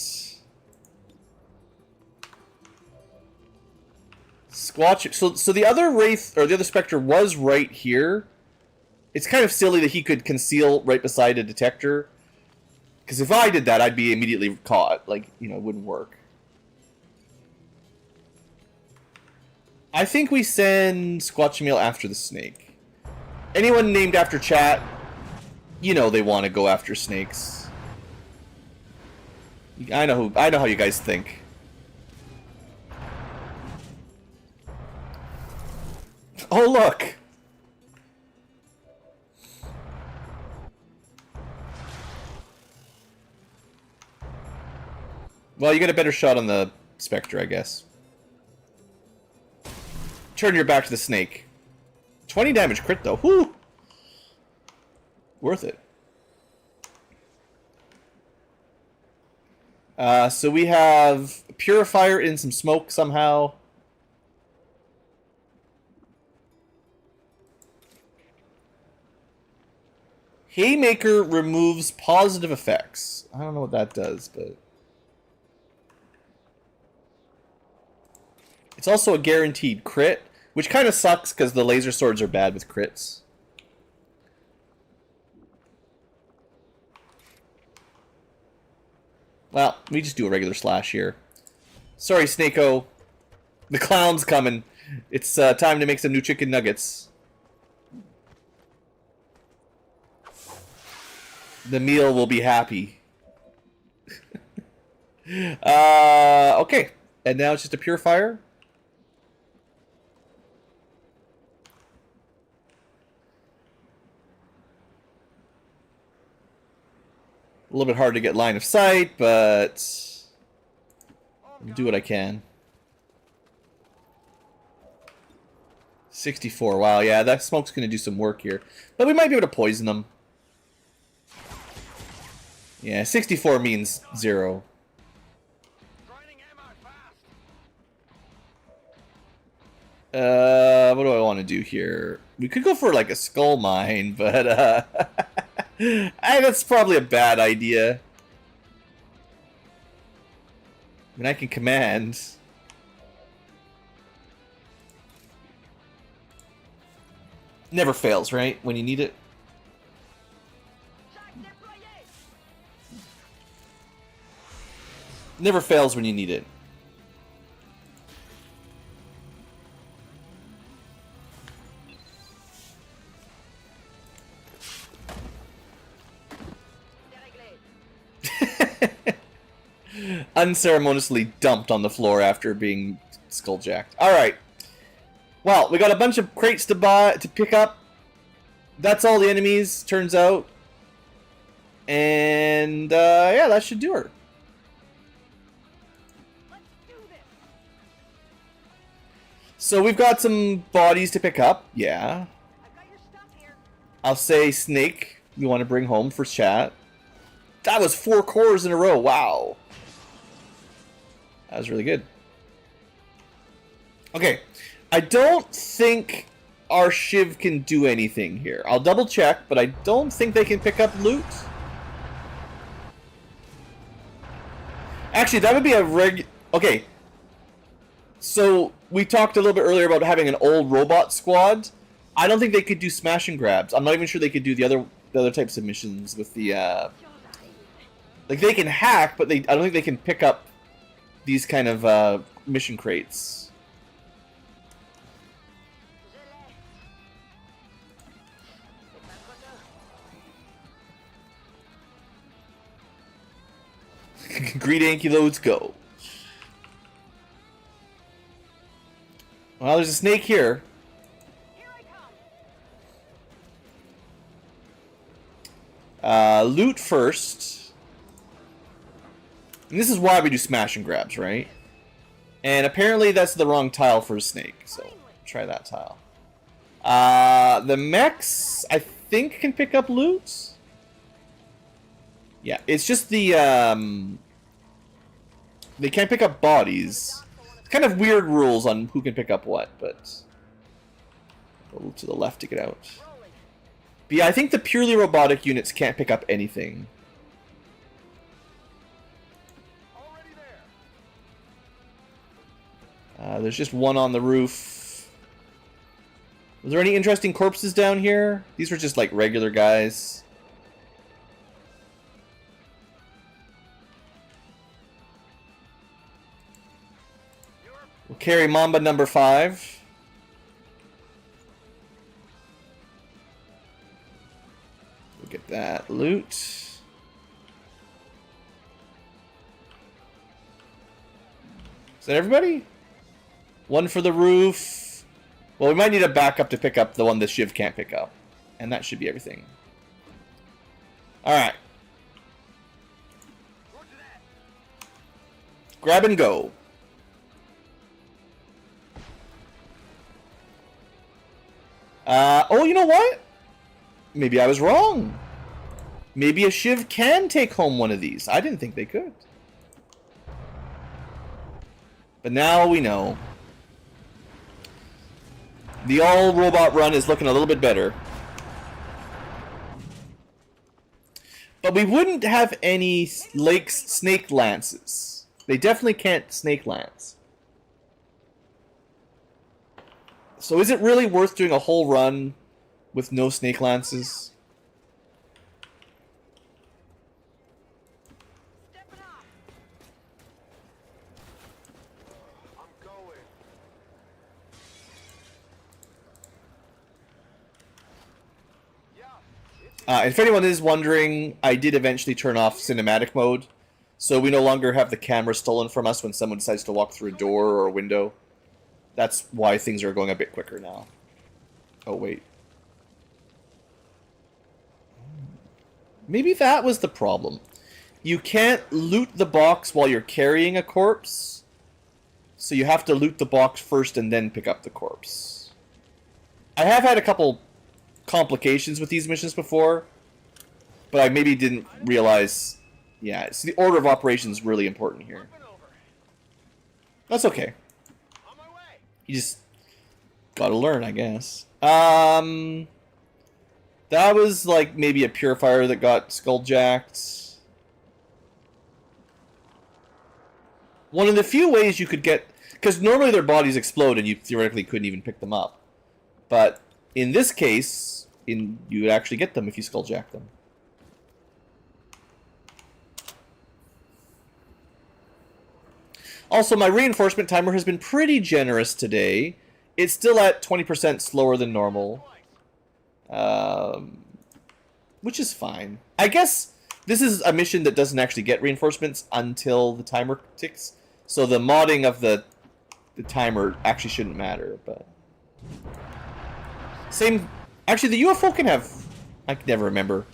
Squatch. So the other Wraith or the other Spectre was right here. It's kind of silly that he could conceal right beside a detector. Because if I did that, I'd be immediately caught. Like, you know, it wouldn't work. I think we send Squatchmeal after the snake. Anyone named after chat, you know they want to go after snakes. I know how you guys think. Oh look. Well, you get a better shot on the Spectre, I guess. Turn your back to the snake. 20 damage crit, though. Whew! Worth it. So we have a Purifier in some smoke somehow. Haymaker removes positive effects. I don't know what that does, but... It's also a guaranteed crit, which kind of sucks because the laser swords are bad with crits. Well, we just do a regular slash here. Sorry, Snako. The clown's coming. It's time to make some new chicken nuggets. The meal will be happy. Okay. And now it's just a Purifier. A little bit hard to get line of sight, but I'll do what I can. 64. Wow, yeah, that smoke's going to do some work here. But we might be able to poison them. Yeah, 64 means 0. What do I want to do here? We could go for like a skull mine, but that's probably a bad idea. I mean, I can command. Never fails, right? When you need it. Never fails when you need it. Unceremoniously dumped on the floor after being skulljacked. Alright. Well, we got a bunch of crates to pick up. That's all the enemies, turns out. And, yeah, that should do her. So we've got some bodies to pick up. Yeah. I'll say Snake, you want to bring home for chat. That was 4 cores in a row. Wow. That was really good. Okay. I don't think our Shiv can do anything here. I'll double check, but I don't think they can pick up loot. Actually, that would be a Okay. So, we talked a little bit earlier about having an old robot squad. I don't think they could do smash and grabs. I'm not even sure they could do the other types of missions with the, like, they can hack, but I don't think they can pick up these kind of, mission crates. Greet Ankylo, let's go. Well, there's a snake here. Loot first. And this is why we do smash and grabs, right? And apparently that's the wrong tile for a snake, so try that tile. The mechs, I think, can pick up loot. They can't pick up bodies. Kind of weird rules on who can pick up what, but a little to the left to get out. But yeah, I think the purely robotic units can't pick up anything. There's just one on the roof. Was there any interesting corpses down here? These were just like regular guys. We'll carry Mamba number 5. We'll get that loot. Is that everybody? One for the roof. Well, we might need a backup to pick up the one the Shiv can't pick up. And that should be everything. Alright. Grab and go. Oh, you know what? Maybe I was wrong. Maybe a Shiv can take home one of these. I didn't think they could. But now we know. The all-robot run is looking a little bit better. But we wouldn't have any snake lances. They definitely can't snake lance. So is it really worth doing a whole run with no snake lances? If anyone is wondering, I did eventually turn off cinematic mode, so we no longer have the camera stolen from us when someone decides to walk through a door or a window. That's why things are going a bit quicker now. Oh, wait. Maybe that was the problem. You can't loot the box while you're carrying a corpse, so you have to loot the box first and then pick up the corpse. I have had a couple complications with these missions before, but I maybe didn't realize. Yeah, so the order of operations is really important here. That's okay. You just gotta learn, I guess. That was like maybe a purifier that got skulljacked. One of the few ways you could get, because normally their bodies explode and you theoretically couldn't even pick them up, but in this case, you would actually get them if you skulljack them. Also, my reinforcement timer has been pretty generous today. It's still at 20% slower than normal. Which is fine. I guess this is a mission that doesn't actually get reinforcements until the timer ticks. So the modding of the timer actually shouldn't matter, but... Same... Actually, the UFO can have... I can never remember.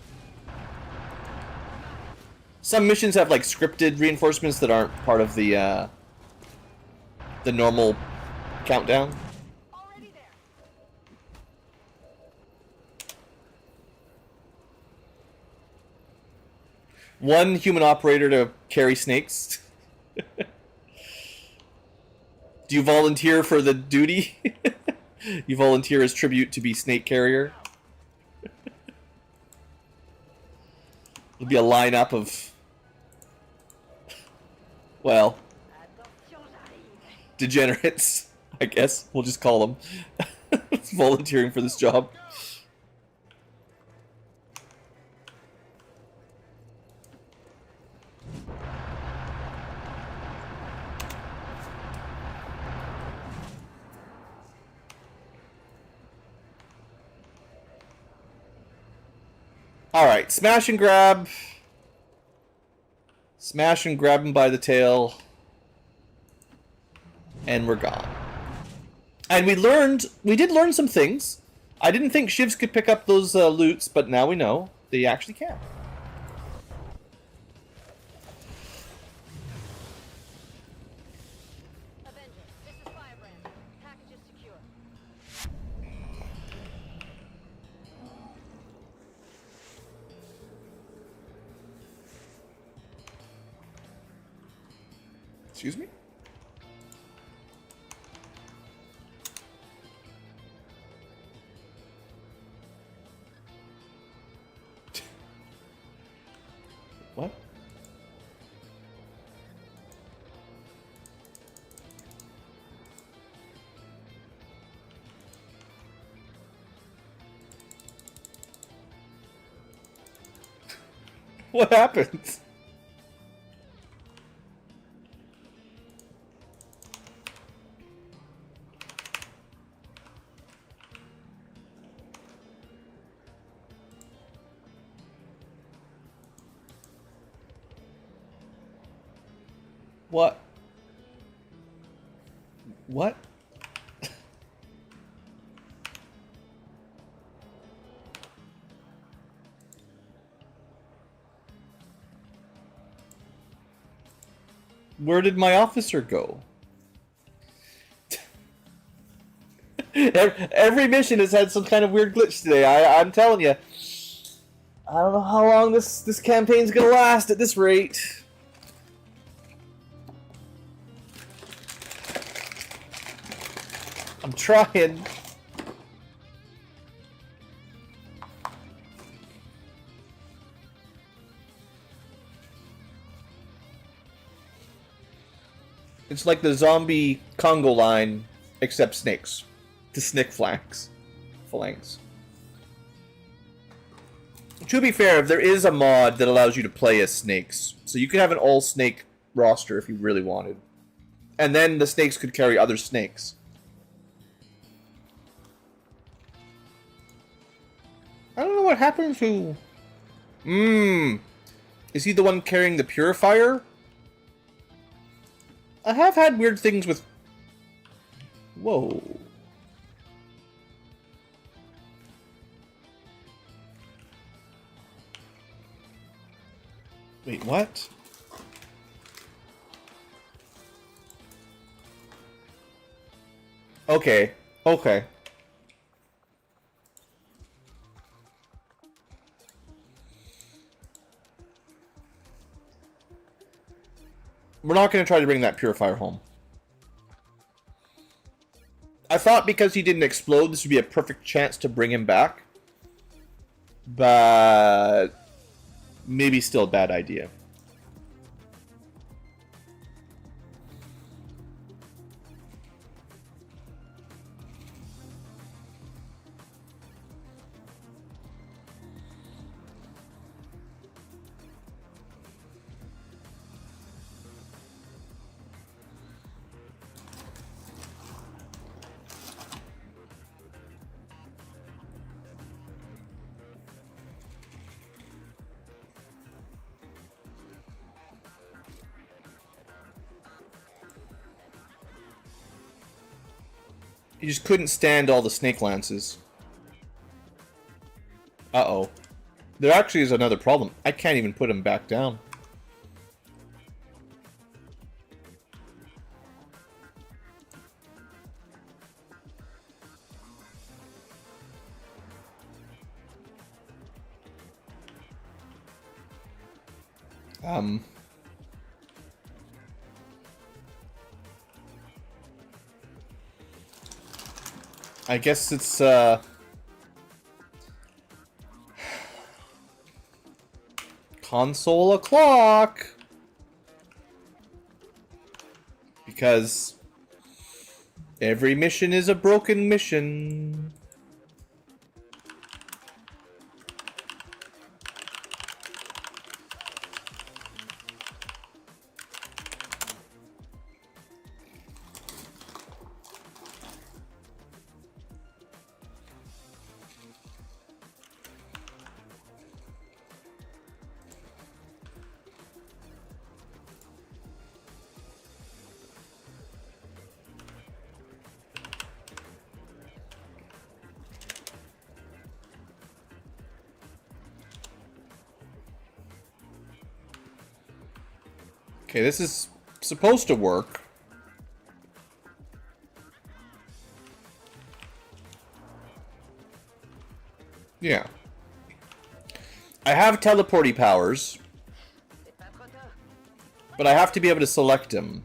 Some missions have, like, scripted reinforcements that aren't part of the normal countdown. Already there. One human operator to carry snakes. Do you volunteer for the duty? You volunteer as tribute to be snake carrier? It'll be a lineup of... Well... degenerates, I guess. We'll just call them. Volunteering for this job. Alright, smash and grab. Smash and grab him by the tail. And we're gone. And we did learn some things. I didn't think Shivs could pick up those loots, but now we know they actually can. Avenger, this is Firebrand. Package is secure. Excuse me? What? What happened? What? What? Where did my officer go? Every mission has had some kind of weird glitch today. I'm telling you. I don't know how long this campaign's gonna last at this rate. I'm trying. It's like the zombie Congo line, except snakes. The snake flanks. Phalanx. To be fair, there is a mod that allows you to play as snakes. So you could have an all-snake roster if you really wanted. And then the snakes could carry other snakes. I don't know what happened to... Is he the one carrying the purifier? I have had weird things with... Whoa. Wait, what? Okay. Okay. We're not going to try to bring that purifier home. I thought because he didn't explode, this would be a perfect chance to bring him back. But... maybe still a bad idea. He just couldn't stand all the snake lances. Uh-oh. There actually is another problem. I can't even put him back down. I guess it's, console o'clock. Because every mission is a broken mission. Okay, this is supposed to work. Yeah. I have teleporty powers, but I have to be able to select them.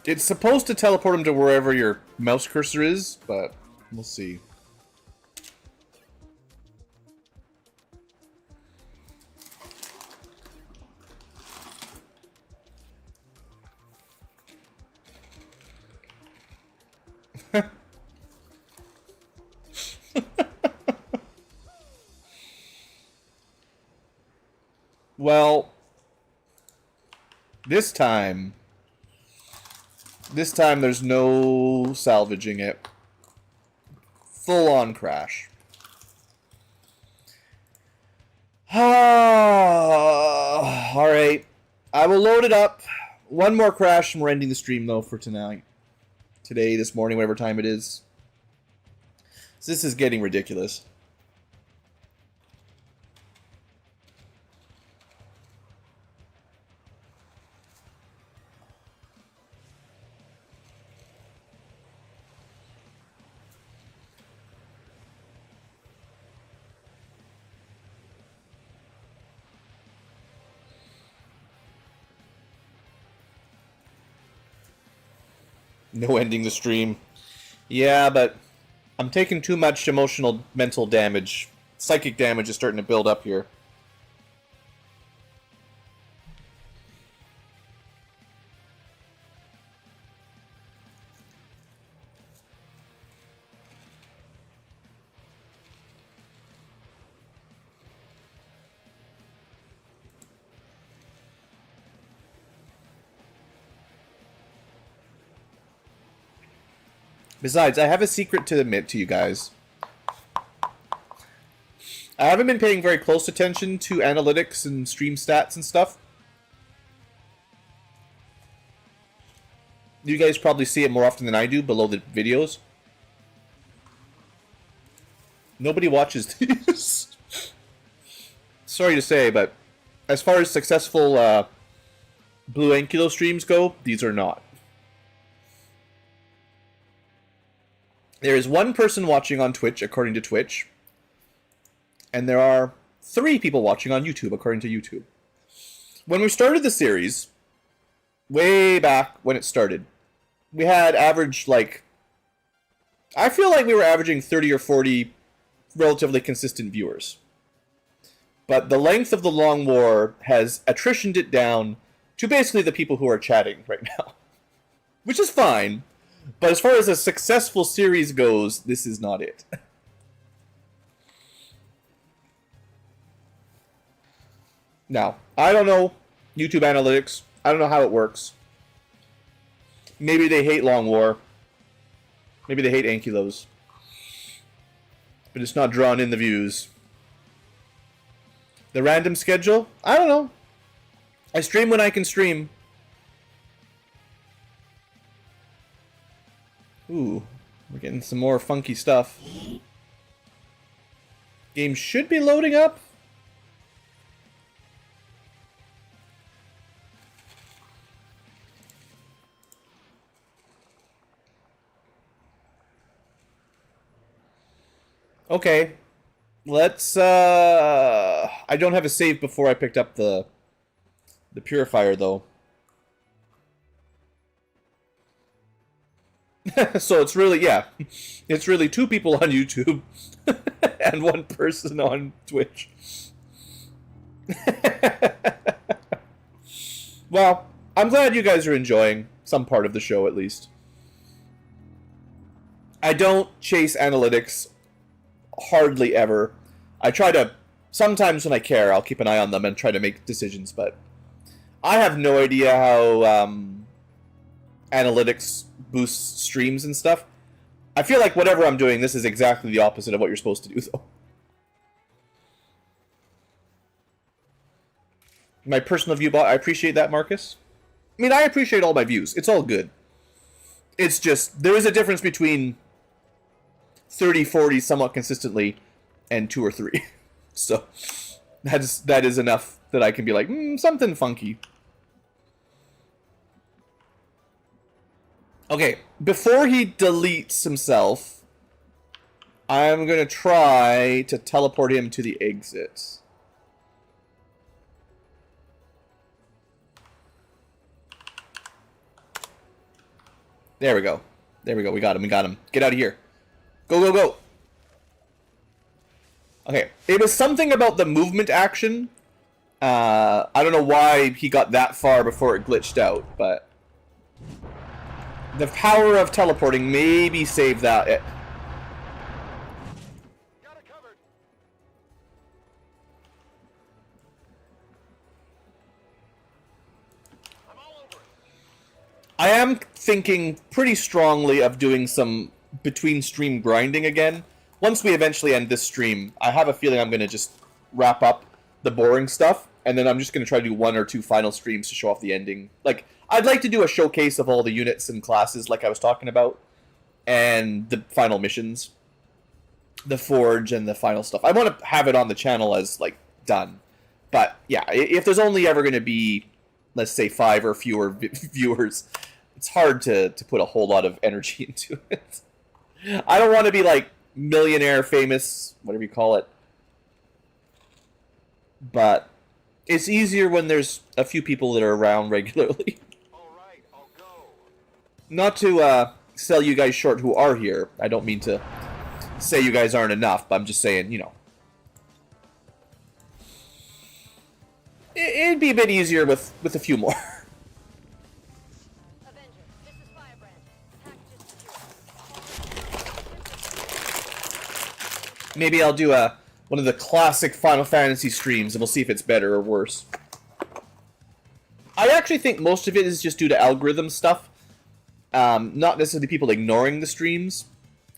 It's supposed to teleport him to wherever your mouse cursor is, but we'll see. Well, this time there's no salvaging it. Full on crash. Alright. I will load it up. One more crash and we're ending the stream though for tonight. Today, this morning, whatever time it is. So this is getting ridiculous. No ending the stream. Yeah, but I'm taking too much emotional, mental damage. Psychic damage is starting to build up here. Besides, I have a secret to admit to you guys. I haven't been paying very close attention to analytics and stream stats and stuff. You guys probably see it more often than I do below the videos. Nobody watches these. Sorry to say, but as far as successful Blue Ankylo streams go, these are not. There is one person watching on Twitch, according to Twitch. And there are 3 people watching on YouTube, according to YouTube. When we started the series, way back when it started, we had average, like... I feel like we were averaging 30 or 40 relatively consistent viewers. But the length of the long war has attritioned it down to basically the people who are chatting right now. Which is fine. But as far as a successful series goes, this is not it. Now, I don't know YouTube analytics. I don't know how it works. Maybe they hate Long War. Maybe they hate Ankylos. But it's not drawn in the views. The random schedule? I don't know. I stream when I can stream. Ooh, we're getting some more funky stuff. Game should be loading up. Okay. Let's I don't have a save before I picked up the purifier though. So it's really, yeah, it's really 2 people on YouTube and 1 person on Twitch. Well, I'm glad you guys are enjoying some part of the show at least. I don't chase analytics hardly ever. I try to, sometimes when I care, I'll keep an eye on them and try to make decisions, but I have no idea how analytics boosts streams and stuff. I feel like whatever I'm doing, this is exactly the opposite of what you're supposed to do, though. My personal view bot, I appreciate that, Marcus. I mean, I appreciate all my views. It's all good. It's just, there is a difference between 30, 40 somewhat consistently and 2 or 3. So, that is enough that I can be like, something funky. Okay, before he deletes himself, I'm going to try to teleport him to the exit. There we go. There we go. We got him. We got him. Get out of here. Go, go, go. Okay. It was something about the movement action. I don't know why he got that far before it glitched out, but the power of teleporting maybe saved that. Got it covered. I'm all over it. I am thinking pretty strongly of doing some between stream grinding again. Once we eventually end this stream, I have a feeling I'm going to just wrap up the boring stuff, and then I'm just going to try to do 1 or 2 final streams to show off the ending. Like, I'd like to do a showcase of all the units and classes like I was talking about, and the final missions, the forge, and the final stuff. I want to have it on the channel as, like, done. But, yeah, if there's only ever going to be, let's say, 5 or fewer viewers, it's hard to put a whole lot of energy into it. I don't want to be, like, millionaire, famous, whatever you call it. But it's easier when there's a few people that are around regularly. All right, I'll go. Not to sell you guys short who are here. I don't mean to say you guys aren't enough, but I'm just saying, you know. It'd be a bit easier with a few more. Avenger, this is Firebrand. Packages secure. Maybe I'll do one of the classic Final Fantasy streams, and we'll see if it's better or worse. I actually think most of it is just due to algorithm stuff. Not necessarily people ignoring the streams.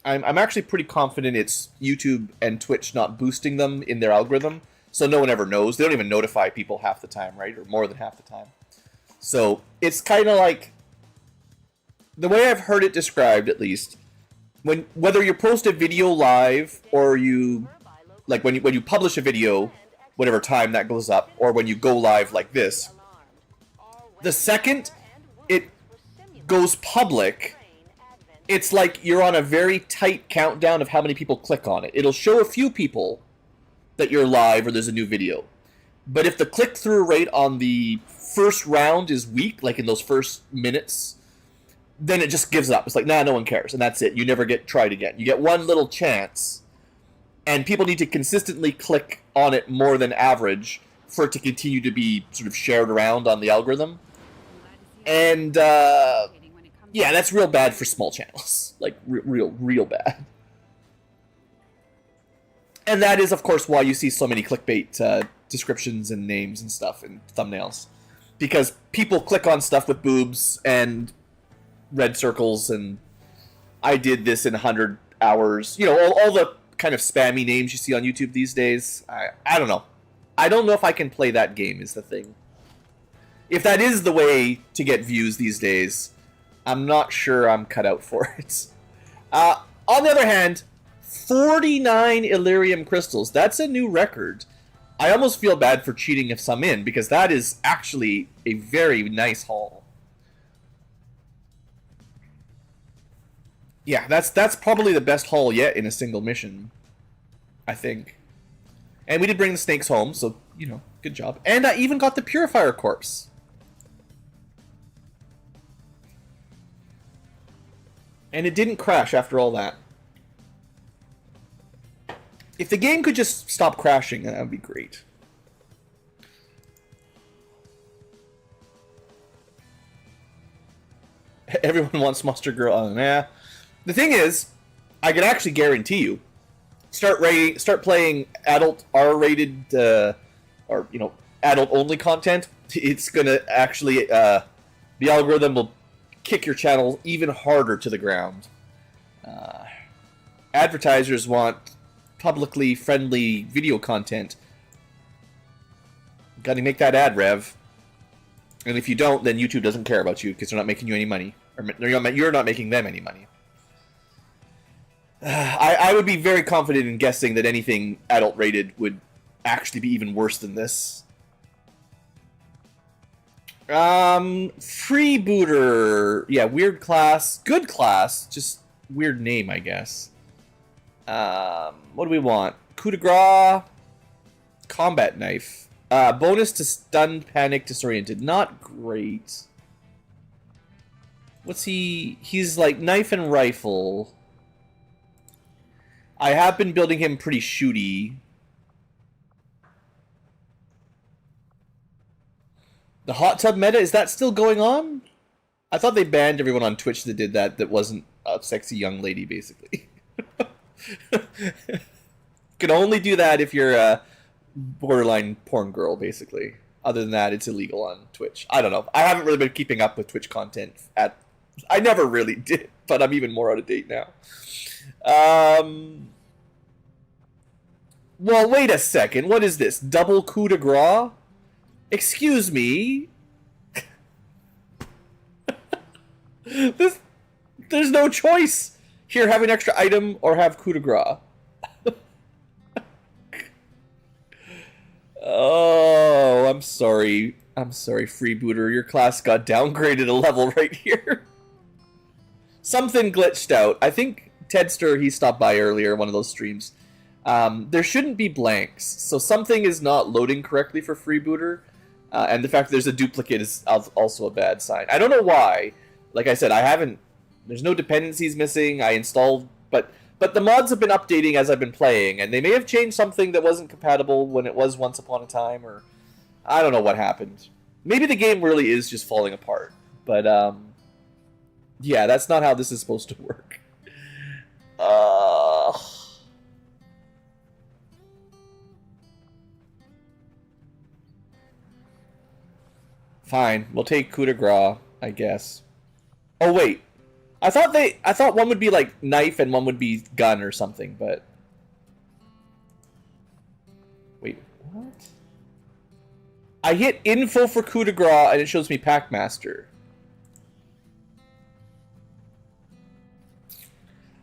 I'm actually pretty confident it's YouTube and Twitch not boosting them in their algorithm, so no one ever knows. They don't even notify people half the time, right? Or more than half the time. So it's kind of like, the way I've heard it described, at least, whether you post a video live or you, like when you publish a video, whatever time that goes up, or when you go live like this, the second it goes public, it's like you're on a very tight countdown of how many people click on it. It'll show a few people that you're live or there's a new video. But if the click-through rate on the first round is weak, like in those first minutes, then it just gives up. It's like, nah, no one cares, and that's it. You never get tried again. You get one little chance, and people need to consistently click on it more than average for it to continue to be sort of shared around on the algorithm. And, yeah, that's real bad for small channels. Like, real bad. And that is, of course, why you see so many clickbait descriptions and names and stuff and thumbnails. Because people click on stuff with boobs and red circles and I did this in 100 hours. You know, all the kind of spammy names you see on YouTube these days. I don't know. I don't know if I can play that game is the thing. If that is the way to get views these days, I'm not sure I'm cut out for it. On the other hand, 49 Illyrium crystals. That's a new record. I almost feel bad for cheating if some in, because that is actually a very nice haul. Yeah, that's probably the best haul yet in a single mission, I think. And we did bring the snakes home, so, you know, good job. And I even got the Purifier Corpse. And it didn't crash after all that. If the game could just stop crashing, that would be great. Everyone wants Monster Girl. Oh, nah. The thing is, I can actually guarantee you, start playing adult R-rated, or, you know, adult-only content, it's gonna actually, the algorithm will kick your channel even harder to the ground. Advertisers want publicly friendly video content. Gotta make that ad rev. And if you don't, then YouTube doesn't care about you because they're not making you any money. Or you're not making them any money. I would be very confident in guessing that anything adult rated would actually be even worse than this. Freebooter. Yeah, weird class. Good class. Just weird name, I guess. What do we want? Coup de grace. Combat knife. Bonus to stunned, panic, disoriented. Not great. What's he? He's like knife and rifle. I have been building him pretty shooty. The hot tub meta, is that still going on? I thought they banned everyone on Twitch that did that wasn't a sexy young lady, basically. Can only do that if you're a borderline porn girl, basically. Other than that, it's illegal on Twitch. I don't know. I haven't really been keeping up with Twitch content. I never really did, but I'm even more out of date now. Well, wait a second. What is this? Double coup de grace? Excuse me? There's no choice. Here, have an extra item or have coup de grace. Oh, I'm sorry. I'm sorry, freebooter. Your class got downgraded a level right here. Something glitched out. I think Tedster, he stopped by earlier, one of those streams. There shouldn't be blanks, so something is not loading correctly for freebooter, and the fact that there's a duplicate is also a bad sign. I don't know why. Like I said, there's no dependencies missing. I installed, but the mods have been updating as I've been playing, and they may have changed something that wasn't compatible when it was once upon a time, or I don't know what happened. Maybe the game really is just falling apart, but yeah, that's not how this is supposed to work. Fine, we'll take coup de grace, I guess. Oh wait, I thought one would be like knife and one would be gun or something, but wait, what? I hit info for coup de grace and it shows me Packmaster.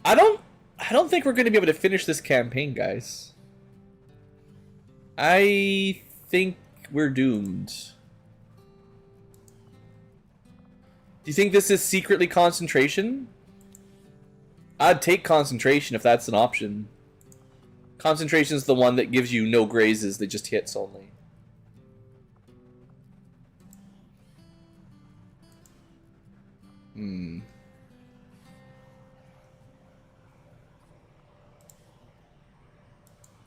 I don't think we're going to be able to finish this campaign, guys. I think we're doomed. Do you think this is secretly concentration? I'd take concentration if that's an option. Concentration is the one that gives you no grazes, that just hits only.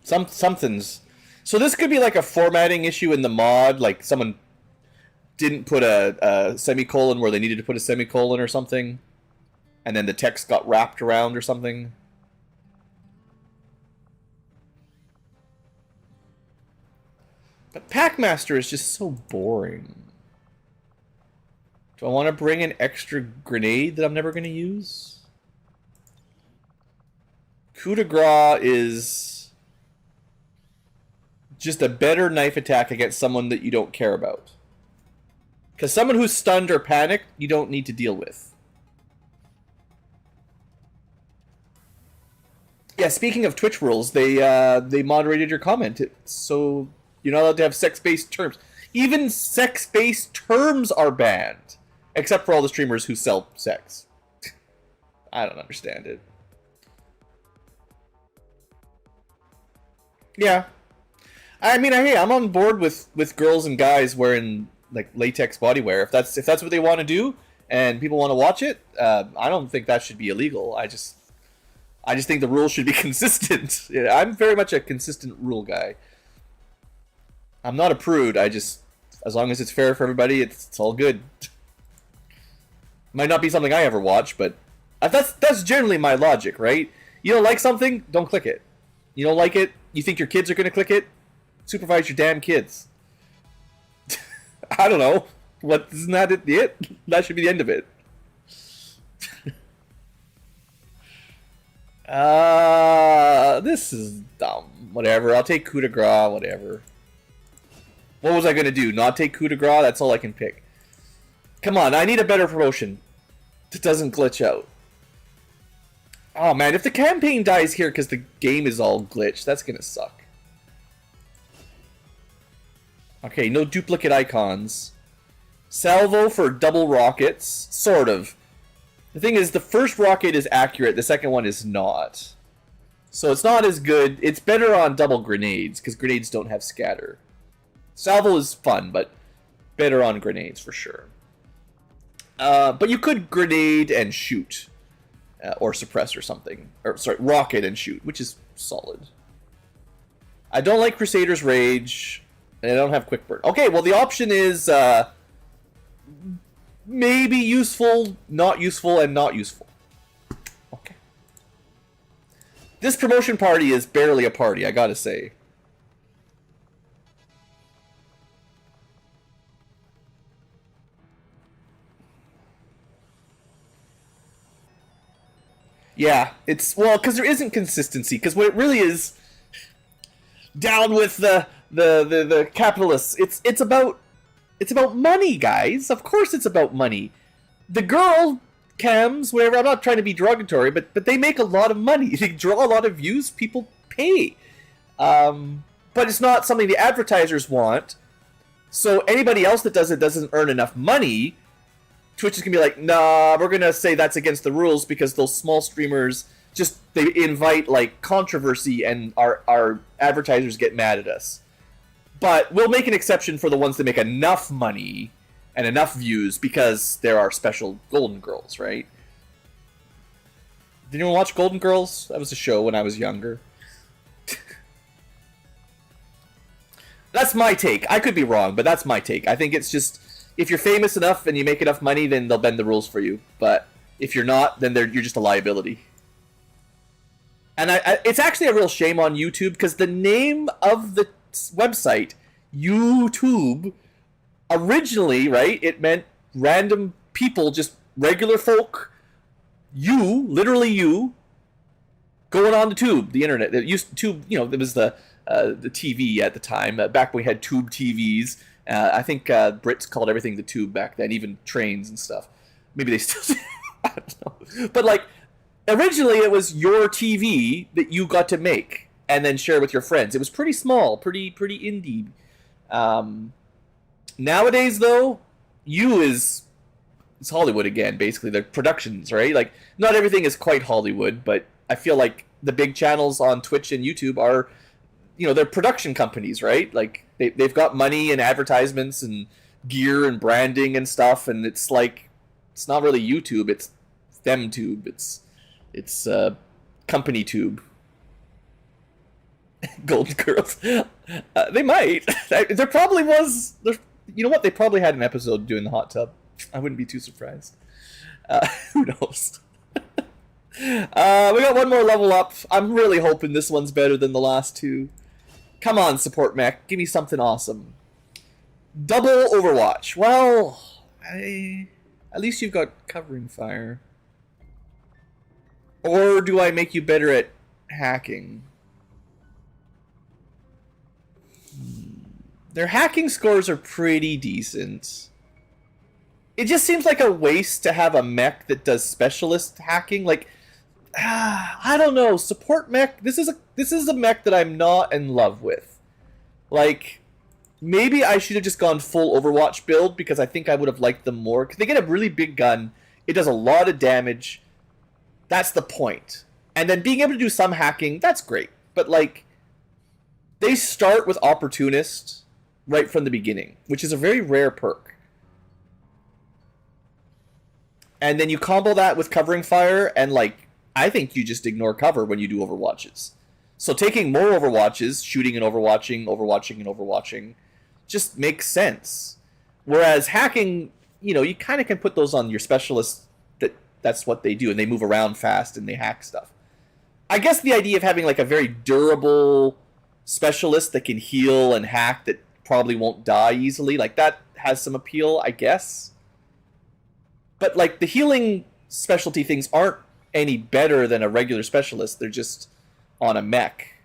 Something's... So this could be like a formatting issue in the mod, like someone didn't put a semicolon where they needed to put a semicolon or something, and then the text got wrapped around or something. But Packmaster is just so boring. Do I want to bring an extra grenade that I'm never going to use? Coup de grace is just a better knife attack against someone that you don't care about. Because someone who's stunned or panicked, you don't need to deal with. Yeah, speaking of Twitch rules, they moderated your comment. So you're not allowed to have sex-based terms. Even sex-based terms are banned. Except for all the streamers who sell sex. I don't understand it. Yeah. I mean, hey, I'm on board with girls and guys wearing like latex bodywear. If that's what they want to do and people want to watch it, I don't think that should be illegal. I just think the rules should be consistent. Yeah, I'm very much a consistent rule guy. I'm not a prude. As long as it's fair for everybody, it's all good. Might not be something I ever watch, but that's generally my logic, right? You don't like something, don't click it. You don't like it, you think your kids are going to click it, supervise your damn kids. I don't know. Isn't that it? That should be the end of it. This is dumb. Whatever. I'll take coup de grace. Whatever. What was I gonna do? Not take coup de grace? That's all I can pick. Come on, I need a better promotion that doesn't glitch out. Oh man, if the campaign dies here because the game is all glitched, that's gonna suck. Okay, no duplicate icons. Salvo for double rockets. Sort of. The thing is, the first rocket is accurate, the second one is not. So it's not as good. It's better on double grenades, because grenades don't have scatter. Salvo is fun, but better on grenades for sure. But you could grenade and shoot. Or suppress or something. Or, sorry, rocket and shoot, which is solid. I don't like Crusader's Rage, and I don't have Quick Burn. Okay, well the option is maybe useful, not useful, and not useful. Okay. This promotion party is barely a party, I gotta say. Yeah, it's, well, because there isn't consistency, because what it really is, down with the capitalists, it's about money, guys. Of course it's about money. The girl cams, whatever, I'm not trying to be derogatory, but they make a lot of money. They draw a lot of views, people pay. But it's not something the advertisers want, so anybody else that does it doesn't earn enough money. Twitch is going to be like, nah, we're going to say that's against the rules because those small streamers just, they invite, like, controversy and our advertisers get mad at us. But we'll make an exception for the ones that make enough money and enough views because there are special Golden Girls, right? Did anyone watch Golden Girls? That was a show when I was younger. That's my take. I could be wrong, but that's my take. I think it's just, if you're famous enough and you make enough money, then they'll bend the rules for you. But if you're not, then you're just a liability. And it's actually a real shame on YouTube, because the name of the website, YouTube, originally, right, it meant random people, just regular folk, you, literally you, going on the tube, the internet. It used to, you know, there was the TV at the time, back when we had tube TVs. I think Brits called everything the tube back then, even trains and stuff. Maybe they still do. I don't know. But, like, originally it was your TV that you got to make and then share with your friends. It was pretty small, pretty indie. Nowadays, though, it's Hollywood again, basically. The productions, right? Like, not everything is quite Hollywood, but I feel like the big channels on Twitch and YouTube are, you know, they're production companies, right? Like, they've got money and advertisements and gear and branding and stuff, and it's like, it's not really YouTube, it's FemTube, it's company tube. Golden Girls. They might. There probably was, you know what, they probably had an episode doing the hot tub. I wouldn't be too surprised. Who knows? We got one more level up. I'm really hoping this one's better than the last two. Come on, support mech. Give me something awesome. Double Overwatch. Well, at least you've got covering fire. Or do I make you better at hacking? Their hacking scores are pretty decent. It just seems like a waste to have a mech that does specialist hacking. Like, I don't know. Support mech. This is a mech that I'm not in love with. Like, maybe I should have just gone full Overwatch build because I think I would have liked them more. Because they get a really big gun. It does a lot of damage. That's the point. And then being able to do some hacking, that's great. But, like, they start with Opportunist right from the beginning, which is a very rare perk. And then you combo that with covering fire, and, like, I think you just ignore cover when you do Overwatches. So taking more Overwatches, shooting and overwatching, just makes sense. Whereas hacking, you know, you kind of can put those on your specialists. That's what they do, and they move around fast and they hack stuff. I guess the idea of having, like, a very durable specialist that can heal and hack that probably won't die easily, like, that has some appeal, I guess. But, like, the healing specialty things aren't any better than a regular specialist. They're just on a mech.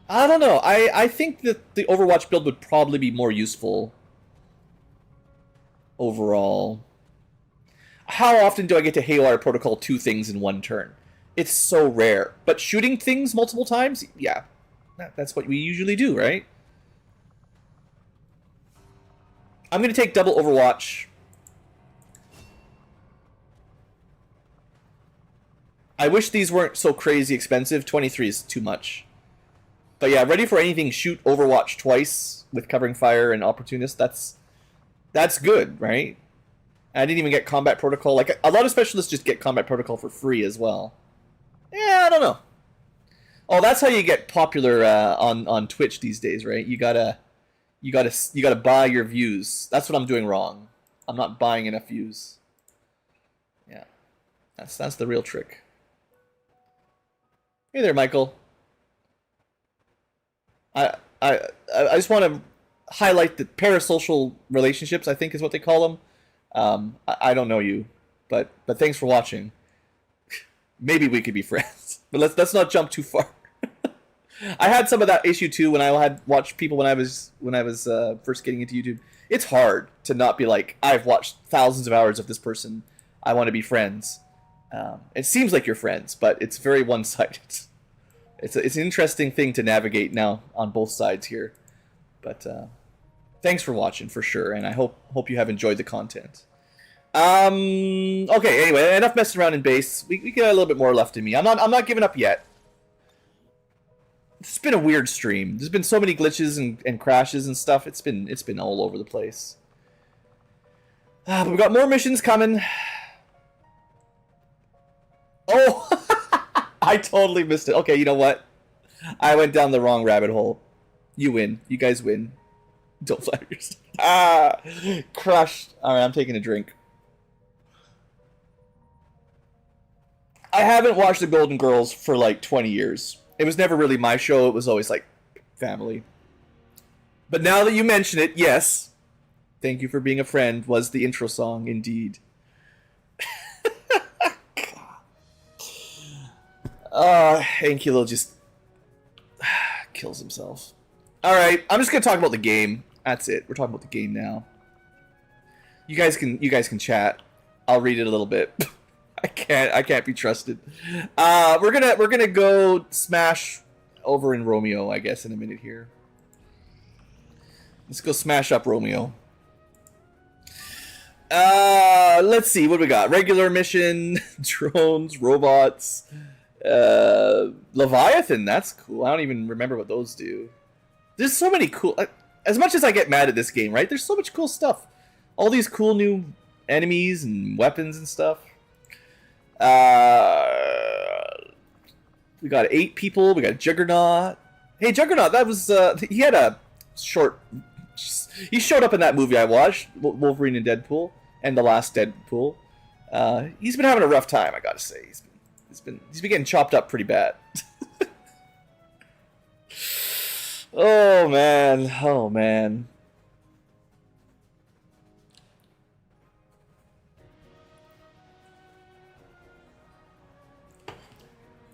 I don't know. I think that the Overwatch build would probably be more useful overall. How often do I get to Haywire Protocol 2 things in one turn? It's so rare. But shooting things multiple times? Yeah. That's what we usually do, right? I'm going to take double Overwatch. I wish these weren't so crazy expensive. 23 is too much. But yeah, ready for anything shoot Overwatch twice with covering fire and Opportunist. That's good, right? I didn't even get combat protocol. Like, a lot of specialists just get combat protocol for free as well. Yeah, I don't know. Oh, that's how you get popular on Twitch these days, right? You gotta buy your views. That's what I'm doing wrong. I'm not buying enough views. Yeah, that's the real trick. Hey there, Michael. I just want to highlight the parasocial relationships, I think is what they call them. I don't know you, but thanks for watching. Maybe we could be friends, but let's not jump too far. I had some of that issue too when I had watched people when I was first getting into YouTube. It's hard to not be like, I've watched thousands of hours of this person. I want to be friends. It seems like you're friends, but it's very one-sided. It's an interesting thing to navigate now on both sides here. But thanks for watching for sure, and I hope you have enjoyed the content. Okay, anyway, enough messing around in base. We got a little bit more left in me. I'm not giving up yet. It's been a weird stream. There's been so many glitches and crashes and stuff. It's been all over the place. But we got more missions coming. Oh, I totally missed it. Okay, you know what? I went down the wrong rabbit hole. You win. You guys win. Don't flatter yourself. Ah, crushed. All right, I'm taking a drink. I haven't watched The Golden Girls for like 20 years. It was never really my show. It was always like family. But now that you mention it, yes. Thank You for Being a Friend was the intro song, indeed. Ankylo just kills himself. Alright, I'm just going to talk about the game. That's it. We're talking about the game now. You guys can chat. I'll read it a little bit. I can't be trusted. We're gonna go smash over in Romeo, I guess, in a minute here. Let's go smash up Romeo. Let's see what we got. Regular mission, drones, robots, Leviathan. That's cool. I don't even remember what those do. There's so many cool. As much as I get mad at this game, right? There's so much cool stuff. All these cool new enemies and weapons and stuff. We got 8 people. We got Juggernaut. Hey, Juggernaut, that was he had a short. He showed up in that movie I watched, Wolverine and Deadpool, and the last Deadpool. He's been having a rough time, I gotta say. He's been getting chopped up pretty bad. Oh man, oh man.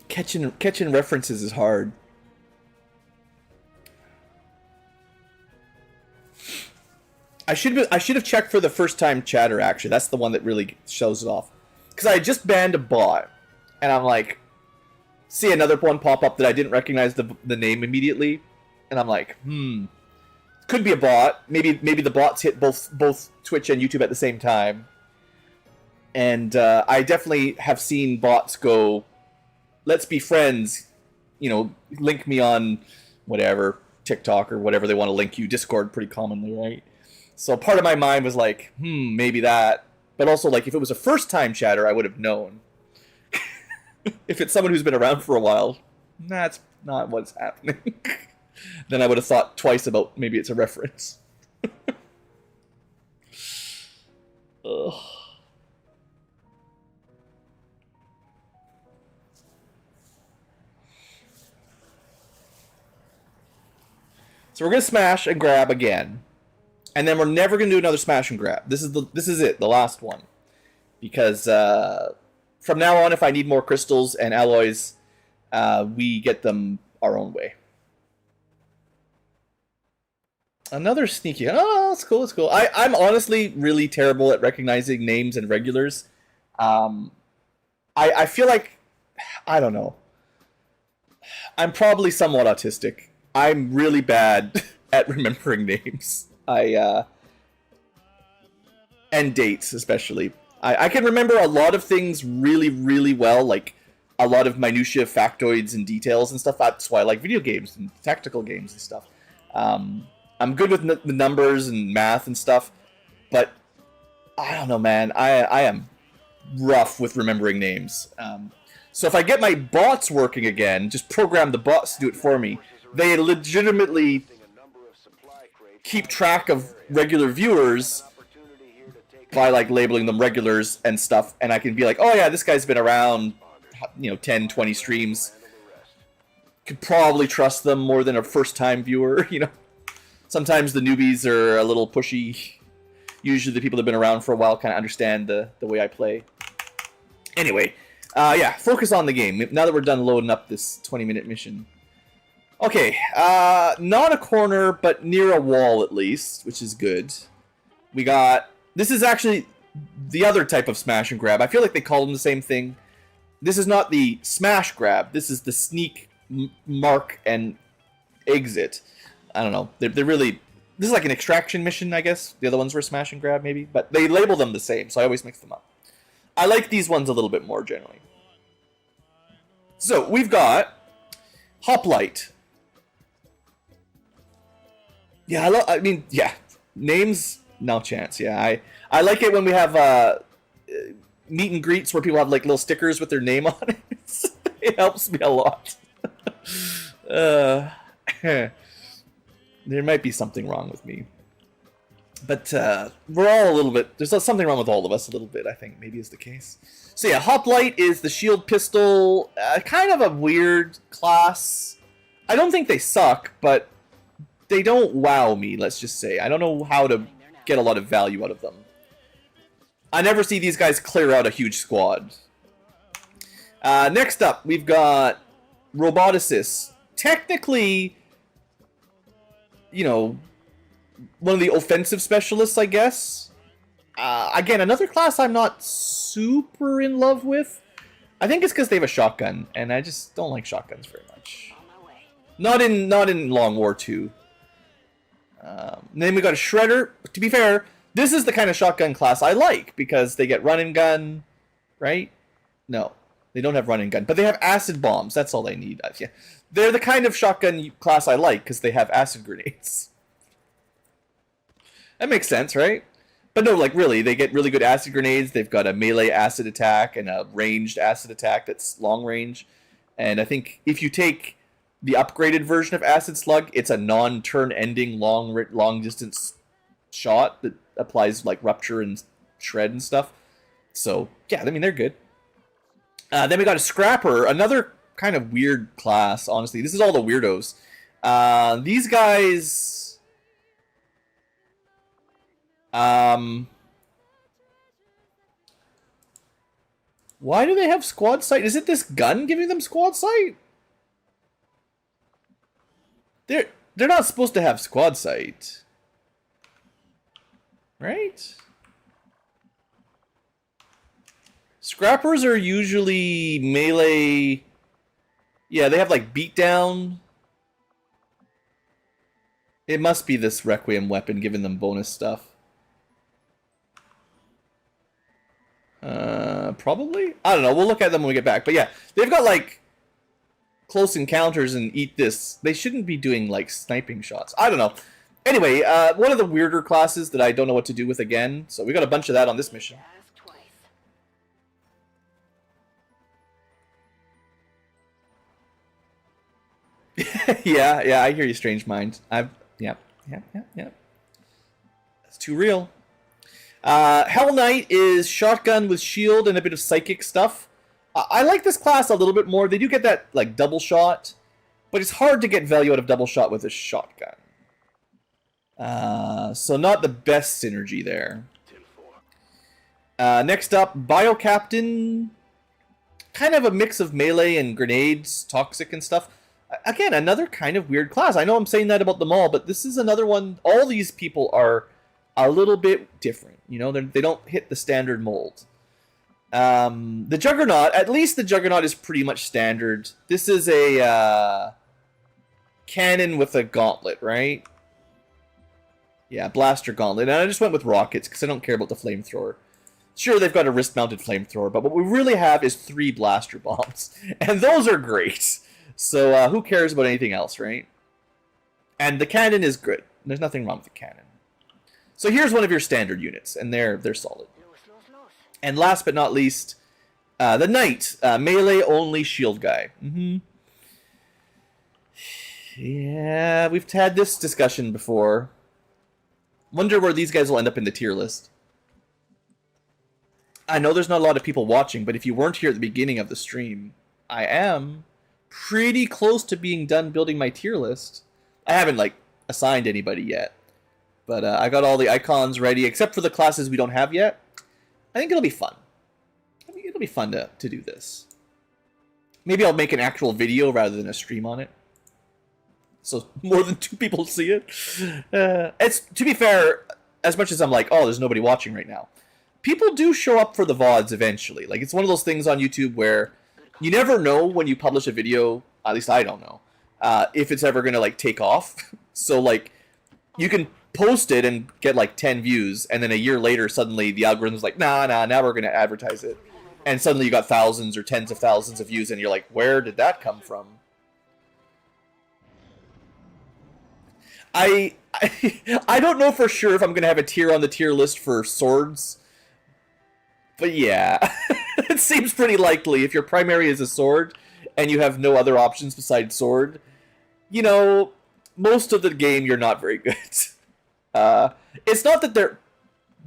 Catching references is hard. I should have checked for the first time chatter. Actually, that's the one that really shows it off. Because I just banned a bot, and I'm like, see another one pop up that I didn't recognize the name immediately, and I'm like, could be a bot. Maybe the bots hit both Twitch and YouTube at the same time. And I definitely have seen bots go, let's be friends, link me on whatever, TikTok or whatever they want to link you, Discord pretty commonly, right? So part of my mind was like, maybe that. But also, like, if it was a first-time chatter, I would have known. If it's someone who's been around for a while, that's not what's happening. Then I would have thought twice about maybe it's a reference. Ugh. So we're gonna smash and grab again, and then we're never gonna do another smash and grab. This is it, the last one, because from now on, if I need more crystals and alloys, we get them our own way. Another sneaky. Oh, it's cool. It's cool. I'm honestly really terrible at recognizing names and regulars. I feel like, I don't know. I'm probably somewhat autistic. I'm really bad at remembering names. And dates, especially. I can remember a lot of things really, really well, like a lot of minutiae, factoids, and details and stuff. That's why I like video games and tactical games and stuff. I'm good with the numbers and math and stuff, but I don't know, man. I am rough with remembering names. So if I get my bots working again, just program the bots to do it for me. They legitimately keep track of regular viewers by like labeling them regulars and stuff, and I can be like, oh yeah, this guy's been around, 10, 20 streams. Could probably trust them more than a first-time viewer, Sometimes the newbies are a little pushy. Usually the people that have been around for a while kind of understand the way I play. Anyway, yeah, focus on the game. Now that we're done loading up this 20-minute mission. Okay, not a corner, but near a wall at least, which is good. We got... This is actually the other type of smash and grab. I feel like they call them the same thing. This is not the smash grab. This is the sneak, mark, and exit. I don't know. They're really... This is like an extraction mission, I guess. The other ones were smash and grab, maybe. But they label them the same, so I always mix them up. I like these ones a little bit more, generally. So, we've got... Hoplite. Yeah, I mean, yeah. Names, no chance. Yeah, I like it when we have meet and greets where people have like little stickers with their name on it. It helps me a lot. There might be something wrong with me. But we're all a little bit... There's something wrong with all of us a little bit, I think, maybe is the case. So yeah, Hoplite is the shield pistol. Kind of a weird class. I don't think they suck, but they don't wow me, let's just say. I don't know how to get a lot of value out of them. I never see these guys clear out a huge squad. Next up, we've got Roboticists. Technically... one of the offensive specialists, I guess. Again, another class I'm not super in love with. I think it's because they have a shotgun, and I just don't like shotguns very much. Not in Long War 2. Then we got a Shredder. To be fair, this is the kind of shotgun class I like, because they get run and gun, right? No, they don't have run and gun, but they have acid bombs. That's all they need. Yeah. They're the kind of shotgun class I like, because they have acid grenades. That makes sense, right? But no, like, really, they get really good acid grenades. They've got a melee acid attack and a ranged acid attack that's long range. And I think if you take the upgraded version of Acid Slug, it's a non-turn ending long distance shot that applies, like, rupture and shred and stuff. So, yeah, I mean, they're good. Then we got a Scrapper, another kind of weird class, honestly. This is all the weirdos. These guys... why do they have squad sight? Is it this gun giving them squad sight? They're not supposed to have squad sight. Right? Scrappers are usually melee. Yeah, they have like beatdown. It must be this Requiem weapon giving them bonus stuff. Probably? I don't know. We'll look at them when we get back. But yeah, they've got like close encounters and eat this. They shouldn't be doing like sniping shots. I don't know. Anyway, one of the weirder classes that I don't know what to do with again. So we got a bunch of that on this mission. yeah, I hear you, Strange Mind. Yeah. That's too real. Hell Knight is shotgun with shield and a bit of psychic stuff. I like this class a little bit more. They do get that like double shot, but it's hard to get value out of double shot with a shotgun. So not the best synergy there. Next up, Bio Captain. Kind of a mix of melee and grenades, toxic and stuff. Again, another kind of weird class. I know I'm saying that about them all, but this is another one. All these people are a little bit different. They don't hit the standard mold. The Juggernaut, at least the Juggernaut is pretty much standard. This is a cannon with a gauntlet, right? Yeah, blaster gauntlet. And I just went with rockets because I don't care about the flamethrower. Sure, they've got a wrist-mounted flamethrower, but what we really have is 3 blaster bombs. And those are great. So who cares about anything else, right? And the cannon is good. There's nothing wrong with the cannon. So here's one of your standard units, and they're solid. And last but not least, the knight, melee only shield guy. Yeah, we've had this discussion before. Wonder where these guys will end up in the tier list. I know there's not a lot of people watching, but if you weren't here at the beginning of the stream, I am pretty close to being done building my tier list. I haven't, like, assigned anybody yet. But I got all the icons ready, except for the classes we don't have yet. I think it'll be fun. I think it'll be fun to do this. Maybe I'll make an actual video rather than a stream on it, so more than 2 people see it. It's, to be fair, as much as I'm like, oh, there's nobody watching right now, people do show up for the VODs eventually. Like, it's one of those things on YouTube where you never know when you publish a video, at least I don't know, if it's ever going to, like, take off. So, like, you can post it and get, like, 10 views, and then a year later, suddenly the algorithm's like, nah, now we're going to advertise it. And suddenly you got thousands or tens of thousands of views, and you're like, where did that come from? I don't know for sure if I'm going to have a tier on the tier list for swords. But yeah, it seems pretty likely if your primary is a sword and you have no other options besides sword. You know, most of the game you're not very good. It's not that they're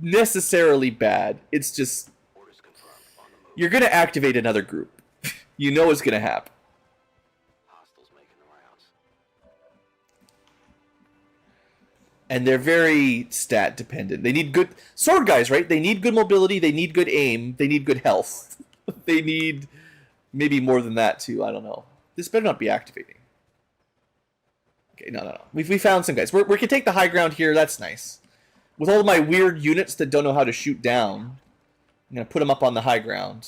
necessarily bad. It's just you're going to activate another group. You know it's going to happen. And they're very stat dependent. They need good sword guys, right? They need good mobility, they need good aim, they need good health. They need maybe more than that too, I don't know. This better not be activating. Okay, no. We found some guys. We can take the high ground here, that's nice. With all of my weird units that don't know how to shoot down, I'm going to put them up on the high ground.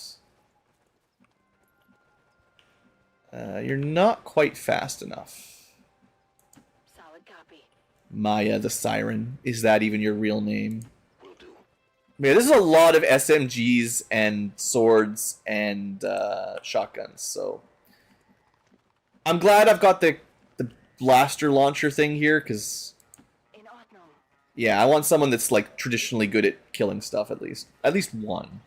You're not quite fast enough. Maya the Siren. Is that even your real name? Man, this is a lot of SMGs and swords and shotguns, so I'm glad I've got the blaster launcher thing here, because yeah, I want someone that's like traditionally good at killing stuff, at least one.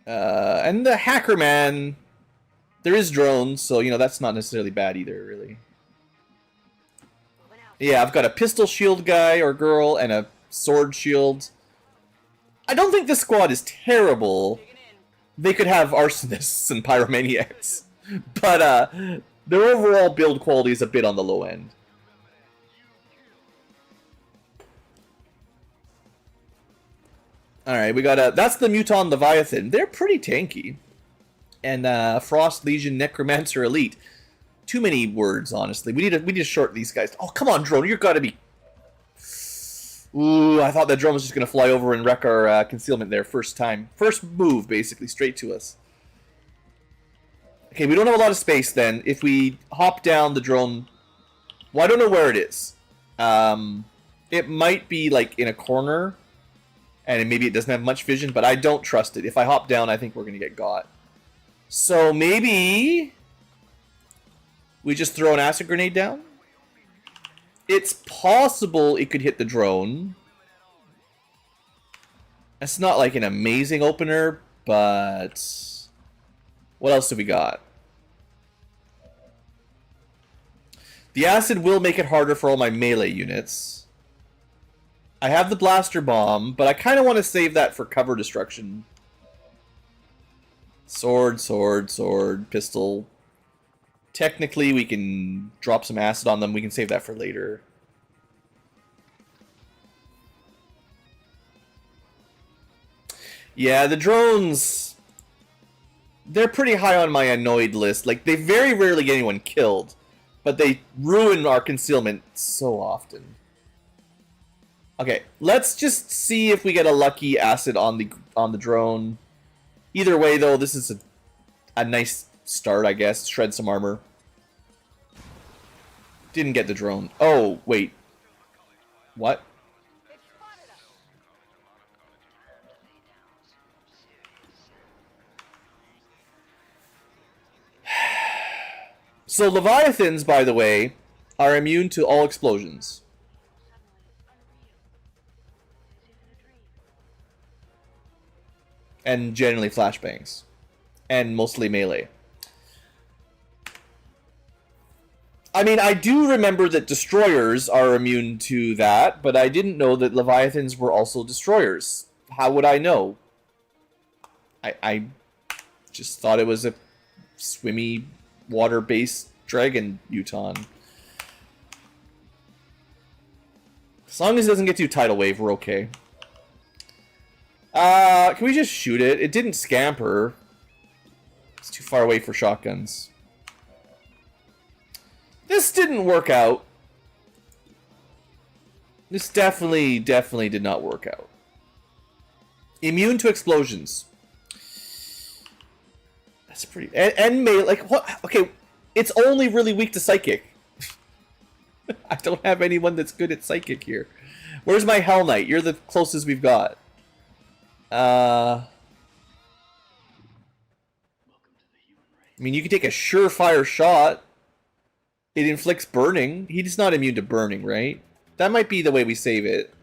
And the hacker man. There is drones, so, you know, that's not necessarily bad either, really. Yeah, I've got a pistol shield guy or girl and a sword shield. I don't think this squad is terrible. They could have arsonists and pyromaniacs. But, their overall build quality is a bit on the low end. Alright, we got that's the Muton Leviathan. They're pretty tanky. And Frost Legion Necromancer Elite. Too many words, honestly. We need to short these guys. Oh, come on, drone! You've got to be. Ooh, I thought that drone was just gonna fly over and wreck our concealment there first move, basically, straight to us. Okay, we don't have a lot of space then. If we hop down the drone, well, I don't know where it is. It might be like in a corner, and maybe it doesn't have much vision, but I don't trust it. If I hop down, I think we're gonna get got. So maybe we just throw an acid grenade down? It's possible it could hit the drone. It's not like an amazing opener, but what else do we got? The acid will make it harder for all my melee units. I have the blaster bomb, but I kind of want to save that for cover destruction. Sword, pistol. Technically, we can drop some acid on them. We can save that for later. Yeah, the drones, they're pretty high on my annoyed list. Like, they very rarely get anyone killed, but they ruin our concealment so often. Okay, let's just see if we get a lucky acid on the drone. Either way, though, this is a nice start, I guess. Shred some armor. Didn't get the drone. Oh, wait. What? So Leviathans, by the way, are immune to all explosions. And generally flashbangs. And mostly melee. I mean, I do remember that destroyers are immune to that, but I didn't know that Leviathans were also destroyers. How would I know? I just thought it was a swimmy, water-based dragon Uton. As long as it doesn't get too tidal wave, we're okay. Can we just shoot it? It didn't scamper. It's too far away for shotguns. This didn't work out. This definitely did not work out. Immune to explosions. That's pretty... And melee, like, what? Okay, it's only really weak to psychic. I don't have anyone that's good at psychic here. Where's my Hell Knight? You're the closest we've got. I mean, you can take a surefire shot. It inflicts burning. He's not immune to burning, right? That might be the way we save it.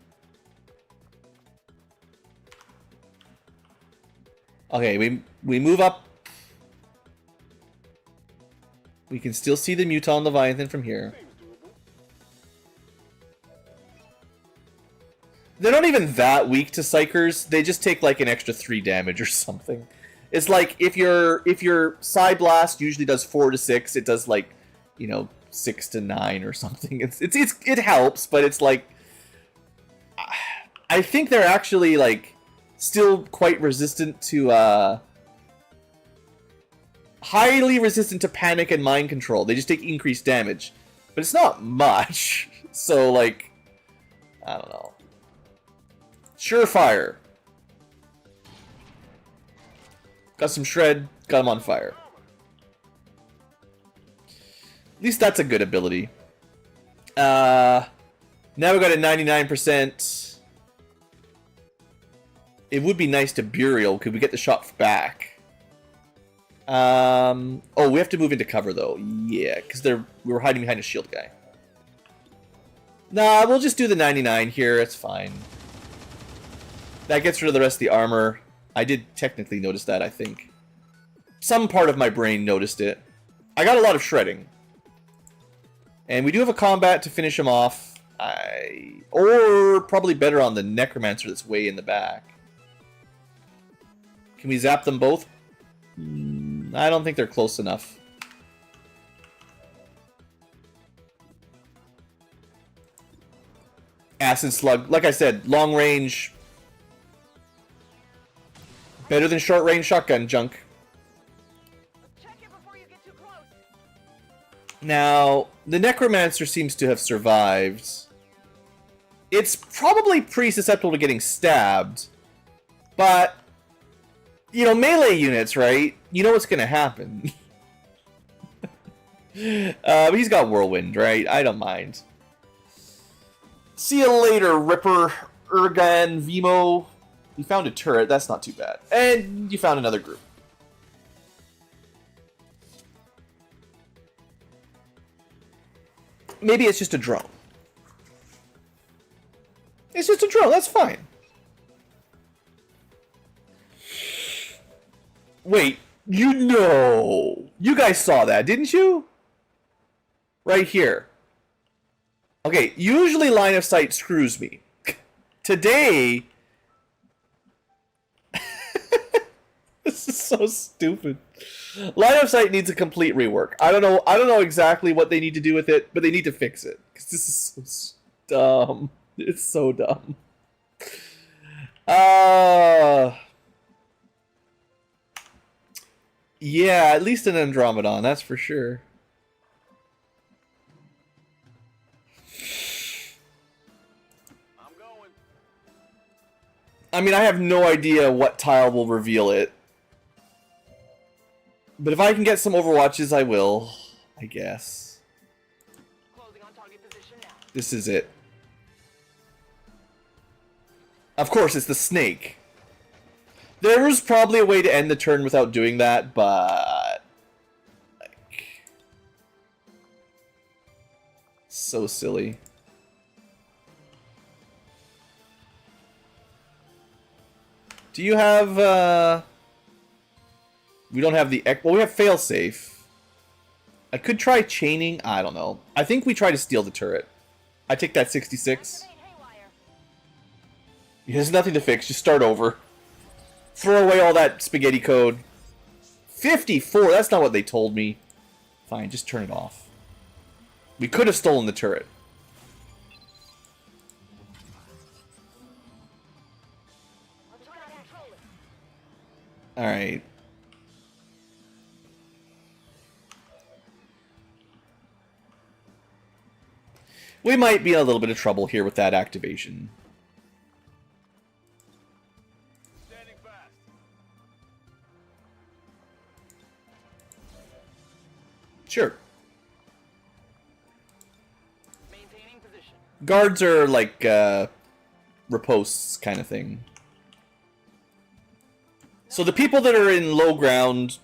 Okay, we move up. We can still see the Muton Leviathan from here. They're not even that weak to Psychers. They just take like an extra 3 damage or something. It's like if your Psy Blast usually does 4 to 6, it does like, you know, 6 to 9 or something. It helps, but it's like, I think they're actually like still quite resistant to highly resistant to panic and mind control. They just take increased damage, but it's not much. So like, I don't know. Surefire. Got some shred, got him on fire. At least that's a good ability. Now we got a 99%. It would be nice to burial. Could we get the shot back? Oh, we have to move into cover though. Yeah, because we were hiding behind a shield guy. Nah, we'll just do the 99 here. It's fine. That gets rid of the rest of the armor. I did technically notice that, I think. Some part of my brain noticed it. I got a lot of shredding. And we do have a combat to finish him off. Or probably better on the Necromancer that's way in the back. Can we zap them both? I don't think they're close enough. Acid Slug. Like I said, long range... Better than short range shotgun junk. Check it before you get too close. Now, the Necromancer seems to have survived. It's probably pretty susceptible to getting stabbed. But, you know, melee units, right? You know what's going to happen. But he's got Whirlwind, right? I don't mind. See you later, Ripper, Urgan, Vimo. You found a turret, that's not too bad. And you found another group. Maybe it's just a drone. It's just a drone, that's fine. Wait, you know. You guys saw that, didn't you? Right here. Okay, usually line of sight screws me. Today... This is so stupid. Line of sight needs a complete rework. I don't know exactly what they need to do with it, but they need to fix it. Because this is so dumb. It's so dumb. Yeah, at least an Andromedon, that's for sure. I'm going. I mean, I have no idea what tile will reveal it. But if I can get some Overwatches, I will, I guess. Closing on target position now. This is it. Of course, it's the snake. There was probably a way to end the turn without doing that, but... like, So silly. Do you have, we don't have the... Well, we have failsafe. I could try chaining. I don't know. I think we try to steal the turret. I take that 66. There's nothing to fix. Just start over. Throw away all that spaghetti code. 54? That's not what they told me. Fine, just turn it off. We could have stolen the turret. Alright. We might be in a little bit of trouble here with that activation. Standing fast. Sure. Maintaining position. Guards are like, riposts kind of thing. So the people that are in low ground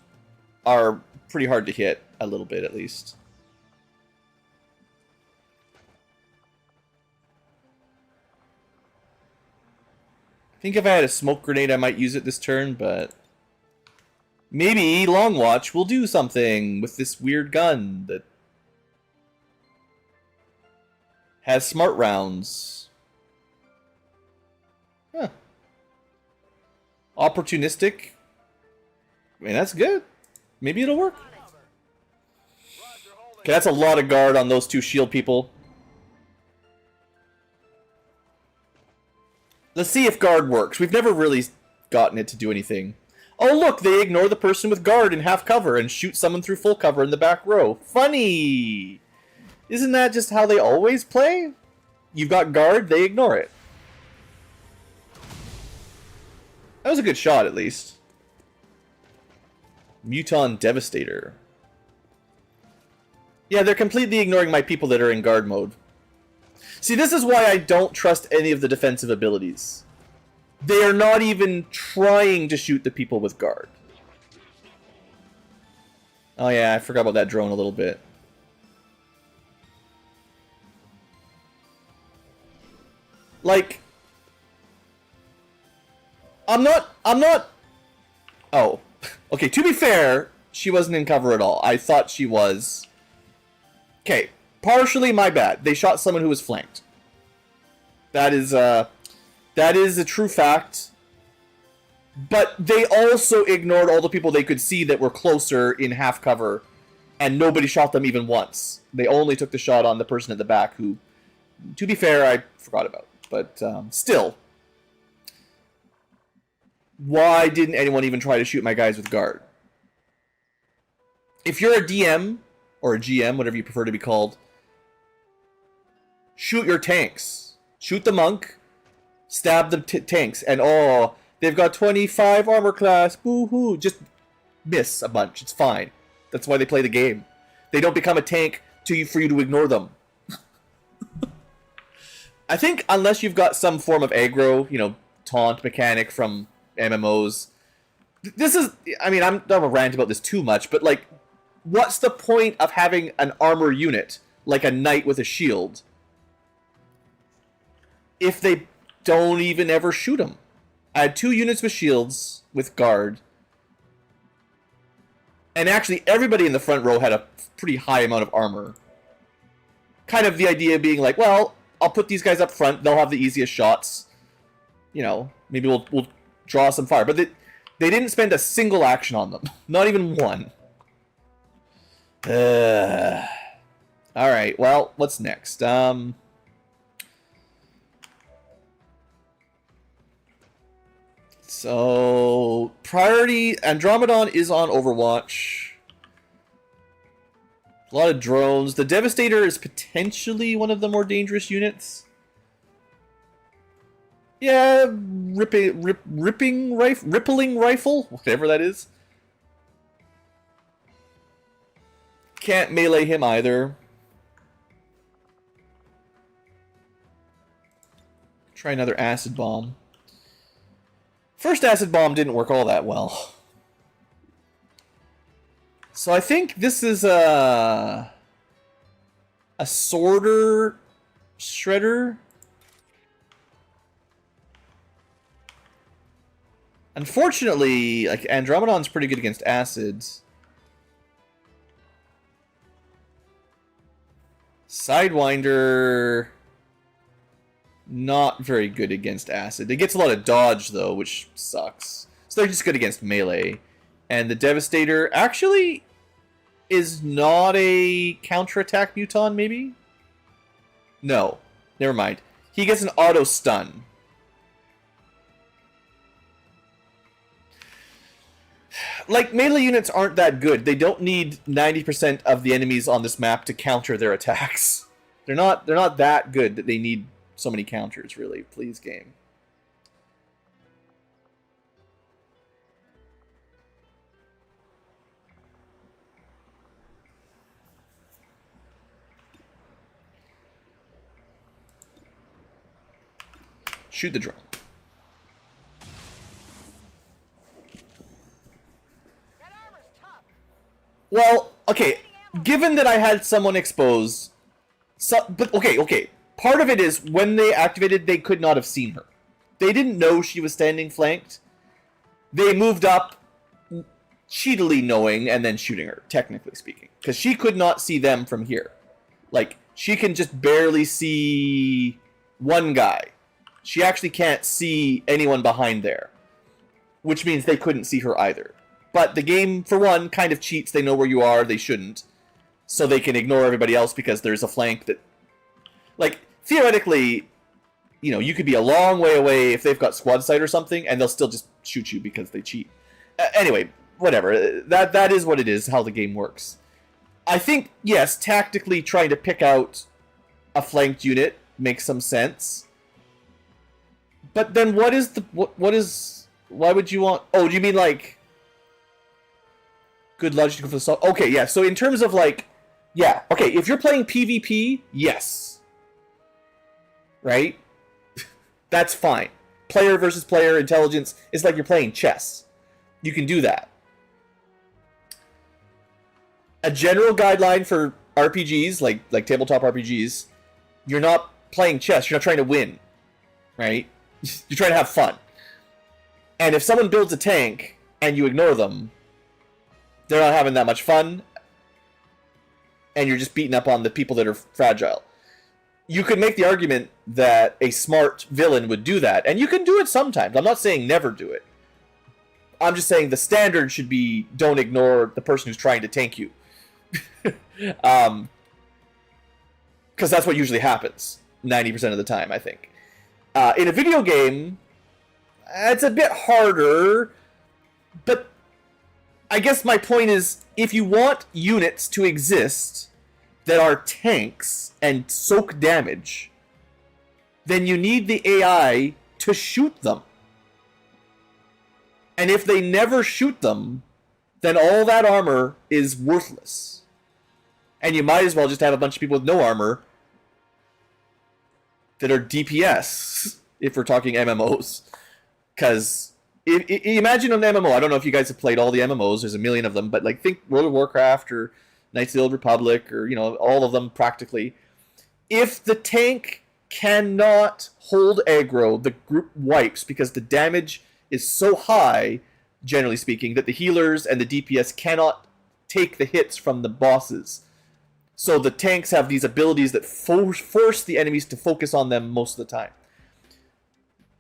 are pretty hard to hit, a little bit at least. I think if I had a smoke grenade I might use it this turn, but... Maybe Long Watch will do something with this weird gun that... has smart rounds. Huh. Opportunistic. I mean, that's good. Maybe it'll work. Okay, that's a lot of guard on those two shield people. Let's see if guard works. We've never really gotten it to do anything. Oh, look, they ignore the person with guard in half cover and shoot someone through full cover in the back row. Funny! Isn't that just how they always play? You've got guard, they ignore it. That was a good shot, at least. Muton Devastator. Yeah, they're completely ignoring my people that are in guard mode. See, this is why I don't trust any of the defensive abilities. They are not even trying to shoot the people with guard. Oh yeah, I forgot about that drone a little bit. Like... I'm not... Oh. Okay, to be fair, she wasn't in cover at all. I thought she was... Okay, partially my bad. They shot someone who was flanked. That is a true fact. But they also ignored all the people they could see that were closer in half cover, and nobody shot them even once. They only took the shot on the person at the back who, to be fair, I forgot about. But still... Why didn't anyone even try to shoot my guys with guard? If you're a DM, or a GM, whatever you prefer to be called, shoot your tanks. Shoot the monk, stab the tanks, and oh, they've got 25 armor class, boo-hoo. Just miss a bunch, it's fine. That's why they play the game. They don't become a tank for you to ignore them. I think unless you've got some form of aggro, you know, taunt mechanic from MMOs. This is, I mean, I'm not going to rant about this too much, but like, what's the point of having an armor unit, like a knight with a shield, if they don't even ever shoot them? I had 2 units with shields, with guard, and actually everybody in the front row had a pretty high amount of armor. Kind of the idea being like, well, I'll put these guys up front, they'll have the easiest shots. You know, maybe we'll draw some fire. But they didn't spend a single action on them. Not even one. Alright, well, what's next? So, priority, Andromedon is on Overwatch. A lot of drones. The Devastator is potentially one of the more dangerous units. Yeah, rippling rifle, whatever that is. Can't melee him either. Try another acid bomb. First acid bomb didn't work all that well. So I think this is A sorter shredder. Unfortunately, like Andromedon's pretty good against acids. Sidewinder, not very good against acid. It gets a lot of dodge though, which sucks. So they're just good against melee. And the Devastator actually is not a counterattack muton, maybe? No, never mind. He gets an auto stun. Like, melee units aren't that good. They don't need 90% of the enemies on this map to counter their attacks. They're not that good that they need so many counters, really. Please, game. Shoot the drone. Well, okay, given that I had someone exposed, but okay, part of it is when they activated, they could not have seen her. They didn't know she was standing flanked. They moved up, cheatily knowing, and then shooting her, technically speaking. Because she could not see them from here. Like, she can just barely see one guy. She actually can't see anyone behind there. Which means they couldn't see her either. But the game, for one, kind of cheats. They know where you are. They shouldn't. So they can ignore everybody else because there's a flank that... Like, theoretically, you know, you could be a long way away if they've got squad sight or something, and they'll still just shoot you because they cheat. Anyway, whatever. That is what it is, how the game works. I think, yes, tactically trying to pick out a flanked unit makes some sense. But then what is the... What is... Why would you want... Oh, do you mean, like... Good logic for the soft. Okay, yeah. So in terms of like, yeah, okay. If you're playing PvP, yes, right? That's fine. Player versus player intelligence is like you're playing chess. You can do that. A general guideline for RPGs, like tabletop RPGs, you're not playing chess. You're not trying to win, right? You're trying to have fun. And if someone builds a tank and you ignore them, they're not having that much fun, and you're just beating up on the people that are fragile. You could make the argument that a smart villain would do that, and you can do it sometimes. I'm not saying never do it. I'm just saying the standard should be don't ignore the person who's trying to tank you. Because that's what usually happens 90% of the time, I think. In a video game, it's a bit harder, but I guess my point is, if you want units to exist that are tanks and soak damage, then you need the AI to shoot them. And if they never shoot them, then all that armor is worthless. And you might as well just have a bunch of people with no armor that are DPS, if we're talking MMOs. Because... imagine an MMO. I don't know if you guys have played all the MMOs. There's a million of them, but like think World of Warcraft or Knights of the Old Republic or all of them practically. If the tank cannot hold aggro, the group wipes because the damage is so high, generally speaking, that the healers and the DPS cannot take the hits from the bosses. So the tanks have these abilities that force the enemies to focus on them most of the time.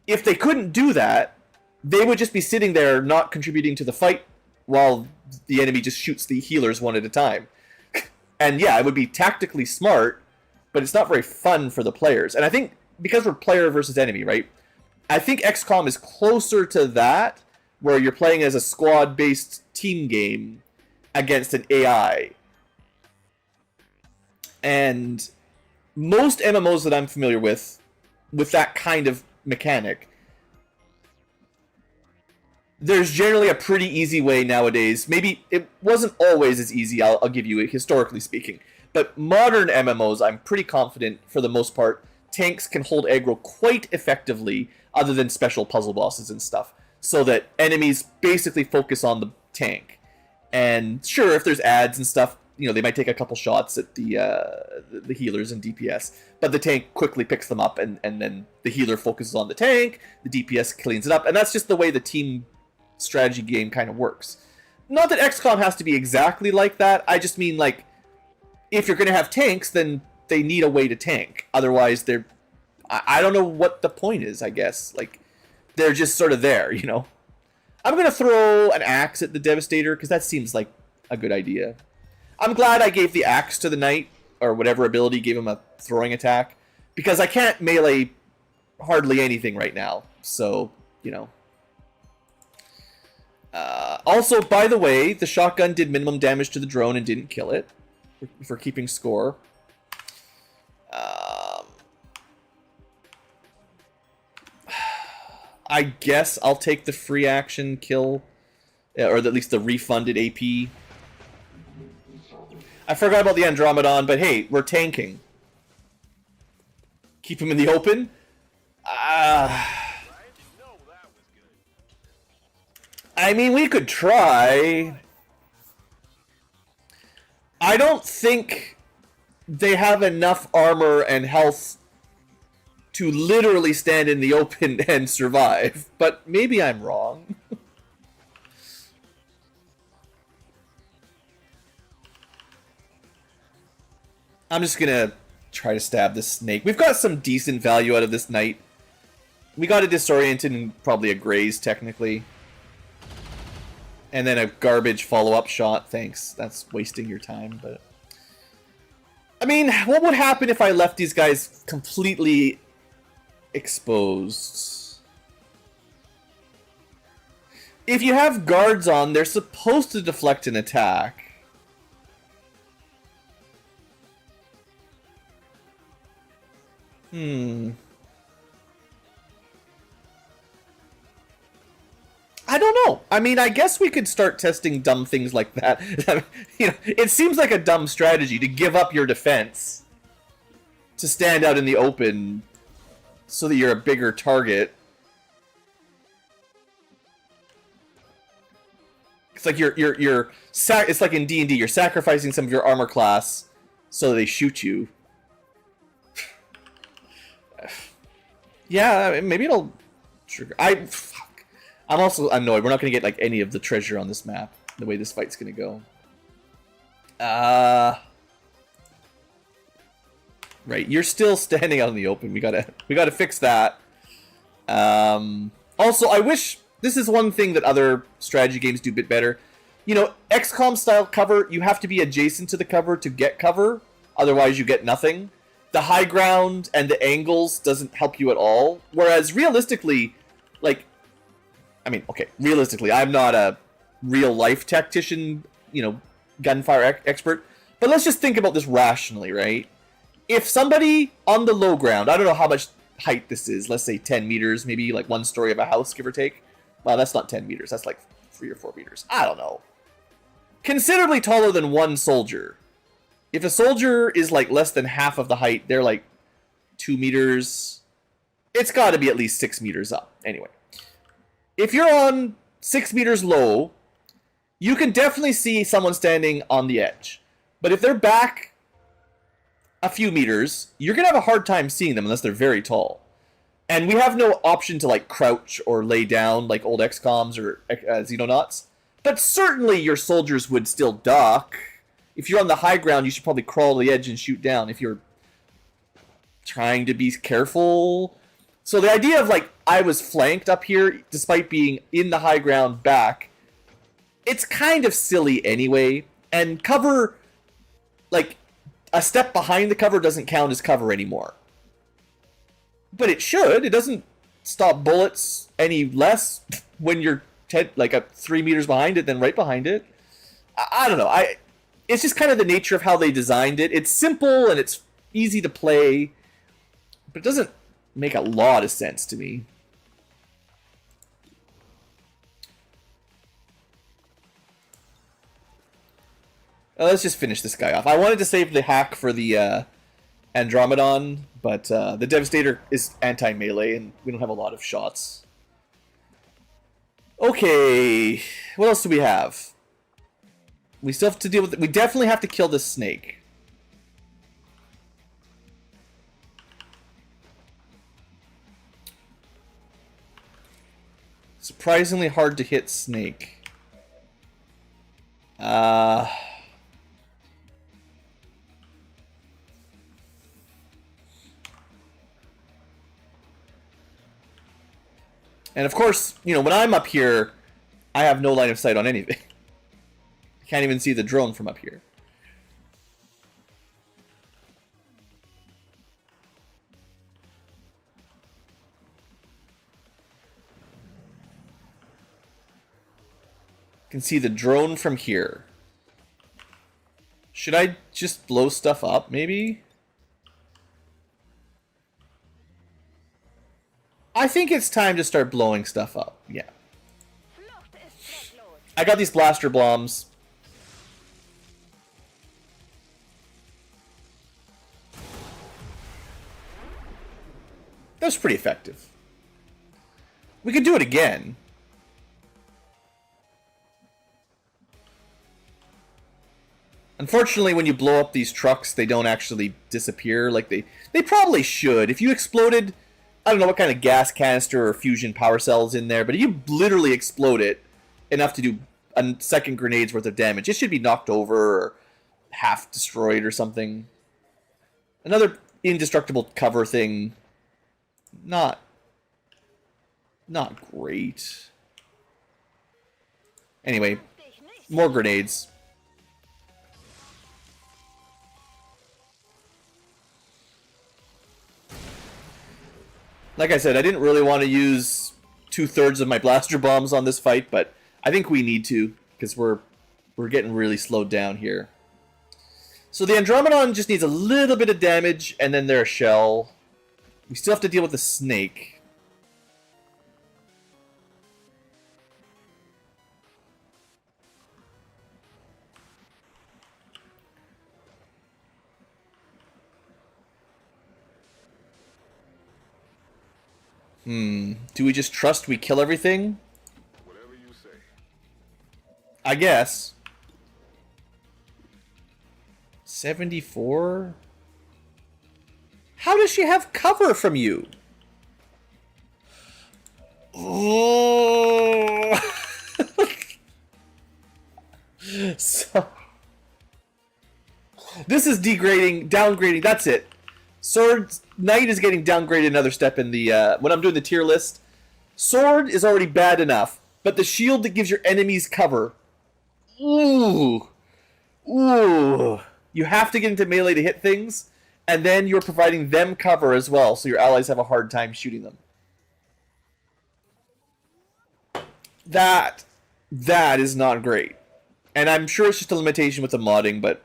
If they couldn't do that, they would just be sitting there not contributing to the fight while the enemy just shoots the healers one at a time. And yeah, it would be tactically smart, but it's not very fun for the players. And I think because we're player versus enemy, right? I think XCOM is closer to that, where you're playing as a squad-based team game against an AI. And most MMOs that I'm familiar with that kind of mechanic, there's generally a pretty easy way nowadays. Maybe it wasn't always as easy, I'll give you it, historically speaking. But modern MMOs, I'm pretty confident, for the most part, tanks can hold aggro quite effectively, other than special puzzle bosses and stuff, so that enemies basically focus on the tank. And sure, if there's ads and stuff, you know, they might take a couple shots at the healers and DPS, but the tank quickly picks them up, and then the healer focuses on the tank, the DPS cleans it up, and that's just the way the team strategy game kind of works. Not that XCOM has to be exactly like that, I just mean, like, if you're going to have tanks, then they need a way to tank. Otherwise, they're... I don't know what the point is, I guess. Like, they're just sort of there, you know? I'm going to throw an axe at the Devastator, because that seems like a good idea. I'm glad I gave the axe to the knight, or whatever ability gave him a throwing attack, because I can't melee hardly anything right now. So, you know. Also, by the way, the shotgun did minimum damage to the drone and didn't kill it, for keeping score. I guess I'll take the free action kill, or at least the refunded AP. I forgot about the Andromedon, but hey, we're tanking. Keep him in the open? I mean, we could try. I don't think they have enough armor and health to literally stand in the open and survive, but maybe I'm wrong. I'm just gonna try to stab this snake. We've got some decent value out of this knight. We got a disoriented and probably a graze, technically. And then a garbage follow-up shot. Thanks. That's wasting your time, but... I mean, what would happen if I left these guys completely exposed? If you have guards on, they're supposed to deflect an attack. I don't know. I mean, I guess we could start testing dumb things like that. You know, it seems like a dumb strategy to give up your defense to stand out in the open so that you're a bigger target. It's like it's like in D&D, you're sacrificing some of your armor class so they shoot you. Yeah, maybe it'll trigger. I'm also annoyed. We're not going to get like any of the treasure on this map, the way this fight's going to go. Right, you're still standing out in the open. We gotta fix that. Also, I wish this is one thing that other strategy games do a bit better. You know, XCOM style cover, you have to be adjacent to the cover to get cover. Otherwise, you get nothing. The high ground and the angles doesn't help you at all. Whereas realistically, like, I mean, okay, realistically, I'm not a real-life tactician, you know, gunfire expert, but let's just think about this rationally, right? If somebody on the low ground, I don't know how much height this is, let's say 10 meters, maybe like one story of a house, give or take. Well, that's not 10 meters, that's like 3 or 4 meters. I don't know. Considerably taller than one soldier. If a soldier is like less than half of the height, they're like 2 meters. It's got to be at least 6 meters up. Anyway. If you're on 6 meters low, you can definitely see someone standing on the edge. But if they're back a few meters, you're going to have a hard time seeing them unless they're very tall. And we have no option to like crouch or lay down like old XComs or Xenonauts. But certainly your soldiers would still duck. If you're on the high ground, you should probably crawl to the edge and shoot down if you're trying to be careful. So the idea of like, I was flanked up here despite being in the high ground back, it's kind of silly anyway. And cover, like, a step behind the cover doesn't count as cover anymore. But it should. It doesn't stop bullets any less when you're like 3 meters behind it than right behind it. I don't know. It's just kind of the nature of how they designed it. It's simple and it's easy to play, but it doesn't make a lot of sense to me. Let's just finish this guy off. I wanted to save the hack for the Andromedon, but the Devastator is anti-melee and we don't have a lot of shots. Okay, what else do we have? We still have to deal with it. We definitely have to kill this snake. Surprisingly hard to hit snake. And of course, you know, when I'm up here, I have no line of sight on anything. I can't even see the drone from up here. Can see the drone from here. Should I just blow stuff up, maybe? I think it's time to start blowing stuff up, yeah. I got these blaster bombs. That was pretty effective. We could do it again. Unfortunately, when you blow up these trucks, they don't actually disappear like they probably should. If you exploded, I don't know what kind of gas canister or fusion power cells in there, but if you literally explode it enough to do a second grenade's worth of damage, it should be knocked over or half destroyed or something. Another indestructible cover thing, not great. Anyway, more grenades. Like I said, I didn't really want to use 2/3 of my blaster bombs on this fight, but I think we need to, because we're getting really slowed down here. So the Andromedon just needs a little bit of damage, and then their shell. We still have to deal with the snake. Do we just trust we kill everything? Whatever you say. I guess. 74? How does she have cover from you? Oh. So this is downgrading. That's it. Sword Knight is getting downgraded another step in the when I'm doing the tier list. Sword is already bad enough, but the shield that gives your enemies cover. Ooh. Ooh. You have to get into melee to hit things, and then you're providing them cover as well, so your allies have a hard time shooting them. That is not great. And I'm sure it's just a limitation with the modding, but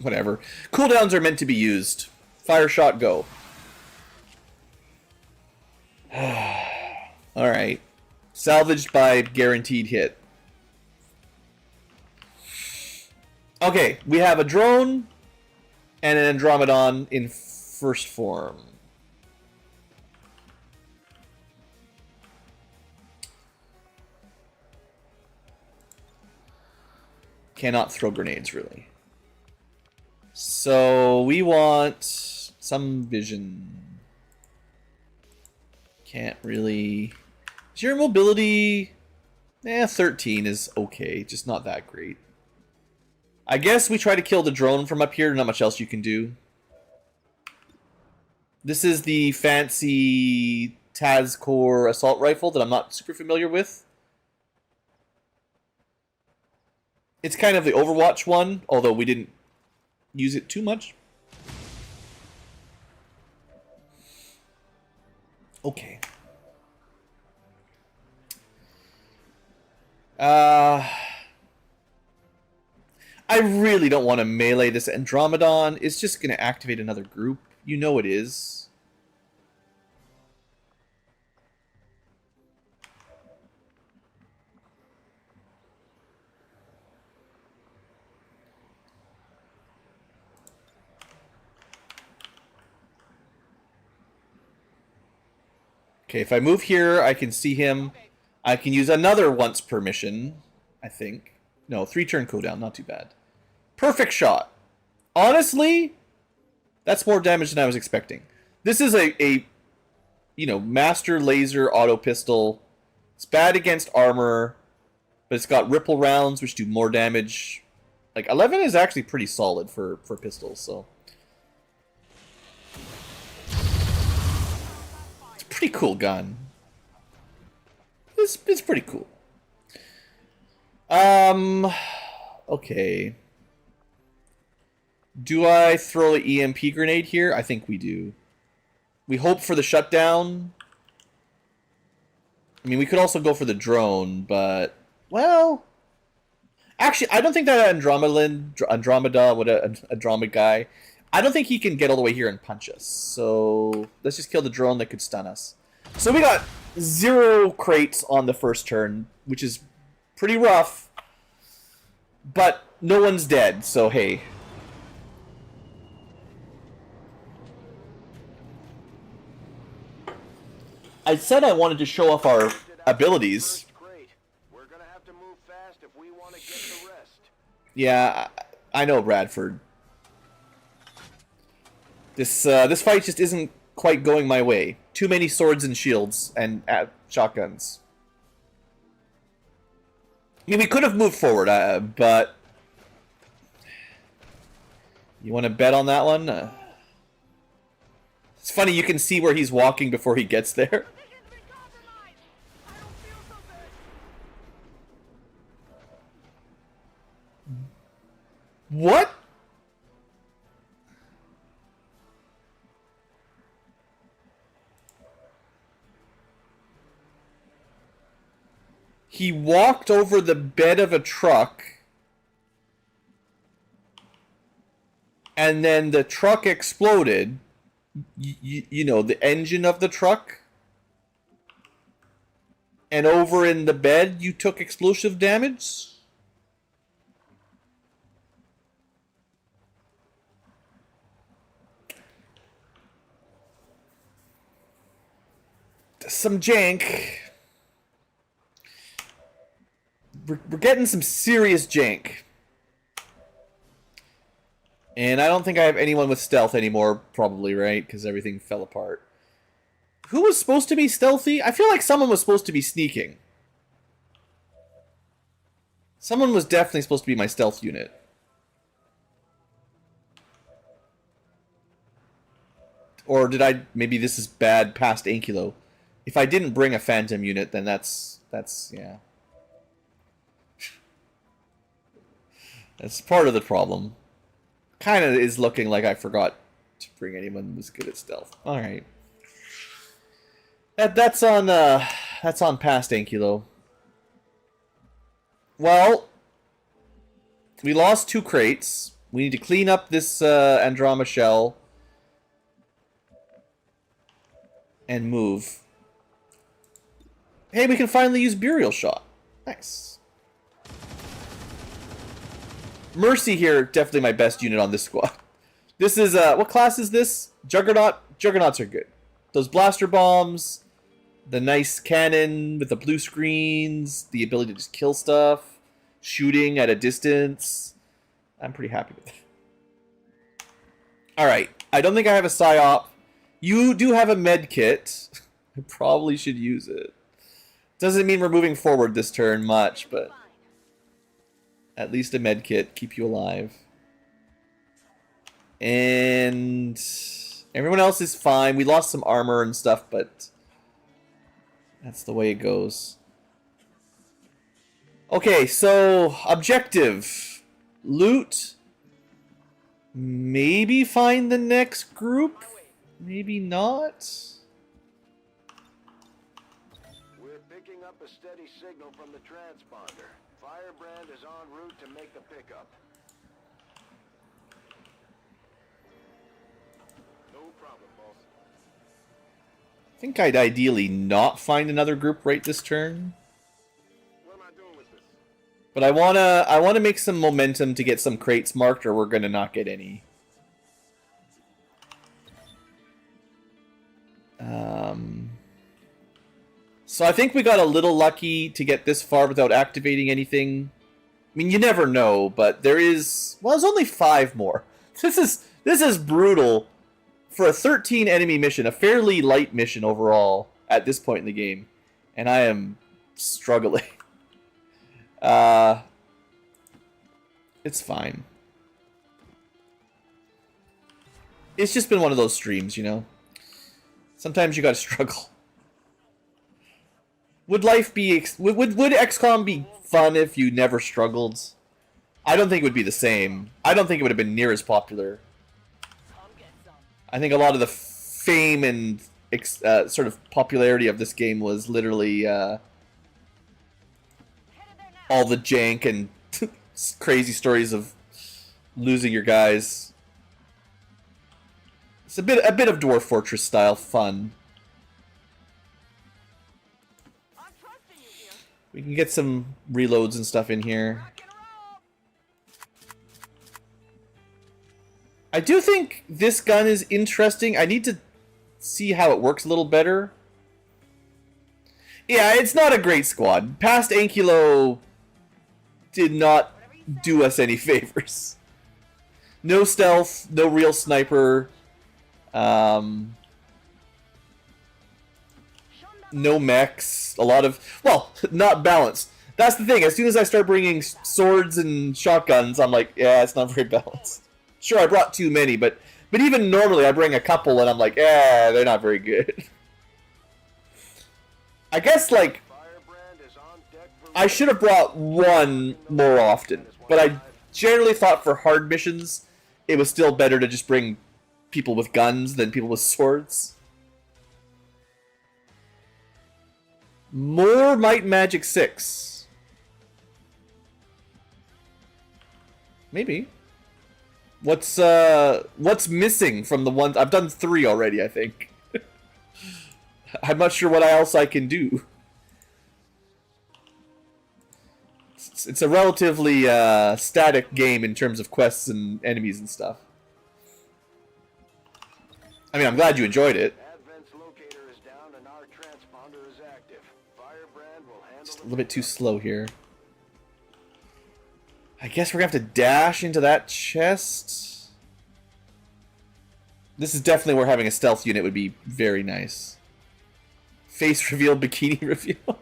whatever. Cooldowns are meant to be used. Fire shot, go. Alright. Salvaged by guaranteed hit. Okay, we have a drone and an Andromedon in first form. Cannot throw grenades, really. So we want some vision. Can't really. Is your mobility? 13 is okay, just not that great. I guess we try to kill the drone from up here. Not much else you can do. This is the fancy Tazcore assault rifle that I'm not super familiar with. It's kind of the Overwatch one, although we didn't use it too much. Okay. I really don't want to melee this Andromedon. It's just going to activate another group. You know it is. Okay, if I move here, I can see him. I can use another once per mission, I think. No, 3-turn cooldown, not too bad. Perfect shot. Honestly, that's more damage than I was expecting. This is a you know, master laser auto pistol. It's bad against armor, but it's got ripple rounds, which do more damage. Like, 11 is actually pretty solid for pistols, so. It's a pretty cool gun. It's pretty cool. Okay. Do I throw an EMP grenade here? I think we do. We hope for the shutdown. I mean, we could also go for the drone, but... Well... Actually, I don't think that Andromeda guy, I don't think he can get all the way here and punch us. So, let's just kill the drone that could stun us. So we got 0 crates on the first turn, which is pretty rough. But no one's dead, so hey. I said I wanted to show off our abilities. We're gonna have to move fast if we want to get the rest. Yeah, I know, Bradford. This fight just isn't quite going my way. Too many swords and shields and shotguns. I mean, we could have moved forward, but... You want to bet on that one? It's funny, you can see where he's walking before he gets there. What? He walked over the bed of a truck, and then the truck exploded. You know, the engine of the truck. And over in the bed, you took explosive damage? Some jank. We're getting some serious jank. And I don't think I have anyone with stealth anymore, probably, right? Because everything fell apart. Who was supposed to be stealthy? I feel like someone was supposed to be sneaking. Someone was definitely supposed to be my stealth unit. Or did I... Maybe this is bad past Ankylo. If I didn't bring a phantom unit, then that's yeah. That's part of the problem. Kind of is looking like I forgot to bring anyone who's good at stealth. All right. That's on past Ankylo. Well, we lost 2 crates. We need to clean up this Andromeda shell and move. Hey, we can finally use Burial Shot. Nice. Mercy here, definitely my best unit on this squad. This is, what class is this? Juggernaut? Juggernauts are good. Those blaster bombs, the nice cannon with the blue screens, the ability to just kill stuff, shooting at a distance. I'm pretty happy with that. Alright, I don't think I have a psyop. You do have a med kit. I probably should use it. Doesn't mean we're moving forward this turn much, but... At least a med kit, keep you alive. And everyone else is fine. We lost some armor and stuff, but that's the way it goes. Okay, so objective. Loot. Maybe find the next group. Maybe not. We're picking up a steady signal from the transponder. Firebrand is en route to make the pickup. No problem, boss. I think I'd ideally not find another group right this turn. What am I doing with this? But I wanna make some momentum to get some crates marked, or we're gonna not get any. So I think we got a little lucky to get this far without activating anything. I mean, you never know, but there is... Well, there's only 5 more. This is brutal for a 13 enemy mission, a fairly light mission overall at this point in the game. And I am struggling. It's fine. It's just been one of those streams, you know? Sometimes you gotta struggle. Would life be... Would XCOM be fun if you never struggled? I don't think it would be the same. I don't think it would have been near as popular. I think a lot of the fame and sort of popularity of this game was literally all the jank and crazy stories of losing your guys. It's a bit of Dwarf Fortress style fun. We can get some reloads and stuff in here. I do think this gun is interesting. I need to see how it works a little better. Yeah, it's not a great squad. Past Ankylo did not do us any favors. No stealth, no real sniper. No mechs, a lot of... Well, not balanced. That's the thing, as soon as I start bringing swords and shotguns, I'm like, yeah, it's not very balanced. Sure, I brought too many, but even normally I bring a couple and I'm like, yeah, they're not very good. I guess, like, I should have brought one more often, but I generally thought for hard missions, it was still better to just bring people with guns than people with swords. More Might and Magic 6. Maybe. What's missing from the ones... I've done 3 already, I think. I'm not sure what else I can do. It's a relatively static game in terms of quests and enemies and stuff. I mean, I'm glad you enjoyed it. Just a little bit too slow here. I guess we're gonna have to dash into that chest. This is definitely where having a stealth unit would be very nice. Face reveal, bikini reveal.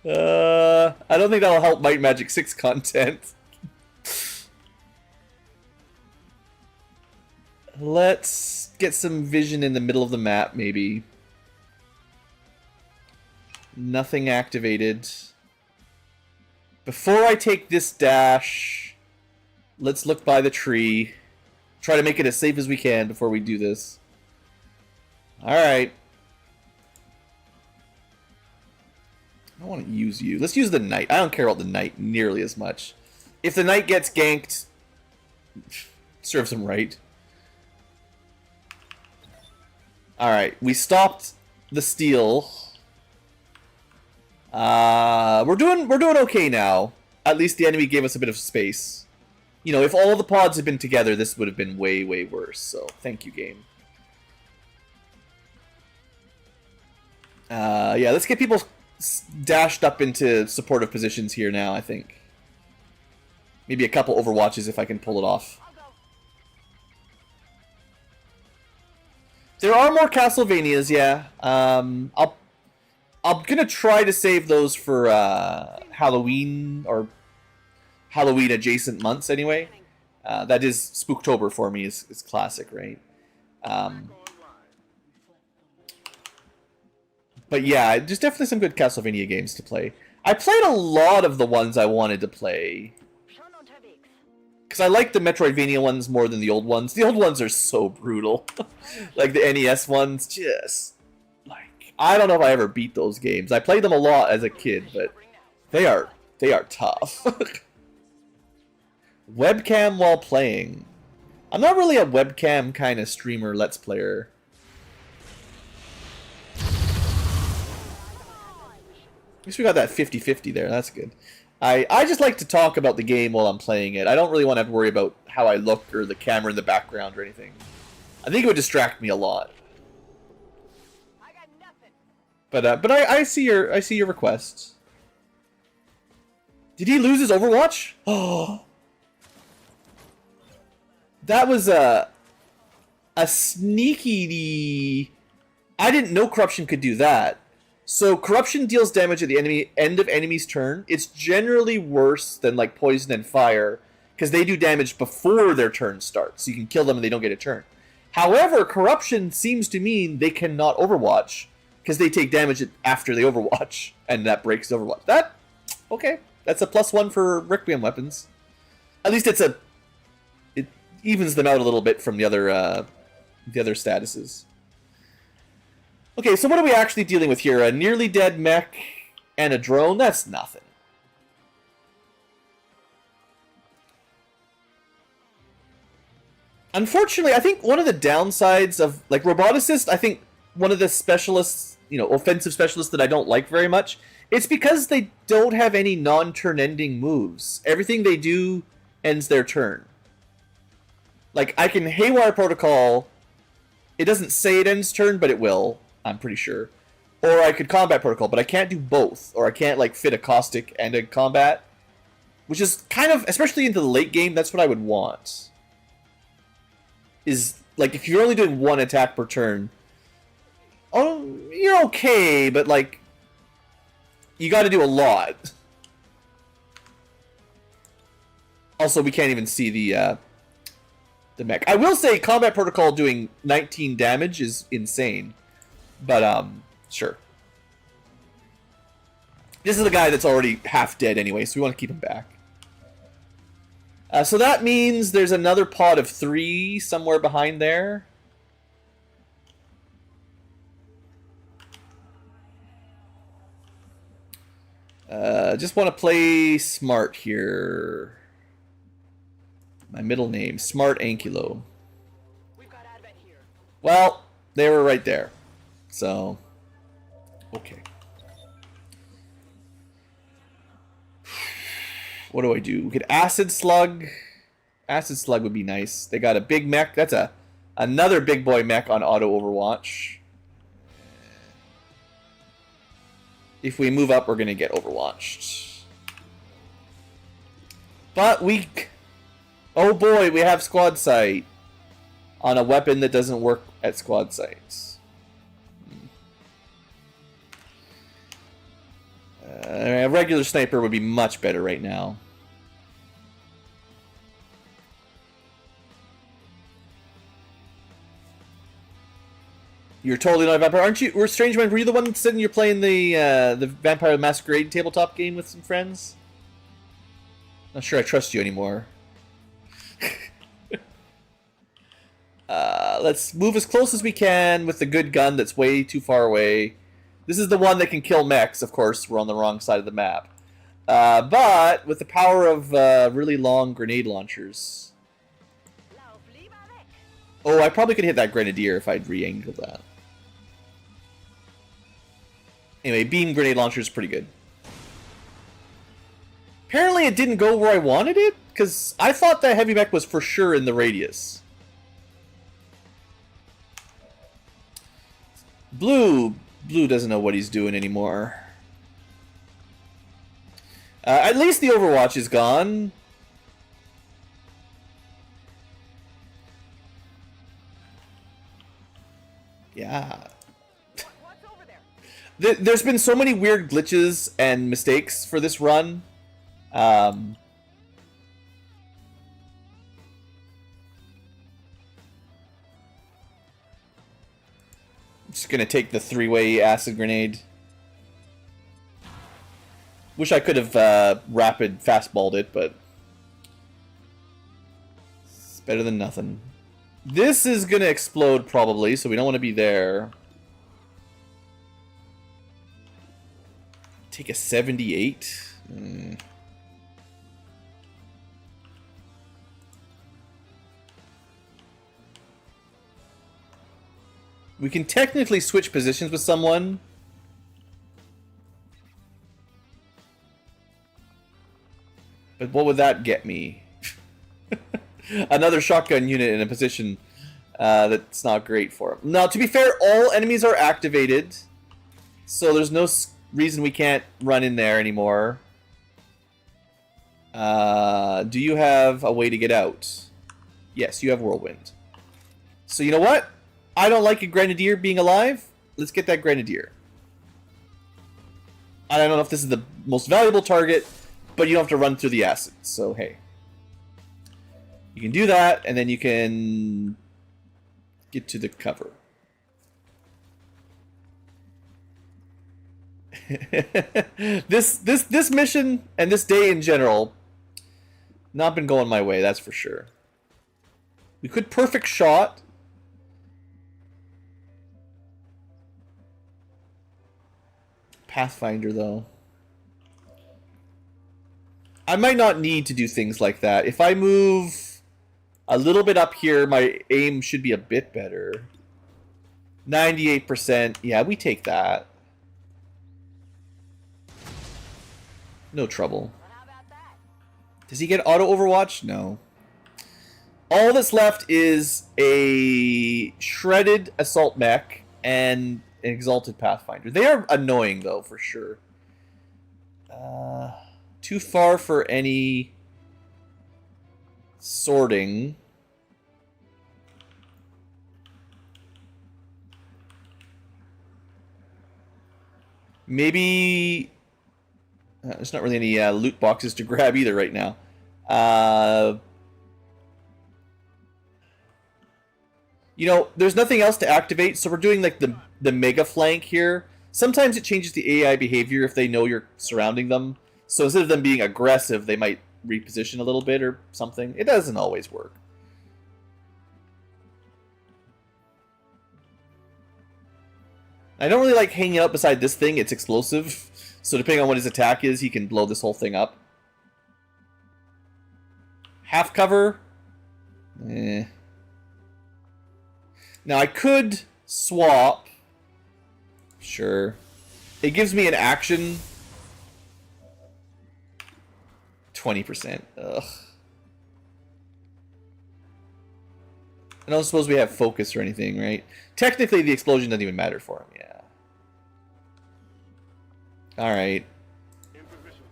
I don't think that'll help Might and Magic 6 content. Let's get some vision in the middle of the map, maybe. Nothing activated. Before I take this dash, let's look by the tree. Try to make it as safe as we can before we do this. Alright. I don't want to use you. Let's use the knight. I don't care about the knight nearly as much. If the knight gets ganked, serves him right. Alright, we stopped the steal. We're doing okay now. At least the enemy gave us a bit of space. You know, if all the pods had been together, this would have been way, way worse. So, thank you, game. Yeah, let's get people dashed up into supportive positions here now, I think. Maybe a couple Overwatches if I can pull it off. There are more Castlevanias, yeah. I'm gonna try to save those for Halloween or Halloween adjacent months anyway. That is Spooktober for me is classic, right? But yeah, there's definitely some good Castlevania games to play. I played a lot of the ones I wanted to play. Because I like the Metroidvania ones more than the old ones. The old ones are so brutal. Like the NES ones, just... like, I don't know if I ever beat those games. I played them a lot as a kid, but they are tough. Webcam while playing. I'm not really a webcam kind of streamer, let's player. At least we got that 50-50 there, that's good. I just like to talk about the game while I'm playing it. I don't really want to have to worry about how I look or the camera in the background or anything. I think it would distract me a lot. But I see your request. Did he lose his Overwatch? Oh, that was a sneaky. I didn't know corruption could do that. So corruption deals damage at the end of enemy's turn. It's generally worse than like poison and fire because they do damage before their turn starts. So you can kill them and they don't get a turn. However, corruption seems to mean they cannot Overwatch because they take damage after they Overwatch, and that breaks Overwatch. Okay, that's a +1 for Requiem weapons. At least it evens them out a little bit from the other statuses. Okay, so what are we actually dealing with here? A nearly dead mech and a drone? That's nothing. Unfortunately, I think one of the downsides of, like, roboticist, I think one of the specialists, offensive specialists that I don't like very much, it's because they don't have any non-turn ending moves. Everything they do ends their turn. Like, I can Haywire Protocol, it doesn't say it ends turn, but it will. I'm pretty sure. Or I could Combat Protocol, but I can't do both. Or I can't, like, fit a Caustic and a Combat. Which is kind of, especially into the late game, that's what I would want. Is, like, if you're only doing one attack per turn, you're okay, but, like, you gotta do a lot. Also, we can't even see the mech. I will say Combat Protocol doing 19 damage is insane. But, sure. This is the guy that's already half dead anyway, so we want to keep him back. So that means there's another pod of 3 somewhere behind there. Just want to play smart here. My middle name, Smart Ankylo. Well, they were right there. So, okay. What do I do? We could Acid Slug. Acid Slug would be nice. They got a big mech. That's another big boy mech on auto Overwatch. If we move up, we're going to get Overwatched. But oh boy, we have Squad Sight on a weapon that doesn't work at Squad Sights. A regular sniper would be much better right now. You're totally not a vampire, aren't you? We're Strange Man. Were you the one sitting? You're playing the Vampire Masquerade tabletop game with some friends. Not sure I trust you anymore. Let's move as close as we can with the good gun that's way too far away. This is the one that can kill mechs, of course. We're on the wrong side of the map. But with the power of really long grenade launchers. Oh, I probably could hit that grenadier if I'd re-angled that. Anyway, beam grenade launcher is pretty good. Apparently it didn't go where I wanted it, because I thought that heavy mech was for sure in the radius. Blue doesn't know what he's doing anymore. At least the Overwatch is gone. Yeah. There's been so many weird glitches and mistakes for this run. I'm just gonna take the 3-way acid grenade. Wish I could have rapid fastballed it, but it's better than nothing. This is gonna explode probably, so we don't want to be there. Take a 78. We can technically switch positions with someone. But what would that get me? Another shotgun unit in a position that's not great for him. Now, to be fair, all enemies are activated. So there's no reason we can't run in there anymore. Do you have a way to get out? Yes, you have Whirlwind. So you know what? I don't like a Grenadier being alive. Let's get that Grenadier. I don't know if this is the most valuable target, but you don't have to run through the acid. So hey. You can do that, and then you can get to the cover. This mission and this day in general not been going my way, that's for sure. We could perfect shot. Pathfinder though. I might not need to do things like that. If I move a little bit up here, my aim should be a bit better. 98%. Yeah, we take that. No trouble. Does he get auto overwatch? No. All that's left is a shredded assault mech and an exalted pathfinder. They are annoying though, for sure. Too far for any sorting. Maybe there's not really any loot boxes to grab either right now. You know, there's nothing else to activate, so we're doing like the mega flank here. Sometimes it changes the AI behavior if they know you're surrounding them. So instead of them being aggressive, they might reposition a little bit or something. It doesn't always work. I don't really like hanging out beside this thing. It's explosive. So depending on what his attack is, he can blow this whole thing up. Half cover. Eh. Now I could swap. Sure. It gives me an action. 20%. Ugh. I don't suppose we have focus or anything, right? Technically, the explosion doesn't even matter for him. Yeah. All right. In position.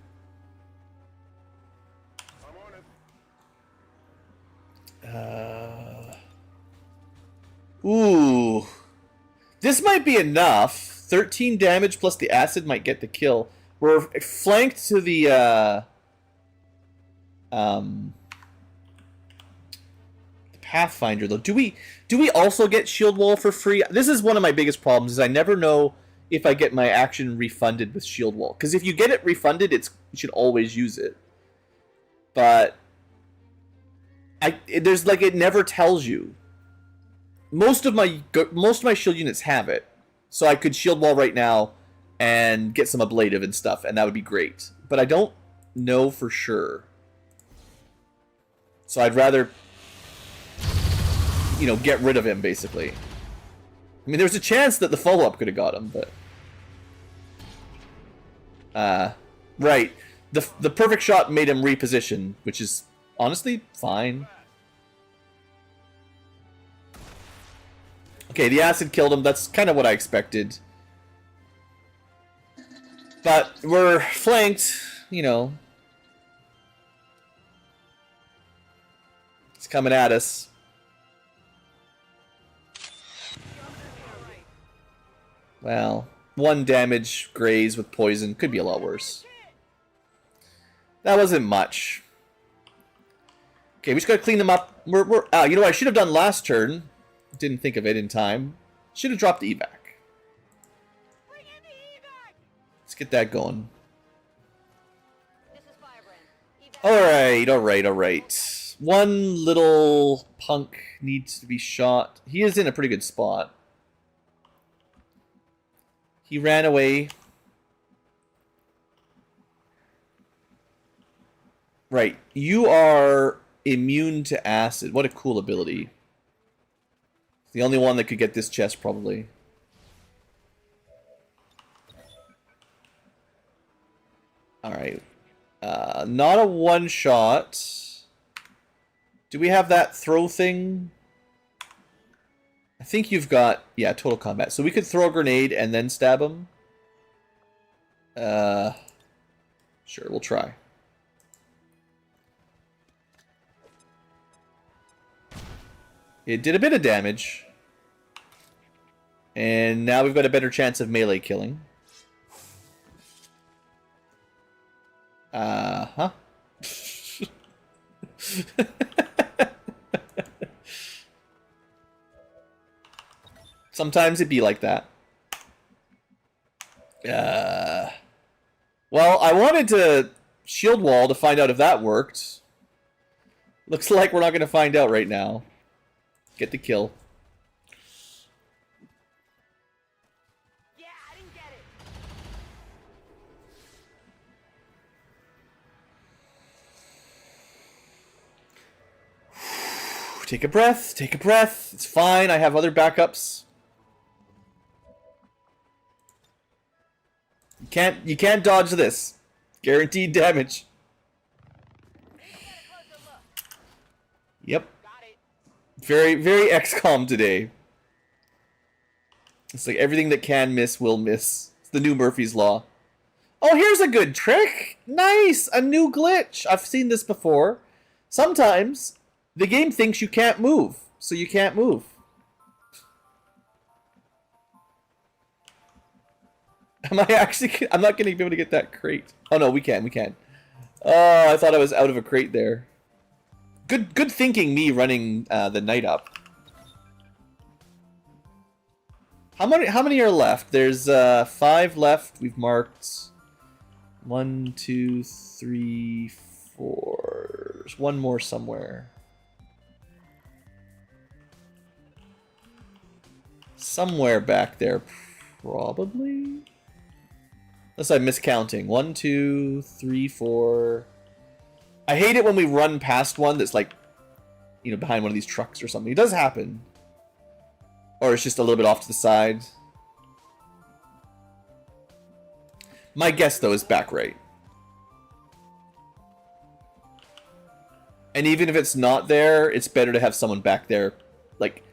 I'm on it. Ooh. This might be enough. 13 damage plus the acid might get the kill. We're flanked to the Pathfinder though. Do we also get shield wall for free? This is one of my biggest problems, is I never know if I get my action refunded with shield wall. Because if you get it refunded, you should always use it. But there's like, it never tells you. Most of my shield units have it, so I could shield wall right now and get some ablative and stuff, and that would be great. But I don't know for sure. So I'd rather, you know, get rid of him, basically. I mean, there's a chance that the follow-up could have got him, but... right. The perfect shot made him reposition, which is honestly fine. Okay, the acid killed him. That's kind of what I expected. But we're flanked, you know. It's coming at us. Well, 1 damage graze with poison. Could be a lot worse. That wasn't much. Okay, we just gotta clean them up. You know what I should have done last turn? Didn't think of it in time. Should have dropped the evac. Let's get that going. Alright. One little punk needs to be shot. He is in a pretty good spot. He ran away. Right. You are immune to acid. What a cool ability. The only one that could get this chest, probably. Alright. Not a one-shot. Do we have that throw thing? I think you've got... Yeah, total combat. So we could throw a grenade and then stab him. Sure, we'll try. It did a bit of damage. And now we've got a better chance of melee killing. Uh-huh. Sometimes it'd be like that. Well, I wanted to shield wall to find out if that worked. Looks like we're not going to find out right now. Get the kill. Yeah, I didn't get it. Take a breath. Take a breath. It's fine. I have other backups. You can't dodge this. Guaranteed damage. Yep. Very, very XCom today. It's like everything that can miss will miss. It's the new Murphy's Law. Oh, here's a good trick. Nice. A new glitch. I've seen this before. Sometimes the game thinks you can't move, so you can't move. Am I actually... I'm not going to be able to get that crate. Oh, no, we can. We can. Oh, I thought I was out of a crate there. Good thinking, me running the night up. How many are left? There's 5 left. We've marked 1, 2, 3, 4. There's one more somewhere. Somewhere back there, probably. Unless I'm miscounting. 1, 2, 3, 4. I hate it when we run past one that's like, you know, behind one of these trucks or something. It does happen. Or it's just a little bit off to the side. My guess, though, is back right. And even if it's not there, it's better to have someone back there. Like,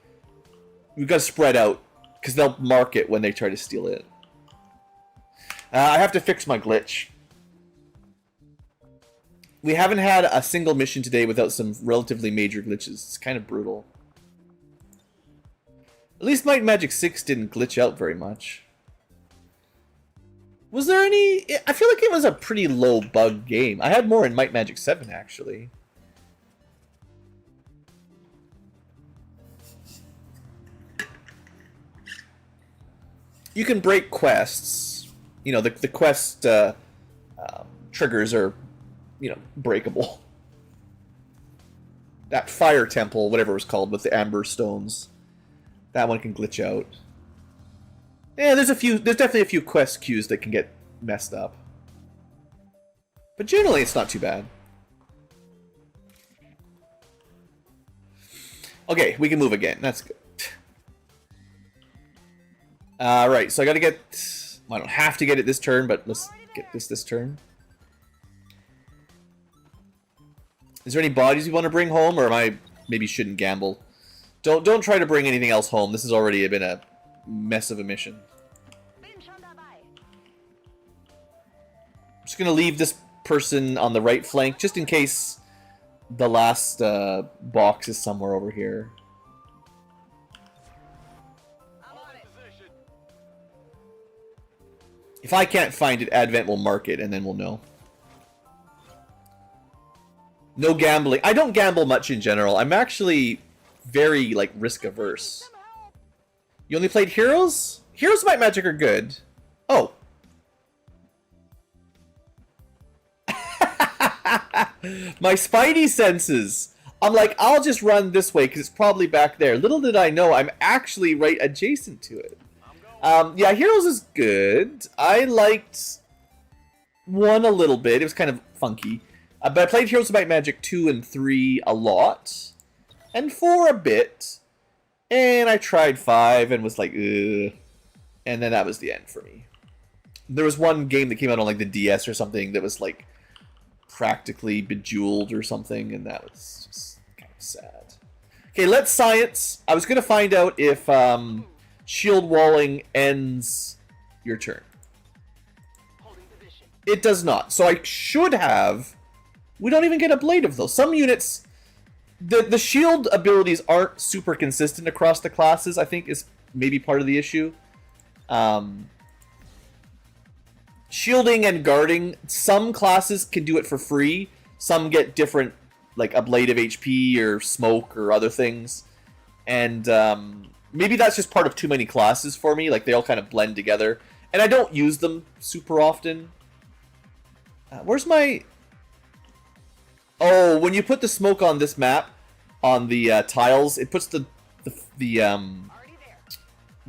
we've got to spread out, because they'll mark it when they try to steal it. I have to fix my glitch. We haven't had a single mission today without some relatively major glitches. It's kind of brutal. At least Might and Magic 6 didn't glitch out very much. Was there any... I feel like it was a pretty low bug game. I had more in Might and Magic 7, actually. You can break quests. You know, the quest triggers are, you know, breakable. That fire temple, whatever it was called, with the amber stones. That one can glitch out. Yeah, there's definitely a few quest queues that can get messed up. But generally, it's not too bad. Okay, we can move again. That's good. Right, so I gotta get... I don't have to get it this turn, but let's get this turn. Is there any bodies you want to bring home, or am I maybe shouldn't gamble? Don't try to bring anything else home. This has already been a mess of a mission. I'm just gonna leave this person on the right flank, just in case the last box is somewhere over here. If I can't find it, Advent will mark it, and then we'll know. No gambling. I don't gamble much in general. I'm actually very, like, risk-averse. You only played Heroes? Heroes of Might and Magic are good. Oh. My spidey senses. I'm like, I'll just run this way, because it's probably back there. Little did I know, I'm actually right adjacent to it. Yeah, Heroes is good. I liked 1 a little bit. It was kind of funky. But I played Heroes of Might and Magic 2 and 3 a lot. And 4 a bit. And I tried 5 and was like, ugh. And then that was the end for me. There was one game that came out on like the DS or something that was like practically Bejeweled or something. And that was just kind of sad. Okay, let's science. I was going to find out if... shield walling ends your turn. It does not. So I should have... We don't even get a blade of those. Some units... The shield abilities aren't super consistent across the classes, I think, is maybe part of the issue. Shielding and guarding, some classes can do it for free. Some get different, like a blade of HP or smoke or other things. And maybe that's just part of too many classes for me. Like, they all kind of blend together. And I don't use them super often. Where's my... Oh, when you put the smoke on this map, on the tiles, it puts the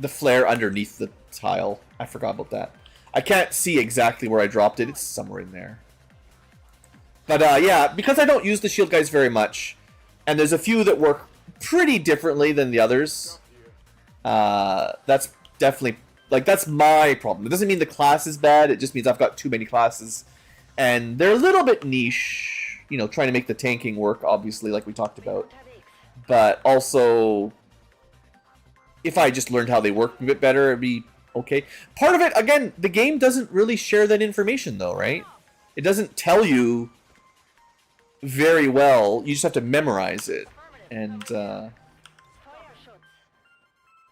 flare underneath the tile. I forgot about that. I can't see exactly where I dropped it. It's somewhere in there. But yeah, because I don't use the shield guys very much, and there's a few that work pretty differently than the others, that's definitely, like, that's my problem. It doesn't mean the class is bad, it just means I've got too many classes, and they're a little bit niche. You know, trying to make the tanking work, obviously, like we talked about. But also, if I just learned how they work a bit better, it'd be okay. Part of it, again, the game doesn't really share that information, though, right? It doesn't tell you very well. You just have to memorize it. And,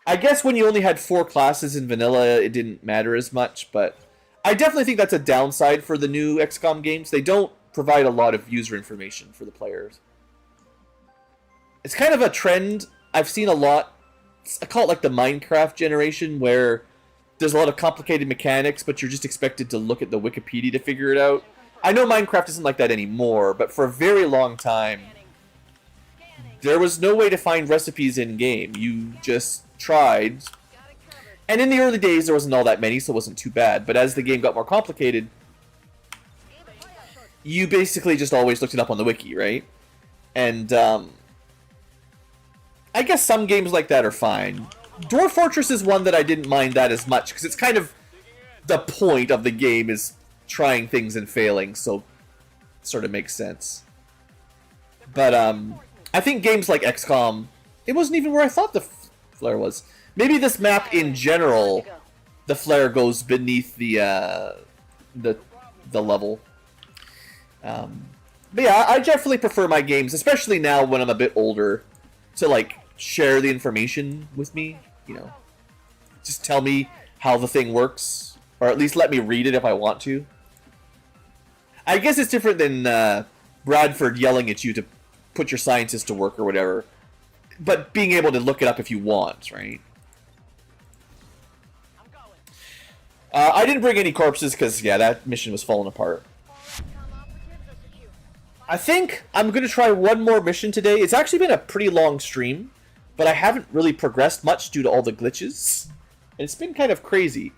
I guess when you only had 4 classes in vanilla, it didn't matter as much, but I definitely think that's a downside for the new XCOM games. They don't provide a lot of user information for the players. It's kind of a trend I've seen a lot. I call it like the Minecraft generation, where there's a lot of complicated mechanics, but you're just expected to look at the Wikipedia to figure it out. I know Minecraft isn't like that anymore, but for a very long time, there was no way to find recipes in-game. You just tried. And in the early days, there wasn't all that many, so it wasn't too bad. But as the game got more complicated, you basically just always looked it up on the wiki, right? And, I guess some games like that are fine. Dwarf Fortress is one that I didn't mind that as much, because it's kind of the point of the game is trying things and failing, so it sort of makes sense. But, I think games like XCOM, it wasn't even where I thought the flare was. Maybe this map in general, the flare goes beneath the level. But yeah, I definitely prefer my games, especially now when I'm a bit older, to like share the information with me, you know. Just tell me how the thing works, or at least let me read it if I want to. I guess it's different than Bradford yelling at you to put your scientist to work or whatever, but being able to look it up if you want, right? I didn't bring any corpses because, yeah, that mission was falling apart. I think I'm going to try one more mission today. It's actually been a pretty long stream, but I haven't really progressed much due to all the glitches. And it's been kind of crazy.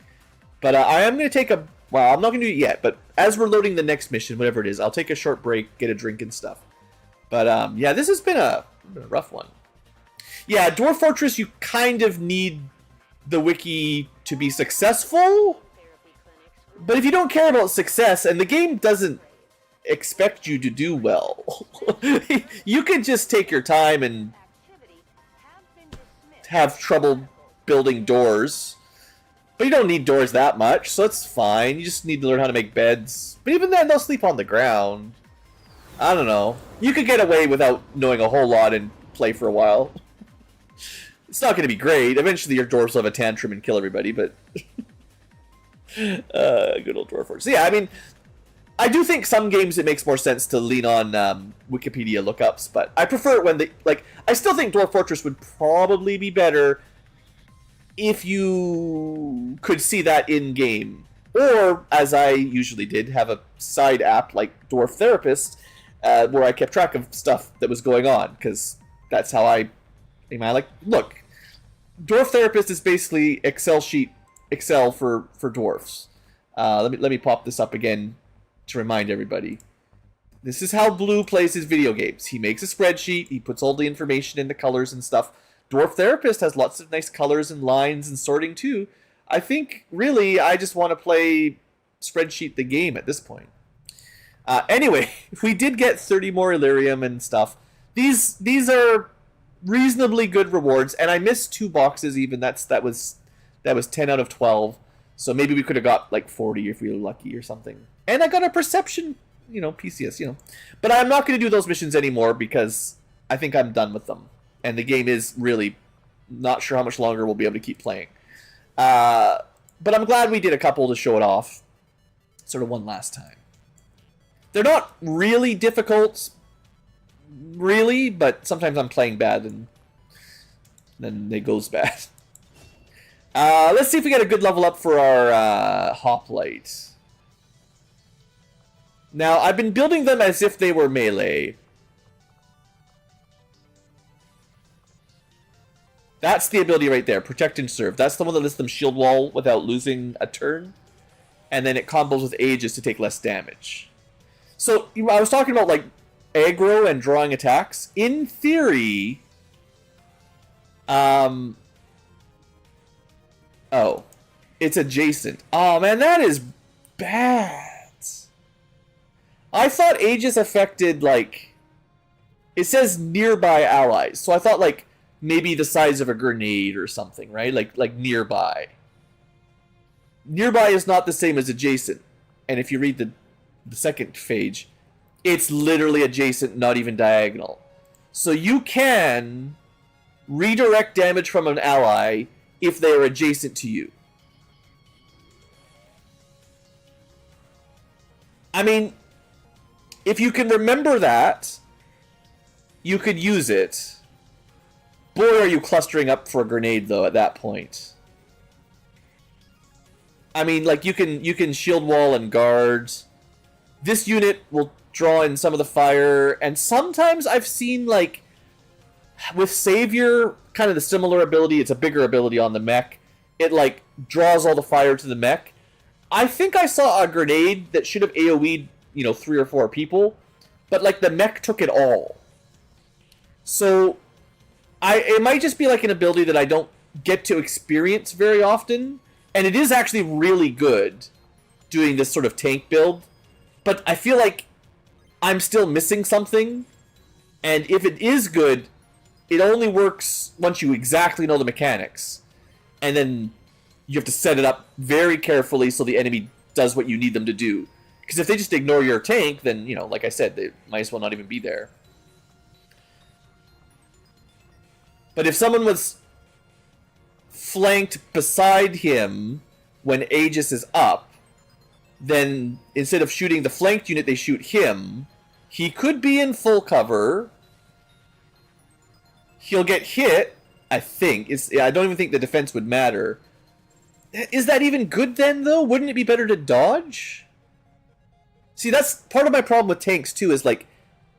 But I am going to take a... Well, I'm not going to do it yet, but as we're loading the next mission, whatever it is, I'll take a short break, get a drink and stuff. But, yeah, this has been a rough one. Yeah, Dwarf Fortress, you kind of need the wiki to be successful. But if you don't care about success, and the game doesn't expect you to do well, you could just take your time and have trouble building doors. But you don't need doors that much, so it's fine. You just need to learn how to make beds. But even then, they'll sleep on the ground. I don't know. You could get away without knowing a whole lot and play for a while. It's not going to be great. Eventually your dwarves will have a tantrum and kill everybody, but... good old Dwarf Fortress. So yeah, I mean, I do think some games it makes more sense to lean on Wikipedia lookups, but I prefer it when they... Like, I still think Dwarf Fortress would probably be better if you could see that in-game. Or, as I usually did, have a side app like Dwarf Therapist, where I kept track of stuff that was going on, because that's how I like, look, Dwarf Therapist is basically Excel for dwarfs. Let me pop this up again to remind everybody. This is how Blue plays his video games. He makes a spreadsheet, he puts all the information into colors and stuff. Dwarf Therapist has lots of nice colors and lines and sorting too. I think, really, I just want to play Spreadsheet the game at this point. Anyway, we did get 30 more Illyrium and stuff. These are reasonably good rewards, and I missed 2 boxes even. That was 10 out of 12. So maybe we could have got like 40 if we were lucky or something. And I got a perception, PCS. But I'm not going to do those missions anymore because I think I'm done with them. And the game is really not sure how much longer we'll be able to keep playing. But I'm glad we did a couple to show it off. Sort of one last time. They're not really difficult, really, but sometimes I'm playing bad and then it goes bad. Let's see if we get a good level up for our hoplite. Now, I've been building them as if they were melee. That's the ability right there, Protect and Serve. That's the one that lets them shield wall without losing a turn. And then it combos with Aegis to take less damage. So, I was talking about, like, aggro and drawing attacks. In theory... Oh. It's adjacent. Oh, man, that is bad. I thought Aegis affected, like... It says nearby allies. So I thought, like, maybe the size of a grenade or something, right? Like nearby. Nearby is not the same as adjacent. And if you read the second page, it's literally adjacent, not even diagonal. So you can redirect damage from an ally if they are adjacent to you. I mean, if you can remember that, you could use it. Boy, are you clustering up for a grenade, though, at that point. I mean, like, you can shield wall and guards. This unit will draw in some of the fire, and sometimes I've seen, like, with Savior, kind of the similar ability. It's a bigger ability on the mech. It, like, draws all the fire to the mech. I think I saw a grenade that should have AoE'd, 3 or 4 people, but, like, the mech took it all. So... it might just be like an ability that I don't get to experience very often. And it is actually really good doing this sort of tank build. But I feel like I'm still missing something. And if it is good, it only works once you exactly know the mechanics. And then you have to set it up very carefully so the enemy does what you need them to do. Because if they just ignore your tank, then, like I said, they might as well not even be there. But if someone was flanked beside him when Aegis is up, then instead of shooting the flanked unit, they shoot him. He could be in full cover. He'll get hit, I think. I don't even think the defense would matter. Is that even good then, though? Wouldn't it be better to dodge? See, that's part of my problem with tanks, too, is like,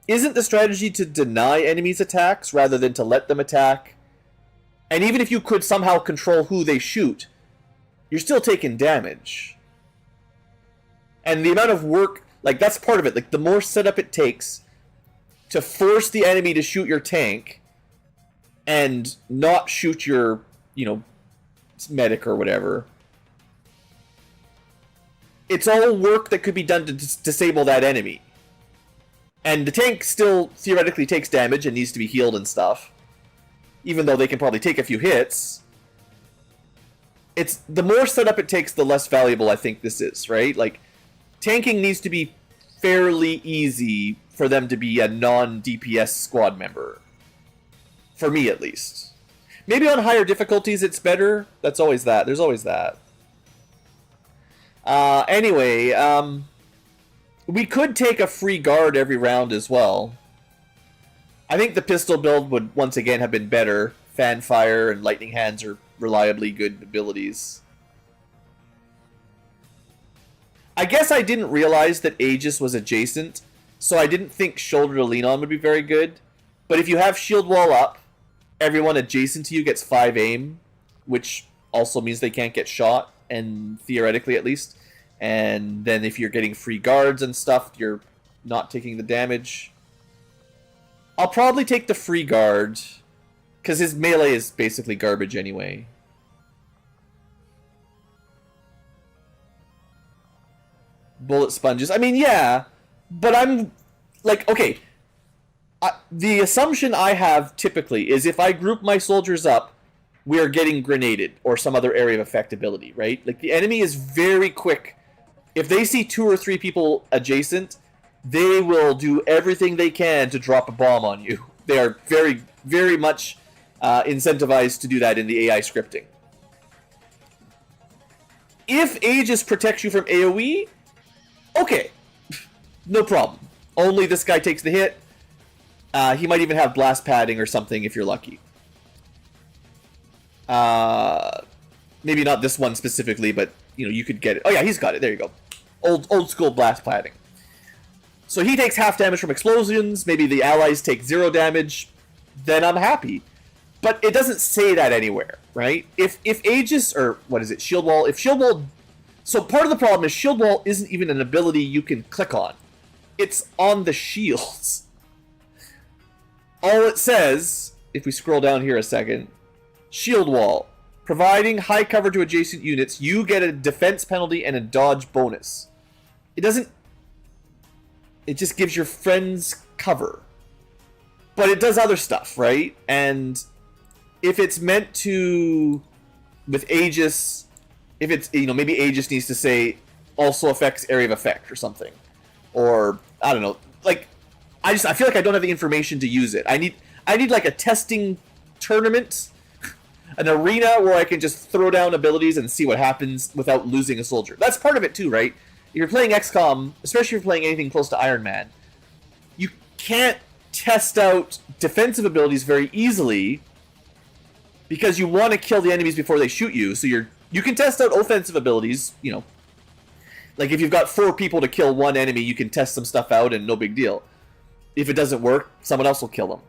isn't the strategy to deny enemies attacks rather than to let them attack? And even if you could somehow control who they shoot, you're still taking damage. And the amount of work, like, that's part of it. Like, the more setup it takes to force the enemy to shoot your tank and not shoot your, medic or whatever. It's all work that could be done to disable that enemy. And the tank still theoretically takes damage and needs to be healed and stuff. Even though they can probably take a few hits. It's the more setup it takes, the less valuable I think this is, right? Like, tanking needs to be fairly easy for them to be a non-DPS squad member. For me, at least. Maybe on higher difficulties it's better. That's always that. There's always that. Anyway, we could take a free guard every round as well. I think the pistol build would once again have been better. Fanfire and Lightning Hands are reliably good abilities. I guess I didn't realize that Aegis was adjacent, so I didn't think Shoulder to Lean On would be very good. But if you have Shield Wall up, everyone adjacent to you gets 5 aim, which also means they can't get shot, and theoretically at least. And then if you're getting free guards and stuff, you're not taking the damage. I'll probably take the free guard, because his melee is basically garbage anyway. Bullet sponges. I mean, yeah, but I'm, like, okay. The assumption I have typically is if I group my soldiers up, we are getting grenaded, or some other area of effect ability, right? Like, the enemy is very quick if they see 2 or 3 people adjacent, they will do everything they can to drop a bomb on you. They are very, very much incentivized to do that in the AI scripting. If Aegis protects you from AoE, okay, no problem. Only this guy takes the hit. He might even have blast padding or something if you're lucky. Maybe not this one specifically, but you know, you could get it. Oh yeah, he's got it. There you go. Old school blast padding. So he takes half damage from explosions. Maybe the allies take 0 damage. Then I'm happy. But it doesn't say that anywhere, right? If Aegis, or what is it, Shield Wall, if Shield Wall... So part of the problem is Shield Wall isn't even an ability you can click on. It's on the shields. All it says, if we scroll down here a second, Shield Wall. Providing high cover to adjacent units, you get a defense penalty and a dodge bonus. It doesn't... It just gives your friends cover. But it does other stuff, right? And if it's meant to... With Aegis... If it's, you know, maybe Aegis needs to say also affects area of effect or something. Or, I don't know. Like, I feel like I don't have the information to use it. I need like a testing tournament, an arena where I can just throw down abilities and see what happens without losing a soldier. That's part of it too, right? If you're playing XCom, especially if you're playing anything close to Ironman, you can't test out defensive abilities very easily because you want to kill the enemies before they shoot you. So you can test out offensive abilities, you know. Like if you've got 4 people to kill one enemy, you can test some stuff out and no big deal. If it doesn't work, someone else will kill them.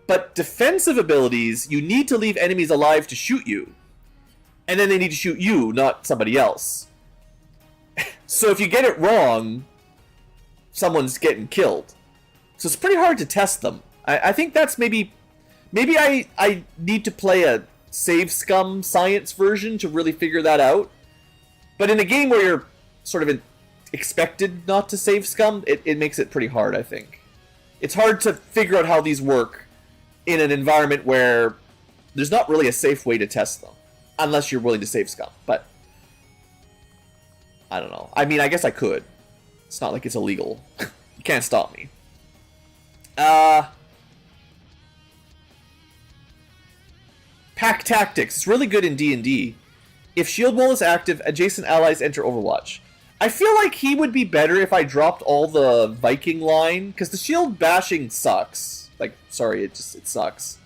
But defensive abilities, you need to leave enemies alive to shoot you. And then they need to shoot you, not somebody else. So if you get it wrong, someone's getting killed. So it's pretty hard to test them. I think that's maybe I need to play a save scum science version to really figure that out. But in a game where you're sort of expected not to save scum, it makes it pretty hard, I think. It's hard to figure out how these work in an environment where there's not really a safe way to test them. Unless you're willing to save scum. But I don't know. I mean, I guess I could. It's not like it's illegal. You can't stop me. Pack Tactics. It's really good in D&D. If Shield Wall is active, adjacent allies enter Overwatch. I feel like he would be better if I dropped all the Viking line, because the shield bashing sucks. Like, sorry, it sucks.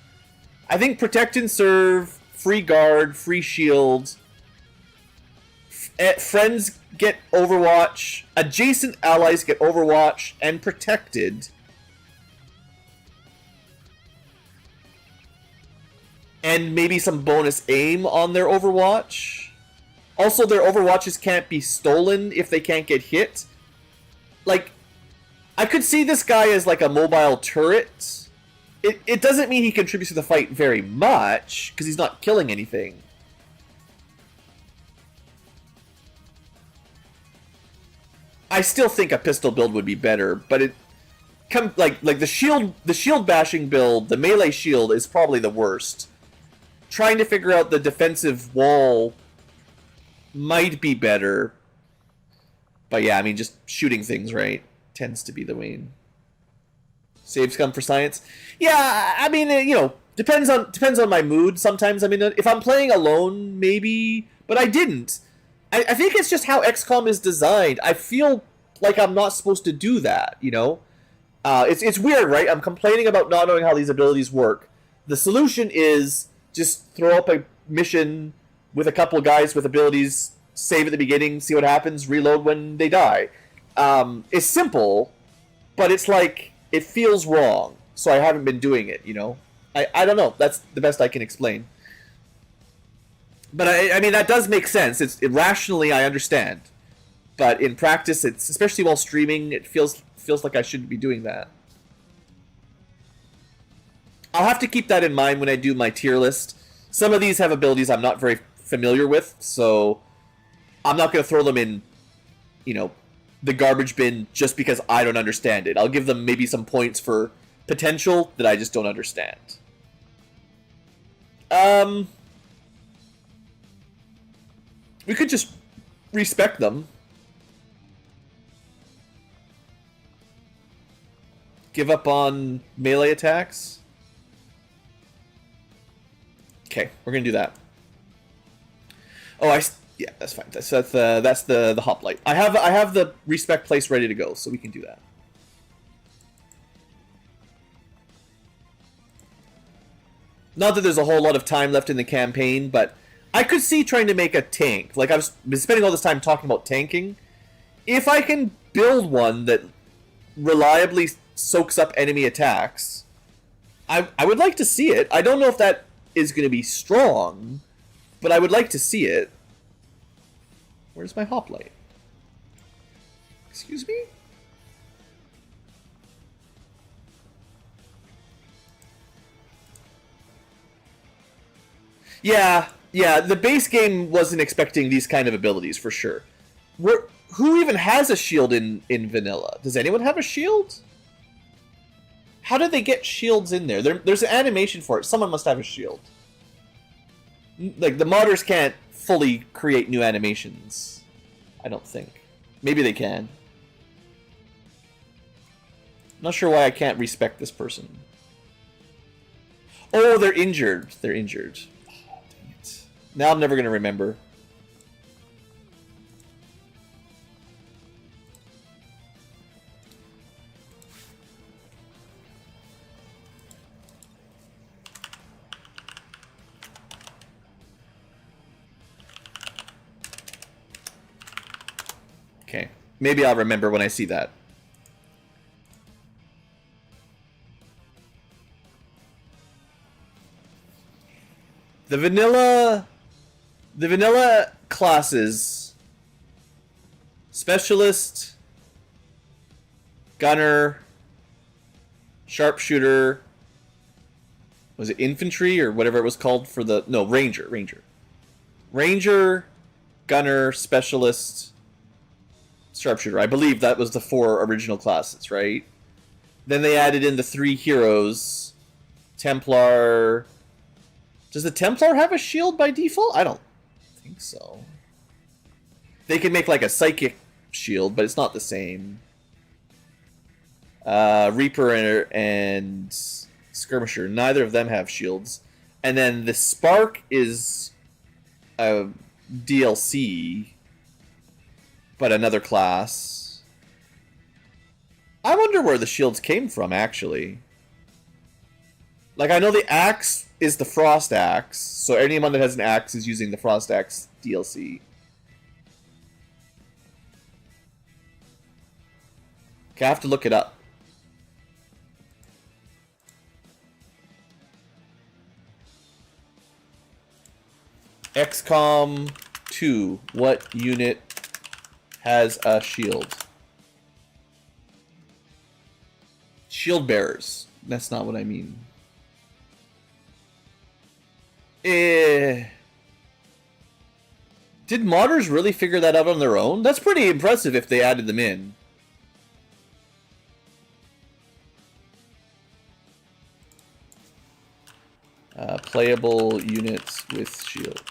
I think Protect and Serve, free guard, free shield, friends get Overwatch, adjacent allies get Overwatch, and protected. And maybe some bonus aim on their Overwatch. Also, their Overwatches can't be stolen if they can't get hit. Like, I could see this guy as like a mobile turret. It doesn't mean he contributes to the fight very much, because he's not killing anything. I still think a pistol build would be better, but it like the shield bashing build, the melee shield is probably the worst. Trying to figure out the defensive wall might be better. But yeah, I mean, just shooting things, right, tends to be the main. Save scum for science. Yeah, I mean, you know, depends on my mood. Sometimes, I mean, if I'm playing alone, maybe, but I didn't. I think it's just how XCOM is designed. I feel like I'm not supposed to do that, you know? It's weird, right? I'm complaining about not knowing how these abilities work. The solution is just throw up a mission with a couple guys with abilities, save at the beginning, see what happens, reload when they die. It's simple, but it's like, it feels wrong, so I haven't been doing it, you know? I don't know. That's the best I can explain. But I mean, that does make sense. Rationally, I understand. But in practice, especially while streaming, it feels like I shouldn't be doing that. I'll have to keep that in mind when I do my tier list. Some of these have abilities I'm not very familiar with, so I'm not going to throw them in, you know, the garbage bin just because I don't understand it. I'll give them maybe some points for potential that I just don't understand. We could just respec them. give up on melee attacks. Okay, we're gonna do that. Oh, yeah, that's fine. That's the hoplite. I have the respec place ready to go, so we can do that. Not that there's a whole lot of time left in the campaign, but I could see trying to make a tank. Like, I've been spending all this time talking about tanking. If I can build one that reliably soaks up enemy attacks, I would like to see it. I don't know if that is going to be strong, but I would like to see it. Where's my hoplite? Excuse me? Yeah, the base game wasn't expecting these kind of abilities, for sure. Who even has a shield in vanilla? Does anyone have a shield? How did they get shields in there? There's an animation for it. Someone must have a shield. Like, the modders can't fully create new animations. I don't think. Maybe they can. Not sure why I can't respect this person. Oh, they're injured. They're injured. Now I'm never going to remember. Okay. Maybe I'll remember when I see that. The vanilla classes, specialist, gunner, sharpshooter, was it infantry or whatever it was called for the, no, ranger, gunner, specialist, sharpshooter. I believe that was the 4 original classes, right? Then they added in the 3 heroes, Templar. Does the Templar have a shield by default? I don't think so. They can make like a psychic shield, but it's not the same. Reaper and Skirmisher, neither of them have shields. And then the Spark is a DLC, but another class. I wonder where the shields came from, actually. Like, I know the axe is the Frost Axe, so anyone that has an axe is using the Frost Axe DLC. Okay, I have to look it up. XCom 2. What unit has a shield? Shield bearers. That's not what I mean. Did modders really figure that out on their own? That's pretty impressive if they added them in. Playable units with shield.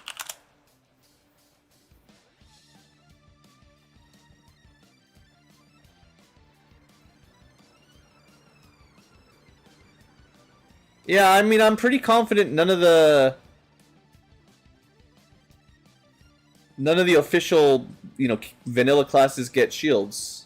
Yeah, I mean, I'm pretty confident none of the official, vanilla classes get shields.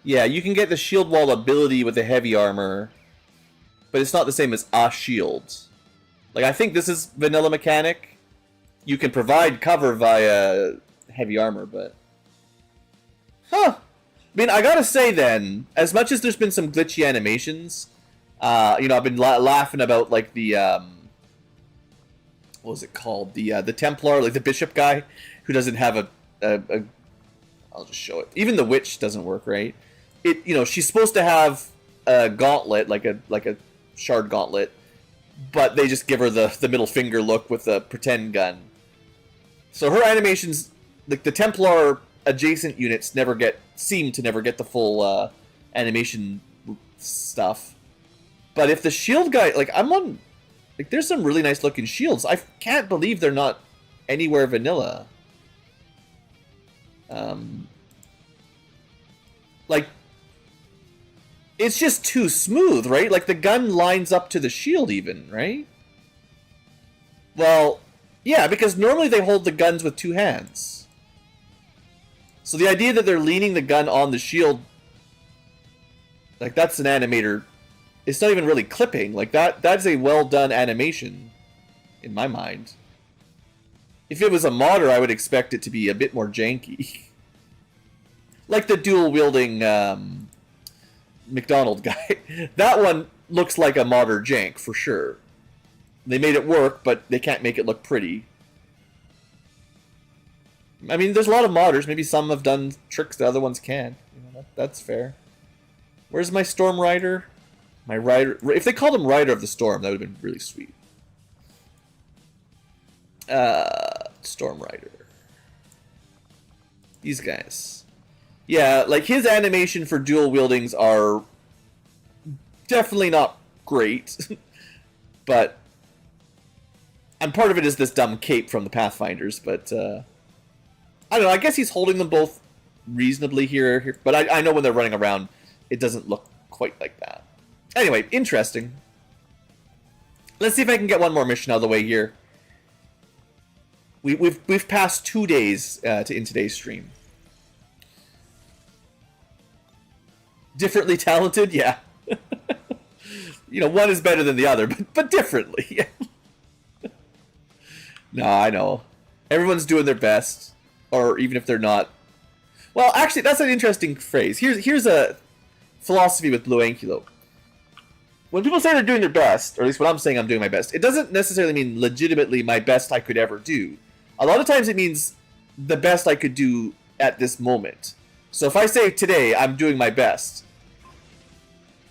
Yeah, you can get the shield wall ability with the heavy armor, but it's not the same as a shield. Like, I think this is vanilla mechanic. You can provide cover via heavy armor, but... Huh. I mean, I gotta say then, as much as there's been some glitchy animations, I've been laughing about, like, the, what was it called? The Templar, like the bishop guy, who doesn't have a I'll just show it. Even the witch doesn't work, right? She's supposed to have a gauntlet, like a shard gauntlet, but they just give her the middle finger look with a pretend gun. So her animations, like the Templar adjacent units, seem to never get the full animation stuff. But if the shield guy, like I'm on Like, there's some really nice looking shields. I can't believe they're not anywhere vanilla. Like, it's just too smooth, right? Like, the gun lines up to the shield even, right? Well, yeah, because normally they hold the guns with two hands. So the idea that they're leaning the gun on the shield, like, that's an animator. It's not even really clipping. Like, that's a well-done animation, in my mind. If it was a modder, I would expect it to be a bit more janky. Like the dual-wielding McDonald guy. That one looks like a modder jank, for sure. They made it work, but they can't make it look pretty. I mean, there's a lot of modders. Maybe some have done tricks that other ones can't. You know, that's fair. Where's my Storm Rider? My Rider... If they called him Rider of the Storm, that would have been really sweet. Storm Rider. These guys. Yeah, like, his animation for dual wieldings are definitely not great. But... And part of it is this dumb cape from the Pathfinders, but... I don't know, I guess he's holding them both reasonably here. But I know when they're running around, it doesn't look quite like that. Anyway, interesting. Let's see if I can get one more mission out of the way here. We've passed 2 days in today's stream. Differently talented, yeah. You know, one is better than the other, but differently. No, I know. Everyone's doing their best, or even if they're not. Well, actually, that's an interesting phrase. Here's a philosophy with Blue Ankylo. When people say they're doing their best, or at least when I'm saying I'm doing my best, it doesn't necessarily mean legitimately my best I could ever do. A lot of times it means the best I could do at this moment. So if I say today I'm doing my best,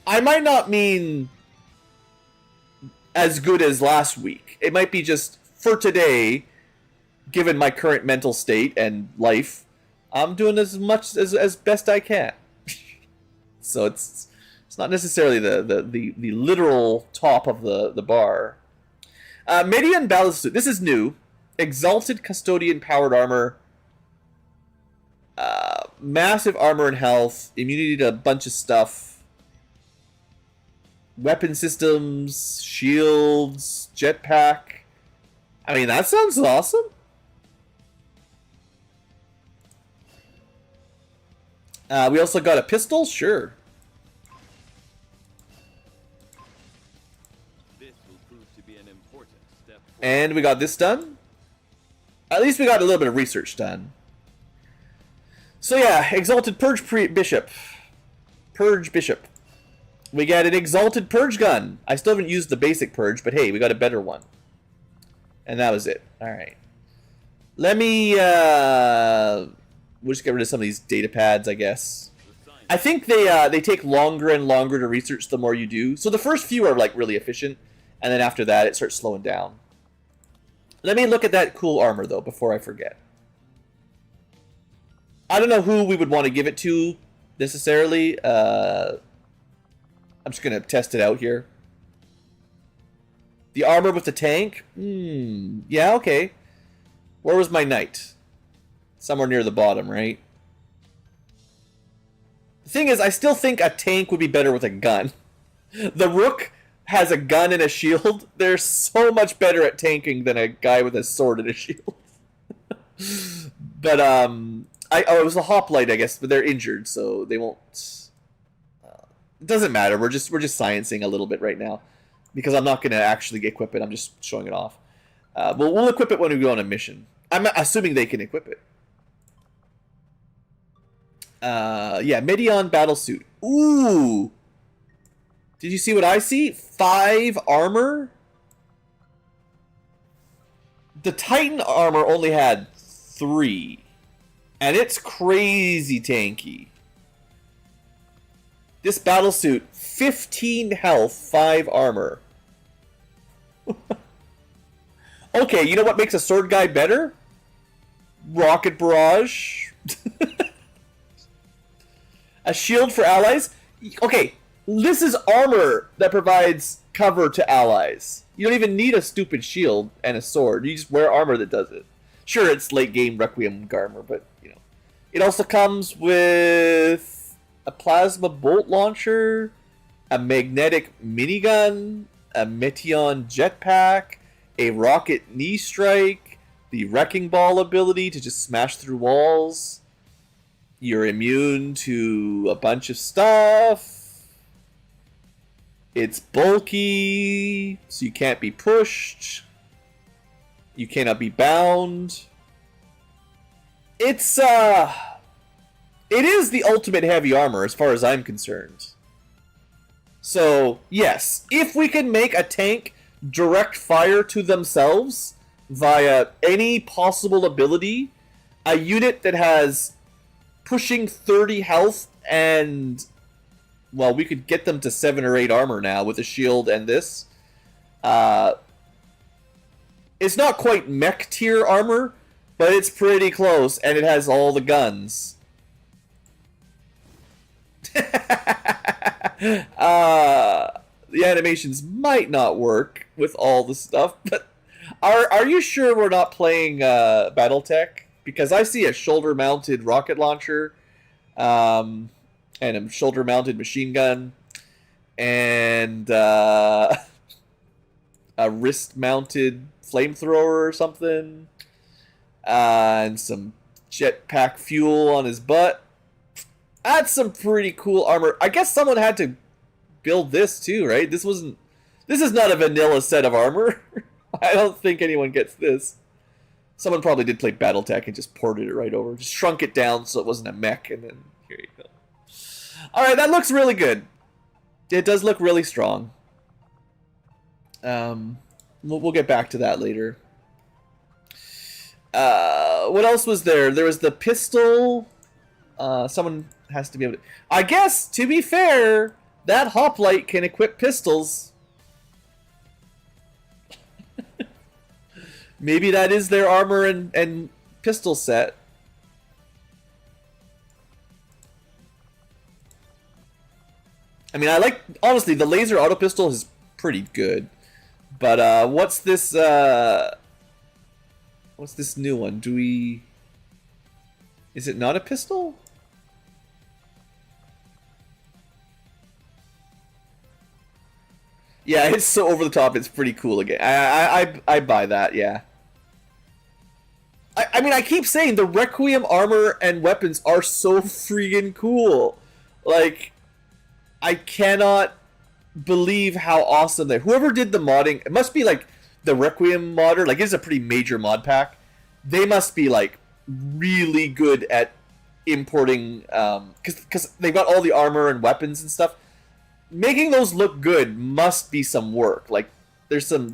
I might not mean as good as last week. It might be just for today, given my current mental state and life, I'm doing as much as best I can. So it's not necessarily the literal top of the bar. Median Battlesuit. This is new. Exalted Custodian Powered Armor. Massive armor and health. Immunity to a bunch of stuff. Weapon systems. Shields. Jetpack. I mean, that sounds awesome. We also got a pistol. Sure. This will prove to be an important step forward. And we got this done. At least we got a little bit of research done. So yeah, Exalted Purge Bishop. Purge Bishop. We got an Exalted Purge gun. I still haven't used the basic Purge, but hey, we got a better one. And that was it. Alright. Let me, we'll just get rid of some of these data pads, I guess. I think they take longer and longer to research the more you do. So the first few are, like, really efficient. And then after that, it starts slowing down. Let me look at that cool armor, though, before I forget. I don't know who we would want to give it to, necessarily. I'm just going to test it out here. The armor with the tank? Yeah, okay. Where was my knight? Somewhere near the bottom, right? The thing is, I still think a tank would be better with a gun. The Rook has a gun and a shield. They're so much better at tanking than a guy with a sword and a shield. But, it was a hoplite, I guess, but they're injured, so they won't... it doesn't matter, we're just sciencing a little bit right now. Because I'm not going to actually equip it, I'm just showing it off. We'll equip it when we go on a mission. I'm assuming they can equip it. Yeah, Medion Battlesuit. Ooh! Did you see what I see? 5 armor? The Titan armor only had 3. And it's crazy tanky. This battlesuit, 15 health, 5 armor. Okay, you know what makes a sword guy better? Rocket barrage. A shield for allies? Okay, This is armor that provides cover to allies. You don't even need a stupid shield and a sword. You just wear armor that does it. Sure, it's late game Requiem armor, but you know. It also comes with a plasma bolt launcher, a magnetic minigun, a Meteon jetpack, a rocket knee strike, the wrecking ball ability to just smash through walls. You're immune to a bunch of stuff. It's bulky, so you can't be pushed. You cannot be bound. It is the ultimate heavy armor as far as I'm concerned. So, yes, if we can make a tank direct fire to themselves via any possible ability, a unit that has pushing 30 health and, well, we could get them to 7 or 8 armor now with a shield and this. It's not quite mech tier armor, but it's pretty close, and it has all the guns. The animations might not work with all the stuff, but are you sure we're not playing BattleTech? Because I see a shoulder-mounted rocket launcher, and a shoulder-mounted machine gun, and a wrist-mounted flamethrower or something, and some jetpack fuel on his butt. That's some pretty cool armor. I guess someone had to build this too, right? This is not a vanilla set of armor. I don't think anyone gets this. Someone probably did play BattleTech and just ported it right over. Just shrunk it down so it wasn't a mech, and then here you go. Alright, that looks really good. It does look really strong. We'll get back to that later. What else was there? There was the pistol. Someone has to be able to... I guess, to be fair, that hoplite can equip pistols. Maybe that is their armor and pistol set. I mean, honestly, the laser auto pistol is pretty good. But, what's this new one? Is it not a pistol? Yeah, it's so over the top, it's pretty cool again. I buy that, yeah. I mean, I keep saying the Requiem armor and weapons are so freaking cool. Like, I cannot believe how awesome they... Whoever did the modding, it must be like the Requiem modder, like it's a pretty major mod pack. They must be like really good at importing, because they've got all the armor and weapons and stuff. Making those look good must be some work. Like there's some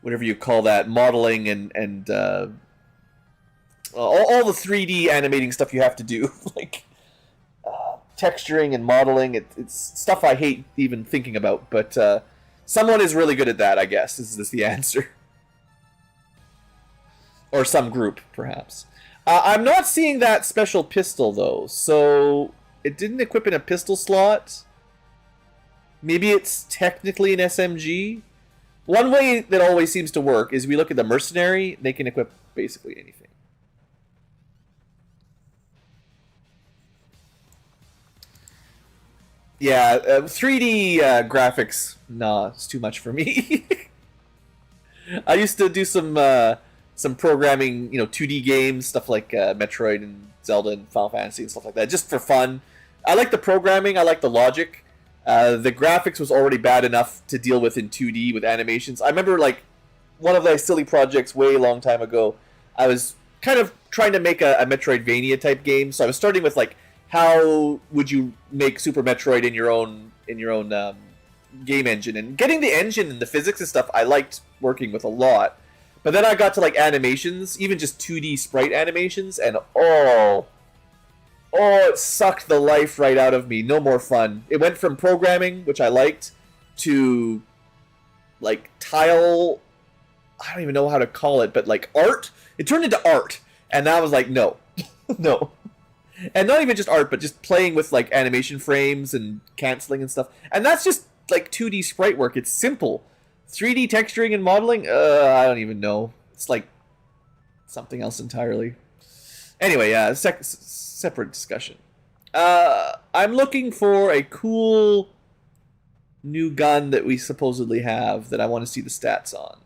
whatever you call that, modeling and all the 3D animating stuff you have to do, like texturing and modeling. It's stuff I hate even thinking about, but someone is really good at that, I guess. Is this the answer? Or some group, perhaps. I'm not seeing that special pistol, though, so it didn't equip in a pistol slot. Maybe it's technically an SMG. One way that always seems to work is we look at the mercenary, they can equip basically anything. Yeah, 3D graphics, nah, it's too much for me. I used to do some programming, 2D games, stuff like Metroid and Zelda and Final Fantasy and stuff like that, just for fun. I like the programming, I like the logic. The graphics was already bad enough to deal with in 2D with animations. I remember, like, one of the silly projects way long time ago, I was kind of trying to make a Metroidvania type game, so I was starting with, like, how would you make Super Metroid in your own game engine, and getting the engine and the physics and stuff I liked working with a lot. But then I got to like animations, even just 2D sprite animations, and it sucked the life right out of me. No more fun. It went from programming, which I liked, to like tile, I don't even know how to call it, but like art. It turned into art, and I was like, no. No. And not even just art, but just playing with like animation frames and canceling and stuff. And that's just like 2D sprite work. It's simple. 3D texturing and modeling, I don't even know. It's like something else entirely. Anyway, yeah, separate discussion. I'm looking for a cool new gun that we supposedly have that I want to see the stats on.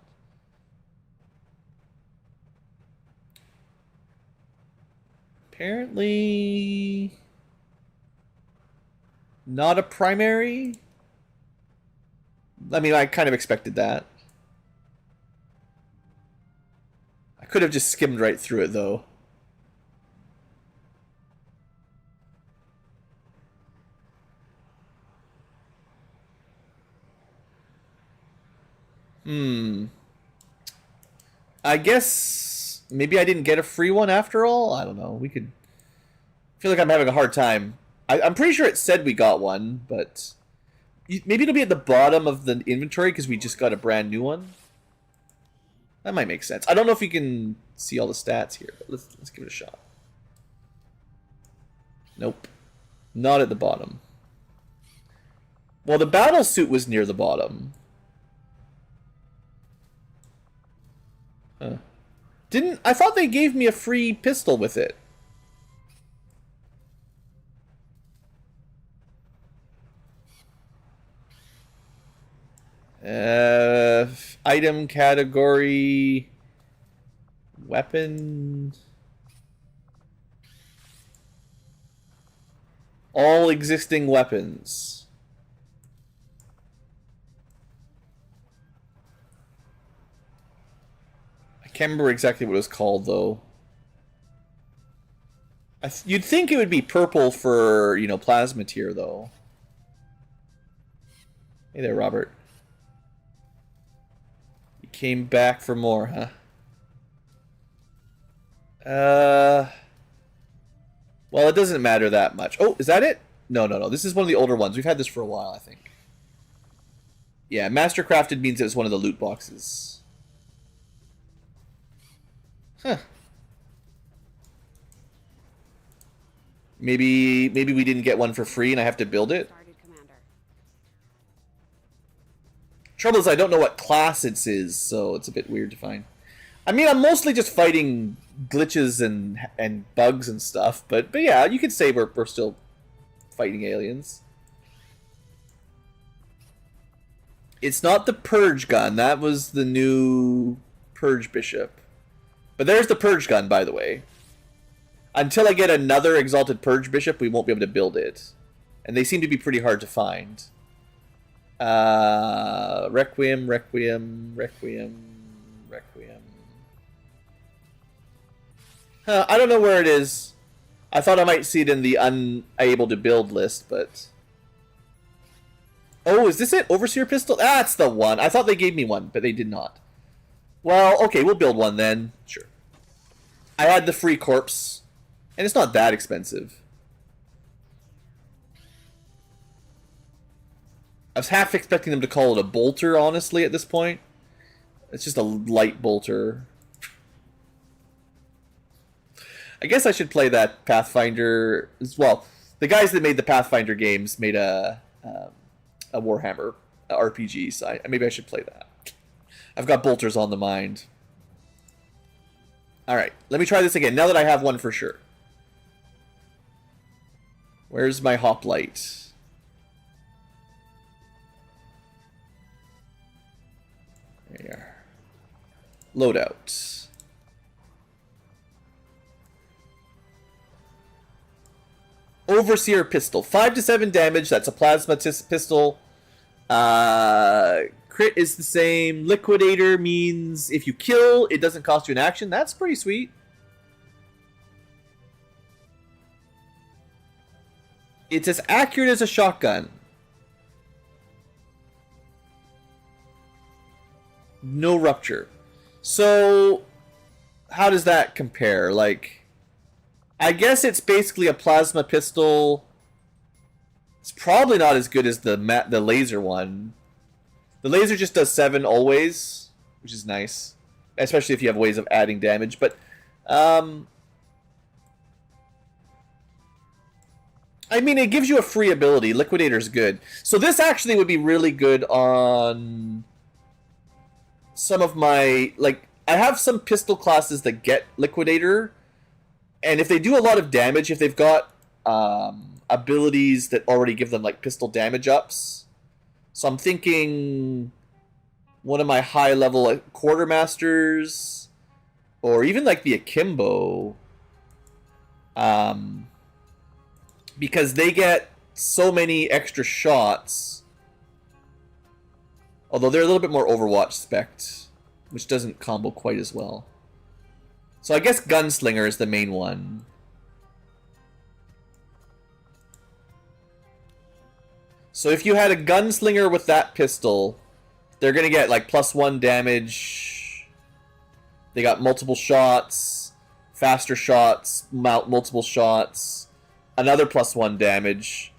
Apparently not a primary. I mean, I kind of expected that. I could have just skimmed right through it, though. I guess maybe I didn't get a free one after all. I don't know. We could. I feel like I'm having a hard time. I'm pretty sure it said we got one, but maybe it'll be at the bottom of the inventory because we just got a brand new one. That might make sense. I don't know if you can see all the stats here, but let's give it a shot. Nope. Not at the bottom. Well, the battle suit was near the bottom. Huh. I thought they gave me a free pistol with it. Item category, weapon, all existing weapons. I can't remember exactly what it was called though. You'd think it would be purple for, you know, plasma tier though. Hey there, Robert. Came back for more, huh? Well, it doesn't matter that much. Oh, is that it? No. This is one of the older ones. We've had this for a while, I think. Yeah, mastercrafted means it was one of the loot boxes. Huh. Maybe we didn't get one for free and I have to build it. Trouble is I don't know what class it is, so it's a bit weird to find. I mean, I'm mostly just fighting glitches and bugs and stuff, but yeah, you could say we're still fighting aliens. It's not the Purge gun. That was the new Purge Bishop. But there's the Purge gun, by the way. Until I get another Exalted Purge Bishop, we won't be able to build it. And they seem to be pretty hard to find. Requiem. I don't know where it is. I thought I might see it in the unable to build list, but... Oh, is this it? Overseer pistol? That's the one. I thought they gave me one, but they did not. Well, okay, we'll build one then. Sure. I had the free corpse, and it's not that expensive. I was half expecting them to call it a bolter, honestly, at this point. It's just a light bolter. I guess I should play that Pathfinder as well. The guys that made the Pathfinder games made a Warhammer RPG, so maybe I should play that. I've got bolters on the mind. Alright, let me try this again, now that I have one for sure. Where's my hoplite? There. Loadout. Overseer pistol. 5 to 7 damage. That's a plasma pistol. Crit is the same. Liquidator means if you kill, it doesn't cost you an action. That's pretty sweet. It's as accurate as a shotgun. No rupture. So, how does that compare? Like, I guess it's basically a plasma pistol. It's probably not as good as the laser one. The laser just does 7 always, which is nice. Especially if you have ways of adding damage. But, I mean, it gives you a free ability. Liquidator's good. So this actually would be really good on some of my, like, I have some pistol classes that get Liquidator, and if they do a lot of damage, if they've got abilities that already give them, like, pistol damage ups. So I'm thinking one of my high-level like, Quartermasters, or even, like, the Akimbo, because they get so many extra shots, although they're a little bit more Overwatch spec'd, which doesn't combo quite as well. So I guess Gunslinger is the main one. So if you had a Gunslinger with that pistol, they're going to get like +1 damage. They got multiple shots, faster shots, multiple shots, another +1 damage,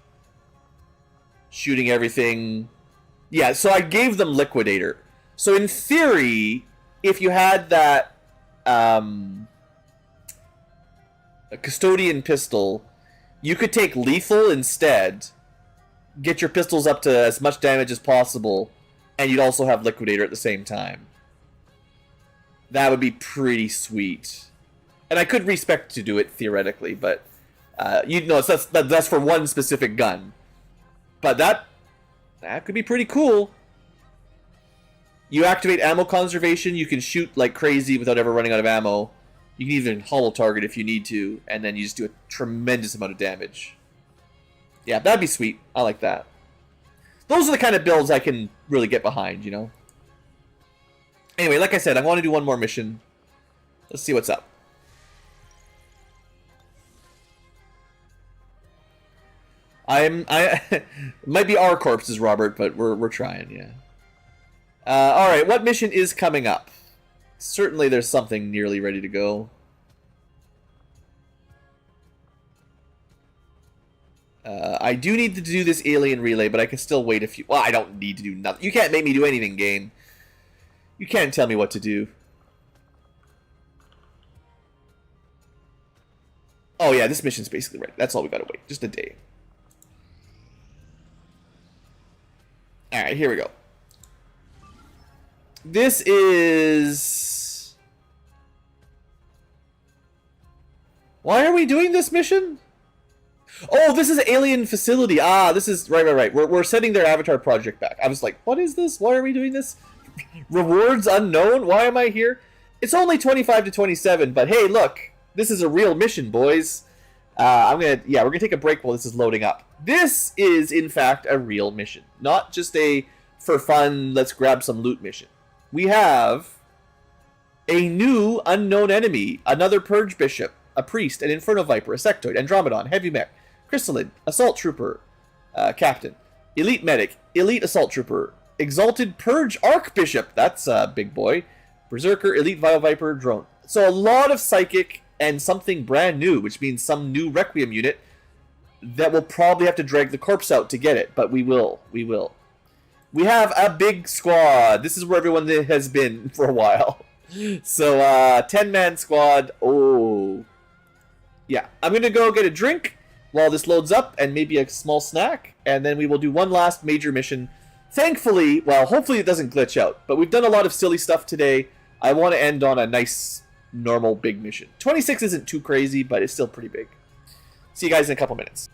shooting everything. Yeah, so I gave them Liquidator. So in theory, if you had that a Custodian pistol, you could take Lethal instead, get your pistols up to as much damage as possible, and you'd also have Liquidator at the same time. That would be pretty sweet. And I could respec to do it theoretically, but you know, that's for one specific gun. But that could be pretty cool. You activate ammo conservation, you can shoot like crazy without ever running out of ammo. You can even holo target if you need to, and then you just do a tremendous amount of damage. Yeah, that'd be sweet. I like that. Those are the kind of builds I can really get behind, you know? Anyway, like I said, I want to do one more mission. Let's see what's up. I might be our corpses, Robert, but we're trying, yeah. Alright, what mission is coming up? Certainly there's something nearly ready to go. I do need to do this alien relay, but I can still wait a few... Well, I don't need to do nothing. You can't make me do anything, game. You can't tell me what to do. Oh yeah, this mission's basically ready. That's all we gotta wait. Just a day. Alright, here we go. This is... Why are we doing this mission? Oh, this is Alien Facility. Ah, this is... Right. We're sending their Avatar project back. I was like, what is this? Why are we doing this? Rewards unknown? Why am I here? It's only 25 to 27, but hey, look. This is a real mission, boys. we're gonna take a break while this is loading up. This is, in fact, a real mission. Not just a, for fun, let's grab some loot mission. We have a new unknown enemy, another Purge Bishop, a Priest, an Inferno Viper, a Sectoid, Andromedon, Heavy Mech, Crystalline, Assault Trooper, Captain, Elite Medic, Elite Assault Trooper, Exalted Purge Archbishop, that's a big boy, Berserker, Elite Vile Viper, Drone. So a lot of Psychic and something brand new, which means some new Requiem unit that will probably have to drag the corpse out to get it, but we will. We have a big squad. This is where everyone has been for a while. So, 10-man squad. Oh. Yeah, I'm going to go get a drink while this loads up and maybe a small snack, and then we will do one last major mission. Thankfully, well, hopefully it doesn't glitch out, but we've done a lot of silly stuff today. I want to end on a nice, normal, big mission. 26 isn't too crazy, but it's still pretty big. See you guys in a couple minutes.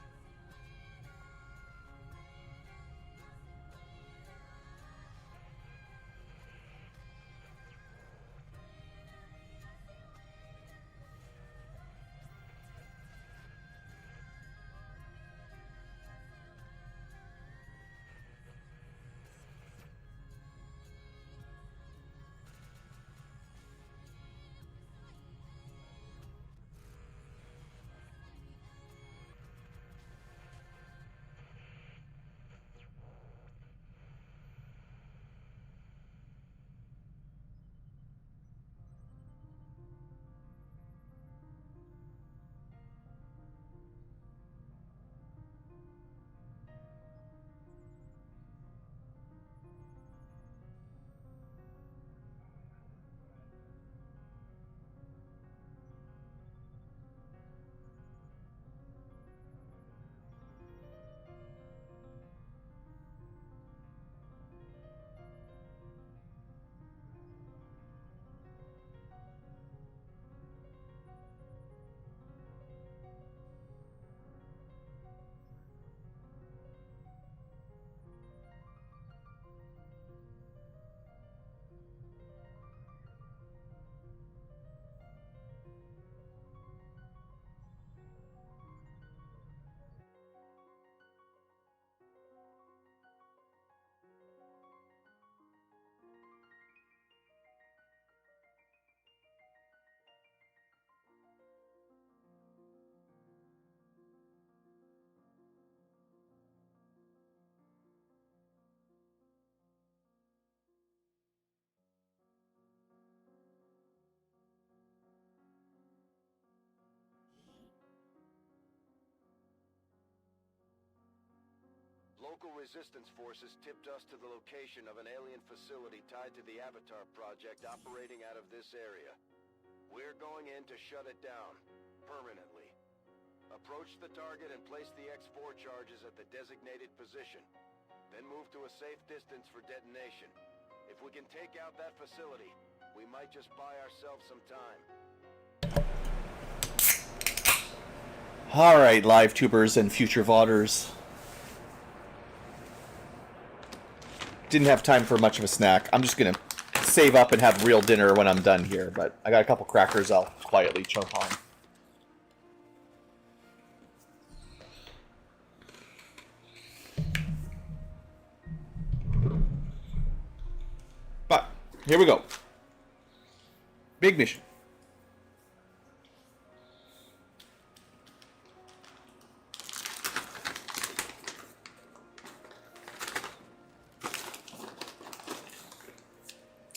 Local resistance forces tipped us to the location of an alien facility tied to the Avatar project operating out of this area. We're going in to shut it down. Permanently. Approach the target and place the X4 charges at the designated position. Then move to a safe distance for detonation. If we can take out that facility, we might just buy ourselves some time. Alright, live tubers and future VODers. Didn't have time for much of a snack. I'm just gonna save up and have real dinner when I'm done here, but I got a couple crackers I'll quietly choke on. But, here we go. Big mission.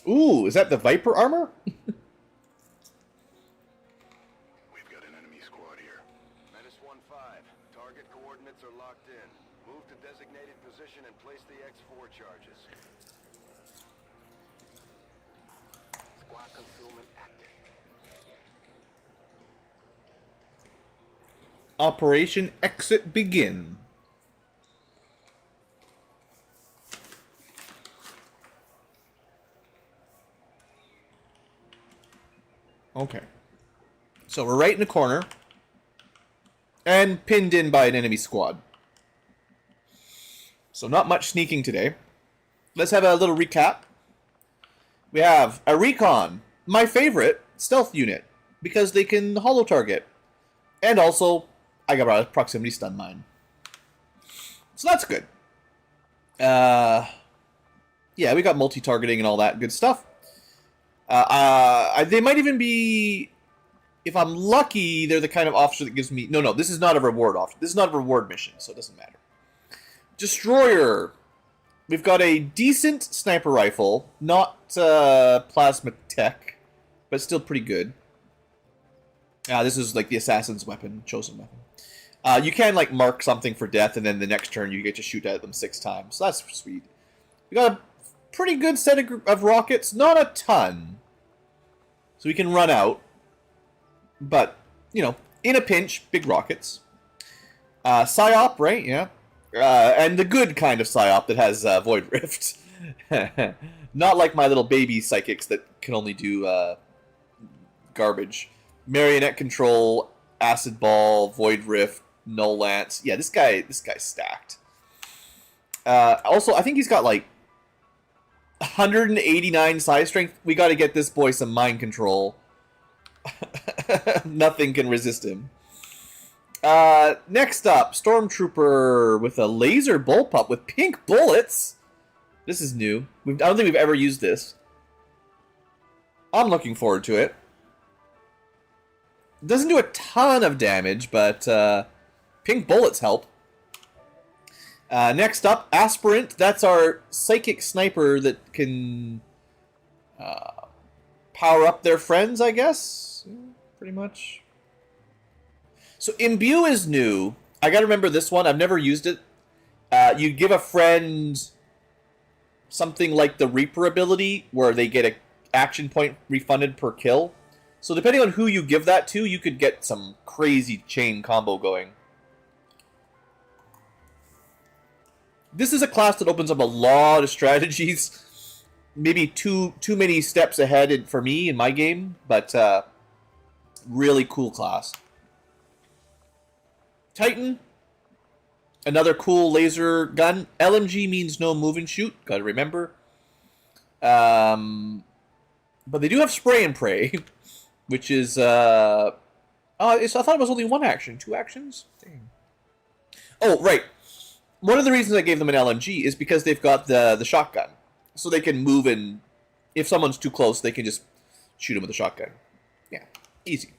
Ooh, is that the Viper armor? We've got an enemy squad here. Menace 1-5. Target coordinates are locked in. Move to designated position and place the X4 charges. Squad concealment active. Operation Exit Begin. Okay. So we're right in the corner. And pinned in by an enemy squad. So not much sneaking today. Let's have a little recap. We have a recon. My favorite stealth unit. Because they can holo target. And also, I got a proximity stun mine. So that's good. Yeah, we got multi-targeting and all that good stuff. They might even be, if I'm lucky, they're the kind of officer that gives me... No, this is not a reward officer. This is not a reward mission, so it doesn't matter. Destroyer. We've got a decent sniper rifle. Not plasma tech, but still pretty good. This is like the assassin's weapon, chosen weapon. You can like mark something for death, and then the next turn you get to shoot at them 6 times. So that's sweet. We got a pretty good set of rockets. Not a ton. So we can run out. But, you know, in a pinch, big rockets. Psyop, right? Yeah. And the good kind of Psyop that has Void Rift. Not like my little baby psychics that can only do garbage. Marionette control, acid ball, Void Rift, null lance. Yeah, this guy's stacked. Also, I think he's got like 189 size strength. We got to get this boy some mind control. Nothing can resist him. Next up, Stormtrooper with a laser bullpup with pink bullets. This is new. I don't think we've ever used this. I'm looking forward to it. Doesn't do a ton of damage, but pink bullets help. Next up, Aspirant. That's our psychic sniper that can power up their friends, I guess. Pretty much. So Imbue is new. I gotta remember this one. I've never used it. You give a friend something like the Reaper ability, where they get an action point refunded per kill. So depending on who you give that to, you could get some crazy chain combo going. This is a class that opens up a lot of strategies. Maybe too many steps ahead for me in my game, but really cool class. Titan, another cool laser gun. LMG means no move and shoot, gotta remember. But they do have spray and pray, which is I thought it was only 1 action. 2 actions? Dang. Oh, right. One of the reasons I gave them an LMG is because they've got the shotgun. So they can move, and if someone's too close, they can just shoot them with a shotgun. Yeah, easy.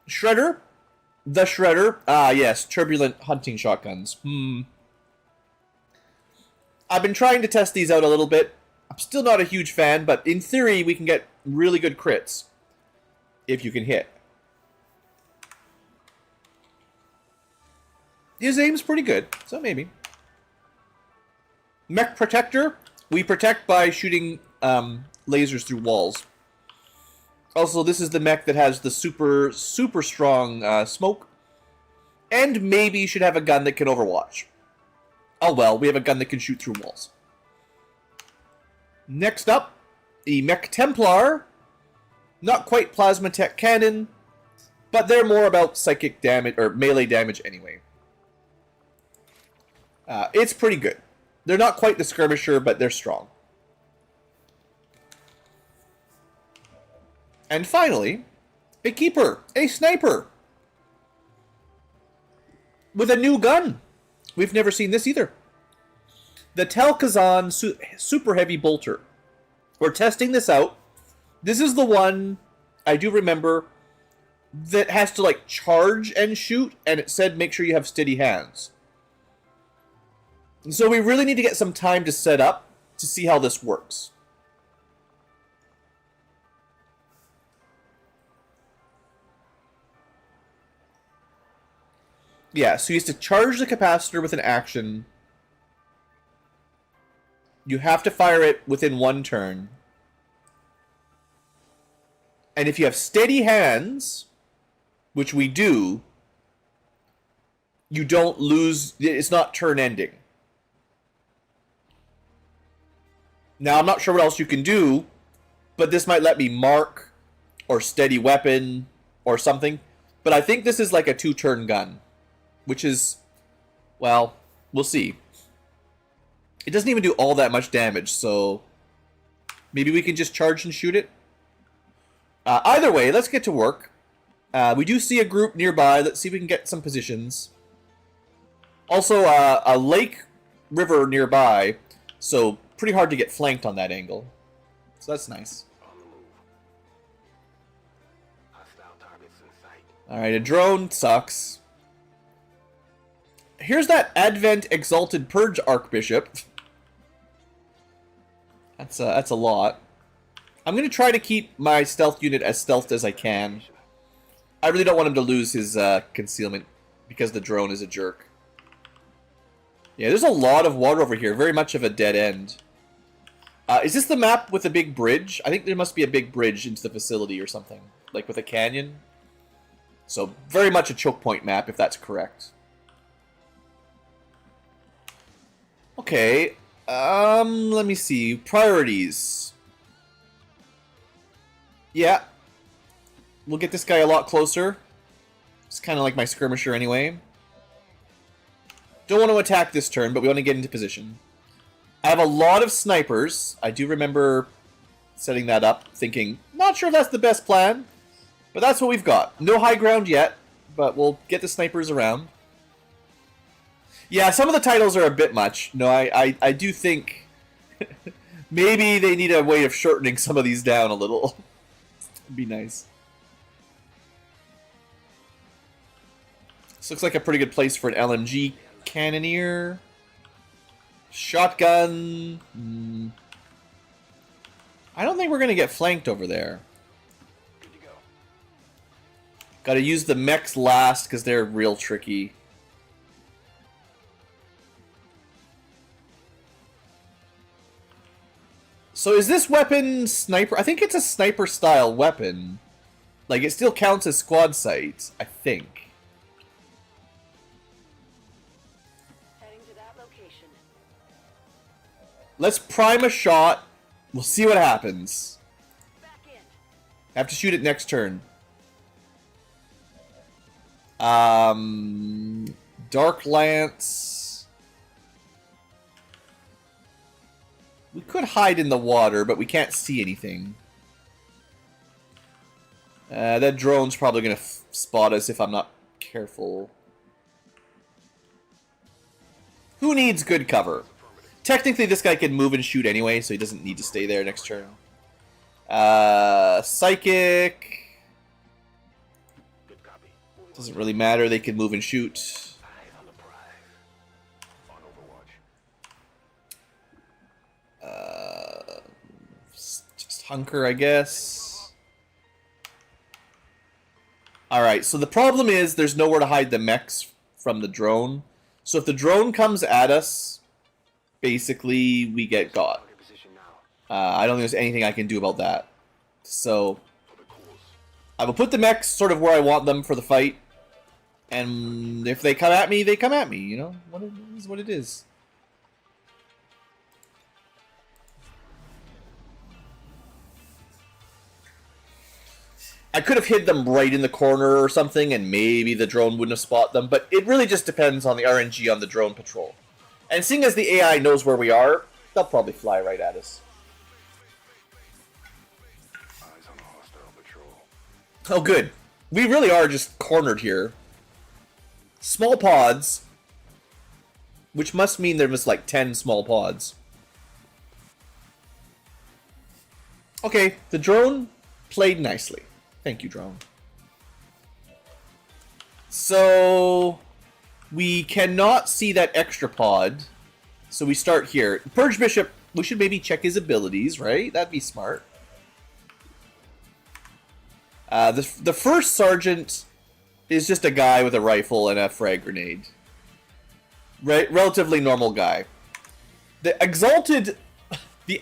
Shredder. The Shredder. Yes, turbulent hunting shotguns. I've been trying to test these out a little bit. I'm still not a huge fan, but in theory, we can get really good crits if you can hit. His aim's pretty good, so maybe. Mech Protector. We protect by shooting lasers through walls. Also, this is the mech that has the super strong smoke. And maybe you should have a gun that can overwatch. Oh well, we have a gun that can shoot through walls. Next up, the Mech Templar. Not quite plasma tech cannon, but they're more about psychic damage, or melee damage anyway. It's pretty good. They're not quite the skirmisher, but they're strong. And finally, a keeper, a sniper. With a new gun. We've never seen this either. The Tel-Kazan Super Heavy Bolter. We're testing this out. This is the one, I do remember, that has to like charge and shoot, and it said make sure you have steady hands. So we really need to get some time to set up to see how this works. Yeah, so you have to charge the capacitor with an action. You have to fire it within one turn. And if you have steady hands, which we do, you don't lose, it's not turn ending. Now, I'm not sure what else you can do, but this might let me mark or steady weapon or something. But I think this is like a 2-turn gun. Which is, well, we'll see. It doesn't even do all that much damage, so maybe we can just charge and shoot it. Either way, let's get to work. We do see a group nearby. Let's see if we can get some positions. Also, a lake river nearby, so pretty hard to get flanked on that angle. So that's nice. On the move. Hostile targets in sight. Alright, a drone sucks. Here's that Advent Exalted Purge Archbishop. That's a lot. I'm going to try to keep my stealth unit as stealthed as I can. I really don't want him to lose his concealment because the drone is a jerk. Yeah, there's a lot of water over here. Very much of a dead end. Is this the map with a big bridge? I think there must be a big bridge into the facility or something. Like with a canyon. So, very much a choke point map, if that's correct. Okay, let me see. Priorities. Yeah. We'll get this guy a lot closer. It's kind of like my skirmisher anyway. Don't want to attack this turn, but we want to get into position. I have a lot of snipers. I do remember setting that up, thinking, not sure if that's the best plan, but that's what we've got. No high ground yet, but we'll get the snipers around. Yeah, some of the titles are a bit much. No, I do think maybe they need a way of shortening some of these down a little. It'd be nice. This looks like a pretty good place for an LMG cannoneer. Shotgun. I don't think we're going to get flanked over there. Good to go. Got to use the mechs last because they're real tricky. So is this weapon sniper? I think it's a sniper style weapon. Like, it still counts as squad sight, I think. Heading to that location. Let's prime a shot. We'll see what happens. Back in. I have to shoot it next turn. Dark Lance. We could hide in the water, but we can't see anything. That drone's probably going to spot us if I'm not careful. Who needs good cover? Technically, this guy can move and shoot anyway, so he doesn't need to stay there next turn. Psychic. Good copy. Doesn't really matter. They can move and shoot. Eyes on the prize. On Overwatch. Just hunker, I guess. Alright, so the problem is there's nowhere to hide the mechs from the drone. So if the drone comes at us, basically we get got. Target position now. I don't think there's anything I can do about that. So I will put the mechs sort of where I want them for the fight. And if they come at me, they come at me, you know? What it is what it is. I could have hid them right in the corner or something, and maybe the drone wouldn't have spotted them, but it really just depends on the RNG on the drone patrol. And seeing as the AI knows where we are, they'll probably fly right at us. Eyes on a hostile patrol. Oh, good. We really are just cornered here. Small pods, which must mean there was like 10 small pods. Okay, the drone played nicely. Thank you, drone. So we cannot see that extra pod. So we start here. Purge Bishop, we should maybe check his abilities, right? That'd be smart. The first sergeant is just a guy with a rifle and a frag grenade. Relatively normal guy. The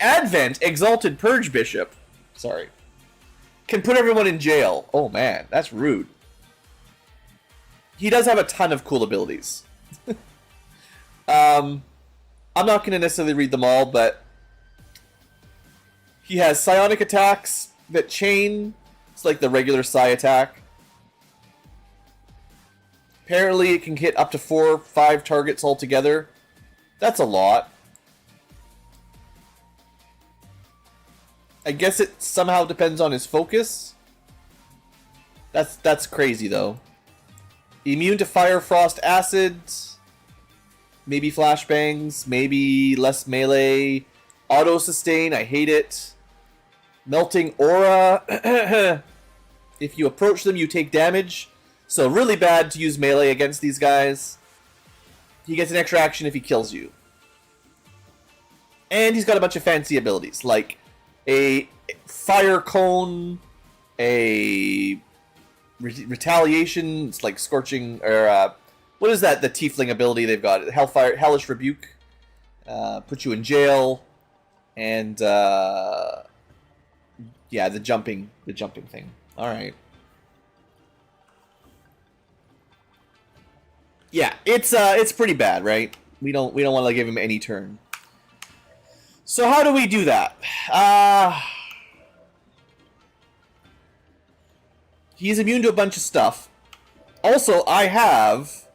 Advent Exalted Purge Bishop, sorry, can put everyone in jail. Oh man, that's rude. He does have a ton of cool abilities. I'm not going to necessarily read them all, but he has psionic attacks that chain. It's like the regular psi attack. Apparently it can hit up to 4 or 5 targets altogether. That's a lot. I guess it somehow depends on his focus. That's crazy though. Immune to fire, frost, acid. Maybe flashbangs. Maybe less melee. Auto sustain. I hate it. Melting aura. If you approach them, you take damage. So really bad to use melee against these guys. He gets an extra action if he kills you. And he's got a bunch of fancy abilities, like a fire cone, a retaliation, it's like scorching, or what is that, the tiefling ability they've got? Hellfire, hellish rebuke, put you in jail, and yeah, the jumping thing. All right. Yeah, it's pretty bad, right? We don't want to give him any turn. So how do we do that? He's immune to a bunch of stuff. Also, I have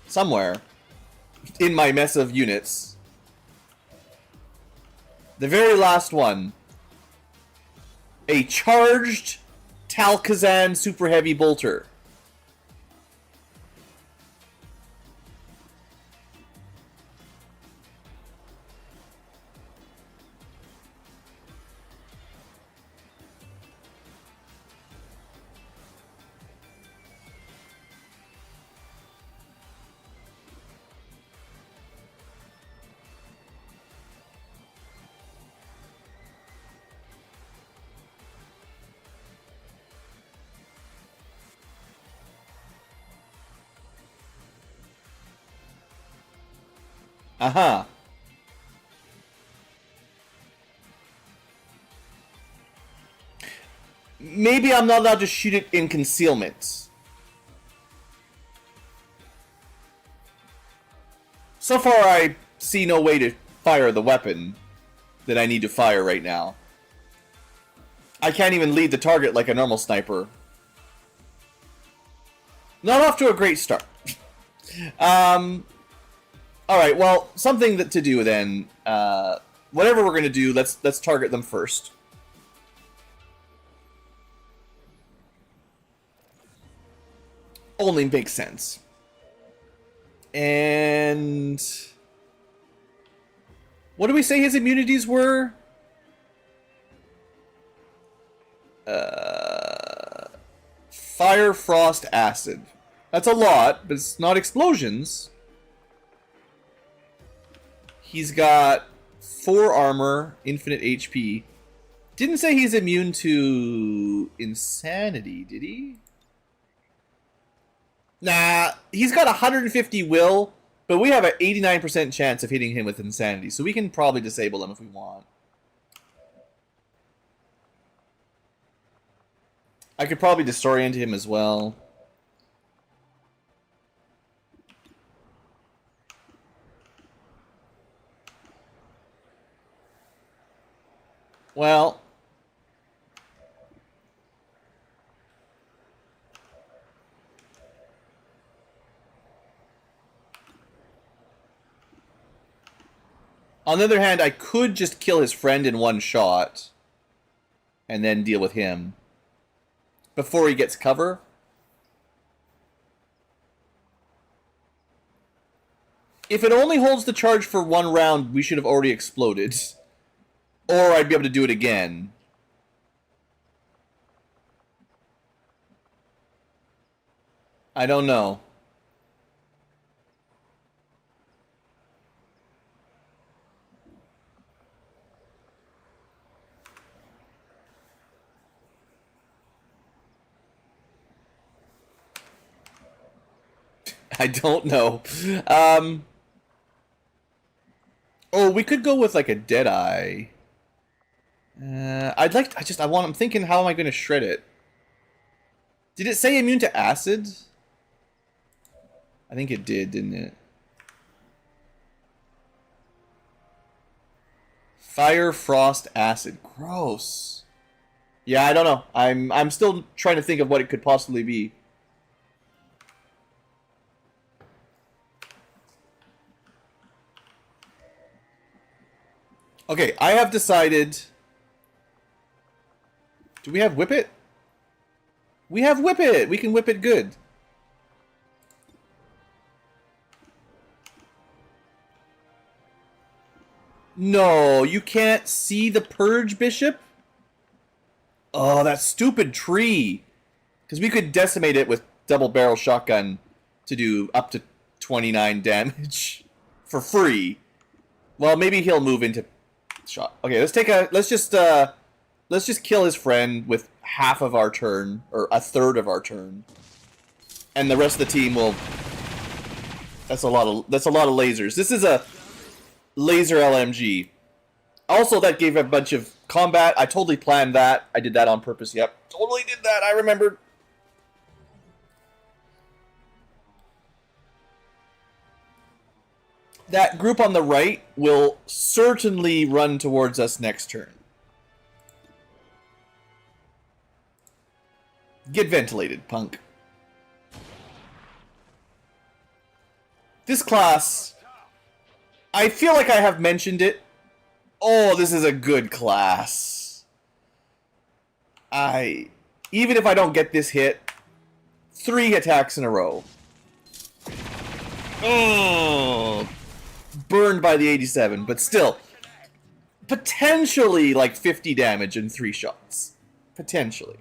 somewhere in my mess of units the very last one, a charged Talkazan super heavy bolter. Uh-huh. Maybe I'm not allowed to shoot it in concealment. So far, I see no way to fire the weapon that I need to fire right now. I can't even lead the target like a normal sniper. Not off to a great start. Alright, well, something to do then. Whatever we're going to do, let's target them first. Only makes sense. And what do we say his immunities were? Fire, frost, acid. That's a lot, but it's not explosions. He's got 4 armor, infinite HP. Didn't say he's immune to insanity, did he? Nah, he's got 150 will, But we have an 89% chance of hitting him with insanity, so we can probably disable him if we want. I could probably disorient him as well. Well... On the other hand, I could just kill his friend in one shot and then deal with him before he gets cover. If it only holds the charge for one round, we should have already exploded. Or I'd be able to do it again. I don't know. I don't know. Oh, we could go with like a Deadeye. I'm thinking, how am I going to shred it? Did it say immune to acid? I think it did, didn't it? Fire, frost, acid. Gross. Yeah, I don't know. I'm still trying to think of what it could possibly be. Okay, I have decided... Do we have Whip It? We have Whip It! We can Whip It good. No, you can't see the Purge Bishop? Oh, that stupid tree. Because we could decimate it with double barrel shotgun to do up to 29 damage for free. Well, maybe he'll move into shot. Okay, let's just kill his friend with half of our turn, or a third of our turn, and the rest of the team will. That's a lot of lasers. This is a laser LMG. Also, that gave a bunch of combat. I totally planned that. I did that on purpose. Yep, totally did that. I remembered. That group on the right will certainly run towards us next turn. Get ventilated, punk. This class, I feel like I have mentioned it. Oh, this is a good class. Even if I don't get this hit, 3 attacks in a row. Oh, burned by the 87, but still, potentially like 50 damage in 3 shots. Potentially.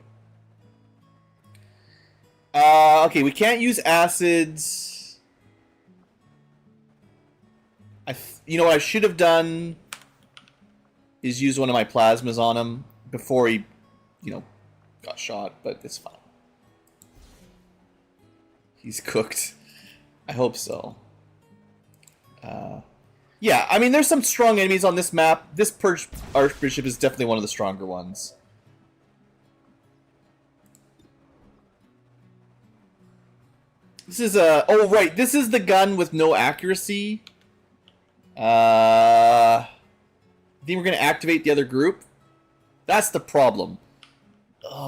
Okay, we can't use acids. You know what I should have done is use one of my plasmas on him before he, got shot, but it's fine. He's cooked. I hope so. Yeah, I mean, there's some strong enemies on this map. This Purge Archbishop is definitely one of the stronger ones. This is oh, right, this is the gun with no accuracy. I think we're going to activate the other group. That's the problem.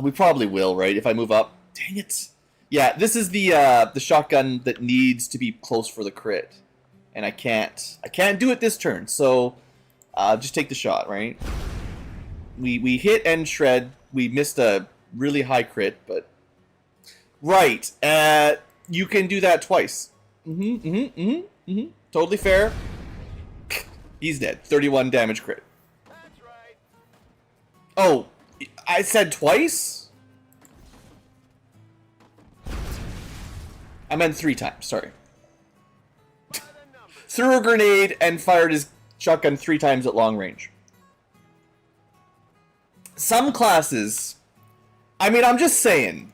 We probably will, right, if I move up. Dang it. Yeah, this is the shotgun that needs to be close for the crit. And I can't do it this turn, so just take the shot, right? We hit and shred. We missed a really high crit, but... Right, you can do that twice. Totally fair. He's dead. 31 damage crit. That's right. Oh, I said twice? I meant 3 times, sorry. Threw a grenade and fired his shotgun 3 times at long range. Some classes... I mean, I'm just saying...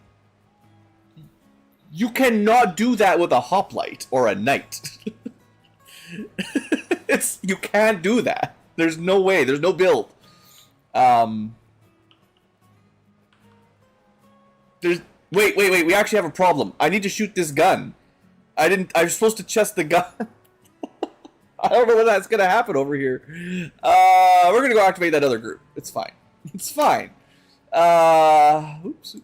You cannot do that with a hoplite or a knight. You can't do that. There's no way. There's no build. There's wait. We actually have a problem. I need to shoot this gun. I was supposed to chest the gun. I don't know when that's gonna happen over here. We're gonna go activate that other group. It's fine. It's fine. Oops.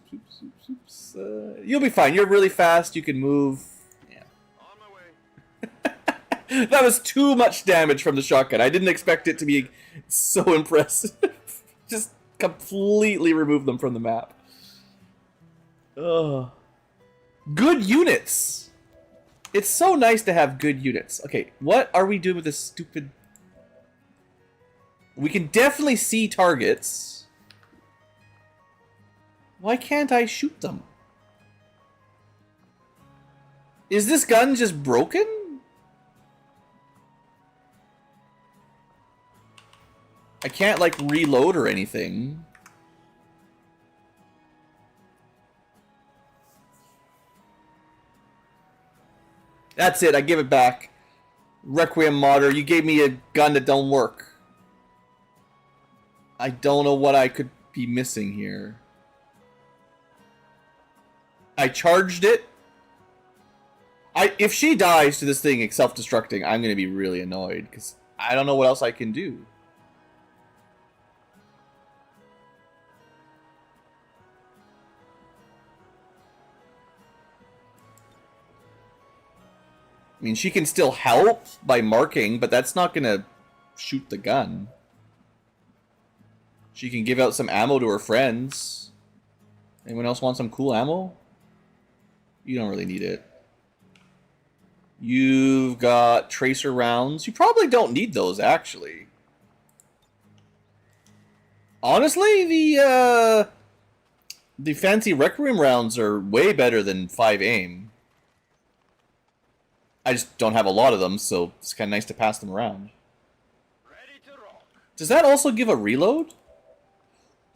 You'll be fine. You're really fast. You can move. Yeah. On my way. That was too much damage from the shotgun. I didn't expect it to be so impressive. Just completely remove them from the map. Ugh. Good units. It's so nice to have good units. Okay, what are we doing with this stupid... We can definitely see targets. Why can't I shoot them? Is this gun just broken? I can't, like, reload or anything. That's it, I give it back. Requiem modder, you gave me a gun that don't work. I don't know what I could be missing here. I charged it. If she dies to this thing self-destructing, I'm gonna be really annoyed, because I don't know what else I can do. I mean, she can still help by marking, but that's not gonna shoot the gun. She can give out some ammo to her friends. Anyone else want some cool ammo? You don't really need it. You've got tracer rounds. You probably don't need those, actually. Honestly, the fancy Requiem rounds are way better than 5 aim. I just don't have a lot of them, so it's kind of nice to pass them around. Ready to rock. Does that also give a reload?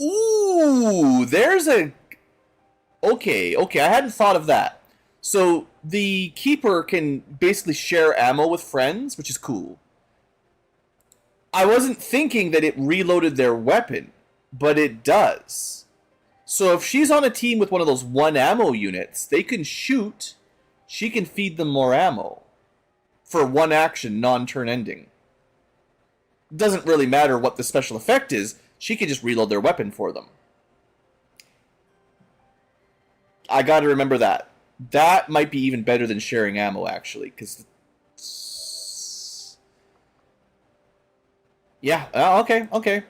Ooh, there's a... Okay, I hadn't thought of that. So, the Keeper can basically share ammo with friends, which is cool. I wasn't thinking that it reloaded their weapon, but it does. So if she's on a team with one of those 1 ammo units, they can shoot... She can feed them more ammo for 1 action, non-turn ending. Doesn't really matter what the special effect is, she can just reload their weapon for them. I gotta remember that. That might be even better than sharing ammo, actually, because... Yeah, okay.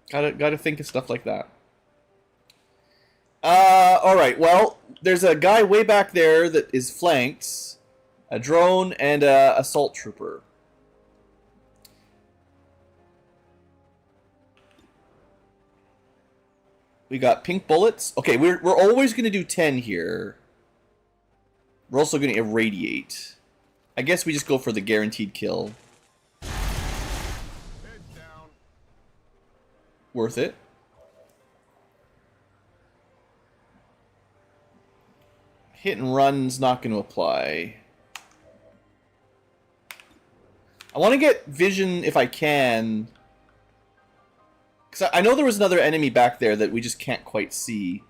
Gotta think of stuff like that. Alright, well, there's a guy way back there that is flanked. A drone and a assault trooper. We got pink bullets. Okay, we're always going to do 10 here. We're also going to irradiate. I guess we just go for the guaranteed kill. Heads down. Worth it. Hit and run's not going to apply. I want to get vision if I can. Because I know there was another enemy back there that we just can't quite see.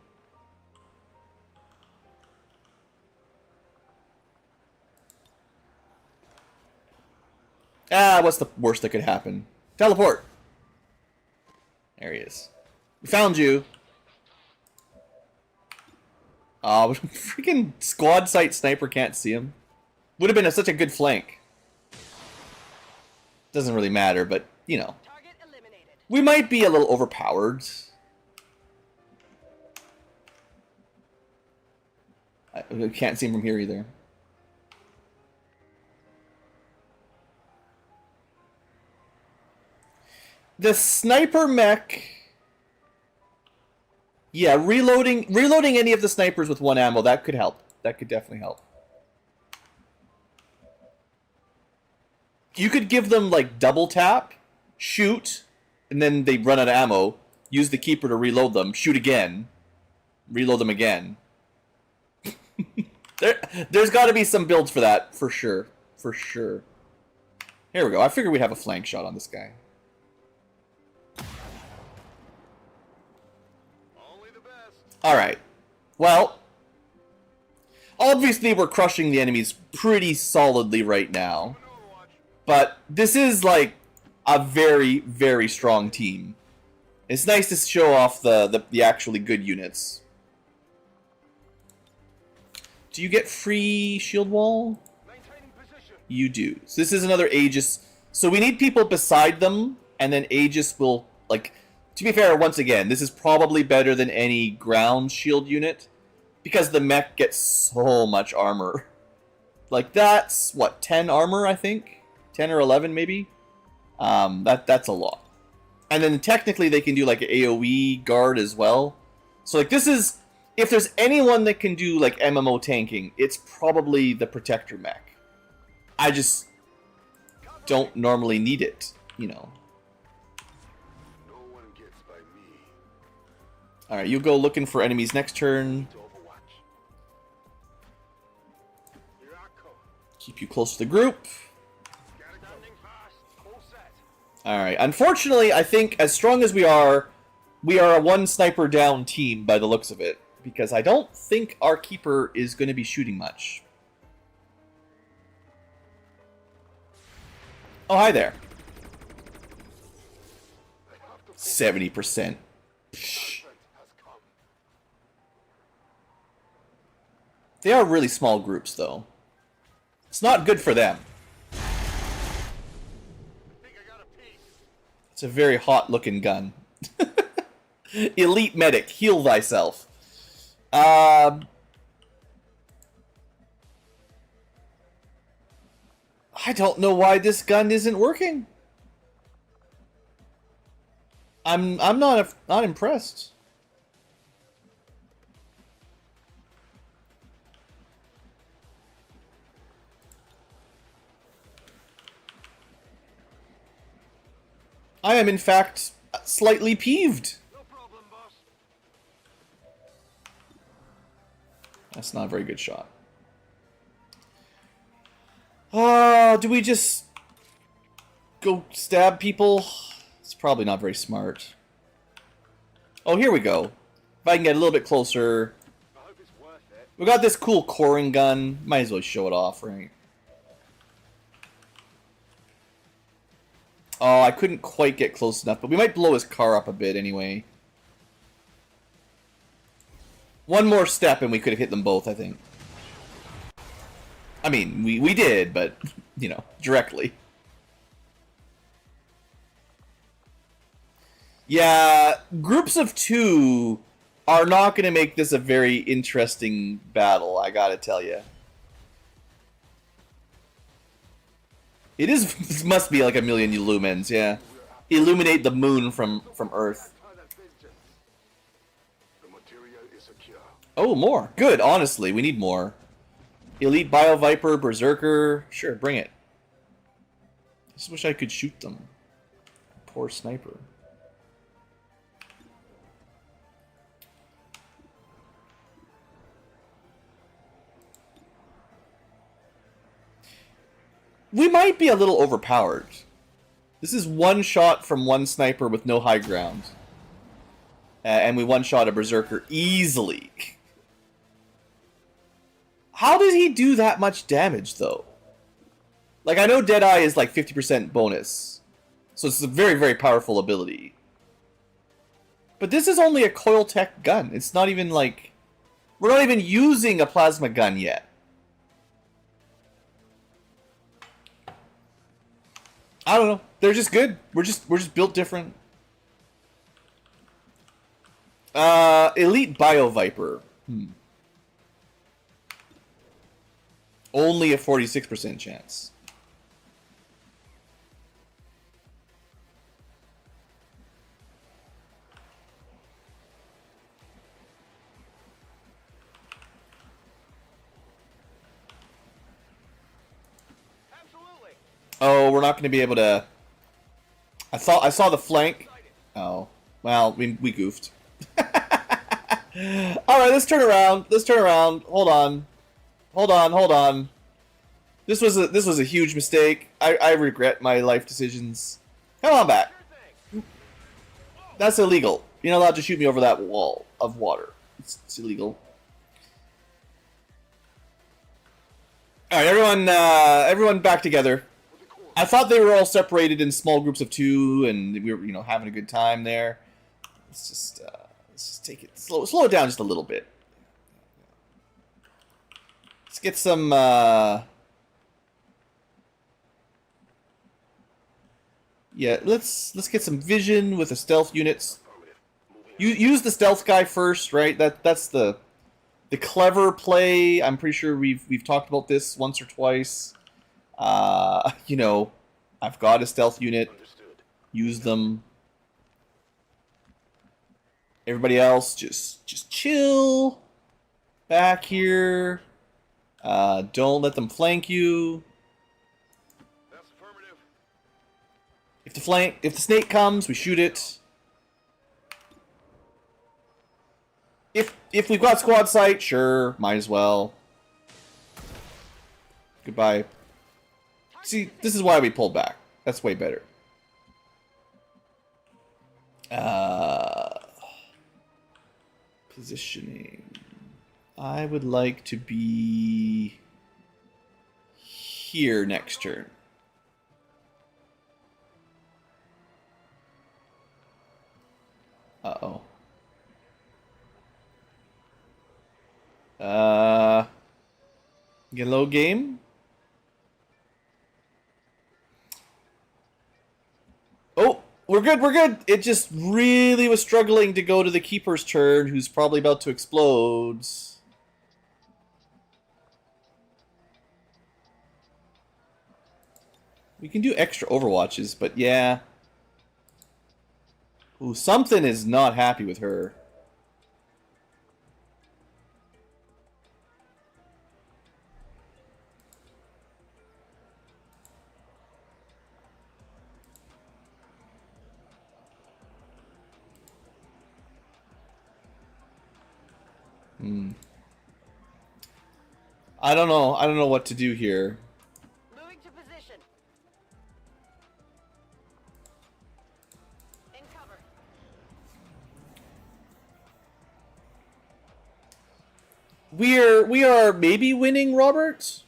Ah, what's the worst that could happen? Teleport! There he is. We found you. Oh, freaking squad sight sniper can't see him. Would have been such a good flank. Doesn't really matter, but, you know. Target eliminated. We might be a little overpowered. I can't see him from here either. The sniper mech... Yeah, reloading any of the snipers with 1 ammo, that could help. That could definitely help. You could give them, like, double tap, shoot, and then they run out of ammo, use the Keeper to reload them, shoot again, reload them again. There's got to be some builds for that, for sure. For sure. Here we go. I figure we'd have a flank shot on this guy. Only the best. Alright. Well, obviously we're crushing the enemies pretty solidly right now. But this is like a very, very strong team. It's nice to show off the actually good units. Do you get free shield wall? Maintaining position. You do. So this is another Aegis. So we need people beside them, and then Aegis will, like, to be fair, once again, this is probably better than any ground shield unit, because the mech gets so much armor. Like, that's, what, 10 armor, I think? 10 or 11, maybe? That's a lot. And then technically they can do, like, an AoE guard as well. So, like, this is... If there's anyone that can do, like, MMO tanking, it's probably the Protector mech. I just don't normally need it, you know. No one gets by me. Alright, you go looking for enemies next turn. To Overwatch. Here I come. Keep you close to the group. Standing fast. All set. Alright, unfortunately, I think as strong as we are a one sniper down team by the looks of it. Because I don't think our keeper is going to be shooting much. Oh, hi there. 70%. Psh. They are really small groups, though. It's not good for them. I think I got a piece. It's a very hot-looking gun. Elite medic, heal thyself. I don't know why this gun isn't working. I'm not impressed. I am in fact slightly peeved. No problem, boss. That's not a very good shot. Do we just go stab people? It's probably not very smart. Oh, here we go. If I can get a little bit closer. I hope it's worth it. We got this cool coring gun. Might as well show it off, right? Oh, I couldn't quite get close enough, but we might blow his car up a bit anyway. One more step and we could have hit them both, I think. I mean, we did, but, you know, directly. Yeah, groups of two are not going to make this a very interesting battle, I gotta tell you. It is, this must be like a million lumens, yeah. Illuminate the moon from Earth. The material is secure. Oh, more. Good, honestly, we need more. Elite Bio Viper, Berserker. Sure, bring it. I just wish I could shoot them. Poor sniper. We might be a little overpowered. This is one shot from one sniper with no high ground. And we one-shot a Berserker easily. How did he do that much damage, though? Like, I know Deadeye is like 50% bonus. So it's a very, very powerful ability. But this is only a coil tech gun. It's not even like... We're not even using a plasma gun yet. I don't know. They're just good. We're just built different. Elite Bio Viper. Only a 46% chance. Absolutely. Oh, we're not going to be able to... I saw the flank. Oh. Well, we goofed. Alright, let's turn around. Let's turn around. Hold on. Hold on, hold on. This was a huge mistake. I regret my life decisions. Come on back. That's illegal. You're not allowed to shoot me over that wall of water. It's illegal. All right, everyone back together. I thought they were all separated in small groups of 2, and we were, having a good time there. Let's just take it slow it down just a little bit. Let's get some. Yeah, let's get some vision with the stealth units. Use the stealth guy first, right? That's the clever play. I'm pretty sure we've talked about this once or twice. I've got a stealth unit. Use them. Everybody else, just chill back here. Don't let them flank you. That's affirmative. If the snake comes, we shoot it. If we've got squad sight, sure, might as well. Goodbye. See, this is why we pulled back. That's way better. Positioning. I would like to be here next turn. Uh-oh. Yellow game? Oh, we're good. It just really was struggling to go to the keeper's turn, who's probably about to explode. We can do extra overwatches, but yeah. Ooh, something is not happy with her. I don't know what to do here. Moving to position. In cover. We are maybe winning, Robert.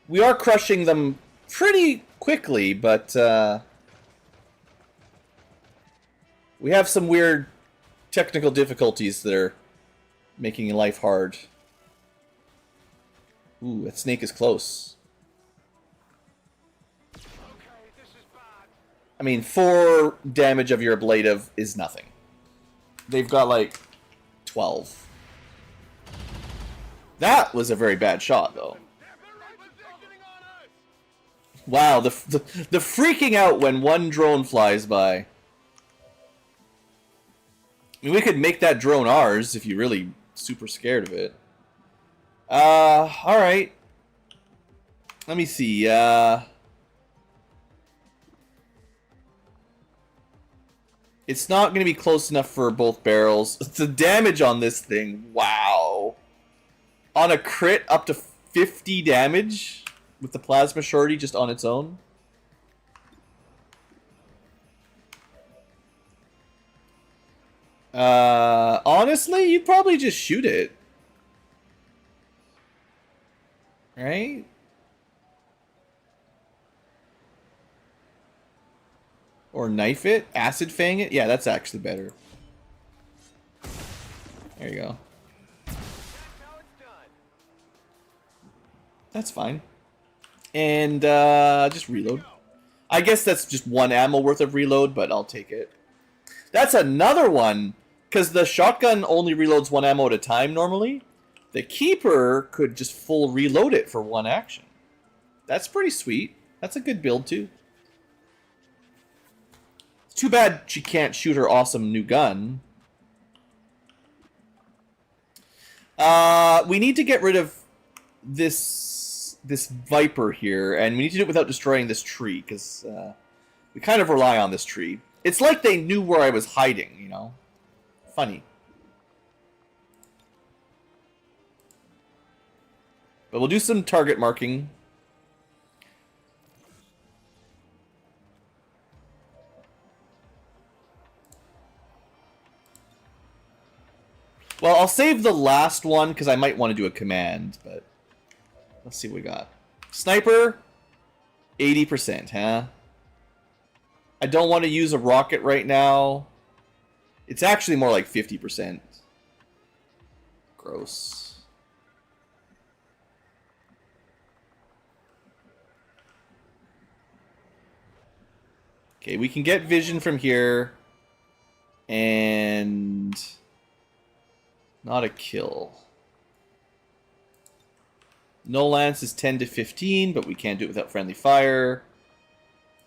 We are crushing them pretty quickly, but we have some weird technical difficulties that are making life hard. Ooh, that snake is close. Okay, this is bad. I mean, 4 damage of your ablative is nothing. They've got like 12. That was a very bad shot, though. Wow, the freaking out when one drone flies by. I mean, we could make that drone ours if you're really super scared of it. Alright. Let me see, it's not going to be close enough for both barrels. The damage on this thing, wow. On a crit, up to 50 damage with the plasma shorty just on its own. Honestly, you probably just shoot it. Right? Or knife it? Acid fang it? Yeah, that's actually better. There you go. That's fine. And, just reload. I guess that's just 1 ammo worth of reload, but I'll take it. That's another one, because the shotgun only reloads 1 ammo at a time normally. The keeper could just full reload it for 1 action. That's pretty sweet. That's a good build, too. It's too bad she can't shoot her awesome new gun. We need to get rid of this Viper here, and we need to do it without destroying this tree, because we kind of rely on this tree. It's like they knew where I was hiding, you know? Funny. But we'll do some target marking. Well, I'll save the last one because I might want to do a command, but let's see what we got. Sniper, 80%, huh? I don't want to use a rocket right now. It's actually more like 50%. Gross. Okay, we can get vision from here. And... not a kill. No lance is 10 to 15, but we can't do it without friendly fire.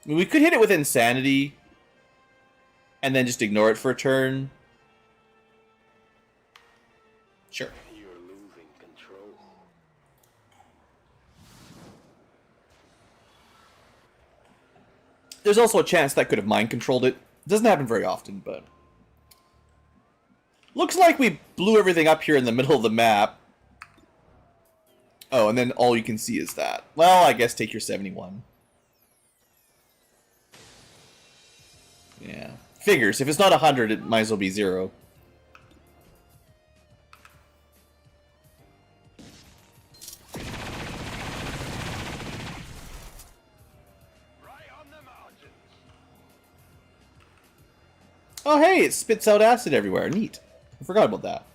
I mean, we could hit it with insanity. And then just ignore it for a turn. Sure. You're losing control. There's also a chance that could have mind controlled it. It doesn't happen very often, but... looks like we blew everything up here in the middle of the map. Oh, and then all you can see is that. Well, I guess take your 71. Yeah. Figures. If it's not 100, it might as well be 0. Oh, hey, it spits out acid everywhere. Neat. I forgot about that.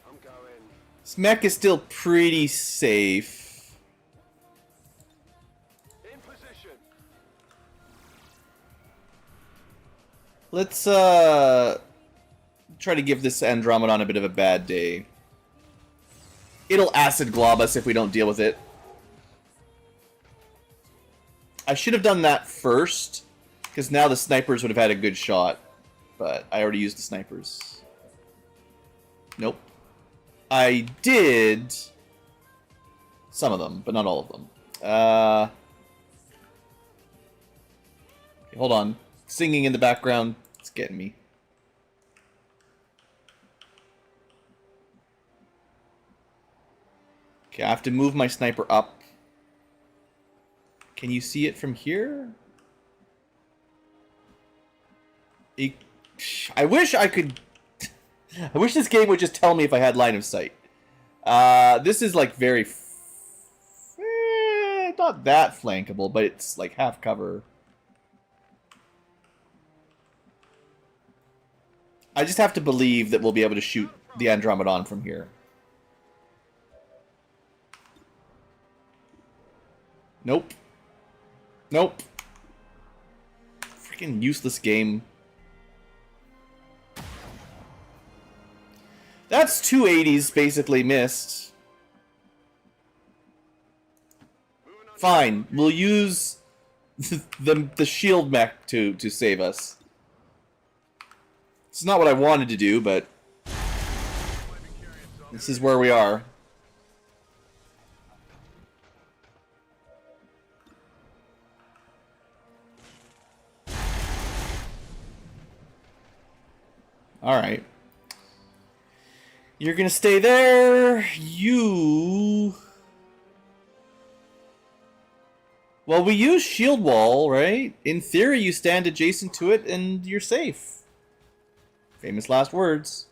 I'm going. This mech is still pretty safe. In position. Let's, try to give this Andromedon a bit of a bad day. It'll acid glob us if we don't deal with it. I should have done that first, because now the snipers would have had a good shot. But I already used the snipers. Nope. I did some of them, but not all of them. Okay, hold on. Singing in the background, it's getting me. Okay, I have to move my sniper up. Can you see it from here? I wish I could... I wish this game would just tell me if I had line of sight. This is like very... not that flankable, but it's like half cover. I just have to believe that we'll be able to shoot the Andromedon from here. Nope. Nope. Freaking useless game. That's 280s basically missed. Fine, we'll use the shield mech to save us. It's not what I wanted to do, but this is where we are. Alright. You're gonna stay there. You... well, we use shield wall, right? In theory, you stand adjacent to it and you're safe. Famous last words.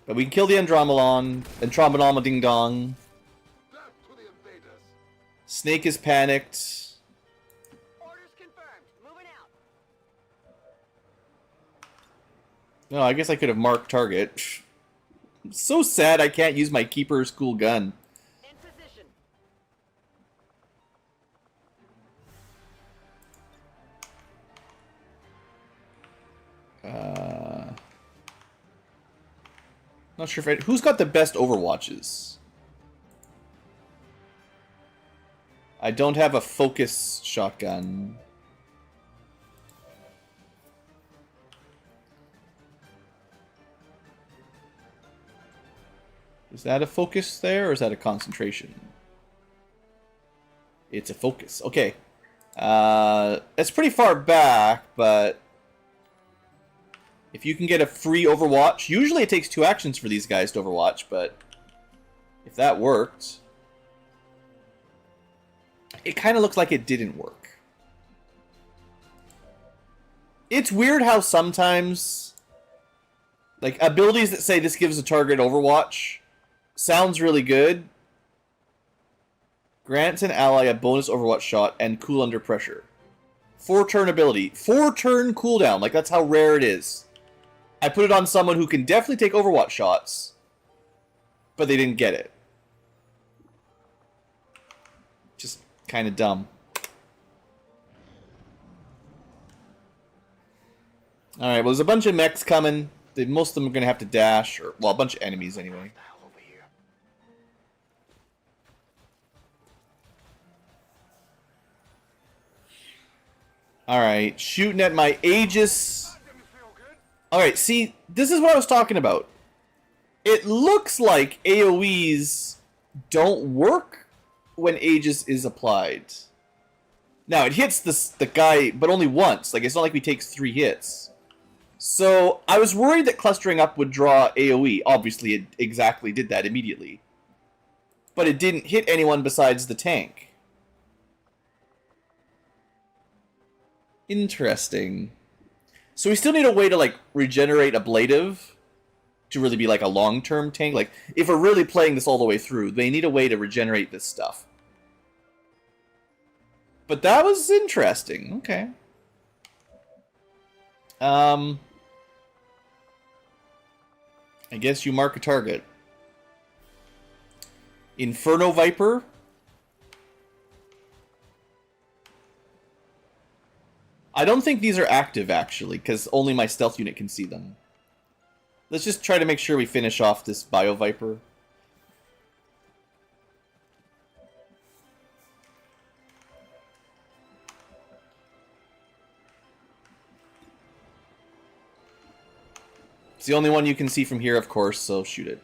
But we can kill the Andromedon ding dong. Back to the invaders. Snake is panicked. Orders confirmed. Moving out. No, I guess I could have marked target. I'm so sad I can't use my Keeper's cool gun. In position. Not sure if who's got the best Overwatches? I don't have a focus shotgun. Is that a focus there, or is that a concentration? It's a focus. Okay. It's pretty far back, but if you can get a free Overwatch, usually it takes 2 actions for these guys to Overwatch, but if that worked, it kind of looks like it didn't work. It's weird how sometimes, like, abilities that say this gives a target Overwatch sounds really good. Grants an ally a bonus Overwatch shot and cool under pressure. 4-turn ability. 4-turn cooldown. Like, that's how rare it is. I put it on someone who can definitely take Overwatch shots, but they didn't get it. Just kind of dumb. Alright, well, there's a bunch of mechs coming. Most of them are going to have to dash, or, well, a bunch of enemies anyway. Alright, shooting at my Aegis. Alright, see, this is what I was talking about. It looks like AoEs don't work when Aegis is applied. Now, it hits the guy, but only once. Like, it's not like we take 3 hits. So, I was worried that clustering up would draw AoE. Obviously, it exactly did that immediately. But it didn't hit anyone besides the tank. Interesting. So we still need a way to, like, regenerate ablative to really be, like, a long-term tank. Like, if we're really playing this all the way through, they need a way to regenerate this stuff. But that was interesting. Okay. I guess you mark a target. Inferno Viper. I don't think these are active, actually, because only my stealth unit can see them. Let's just try to make sure we finish off this Bio Viper. It's the only one you can see from here, of course, so shoot it.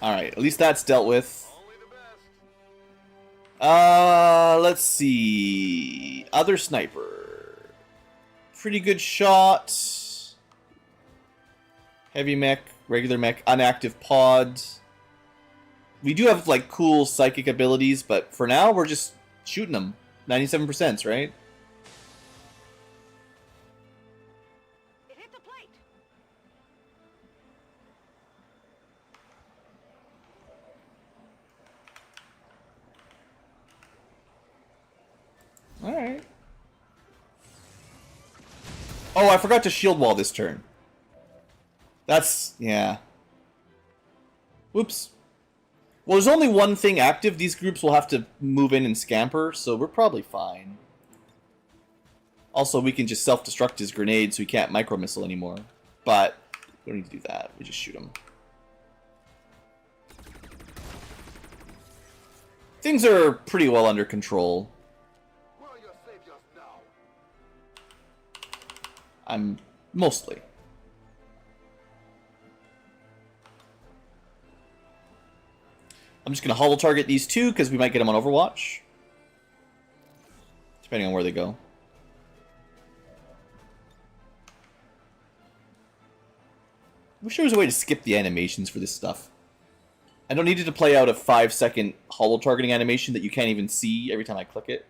Alright, at least that's dealt with. Let's see. Other sniper. Pretty good shot. Heavy mech, regular mech, unactive pod. We do have, like, cool psychic abilities, but for now, we're just shooting them. 97%, right? It hit the plate. Alright. Oh, I forgot to shield wall this turn. That's... yeah. Whoops. Well, there's only one thing active. These groups will have to move in and scamper, so we're probably fine. Also, we can just self-destruct his grenade so he can't micro-missile anymore. But we don't need to do that. We just shoot him. Things are pretty well under control. I'm mostly. I'm just going to hollow target these two because we might get them on Overwatch. Depending on where they go. I wish there was a way to skip the animations for this stuff. I don't need it to play out a 5-second hollow targeting animation that you can't even see every time I click it.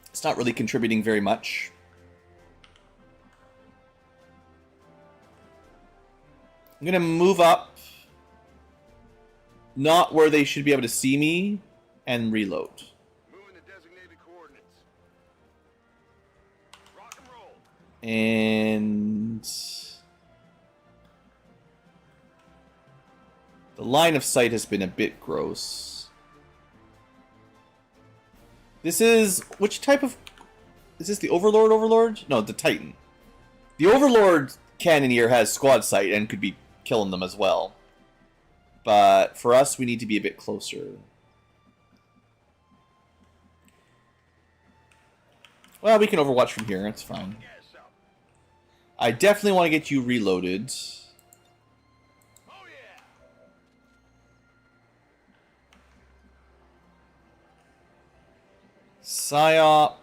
It's not really contributing very much. I'm going to move up, not where they should be able to see me, and reload. Moving to designated coordinates. Rock and roll. And the line of sight has been a bit gross. This is, which type of, is this the Overlord? No, the Titan. The Overlord Cannoneer has squad sight and could be killing them as well. But for us, we need to be a bit closer. Well, we can Overwatch from here. That's fine. I definitely want to get you reloaded. Psyop.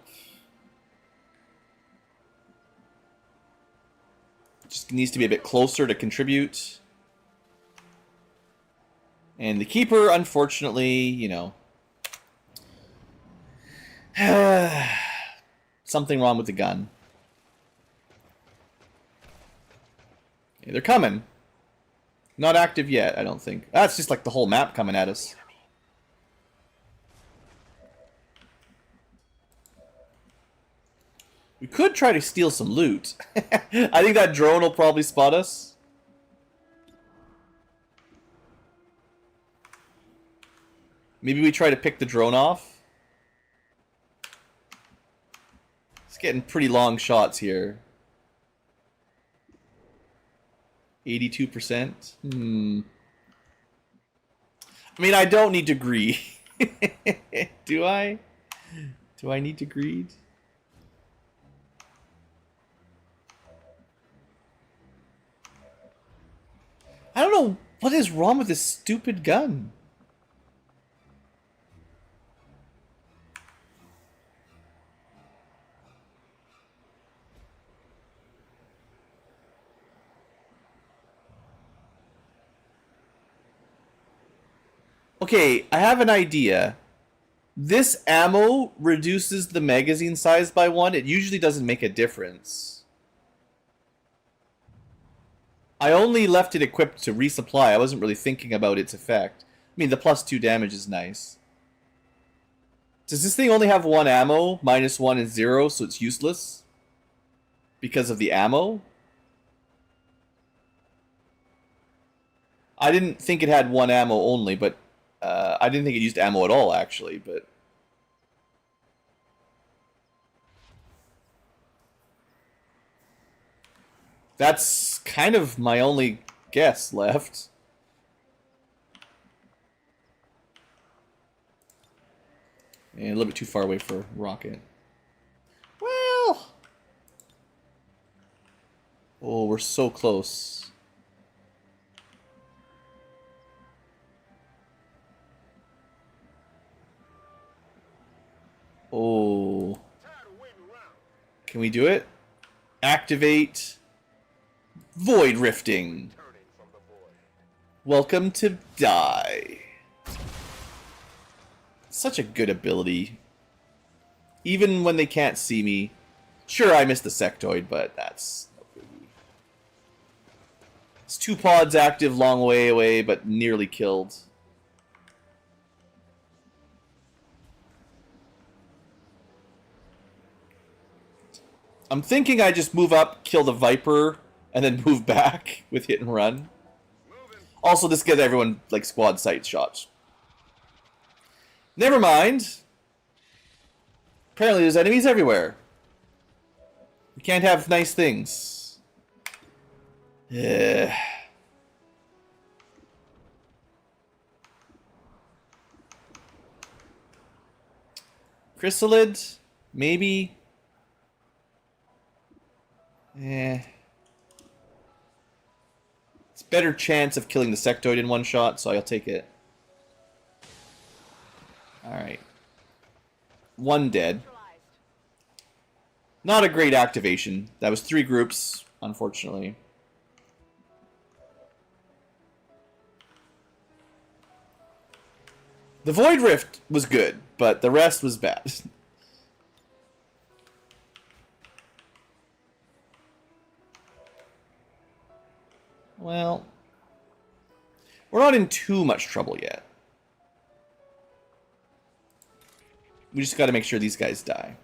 Just needs to be a bit closer to contribute. And the keeper, unfortunately, you know. Something wrong with the gun. Okay, they're coming. Not active yet, I don't think. That's just like the whole map coming at us. We could try to steal some loot. I think that drone will probably spot us. Maybe we try to pick the drone off. It's getting pretty long shots here. 82%. I mean, I don't need to greed. Do I? Do I need to greed? I don't know what is wrong with this stupid gun. Okay, I have an idea. This ammo reduces the magazine size by 1. It usually doesn't make a difference. I only left it equipped to resupply. I wasn't really thinking about its effect. I mean, the +2 damage is nice. Does this thing only have 1 ammo? -1 and 0, so it's useless? Because of the ammo? I didn't think it had 1 ammo only, but I didn't think it used ammo at all, actually, but... That's kind of my only guess left. And a little bit too far away for rocket. Well... Oh, we're so close. Oh. Can we do it? Activate Void Rifting. Welcome to Die. Such a good ability. Even when they can't see me. Sure, I missed the sectoid, but that's no biggie. It's 2 pods active, long way away, but nearly killed. I'm thinking I just move up, kill the Viper, and then move back with hit and run. Also, this gives everyone like squad sight shots. Never mind. Apparently there's enemies everywhere. We can't have nice things. Yeah. Chrysalid? Maybe. Eh. It's better chance of killing the sectoid in 1 shot, so I'll take it. Alright. 1 dead. Not a great activation. That was 3 groups, unfortunately. The Void Rift was good, but the rest was bad. Well, we're not in too much trouble yet. We just got to make sure these guys die.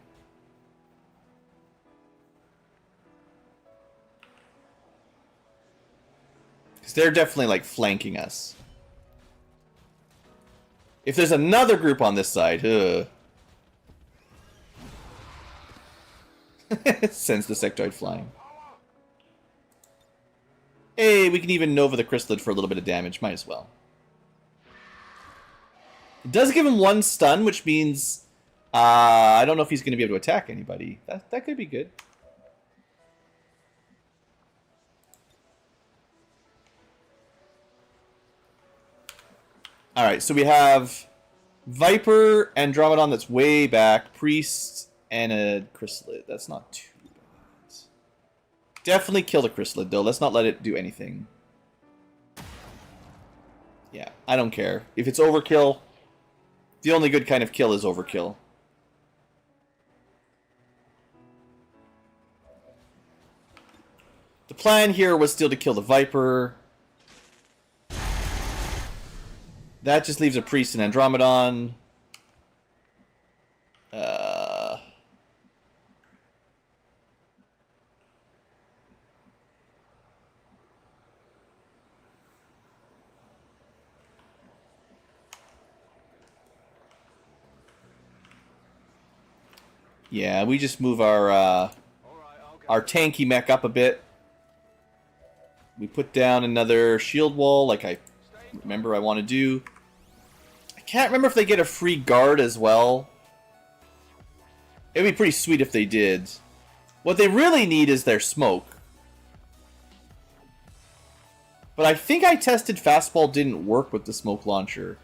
Because they're definitely, like, flanking us. If there's another group on this side, sends the sectoid flying. Hey, we can even Nova the Chrysalid for a little bit of damage. Might as well. It does give him 1 stun, which means... I don't know if he's going to be able to attack anybody. That could be good. Alright, so we have Viper, Andromedon that's way back, Priest, and a Chrysalid. That's not too bad. Definitely kill the Chrysalid, though. Let's not let it do anything. Yeah, I don't care. If it's overkill, the only good kind of kill is overkill. The plan here was still to kill the Viper. That just leaves a Priest and Andromedon. Yeah, we just move our tanky mech up a bit. We put down another shield wall like I remember I want to do. I can't remember if they get a free guard as well. It would be pretty sweet if they did. What they really need is their smoke. But I think I tested fastball didn't work with the smoke launcher.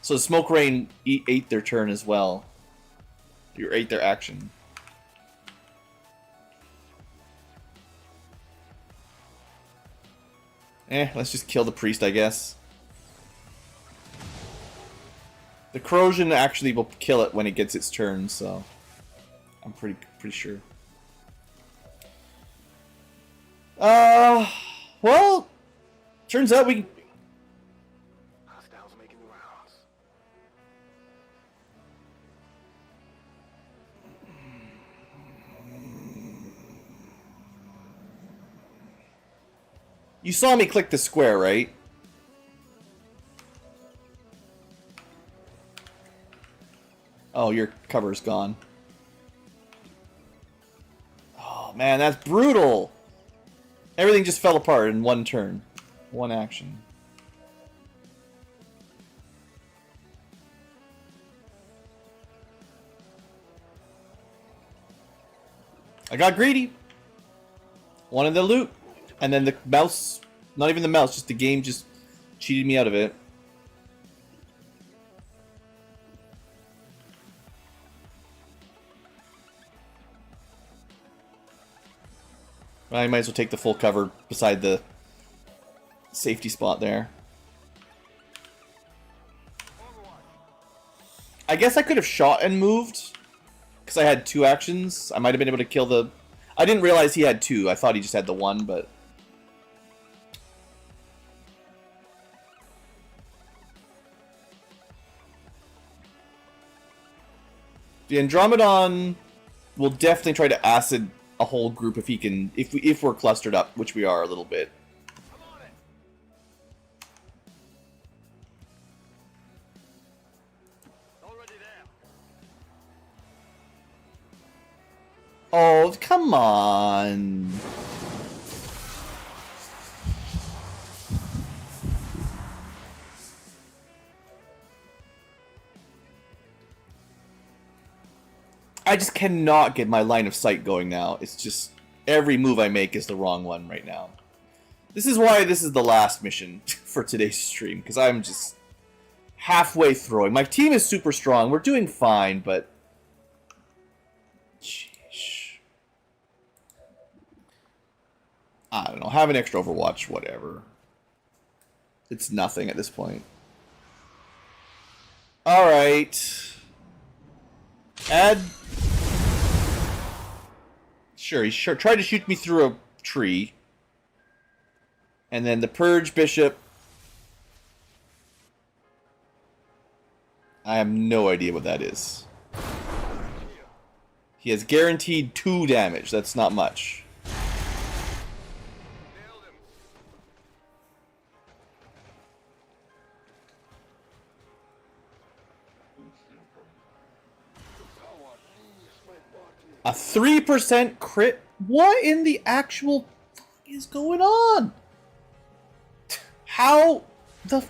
So the smoke rain ate their turn as well. You ate their action. Let's just kill the priest, I guess. The corrosion actually will kill it when it gets its turn, so I'm pretty sure. Well, turns out we. Hostiles making the rounds. You saw me click the square, right? Oh, your cover's gone. Oh, man, that's brutal. Everything just fell apart in one turn. One action. I got greedy. Wanted the loot. And then the mouse, not even the mouse, just the game just cheated me out of it. I might as well take the full cover beside the safety spot there. I guess I could have shot and moved, because I had two actions. I might have been able to kill the... I didn't realize he had two. I thought he just had the one, but... The Andromedon will definitely try to acid a whole group if he can, if we're clustered up, which we are a little bit. Already there. Oh, come on. I just cannot get my line of sight going now. It's just every move I make is the wrong one right now. This is why this is the last mission for today's stream, because I'm just halfway through. My team is super strong. We're doing fine, but... Sheesh. I don't know. Have an extra Overwatch, whatever. It's nothing at this point. Alright. Add... Sure, he tried to shoot me through a tree. And then the Purge Bishop. I have no idea what that is. He has guaranteed 2 damage. That's not much. A 3% crit? What in the actual fuck is going on? How the...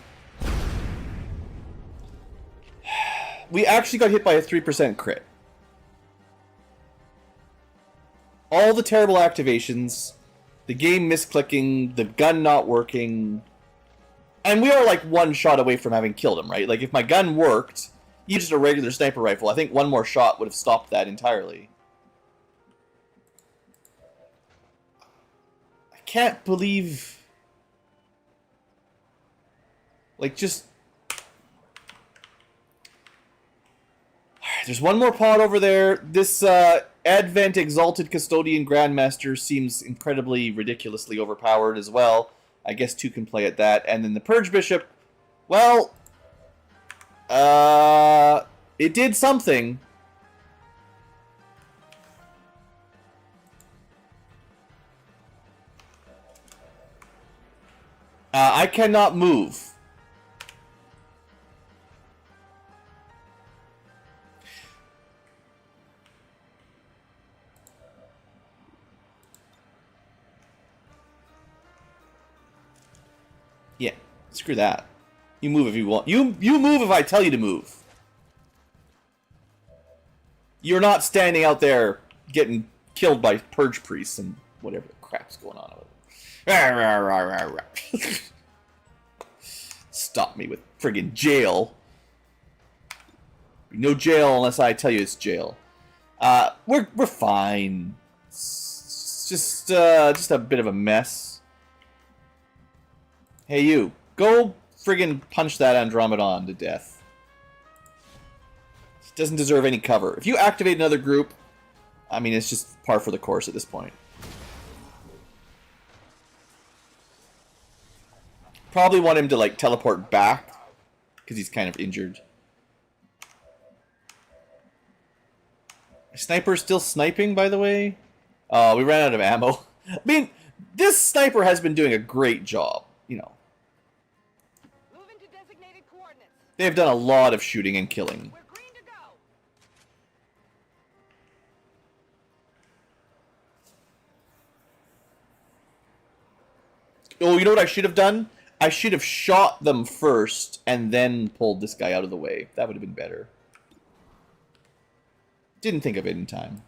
We actually got hit by a 3% crit. All the terrible activations, the game misclicking, the gun not working, and we are like one shot away from having killed him, right? Like if my gun worked, used a regular sniper rifle. I think one more shot would have stopped that entirely. I can't believe... Like, just... There's one more pod over there. This Advent Exalted Custodian Grandmaster seems incredibly, ridiculously overpowered as well. I guess 2 can play at that. And then the Purge Bishop, well... it did something. I cannot move. Yeah, screw that. You move if you want. You move if I tell you to move. You're not standing out there getting killed by purge priests and whatever the crap's going on over there. Stop me with friggin' jail. No jail unless I tell you it's jail. We're fine. It's just a bit of a mess. Hey you, go friggin' punch that Andromedon to death. It doesn't deserve any cover. If you activate another group, I mean, it's just par for the course at this point. Probably want him to, like, teleport back, because he's kind of injured. Sniper's still sniping, by the way? We ran out of ammo. I mean, this sniper has been doing a great job, you know. They've done a lot of shooting and killing. We're green to go. Oh, you know what I should have done? I should have shot them first and then pulled this guy out of the way. That would have been better. Didn't think of it in time.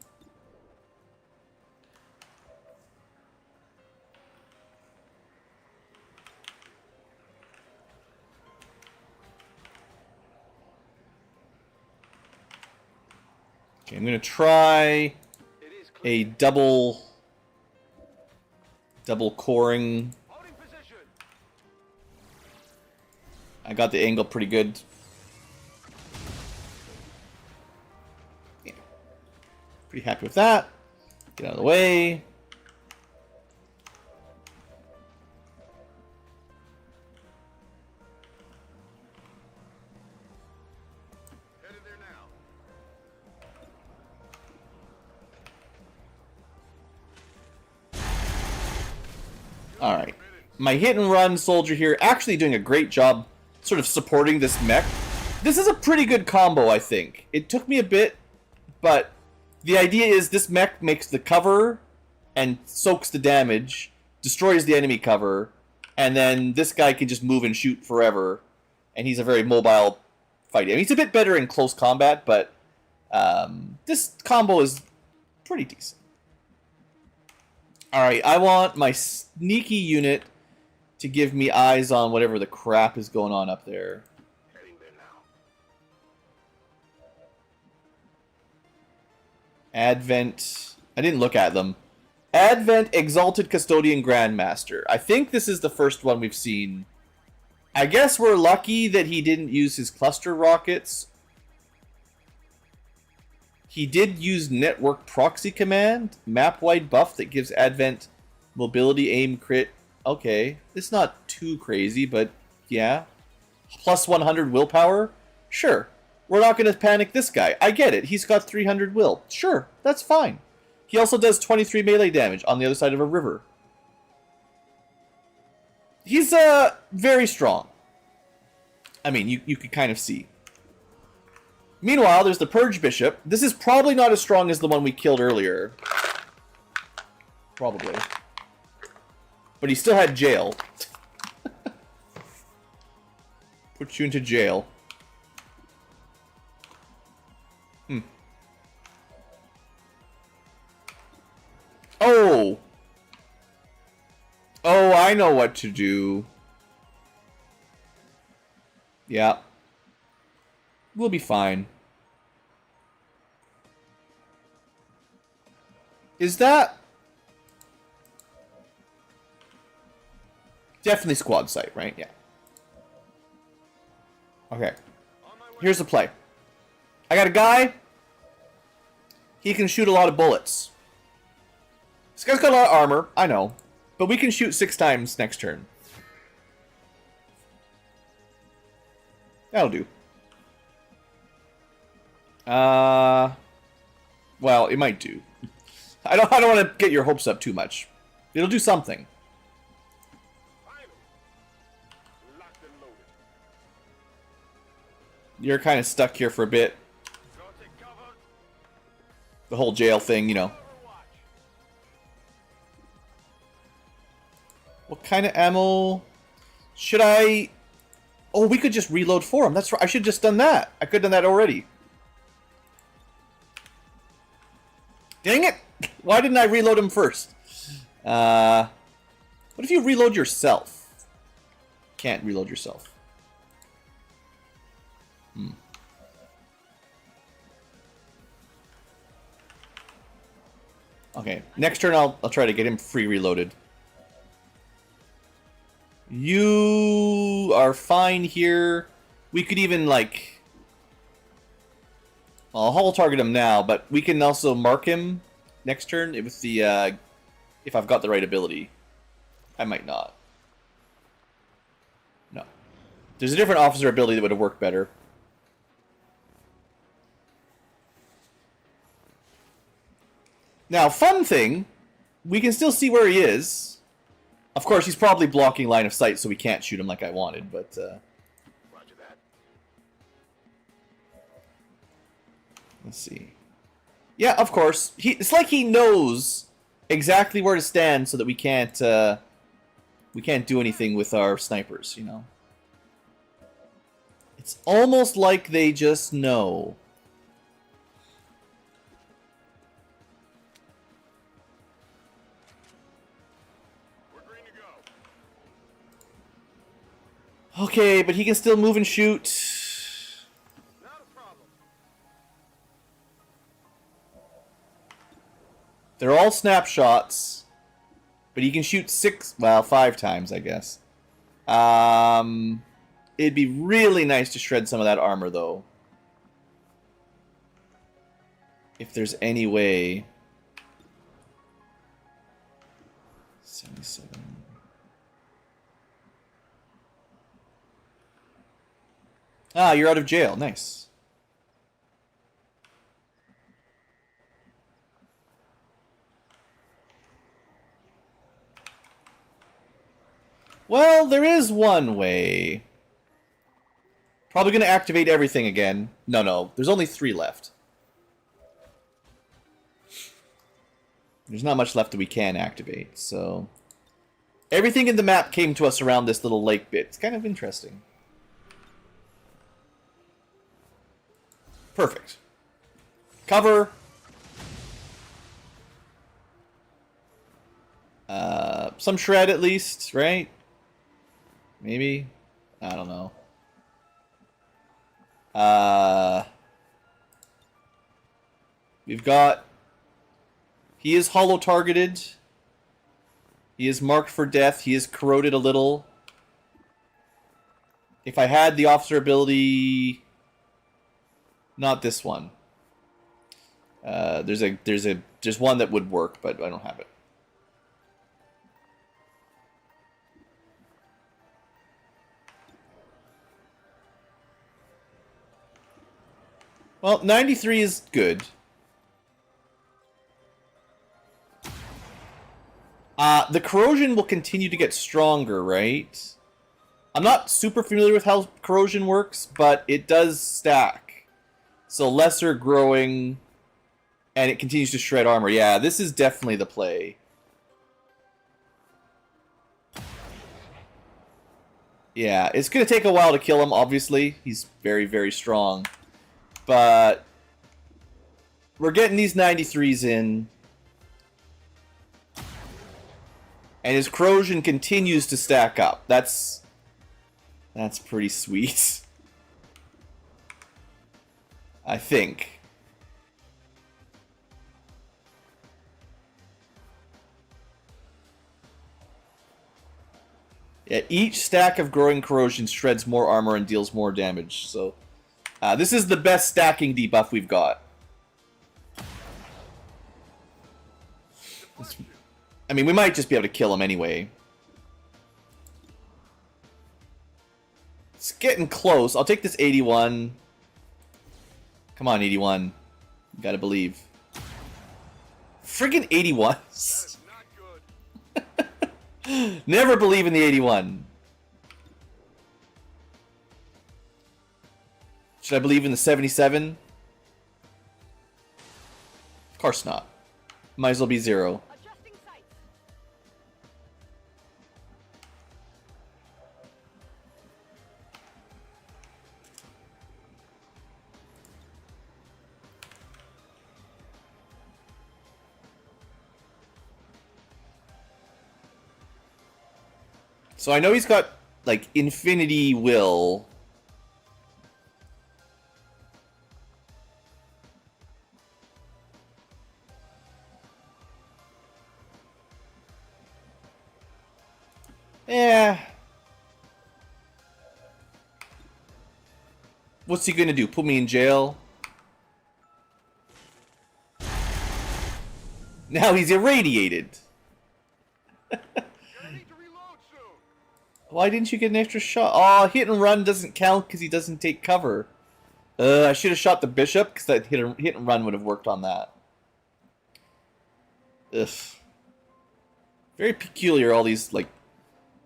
Okay, I'm going to try a double coring. I got the angle pretty good. Yeah. Pretty happy with that. Get out of the way. Headed there now. Alright. My hit and run soldier here actually doing a great job sort of supporting this mech. This is a pretty good combo, I think. It took me a bit, but the idea is this mech makes the cover and soaks the damage, destroys the enemy cover, and then this guy can just move and shoot forever, and he's a very mobile fighter. I mean, he's a bit better in close combat, but this combo is pretty decent. Alright, I want my sneaky unit to give me eyes on whatever the crap is going on up there. Heading there now. Advent... I didn't look at them. Advent Exalted Custodian Grandmaster. I think this is the first one we've seen. I guess we're lucky that he didn't use his cluster rockets. He did use Network Proxy Command, map-wide buff that gives Advent mobility, aim, crit. Okay, it's not too crazy, but yeah. Plus 100 willpower? Sure. We're not going to panic this guy. I get it. He's got 300 will. Sure, that's fine. He also does 23 melee damage on the other side of a river. He's very strong. I mean, you could kind of see. Meanwhile, there's the Purge Bishop. This is probably not as strong as the one we killed earlier. Probably. But he still had jail. Put you into jail. Oh! Oh, I know what to do. Yeah. We'll be fine. Is that... Definitely squad site, right? Yeah. Okay. Here's the play. I got a guy. He can shoot a lot of bullets. This guy's got a lot of armor, I know. But we can shoot 6 times next turn. That'll do. Well, it might do. I don't want to get your hopes up too much. It'll do something. You're kind of stuck here for a bit. The whole jail thing, you know. What kind of ammo should I... Oh, we could just reload for him. That's right. I should have just done that. I could have done that already. Dang it! Why didn't I reload him first? What if you reload yourself? Can't reload yourself. Okay, next turn I'll try to get him free reloaded. You are fine here. We could even like... Well, I'll hull target him now, but we can also mark him next turn with the if I've got the right ability. I might not. No. There's a different officer ability that would have worked better. Now, fun thing, we can still see where he is. Of course, he's probably blocking line of sight, so we can't shoot him like I wanted, but... Roger that. Let's see. Yeah, of course. It's like he knows exactly where to stand so that we can't do anything with our snipers, you know? It's almost like they just know. Okay, but he can still move and shoot. Not a problem. They're all snapshots, but he can shoot 5 times, I guess. It'd be really nice to shred some of that armor, though. If there's any way. 77. Ah, you're out of jail. Nice. Well, there is one way. Probably going to activate everything again. No. There's only 3 left. There's not much left that we can activate, so... Everything in the map came to us around this little lake bit. It's kind of interesting. Perfect. Cover. Some shred at least, right? Maybe? I don't know. We've got... He is hollow targeted. He is marked for death. He is corroded a little. If I had the officer ability... Not this one. There's one that would work, but I don't have it. Well, 93 is good. The corrosion will continue to get stronger, right? I'm not super familiar with how corrosion works, but it does stack. So lesser growing, and it continues to shred armor. Yeah, this is definitely the play. Yeah, it's going to take a while to kill him, obviously. He's very, very strong. But we're getting these 93s in. And his corrosion continues to stack up. That's pretty sweet. I think. Yeah, each stack of growing corrosion shreds more armor and deals more damage. So, this is the best stacking debuff we've got. I mean, we might just be able to kill him anyway. It's getting close. I'll take this 81. Come on, 81. You gotta believe. Friggin' 81. That's not good. Never believe in the 81. Should I believe in the 77? Of course not. Might as well be 0. Adjusting sights. So I know he's got, like, infinity will. Yeah. What's he gonna do? Put me in jail? Now he's irradiated. Gonna need to reload soon. Why didn't you get an extra shot? Oh, hit and run doesn't count because he doesn't take cover. I should have shot the bishop because that hit and run would have worked on that. Ugh. Very peculiar, all these, like,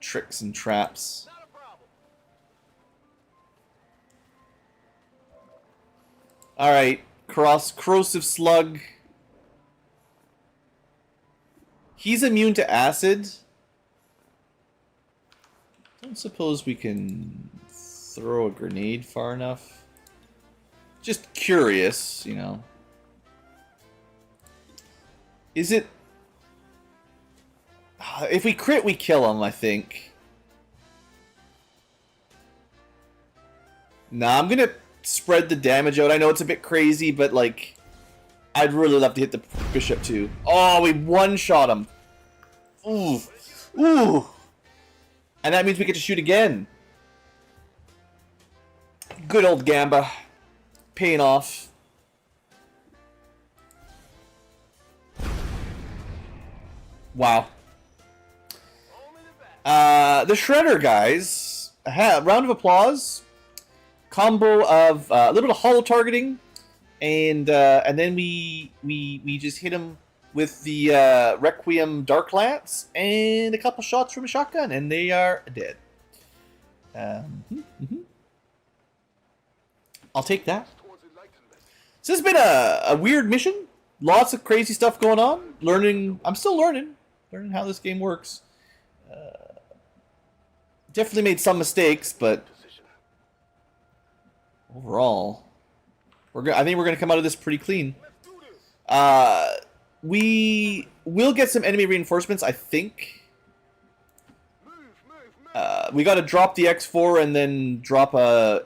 tricks and traps. Not a problem. Alright, corrosive slug. He's immune to acid. Don't suppose we can throw a grenade far enough. Just curious, you know. Is it... If we crit, we kill him, I think. Nah, I'm gonna spread the damage out. I know it's a bit crazy, but, like, I'd really love to hit the bishop, too. Oh, we one-shot him. Ooh. Ooh. And that means we get to shoot again. Good old Gamba. Paying off. Wow. The Shredder, guys. Round of applause. Combo of a little bit of hollow targeting, and then we just hit him with the Requiem Dark Lance and a couple shots from a shotgun, and they are dead. I'll take that. Towards enlightenment. So this has been a weird mission. Lots of crazy stuff going on. I'm still learning how this game works. Definitely made some mistakes, but overall, I think we're gonna come out of this pretty clean. We will get some enemy reinforcements, I think. We got to drop the X4 and then drop a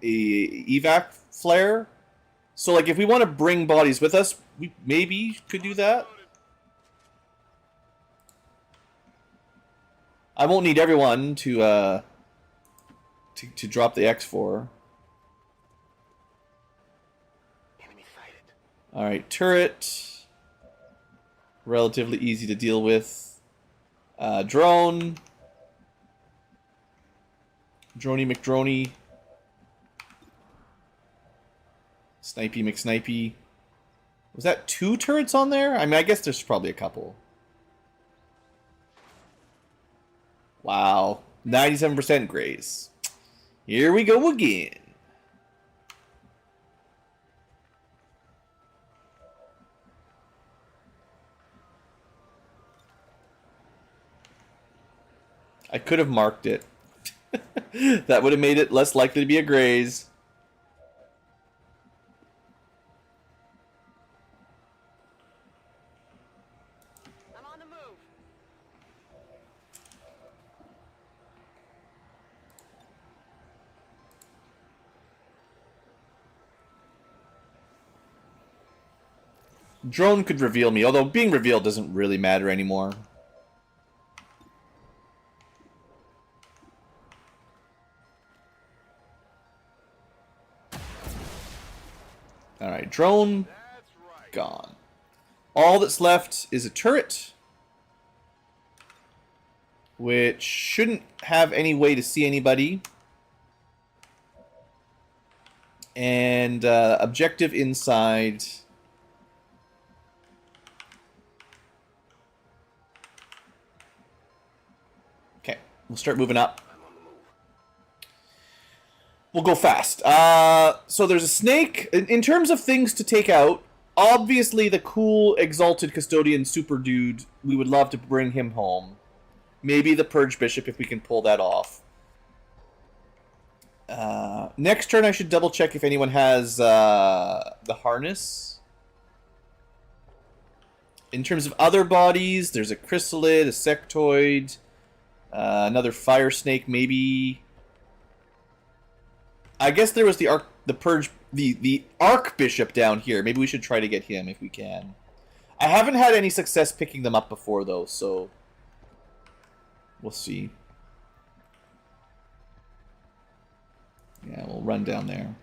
evac flare. So, like, if we want to bring bodies with us, we maybe could do that. I won't need everyone to drop the X4. Enemy sighted. Alright, turret. Relatively easy to deal with. Drone. Droney McDroney. Snipey McSnipey. Was that 2 turrets on there? I mean, I guess there's probably a couple. Wow. 97% grace. Here we go again. I could have marked it. That would have made it less likely to be a graze. I'm on the move. Drone could reveal me, although being revealed doesn't really matter anymore. Alright, drone gone. All that's left is a turret, which shouldn't have any way to see anybody. And objective inside. Okay, we'll start moving up. We'll go fast. So there's a snake. In terms of things to take out, obviously the cool Exalted Custodian super dude, we would love to bring him home. Maybe the Purge Bishop if we can pull that off. Next turn I should double check if anyone has the harness. In terms of other bodies, there's a chrysalid, a sectoid, another fire snake maybe. I guess there was the Archbishop down here. Maybe we should try to get him if we can. I haven't had any success picking them up before though, so we'll see. Yeah, we'll run down there.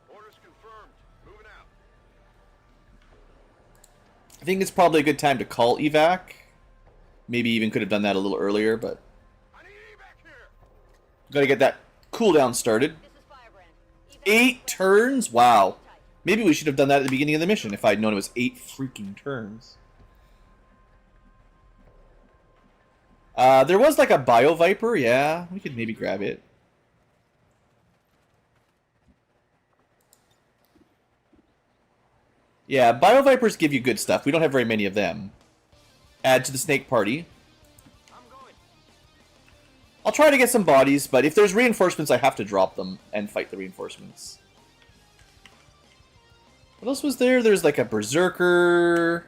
Orders confirmed. Moving out. I think it's probably a good time to call evac. Maybe even could have done that a little earlier, but I need evac here. gotta get that cooldown started. This is Firebrand. 8 turns? Wow. Maybe we should have done that at the beginning of the mission if I'd known it was 8 freaking turns. There was like a Bio Viper, yeah. We could maybe grab it. Yeah, Bio Vipers give you good stuff. We don't have very many of them. Add to the snake party. I'm going. I'll try to get some bodies, but if there's reinforcements, I have to drop them and fight the reinforcements. What else was there? There's like a Berserker.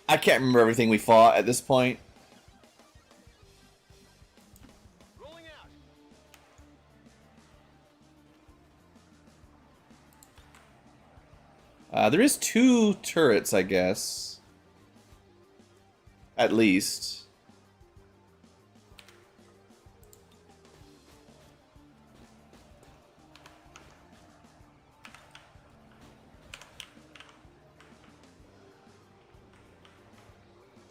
I can't remember everything we fought at this point. Rolling out. There is 2 turrets, I guess. At least.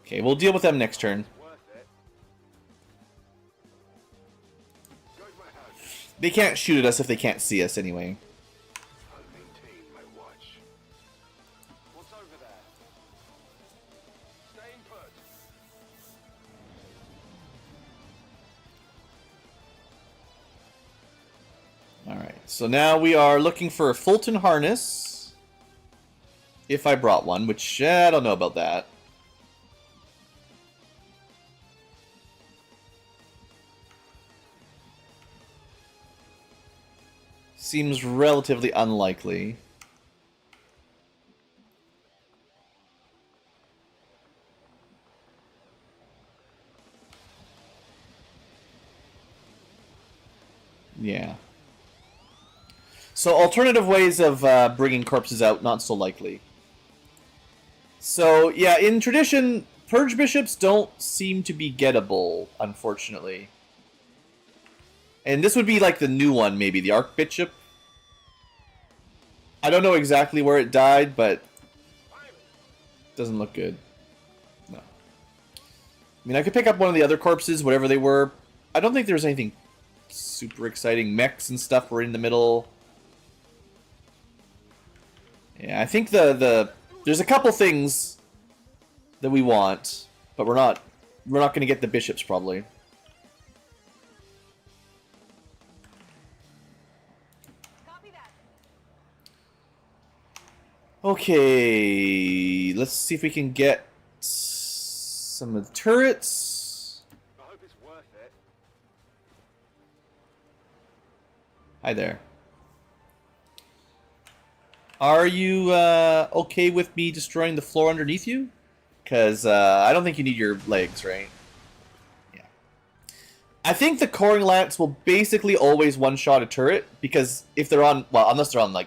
Okay, we'll deal with them next turn. Worth it. Guide my house. They can't shoot at us if they can't see us anyway. I'll maintain my watch. What's over there? Staying put. Alright, so now we are looking for a Fulton harness. If I brought one, which I don't know about that. Seems relatively unlikely. Yeah. So alternative ways of bringing corpses out, not so likely. So yeah, in tradition, Purge Bishops don't seem to be gettable, unfortunately. And this would be like the new one, maybe, the Archbishop. I don't know exactly where it died, but doesn't look good. No. I mean, I could pick up one of the other corpses, whatever they were. I don't think there's anything super exciting. Mechs and stuff were in the middle. Yeah, I think there's a couple things that we want, but we're not going to get the bishops probably. Copy that. Okay, let's see if we can get some of the turrets. I hope it's worth it. Hi there. Are you okay with me destroying the floor underneath you? Because I don't think you need your legs, right? Yeah. I think the coring lance will basically always one-shot a turret, because if they're on, well, unless they're on, like,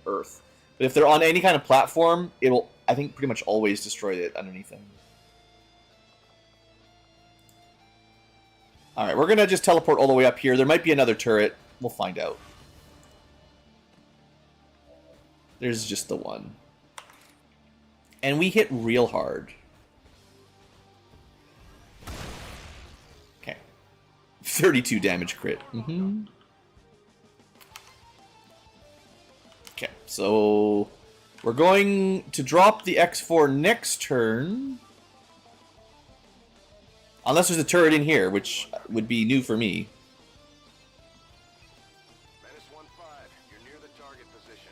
Earth. But if they're on any kind of platform, it'll, I think, pretty much always destroy it underneath them. Alright, we're going to just teleport all the way up here. There might be another turret. We'll find out. There's just the one. And we hit real hard. Okay. 32 damage crit. Okay, so we're going to drop the X4 next turn. Unless there's a turret in here, which would be new for me.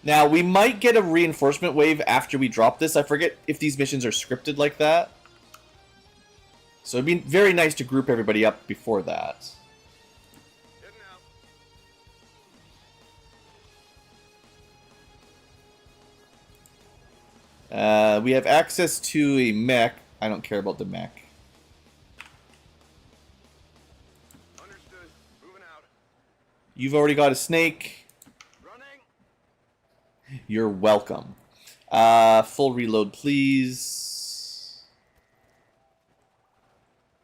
Now, we might get a reinforcement wave after we drop this. I forget if these missions are scripted like that. So it'd be very nice to group everybody up before that. We have access to a mech. I don't care about the mech. Understood. Moving out. You've already got a snake. Running. You're welcome. Full reload, please.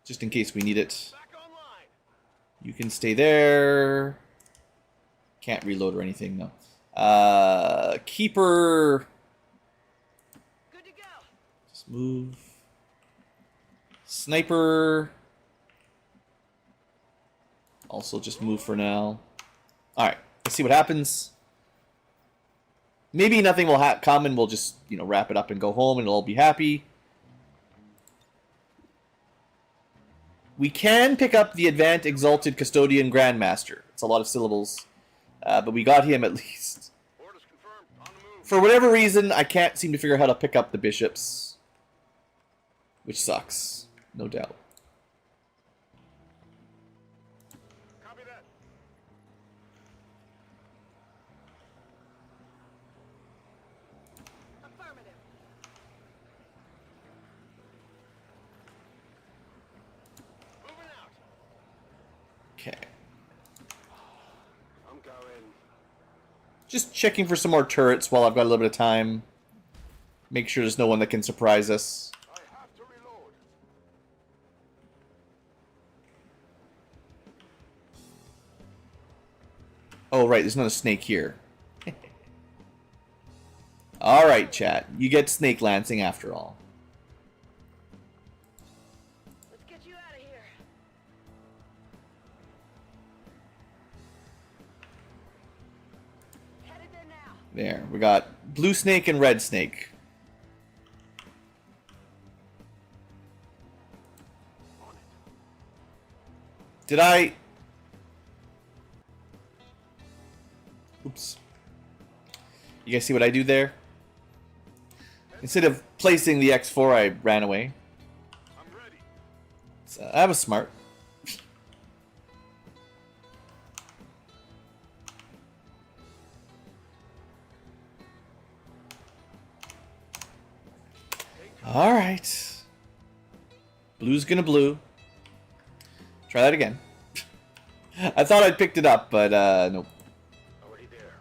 Just in case we need it. Back online. You can stay there. Can't reload or anything, no. Keeper. Good to go. Just move. Sniper. Also just move for now. Alright, let's see what happens. Maybe nothing will come and we'll just, wrap it up and go home and it'll all be happy. We can pick up the Advanced Exalted Custodian Grandmaster. It's a lot of syllables. But we got him at least. Orders confirmed. On the move. For whatever reason, I can't seem to figure out how to pick up the bishops. Which sucks. No doubt. Copy that. Affirmative. Moving out. Okay. I'm going. Just checking for some more turrets while I've got a little bit of time. Make sure there's no one that can surprise us. I have to reload. Oh, right, there's not a snake here. Alright, chat. You get snake lancing after all. Let's get you out of here. Headed there now. There, we got blue snake and red snake. Did I... Oops. You guys see what I do there? Instead of placing the X4, I ran away. I'm ready. So, I was smart. Alright. Blue's gonna blue. Try that again. I thought I'd picked it up, but nope. Already there.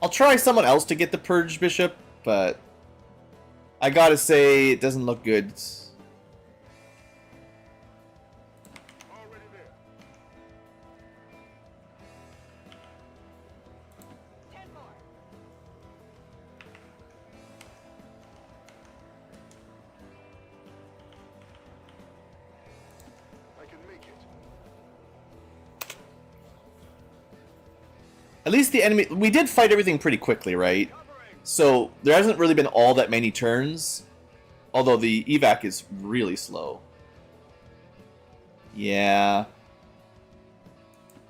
I'll try someone else to get the Purge Bishop, but I gotta say, it doesn't look good. Already there. 10 more. I can make it. At least the enemy... We did fight everything pretty quickly, right? So, there hasn't really been all that many turns. Although the evac is really slow. Yeah.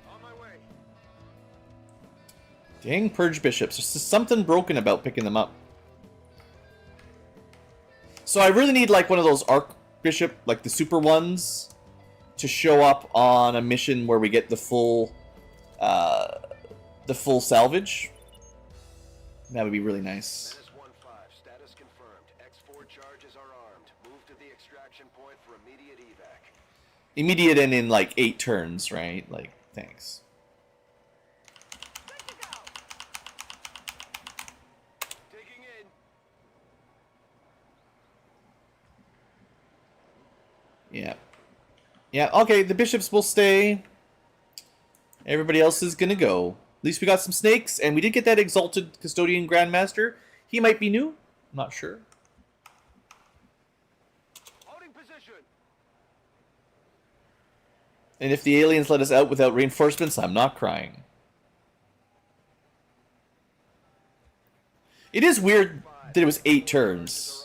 On my way. Dang Purge Bishops. There's just something broken about picking them up. So I really need like one of those Archbishop, like the super ones, to show up on a mission where we get the full salvage. That would be really nice. Menace 1-5, status confirmed. X4 charges are armed. Move to the extraction point for immediate evac. Immediate and in like 8 turns, right? Like, thanks. Yeah. Yeah, okay, the bishops will stay. Everybody else is gonna go. At least we got some snakes, and we did get that exalted custodian grandmaster. He might be new. I'm not sure. Holding position. And if the aliens let us out without reinforcements, I'm not crying. It is weird that it was 8 turns.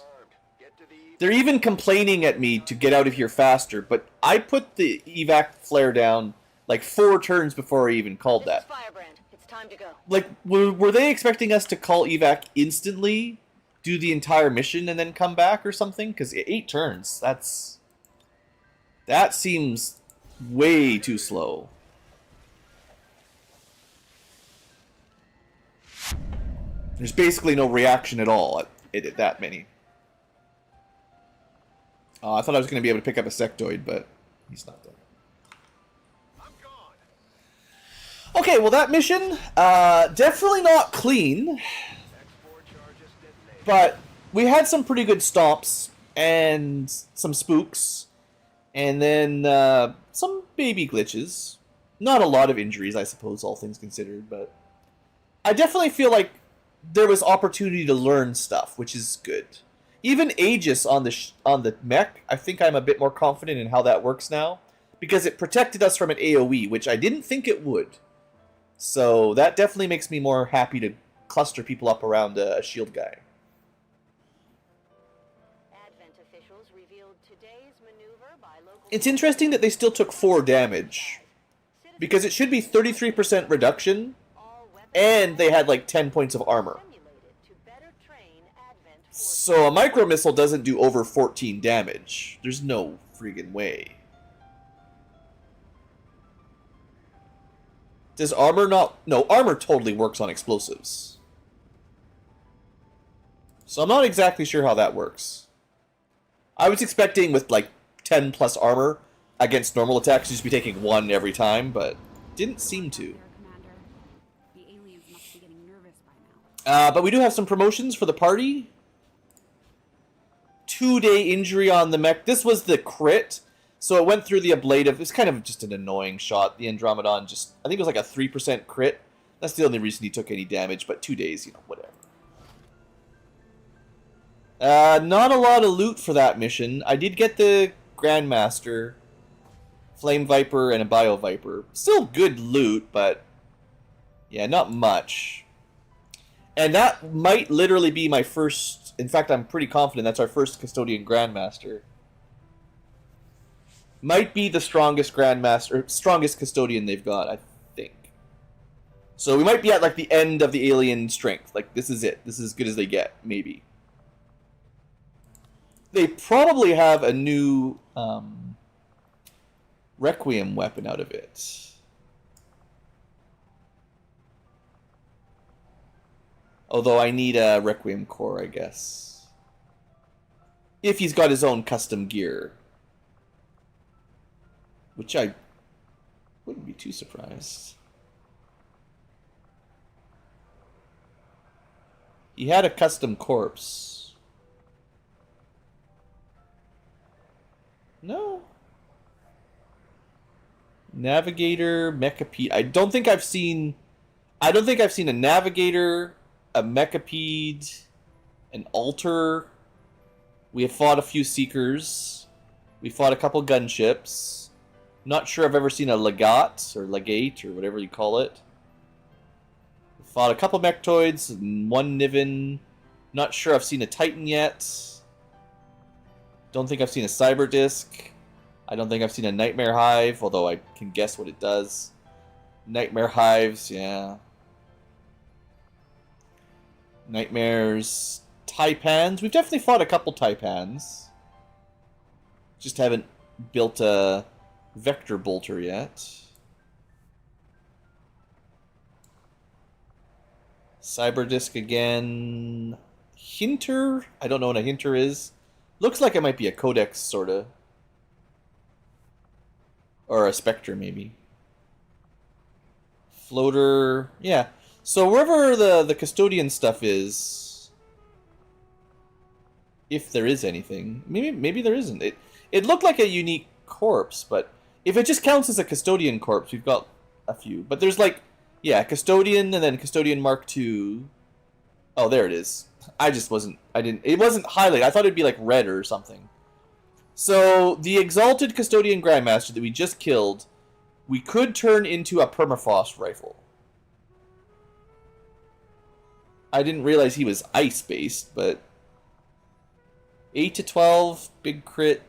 They're even complaining at me to get out of here faster, but I put the evac flare down like 4 turns before I even called that. Firebrand. It's time to go. Like, were they expecting us to call evac instantly, do the entire mission, and then come back or something? Because 8 turns, that seems way too slow. There's basically no reaction at all at that many. I thought I was going to be able to pick up a sectoid, but he's not there. Okay, well that mission, definitely not clean, but we had some pretty good stomps and some spooks, and then some baby glitches. Not a lot of injuries, I suppose, all things considered, but I definitely feel like there was opportunity to learn stuff, which is good. Even Aegis on the mech, I think I'm a bit more confident in how that works now, because it protected us from an AoE, which I didn't think it would. So that definitely makes me more happy to cluster people up around a shield guy. Advent officials revealed today's maneuver by local... It's interesting that they still took 4 damage, because it should be 33% reduction, and they had like 10 points of armor. So a micro missile doesn't do over 14 damage. There's no friggin' way. Does armor not... No, armor totally works on explosives. So I'm not exactly sure how that works. I was expecting with like 10 plus armor against normal attacks to just be taking 1 every time, but didn't seem to. The aliens must be getting nervous by now. But we do have some promotions for the party. 2-day injury on the mech. This was the crit, so it went through the ablative. It's kind of just an annoying shot. The Andromedon just, I think it was like a 3% crit. That's the only reason he took any damage, but 2 days, you know, whatever. Not a lot of loot for that mission. I did get the Grandmaster, Flame Viper, and a Bio Viper. Still good loot, but yeah, not much. And that might literally be my first... In fact, I'm pretty confident that's our first Custodian Grandmaster. Might be the strongest Grandmaster, strongest Custodian they've got, I think. So we might be at like the end of the alien strength. Like, this is it. This is as good as they get, maybe. They probably have a new Requiem weapon out of it. Although I need a Requiem core, I guess. If he's got his own custom gear. Which I wouldn't be too surprised. He had a custom corpse. No. Navigator, Mechapede. I don't think I've seen a Navigator, a Mechapede, an Altar. We have fought a few Seekers. We fought a couple gunships. Not sure I've ever seen a Legate, or Legate, or whatever you call it. We fought a couple Mechtoids, and 1 Niven. Not sure I've seen a Titan yet. Don't think I've seen a Cyber Disc. I don't think I've seen a Nightmare Hive, although I can guess what it does. Nightmare Hives, yeah. Nightmares, Taipans. We've definitely fought a couple Taipans. Just haven't built a Vector Bolter yet. Cyber Disc again. Hinter? I don't know what a Hinter is. Looks like it might be a Codex, sorta. Or a Spectre, maybe. Floater. Yeah. So wherever the Custodian stuff is, If there is anything. Maybe there isn't. It looked like a unique corpse, but if it just counts as a custodian corpse, we've got a few. But there's like, yeah, custodian and then custodian Mark II. Oh, there it is. It wasn't highlighted. I thought it'd be like red or something. So the exalted custodian grandmaster that we just killed, we could turn into a permafrost rifle. I didn't realize he was ice-based, but 8 to 12, big crit,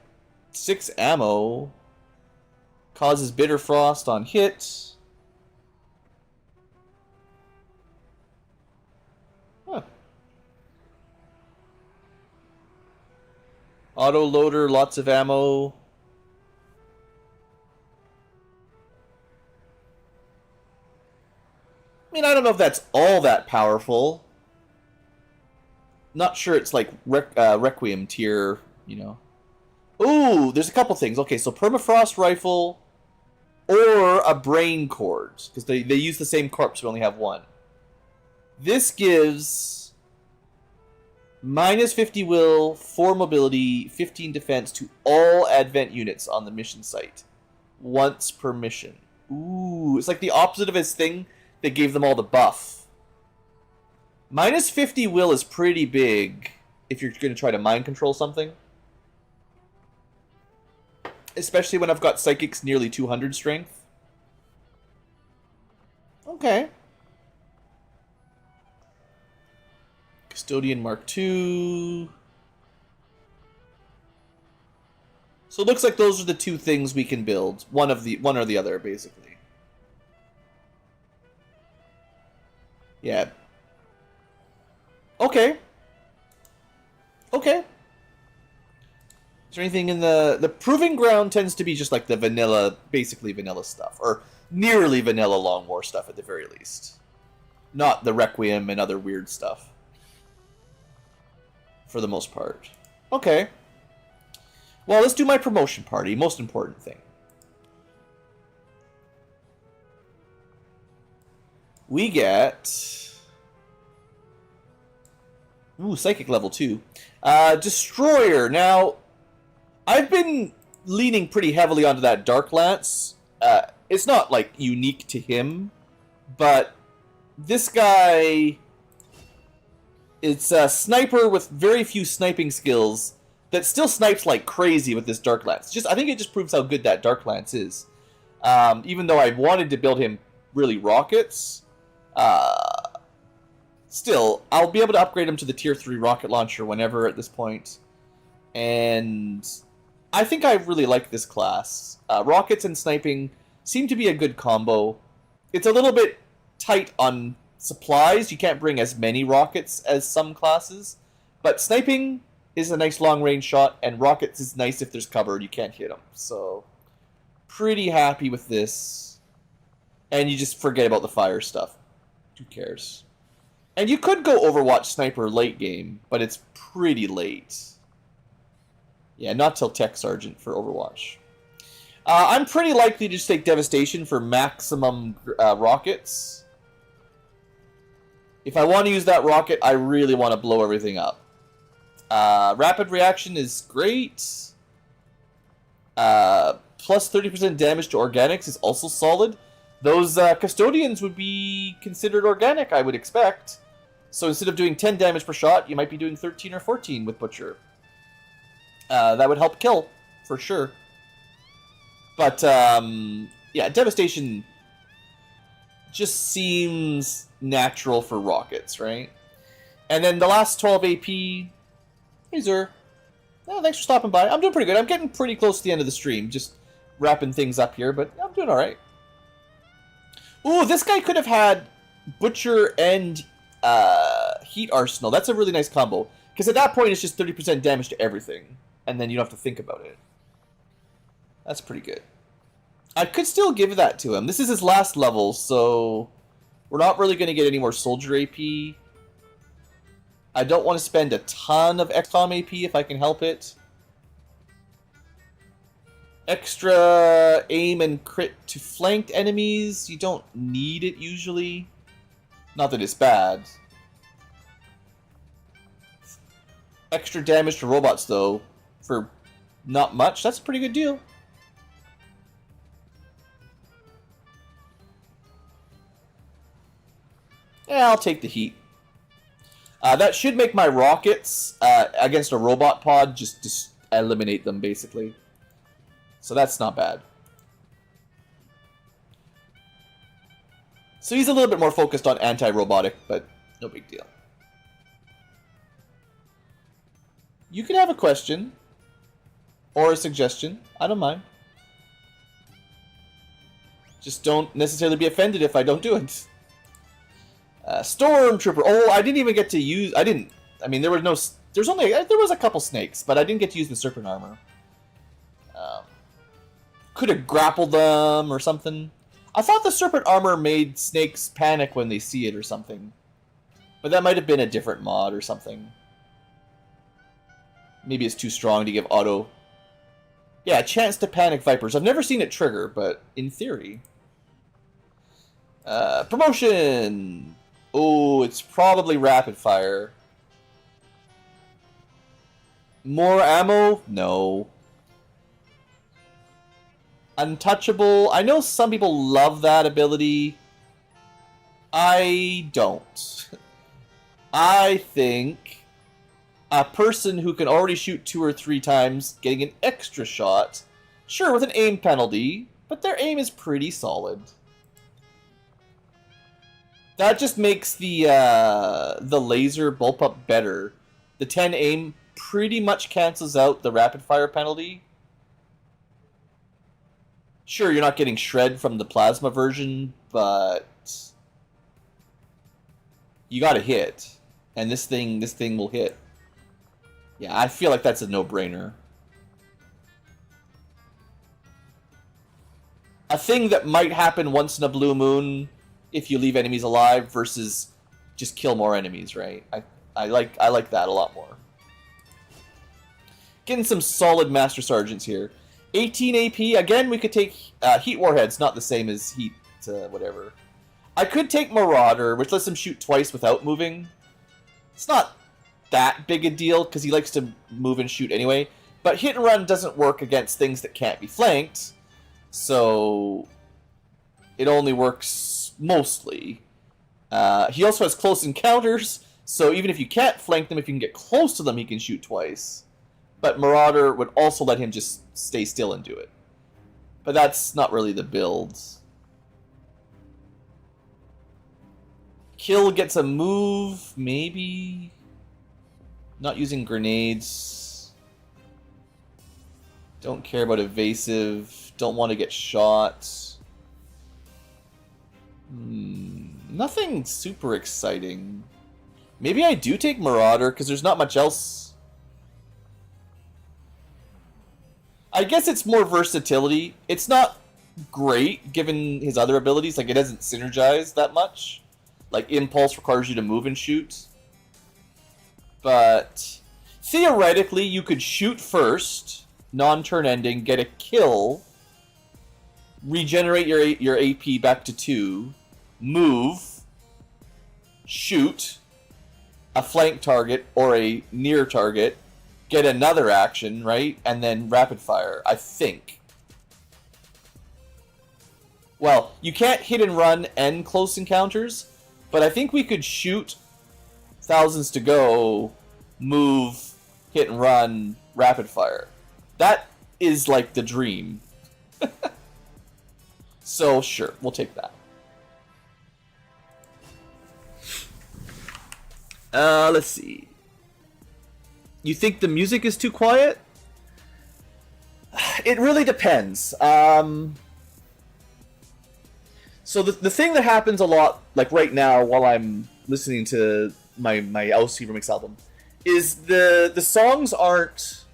6 ammo, causes bitter frost on hit. Huh. Auto loader, lots of ammo. I mean, I don't know if that's all that powerful. Not sure it's like Requiem tier, you know. Ooh, there's a couple things. Okay, so permafrost rifle or a brain cord, because they use the same corpse, we only have one. This gives minus 50 will, 4 mobility, 15 defense to all advent units on the mission site. Once per mission. Ooh, it's like the opposite of his thing that gave them all the buff. Minus 50 will is pretty big if you're going to try to mind control something. Especially when I've got psychics nearly 200 strength. Okay. Custodian Mark II. So it looks like those are the two things we can build. One or the other, basically. Yeah. Okay. Okay. Is there anything in the proving ground tends to be just like the vanilla, basically vanilla stuff, or nearly vanilla Long War stuff at the very least. Not the Requiem and other weird stuff. For the most part. Okay. Well, let's do my promotion party. Most important thing. We get... Ooh, Psychic level 2. Destroyer. Now, I've been leaning pretty heavily onto that Dark Lance. It's not, like, unique to him, but this guy... It's a sniper with very few sniping skills that still snipes like crazy with this Dark Lance. I think it just proves how good that Dark Lance is. Even though I wanted to build him really rockets... Still, I'll be able to upgrade him to the Tier 3 rocket launcher whenever at this point. And I think I really like this class. Rockets and sniping seem to be a good combo. It's a little bit tight on supplies. You can't bring as many rockets as some classes. But sniping is a nice long-range shot, and rockets is nice if there's cover and you can't hit them. So, pretty happy with this. And you just forget about the fire stuff. Who cares? And you could go Overwatch Sniper late game, but it's pretty late. Yeah, not till Tech Sergeant for Overwatch. I'm pretty likely to just take Devastation for maximum rockets. If I want to use that rocket, I really want to blow everything up. Rapid Reaction is great. Plus 30% damage to organics is also solid. Those custodians would be considered organic, I would expect. So instead of doing 10 damage per shot, you might be doing 13 or 14 with Butcher. That would help kill, for sure. But, yeah, Devastation just seems natural for rockets, right? And then the last 12 AP... Hey, Zur. Oh, thanks for stopping by. I'm doing pretty good. I'm getting pretty close to the end of the stream. Just wrapping things up here, but I'm doing alright. Ooh, this guy could have had Butcher and Heat Arsenal. That's a really nice combo. Because at that point, it's just 30% damage to everything. And then you don't have to think about it. That's pretty good. I could still give that to him. This is his last level, so... We're not really going to get any more Soldier AP. I don't want to spend a ton of XCom AP if I can help it. Extra aim and crit to flanked enemies. You don't need it usually. Not that it's bad. extra damage to robots, though, for not much. That's a pretty good deal. Yeah, I'll take the heat. That should make my rockets against a robot pod just eliminate them, basically. So that's not bad. So he's a little bit more focused on anti-robotic, but no big deal. You can have a question or a suggestion. I don't mind. Just don't necessarily be offended if I don't do it. Stormtrooper. Oh, I didn't even get to use. I mean, there was a couple snakes, but I didn't get to use the serpent armor. Could have grappled them or something. I thought the serpent armor made snakes panic when they see it or something, but that might have been a different mod or something. Maybe it's too strong to give auto. Yeah, chance to panic vipers. I've never seen it trigger, but in theory. Promotion. Oh, it's probably rapid fire. More ammo? No. Untouchable. I know some people love that ability. I don't. I think a person who can already shoot 2 or 3 times getting an extra shot, sure, with an aim penalty, but their aim is pretty solid. That just makes the laser bullpup better. The 10 aim pretty much cancels out the rapid fire penalty. Sure, you're not getting shred from the plasma version, but you gotta hit. And this thing will hit. Yeah, I feel like that's a no-brainer. A thing that might happen once in a blue moon if you leave enemies alive versus just kill more enemies, right? I like that a lot more. Getting some solid Master Sergeants here. 18 AP. Again, we could take Heat Warheads, not the same as Heat whatever. I could take Marauder, which lets him shoot twice without moving. It's not that big a deal, because he likes to move and shoot anyway. But Hit and Run doesn't work against things that can't be flanked, so it only works mostly. He also has close encounters, so even if you can't flank them, if you can get close to them, he can shoot twice. But Marauder would also let him just stay still and do it. But that's not really the build. Kill gets a move, maybe. Not using grenades. Don't care about evasive. Don't want to get shot. Nothing super exciting. Maybe I do take Marauder, because there's not much else. I guess it's more versatility. It's not great, given his other abilities. Like, it doesn't synergize that much. Like, Impulse requires you to move and shoot. But theoretically, you could shoot first, non-turn ending, get a kill, regenerate your AP back to 2, move, shoot a flank target or a near target, get another action, right? And then rapid fire, I think. Well, you can't hit and run and close encounters, but I think we could shoot thousands to go, move, hit and run, rapid fire. That is like the dream. So sure, we'll take that. Let's see. You think the music is too quiet? It really depends. So the thing that happens a lot, like right now, while I'm listening to my LC Remix album, is the songs aren't,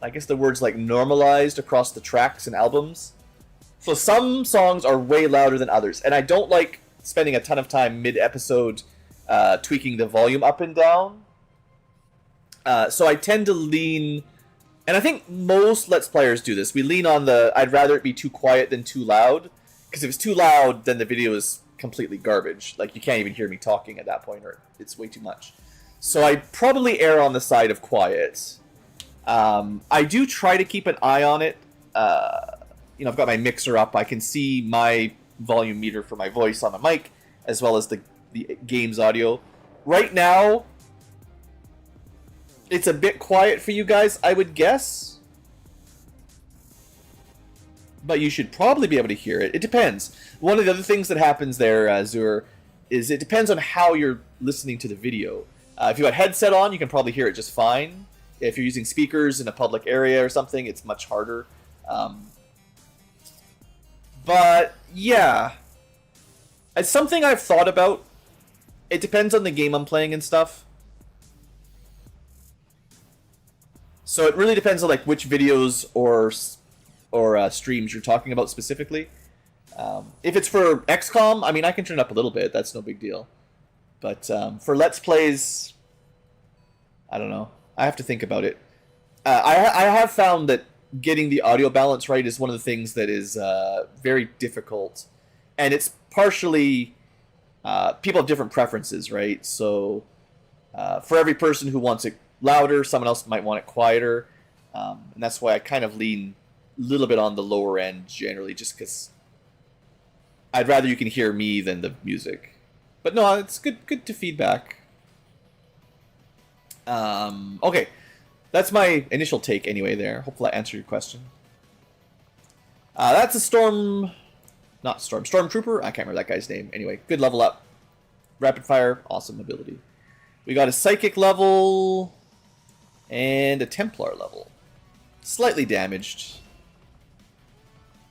I guess the word's like normalized across the tracks and albums. So some songs are way louder than others, and I don't like spending a ton of time mid-episode tweaking the volume up and down. So I tend to lean, and I think most Let's Players do this, we lean on the, I'd rather it be too quiet than too loud, because if it's too loud, then the video is completely garbage. Like, you can't even hear me talking at that point, or it's way too much. So I'd probably err on the side of quiet. I do try to keep an eye on it. You know, I've got my mixer up. I can see my volume meter for my voice on the mic, as well as the game's audio. Right now, it's a bit quiet for you guys, I would guess. But you should probably be able to hear it. It depends. One of the other things that happens there, Zur, is it depends on how you're listening to the video. If you got headset on, you can probably hear it just fine. If you're using speakers in a public area or something, it's much harder. But, yeah. It's something I've thought about. It depends on the game I'm playing and stuff. So it really depends on like which videos or streams you're talking about specifically. If it's for XCom, I mean, I can turn it up a little bit. That's no big deal. But for Let's Plays, I don't know. I have to think about it. I have found that getting the audio balance right is one of the things that is very difficult. And it's partially... people have different preferences, right? So for every person who wants it louder, someone else might want it quieter. And that's why I kind of lean a little bit on the lower end generally, just because I'd rather you can hear me than the music. But no, it's good to feedback. Okay, that's my initial take anyway there. Hopefully I answered your question. That's a Stormtrooper? I can't remember that guy's name. Anyway, good level up. Rapid fire, awesome ability. We got a Psychic level and a Templar level. Slightly damaged.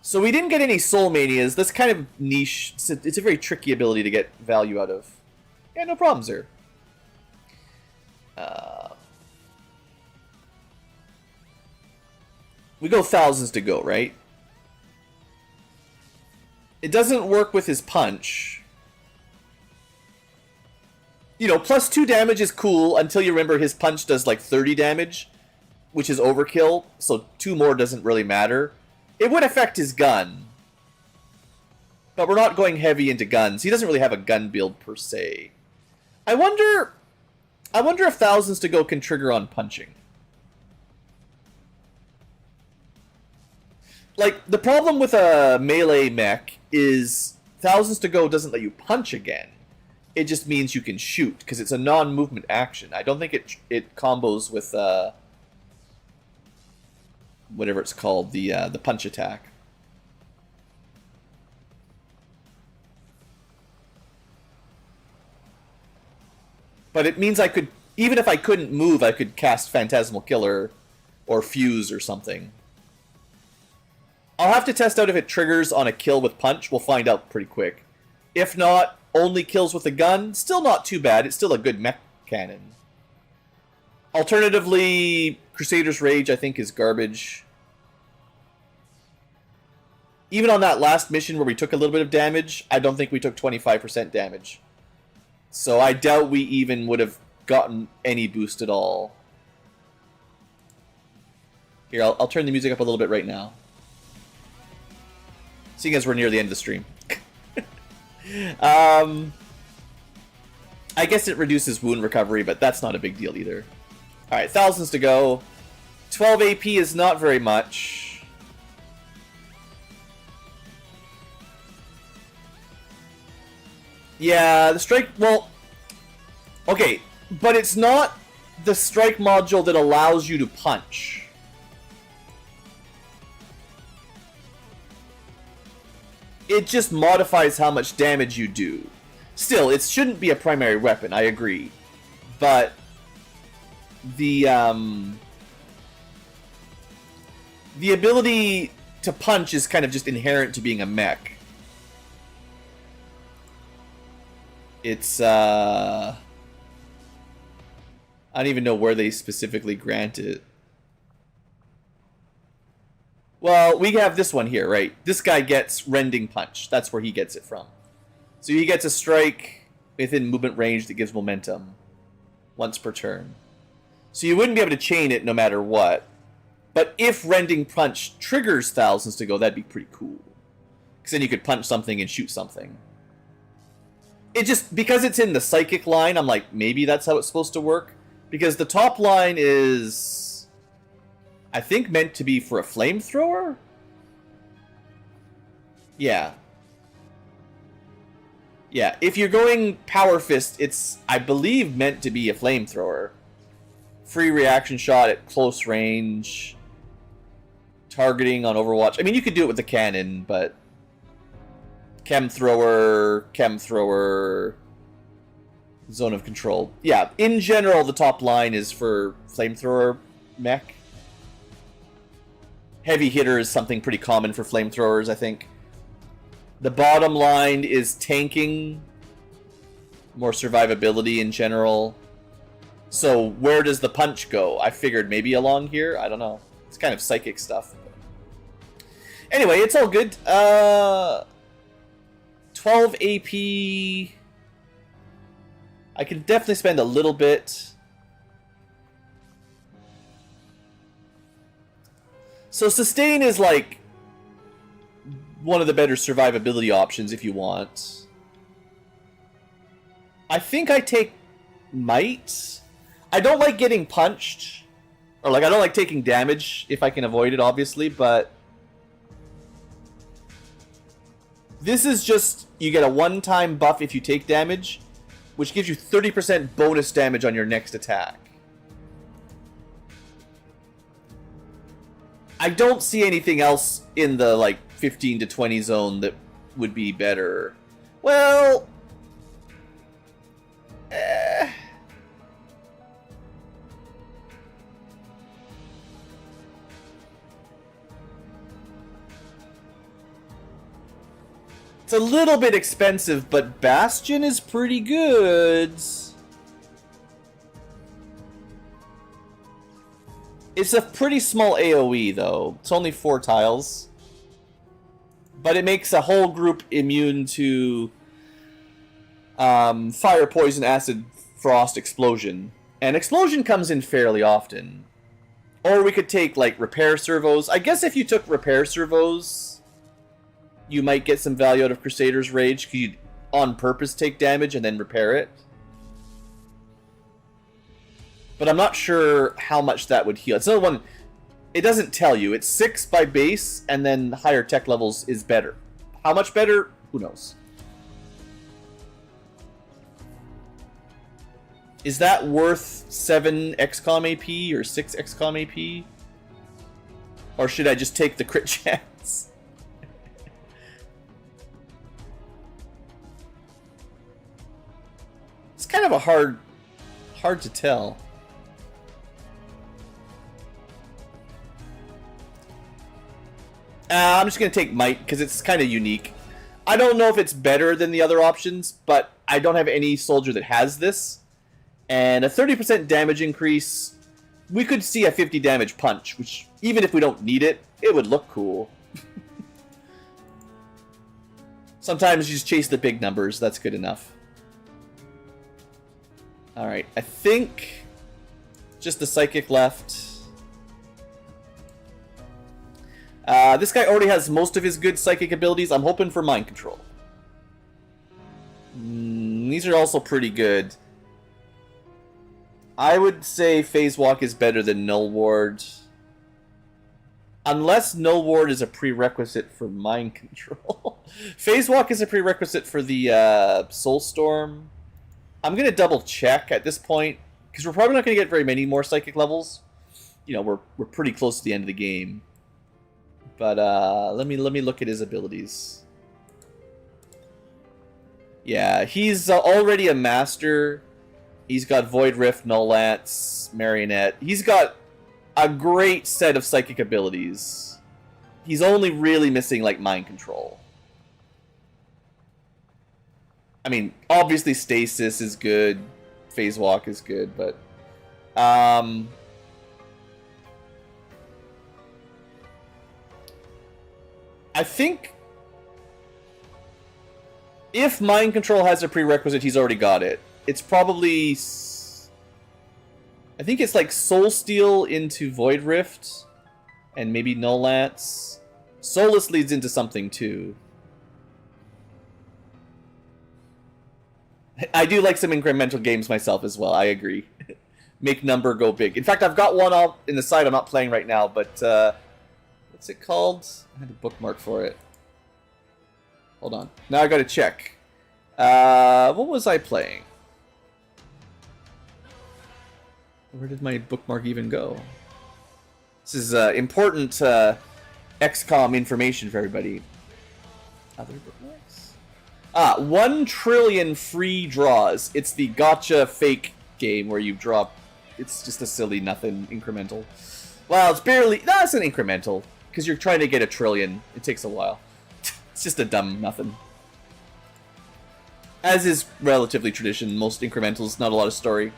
So we didn't get any Soul Manias. That's kind of niche. It's a very tricky ability to get value out of. Yeah, no problems there. We go thousands to go, right? It doesn't work with his punch. You know, +2 damage is cool until you remember his punch does like 30 damage, which is overkill, so 2 more doesn't really matter. It would affect his gun. But we're not going heavy into guns. He doesn't really have a gun build per se. I wonder if thousands to go can trigger on punching. Like, the problem with a melee mech is thousands to go doesn't let you punch again. It just means you can shoot, because it's a non-movement action. I don't think it combos with whatever it's called, the punch attack. But it means I could, even if I couldn't move, I could cast Phantasmal Killer or Fuse or something. I'll have to test out if it triggers on a kill with punch. We'll find out pretty quick. If not, only kills with a gun. Still not too bad. It's still a good mech cannon. Alternatively, Crusader's Rage, I think, is garbage. Even on that last mission where we took a little bit of damage, I don't think we took 25% damage. So I doubt we even would have gotten any boost at all. Here, I'll turn the music up a little bit right now. Seeing as we're near the end of the stream. I guess it reduces wound recovery, but that's not a big deal either. Alright, thousands to go. 12 AP is not very much. Yeah, the strike... Well... Okay, but it's not the strike module that allows you to punch. It just modifies how much damage you do. Still, it shouldn't be a primary weapon, I agree. But the ability to punch is kind of just inherent to being a mech. It's I don't even know where they specifically grant it. Well, we have this one here, right? This guy gets Rending Punch. That's where he gets it from. So he gets a strike within movement range that gives momentum once per turn. So you wouldn't be able to chain it no matter what. But if Rending Punch triggers thousands to go, that'd be pretty cool. Because then you could punch something and shoot something. It just, because it's in the psychic line, I'm like, maybe that's how it's supposed to work. Because the top line is, I think, meant to be for a flamethrower? Yeah. Yeah, if you're going Power Fist, it's, I believe, meant to be a flamethrower. Free reaction shot at close range. Targeting on Overwatch. I mean, you could do it with the cannon, but... Chem thrower, zone of control. Yeah, in general, the top line is for flamethrower mech. Heavy hitter is something pretty common for flamethrowers, I think. The bottom line is tanking, more survivability in general. So where does the punch go? I figured maybe along here. I don't know. It's kind of psychic stuff. Anyway, it's all good. 12 AP. I can definitely spend a little bit. So sustain is like one of the better survivability options if you want. I think I take might. I don't like getting punched. Or like I don't like taking damage if I can avoid it, obviously, but this is just, you get a one-time buff if you take damage, which gives you 30% bonus damage on your next attack. I don't see anything else in the, like, 15 to 20 zone that would be better. Well... It's a little bit expensive, but Bastion is pretty good. It's a pretty small AoE, though. It's only 4 tiles. But it makes a whole group immune to fire, poison, acid, frost, explosion. And explosion comes in fairly often. Or we could take, like, repair servos. I guess if you took repair servos, you might get some value out of Crusader's Rage, because you'd on purpose take damage and then repair it. But I'm not sure how much that would heal. It's another one, it doesn't tell you. It's 6 by base, and then higher tech levels is better. How much better? Who knows? Is that worth 7 XCom AP or 6 XCom AP? Or should I just take the crit chance? It's kind of a hard to tell. I'm just going to take Might, because it's kind of unique. I don't know if it's better than the other options, but I don't have any soldier that has this. And a 30% damage increase, we could see a 50 damage punch, which, even if we don't need it, it would look cool. Sometimes you just chase the big numbers, that's good enough. Alright, I think just the Psychic left. This guy already has most of his good Psychic abilities. I'm hoping for Mind Control. These are also pretty good. I would say Phase Walk is better than Null Ward. Unless Null Ward is a prerequisite for Mind Control. Phase Walk is a prerequisite for the Soulstorm. I'm going to double check at this point, because we're probably not going to get very many more Psychic levels. You know, we're pretty close to the end of the game. But let me look at his abilities. Yeah, he's already a master. He's got Void Rift, Null Lance, Marionette. He's got a great set of Psychic abilities. He's only really missing, like, Mind Control. I mean, obviously Stasis is good. Phase Walk is good, but... I think if Mind Control has a prerequisite, he's already got it. It's probably... I think it's like Soul Steel into Void Rift, and maybe Null Lance. Solus leads into something too. I do like some incremental games myself as well. I agree. Make number go big. In fact, I've got one on in the side I'm not playing right now, but what's it called? I had a bookmark for it. Hold on. Now I gotta check. What was I playing? Where did my bookmark even go? This is important XCom information for everybody. Other bookmarks? 1 trillion free draws. It's the gotcha fake game where you draw. It's just a silly nothing incremental. Well, it's barely. No, it's an incremental because you're trying to get 1 trillion. It takes a while. It's just a dumb nothing. As is relatively tradition, most incrementals, not a lot of story.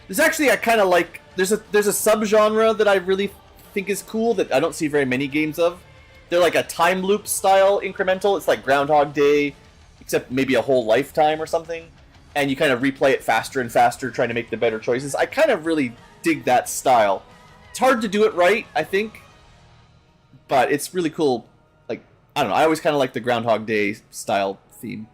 There's actually I kind of like. There's a subgenre that I really think is cool that I don't see very many games of. They're like a time loop style incremental. It's like Groundhog Day, except maybe a whole lifetime or something. And you kind of replay it faster and faster, trying to make the better choices. I kind of really dig that style. It's hard to do it right, I think. But it's really cool. Like, I don't know, I always kind of like the Groundhog Day style theme.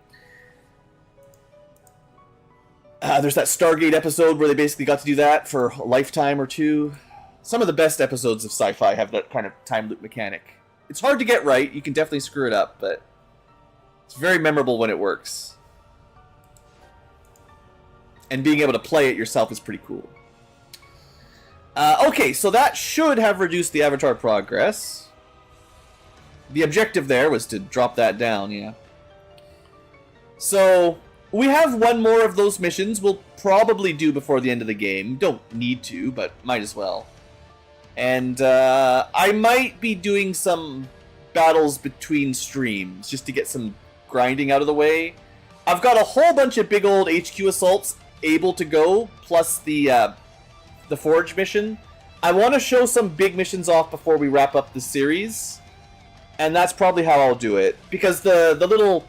There's that Stargate episode where they basically got to do that for a lifetime or two. Some of the best episodes of sci-fi have that kind of time loop mechanic. It's hard to get right, you can definitely screw it up, but it's very memorable when it works. And being able to play it yourself is pretty cool. Okay, so that should have reduced the avatar progress. The objective there was to drop that down, yeah. So, we have one more of those missions we'll probably do before the end of the game. Don't need to, but might as well. And I might be doing some battles between streams just to get some grinding out of the way. I've got a whole bunch of big old HQ assaults able to go, plus the Forge mission. I want to show some big missions off before we wrap up the series. And that's probably how I'll do it. Because the little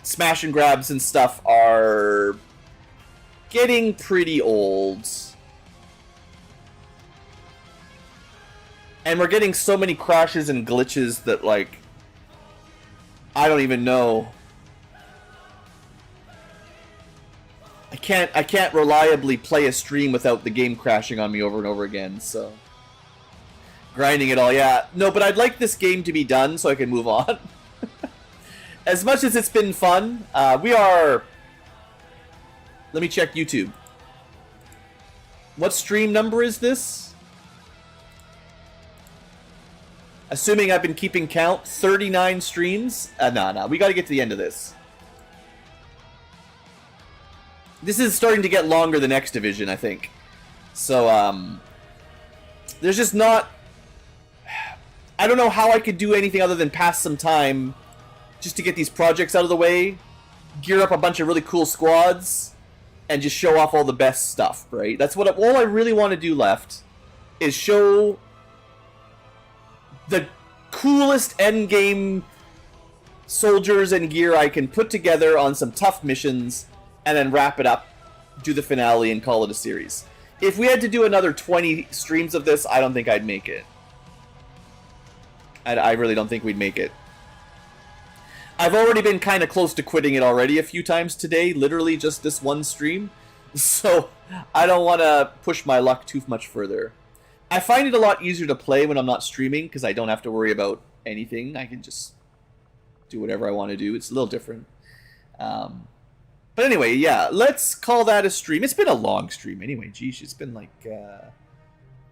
smash and grabs and stuff are getting pretty old. And we're getting so many crashes and glitches that, like, I don't even know. I can't reliably play a stream without the game crashing on me over and over again, so grinding it all, yeah. No, but I'd like this game to be done so I can move on. As much as it's been fun, we are... Let me check YouTube. What stream number is this? Assuming I've been keeping count, 39 streams? No, we gotta get to the end of this. This is starting to get longer than X Division, I think. So, there's just not... I don't know how I could do anything other than pass some time just to get these projects out of the way, gear up a bunch of really cool squads, and just show off all the best stuff, right? That's what all I really want to do left, is show the coolest endgame soldiers and gear I can put together on some tough missions, and then wrap it up, do the finale, and call it a series. If we had to do another 20 streams of this, I don't think I'd make it. I really don't think we'd make it. I've already been kind of close to quitting it already a few times today, literally just this one stream. So, I don't want to push my luck too much further. I find it a lot easier to play when I'm not streaming, because I don't have to worry about anything. I can just do whatever I want to do. It's a little different. But anyway, yeah, let's call that a stream. It's been a long stream anyway. Geesh, it's been like,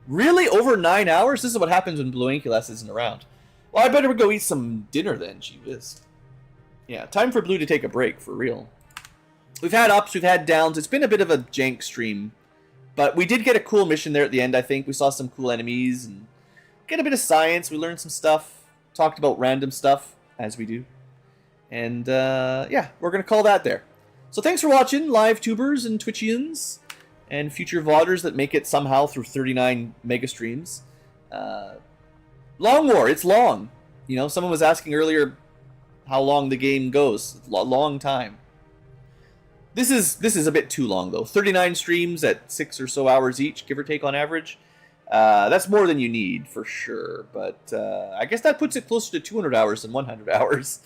really? Over 9 hours? This is what happens when Blue Ankylo isn't around. Well, I better go eat some dinner then, gee whiz. Yeah, time for Blue to take a break, for real. We've had ups, we've had downs. It's been a bit of a jank stream. But we did get a cool mission there at the end, I think. We saw some cool enemies and get a bit of science. We learned some stuff. Talked about random stuff, as we do. And, yeah, we're going to call that there. So thanks for watching, live tubers and Twitchians, and future VODers that make it somehow through 39 mega streams. Long War, it's long. You know, someone was asking earlier how long the game goes. Long time. This is a bit too long, though. 39 streams at 6 or so hours each, give or take on average. That's more than you need, for sure. But I guess that puts it closer to 200 hours than 100 hours.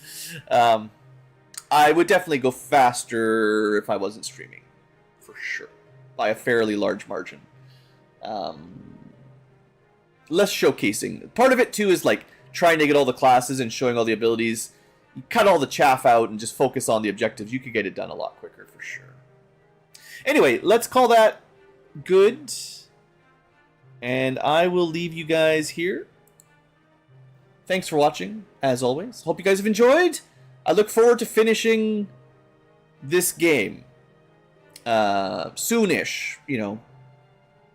I would definitely go faster if I wasn't streaming, for sure, by a fairly large margin. Less showcasing. Part of it too is like trying to get all the classes and showing all the abilities. You cut all the chaff out and just focus on the objectives. You could get it done a lot quicker for sure. Anyway, let's call that good. And I will leave you guys here. Thanks for watching, as always. Hope you guys have enjoyed. I look forward to finishing this game soonish. You know,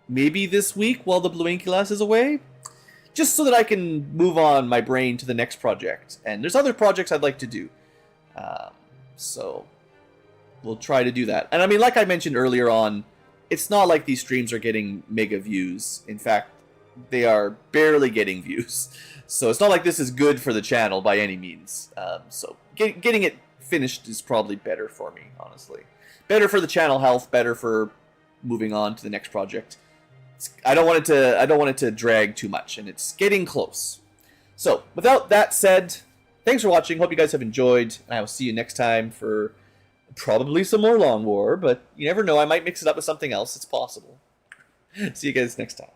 maybe this week while the Blue Ankylas is away. Just so that I can move on my brain to the next project. And there's other projects I'd like to do. So we'll try to do that. And I mean, like I mentioned earlier on, it's not like these streams are getting mega views. In fact, they are barely getting views. So it's not like this is good for the channel by any means. So getting it finished is probably better for me, honestly. Better for the channel health, better for moving on to the next project. I don't want it to drag too much, and it's getting close. So, without that said, thanks for watching. Hope you guys have enjoyed, and I will see you next time for probably some more Long War, but you never know. I might mix it up with something else. It's possible. See you guys next time.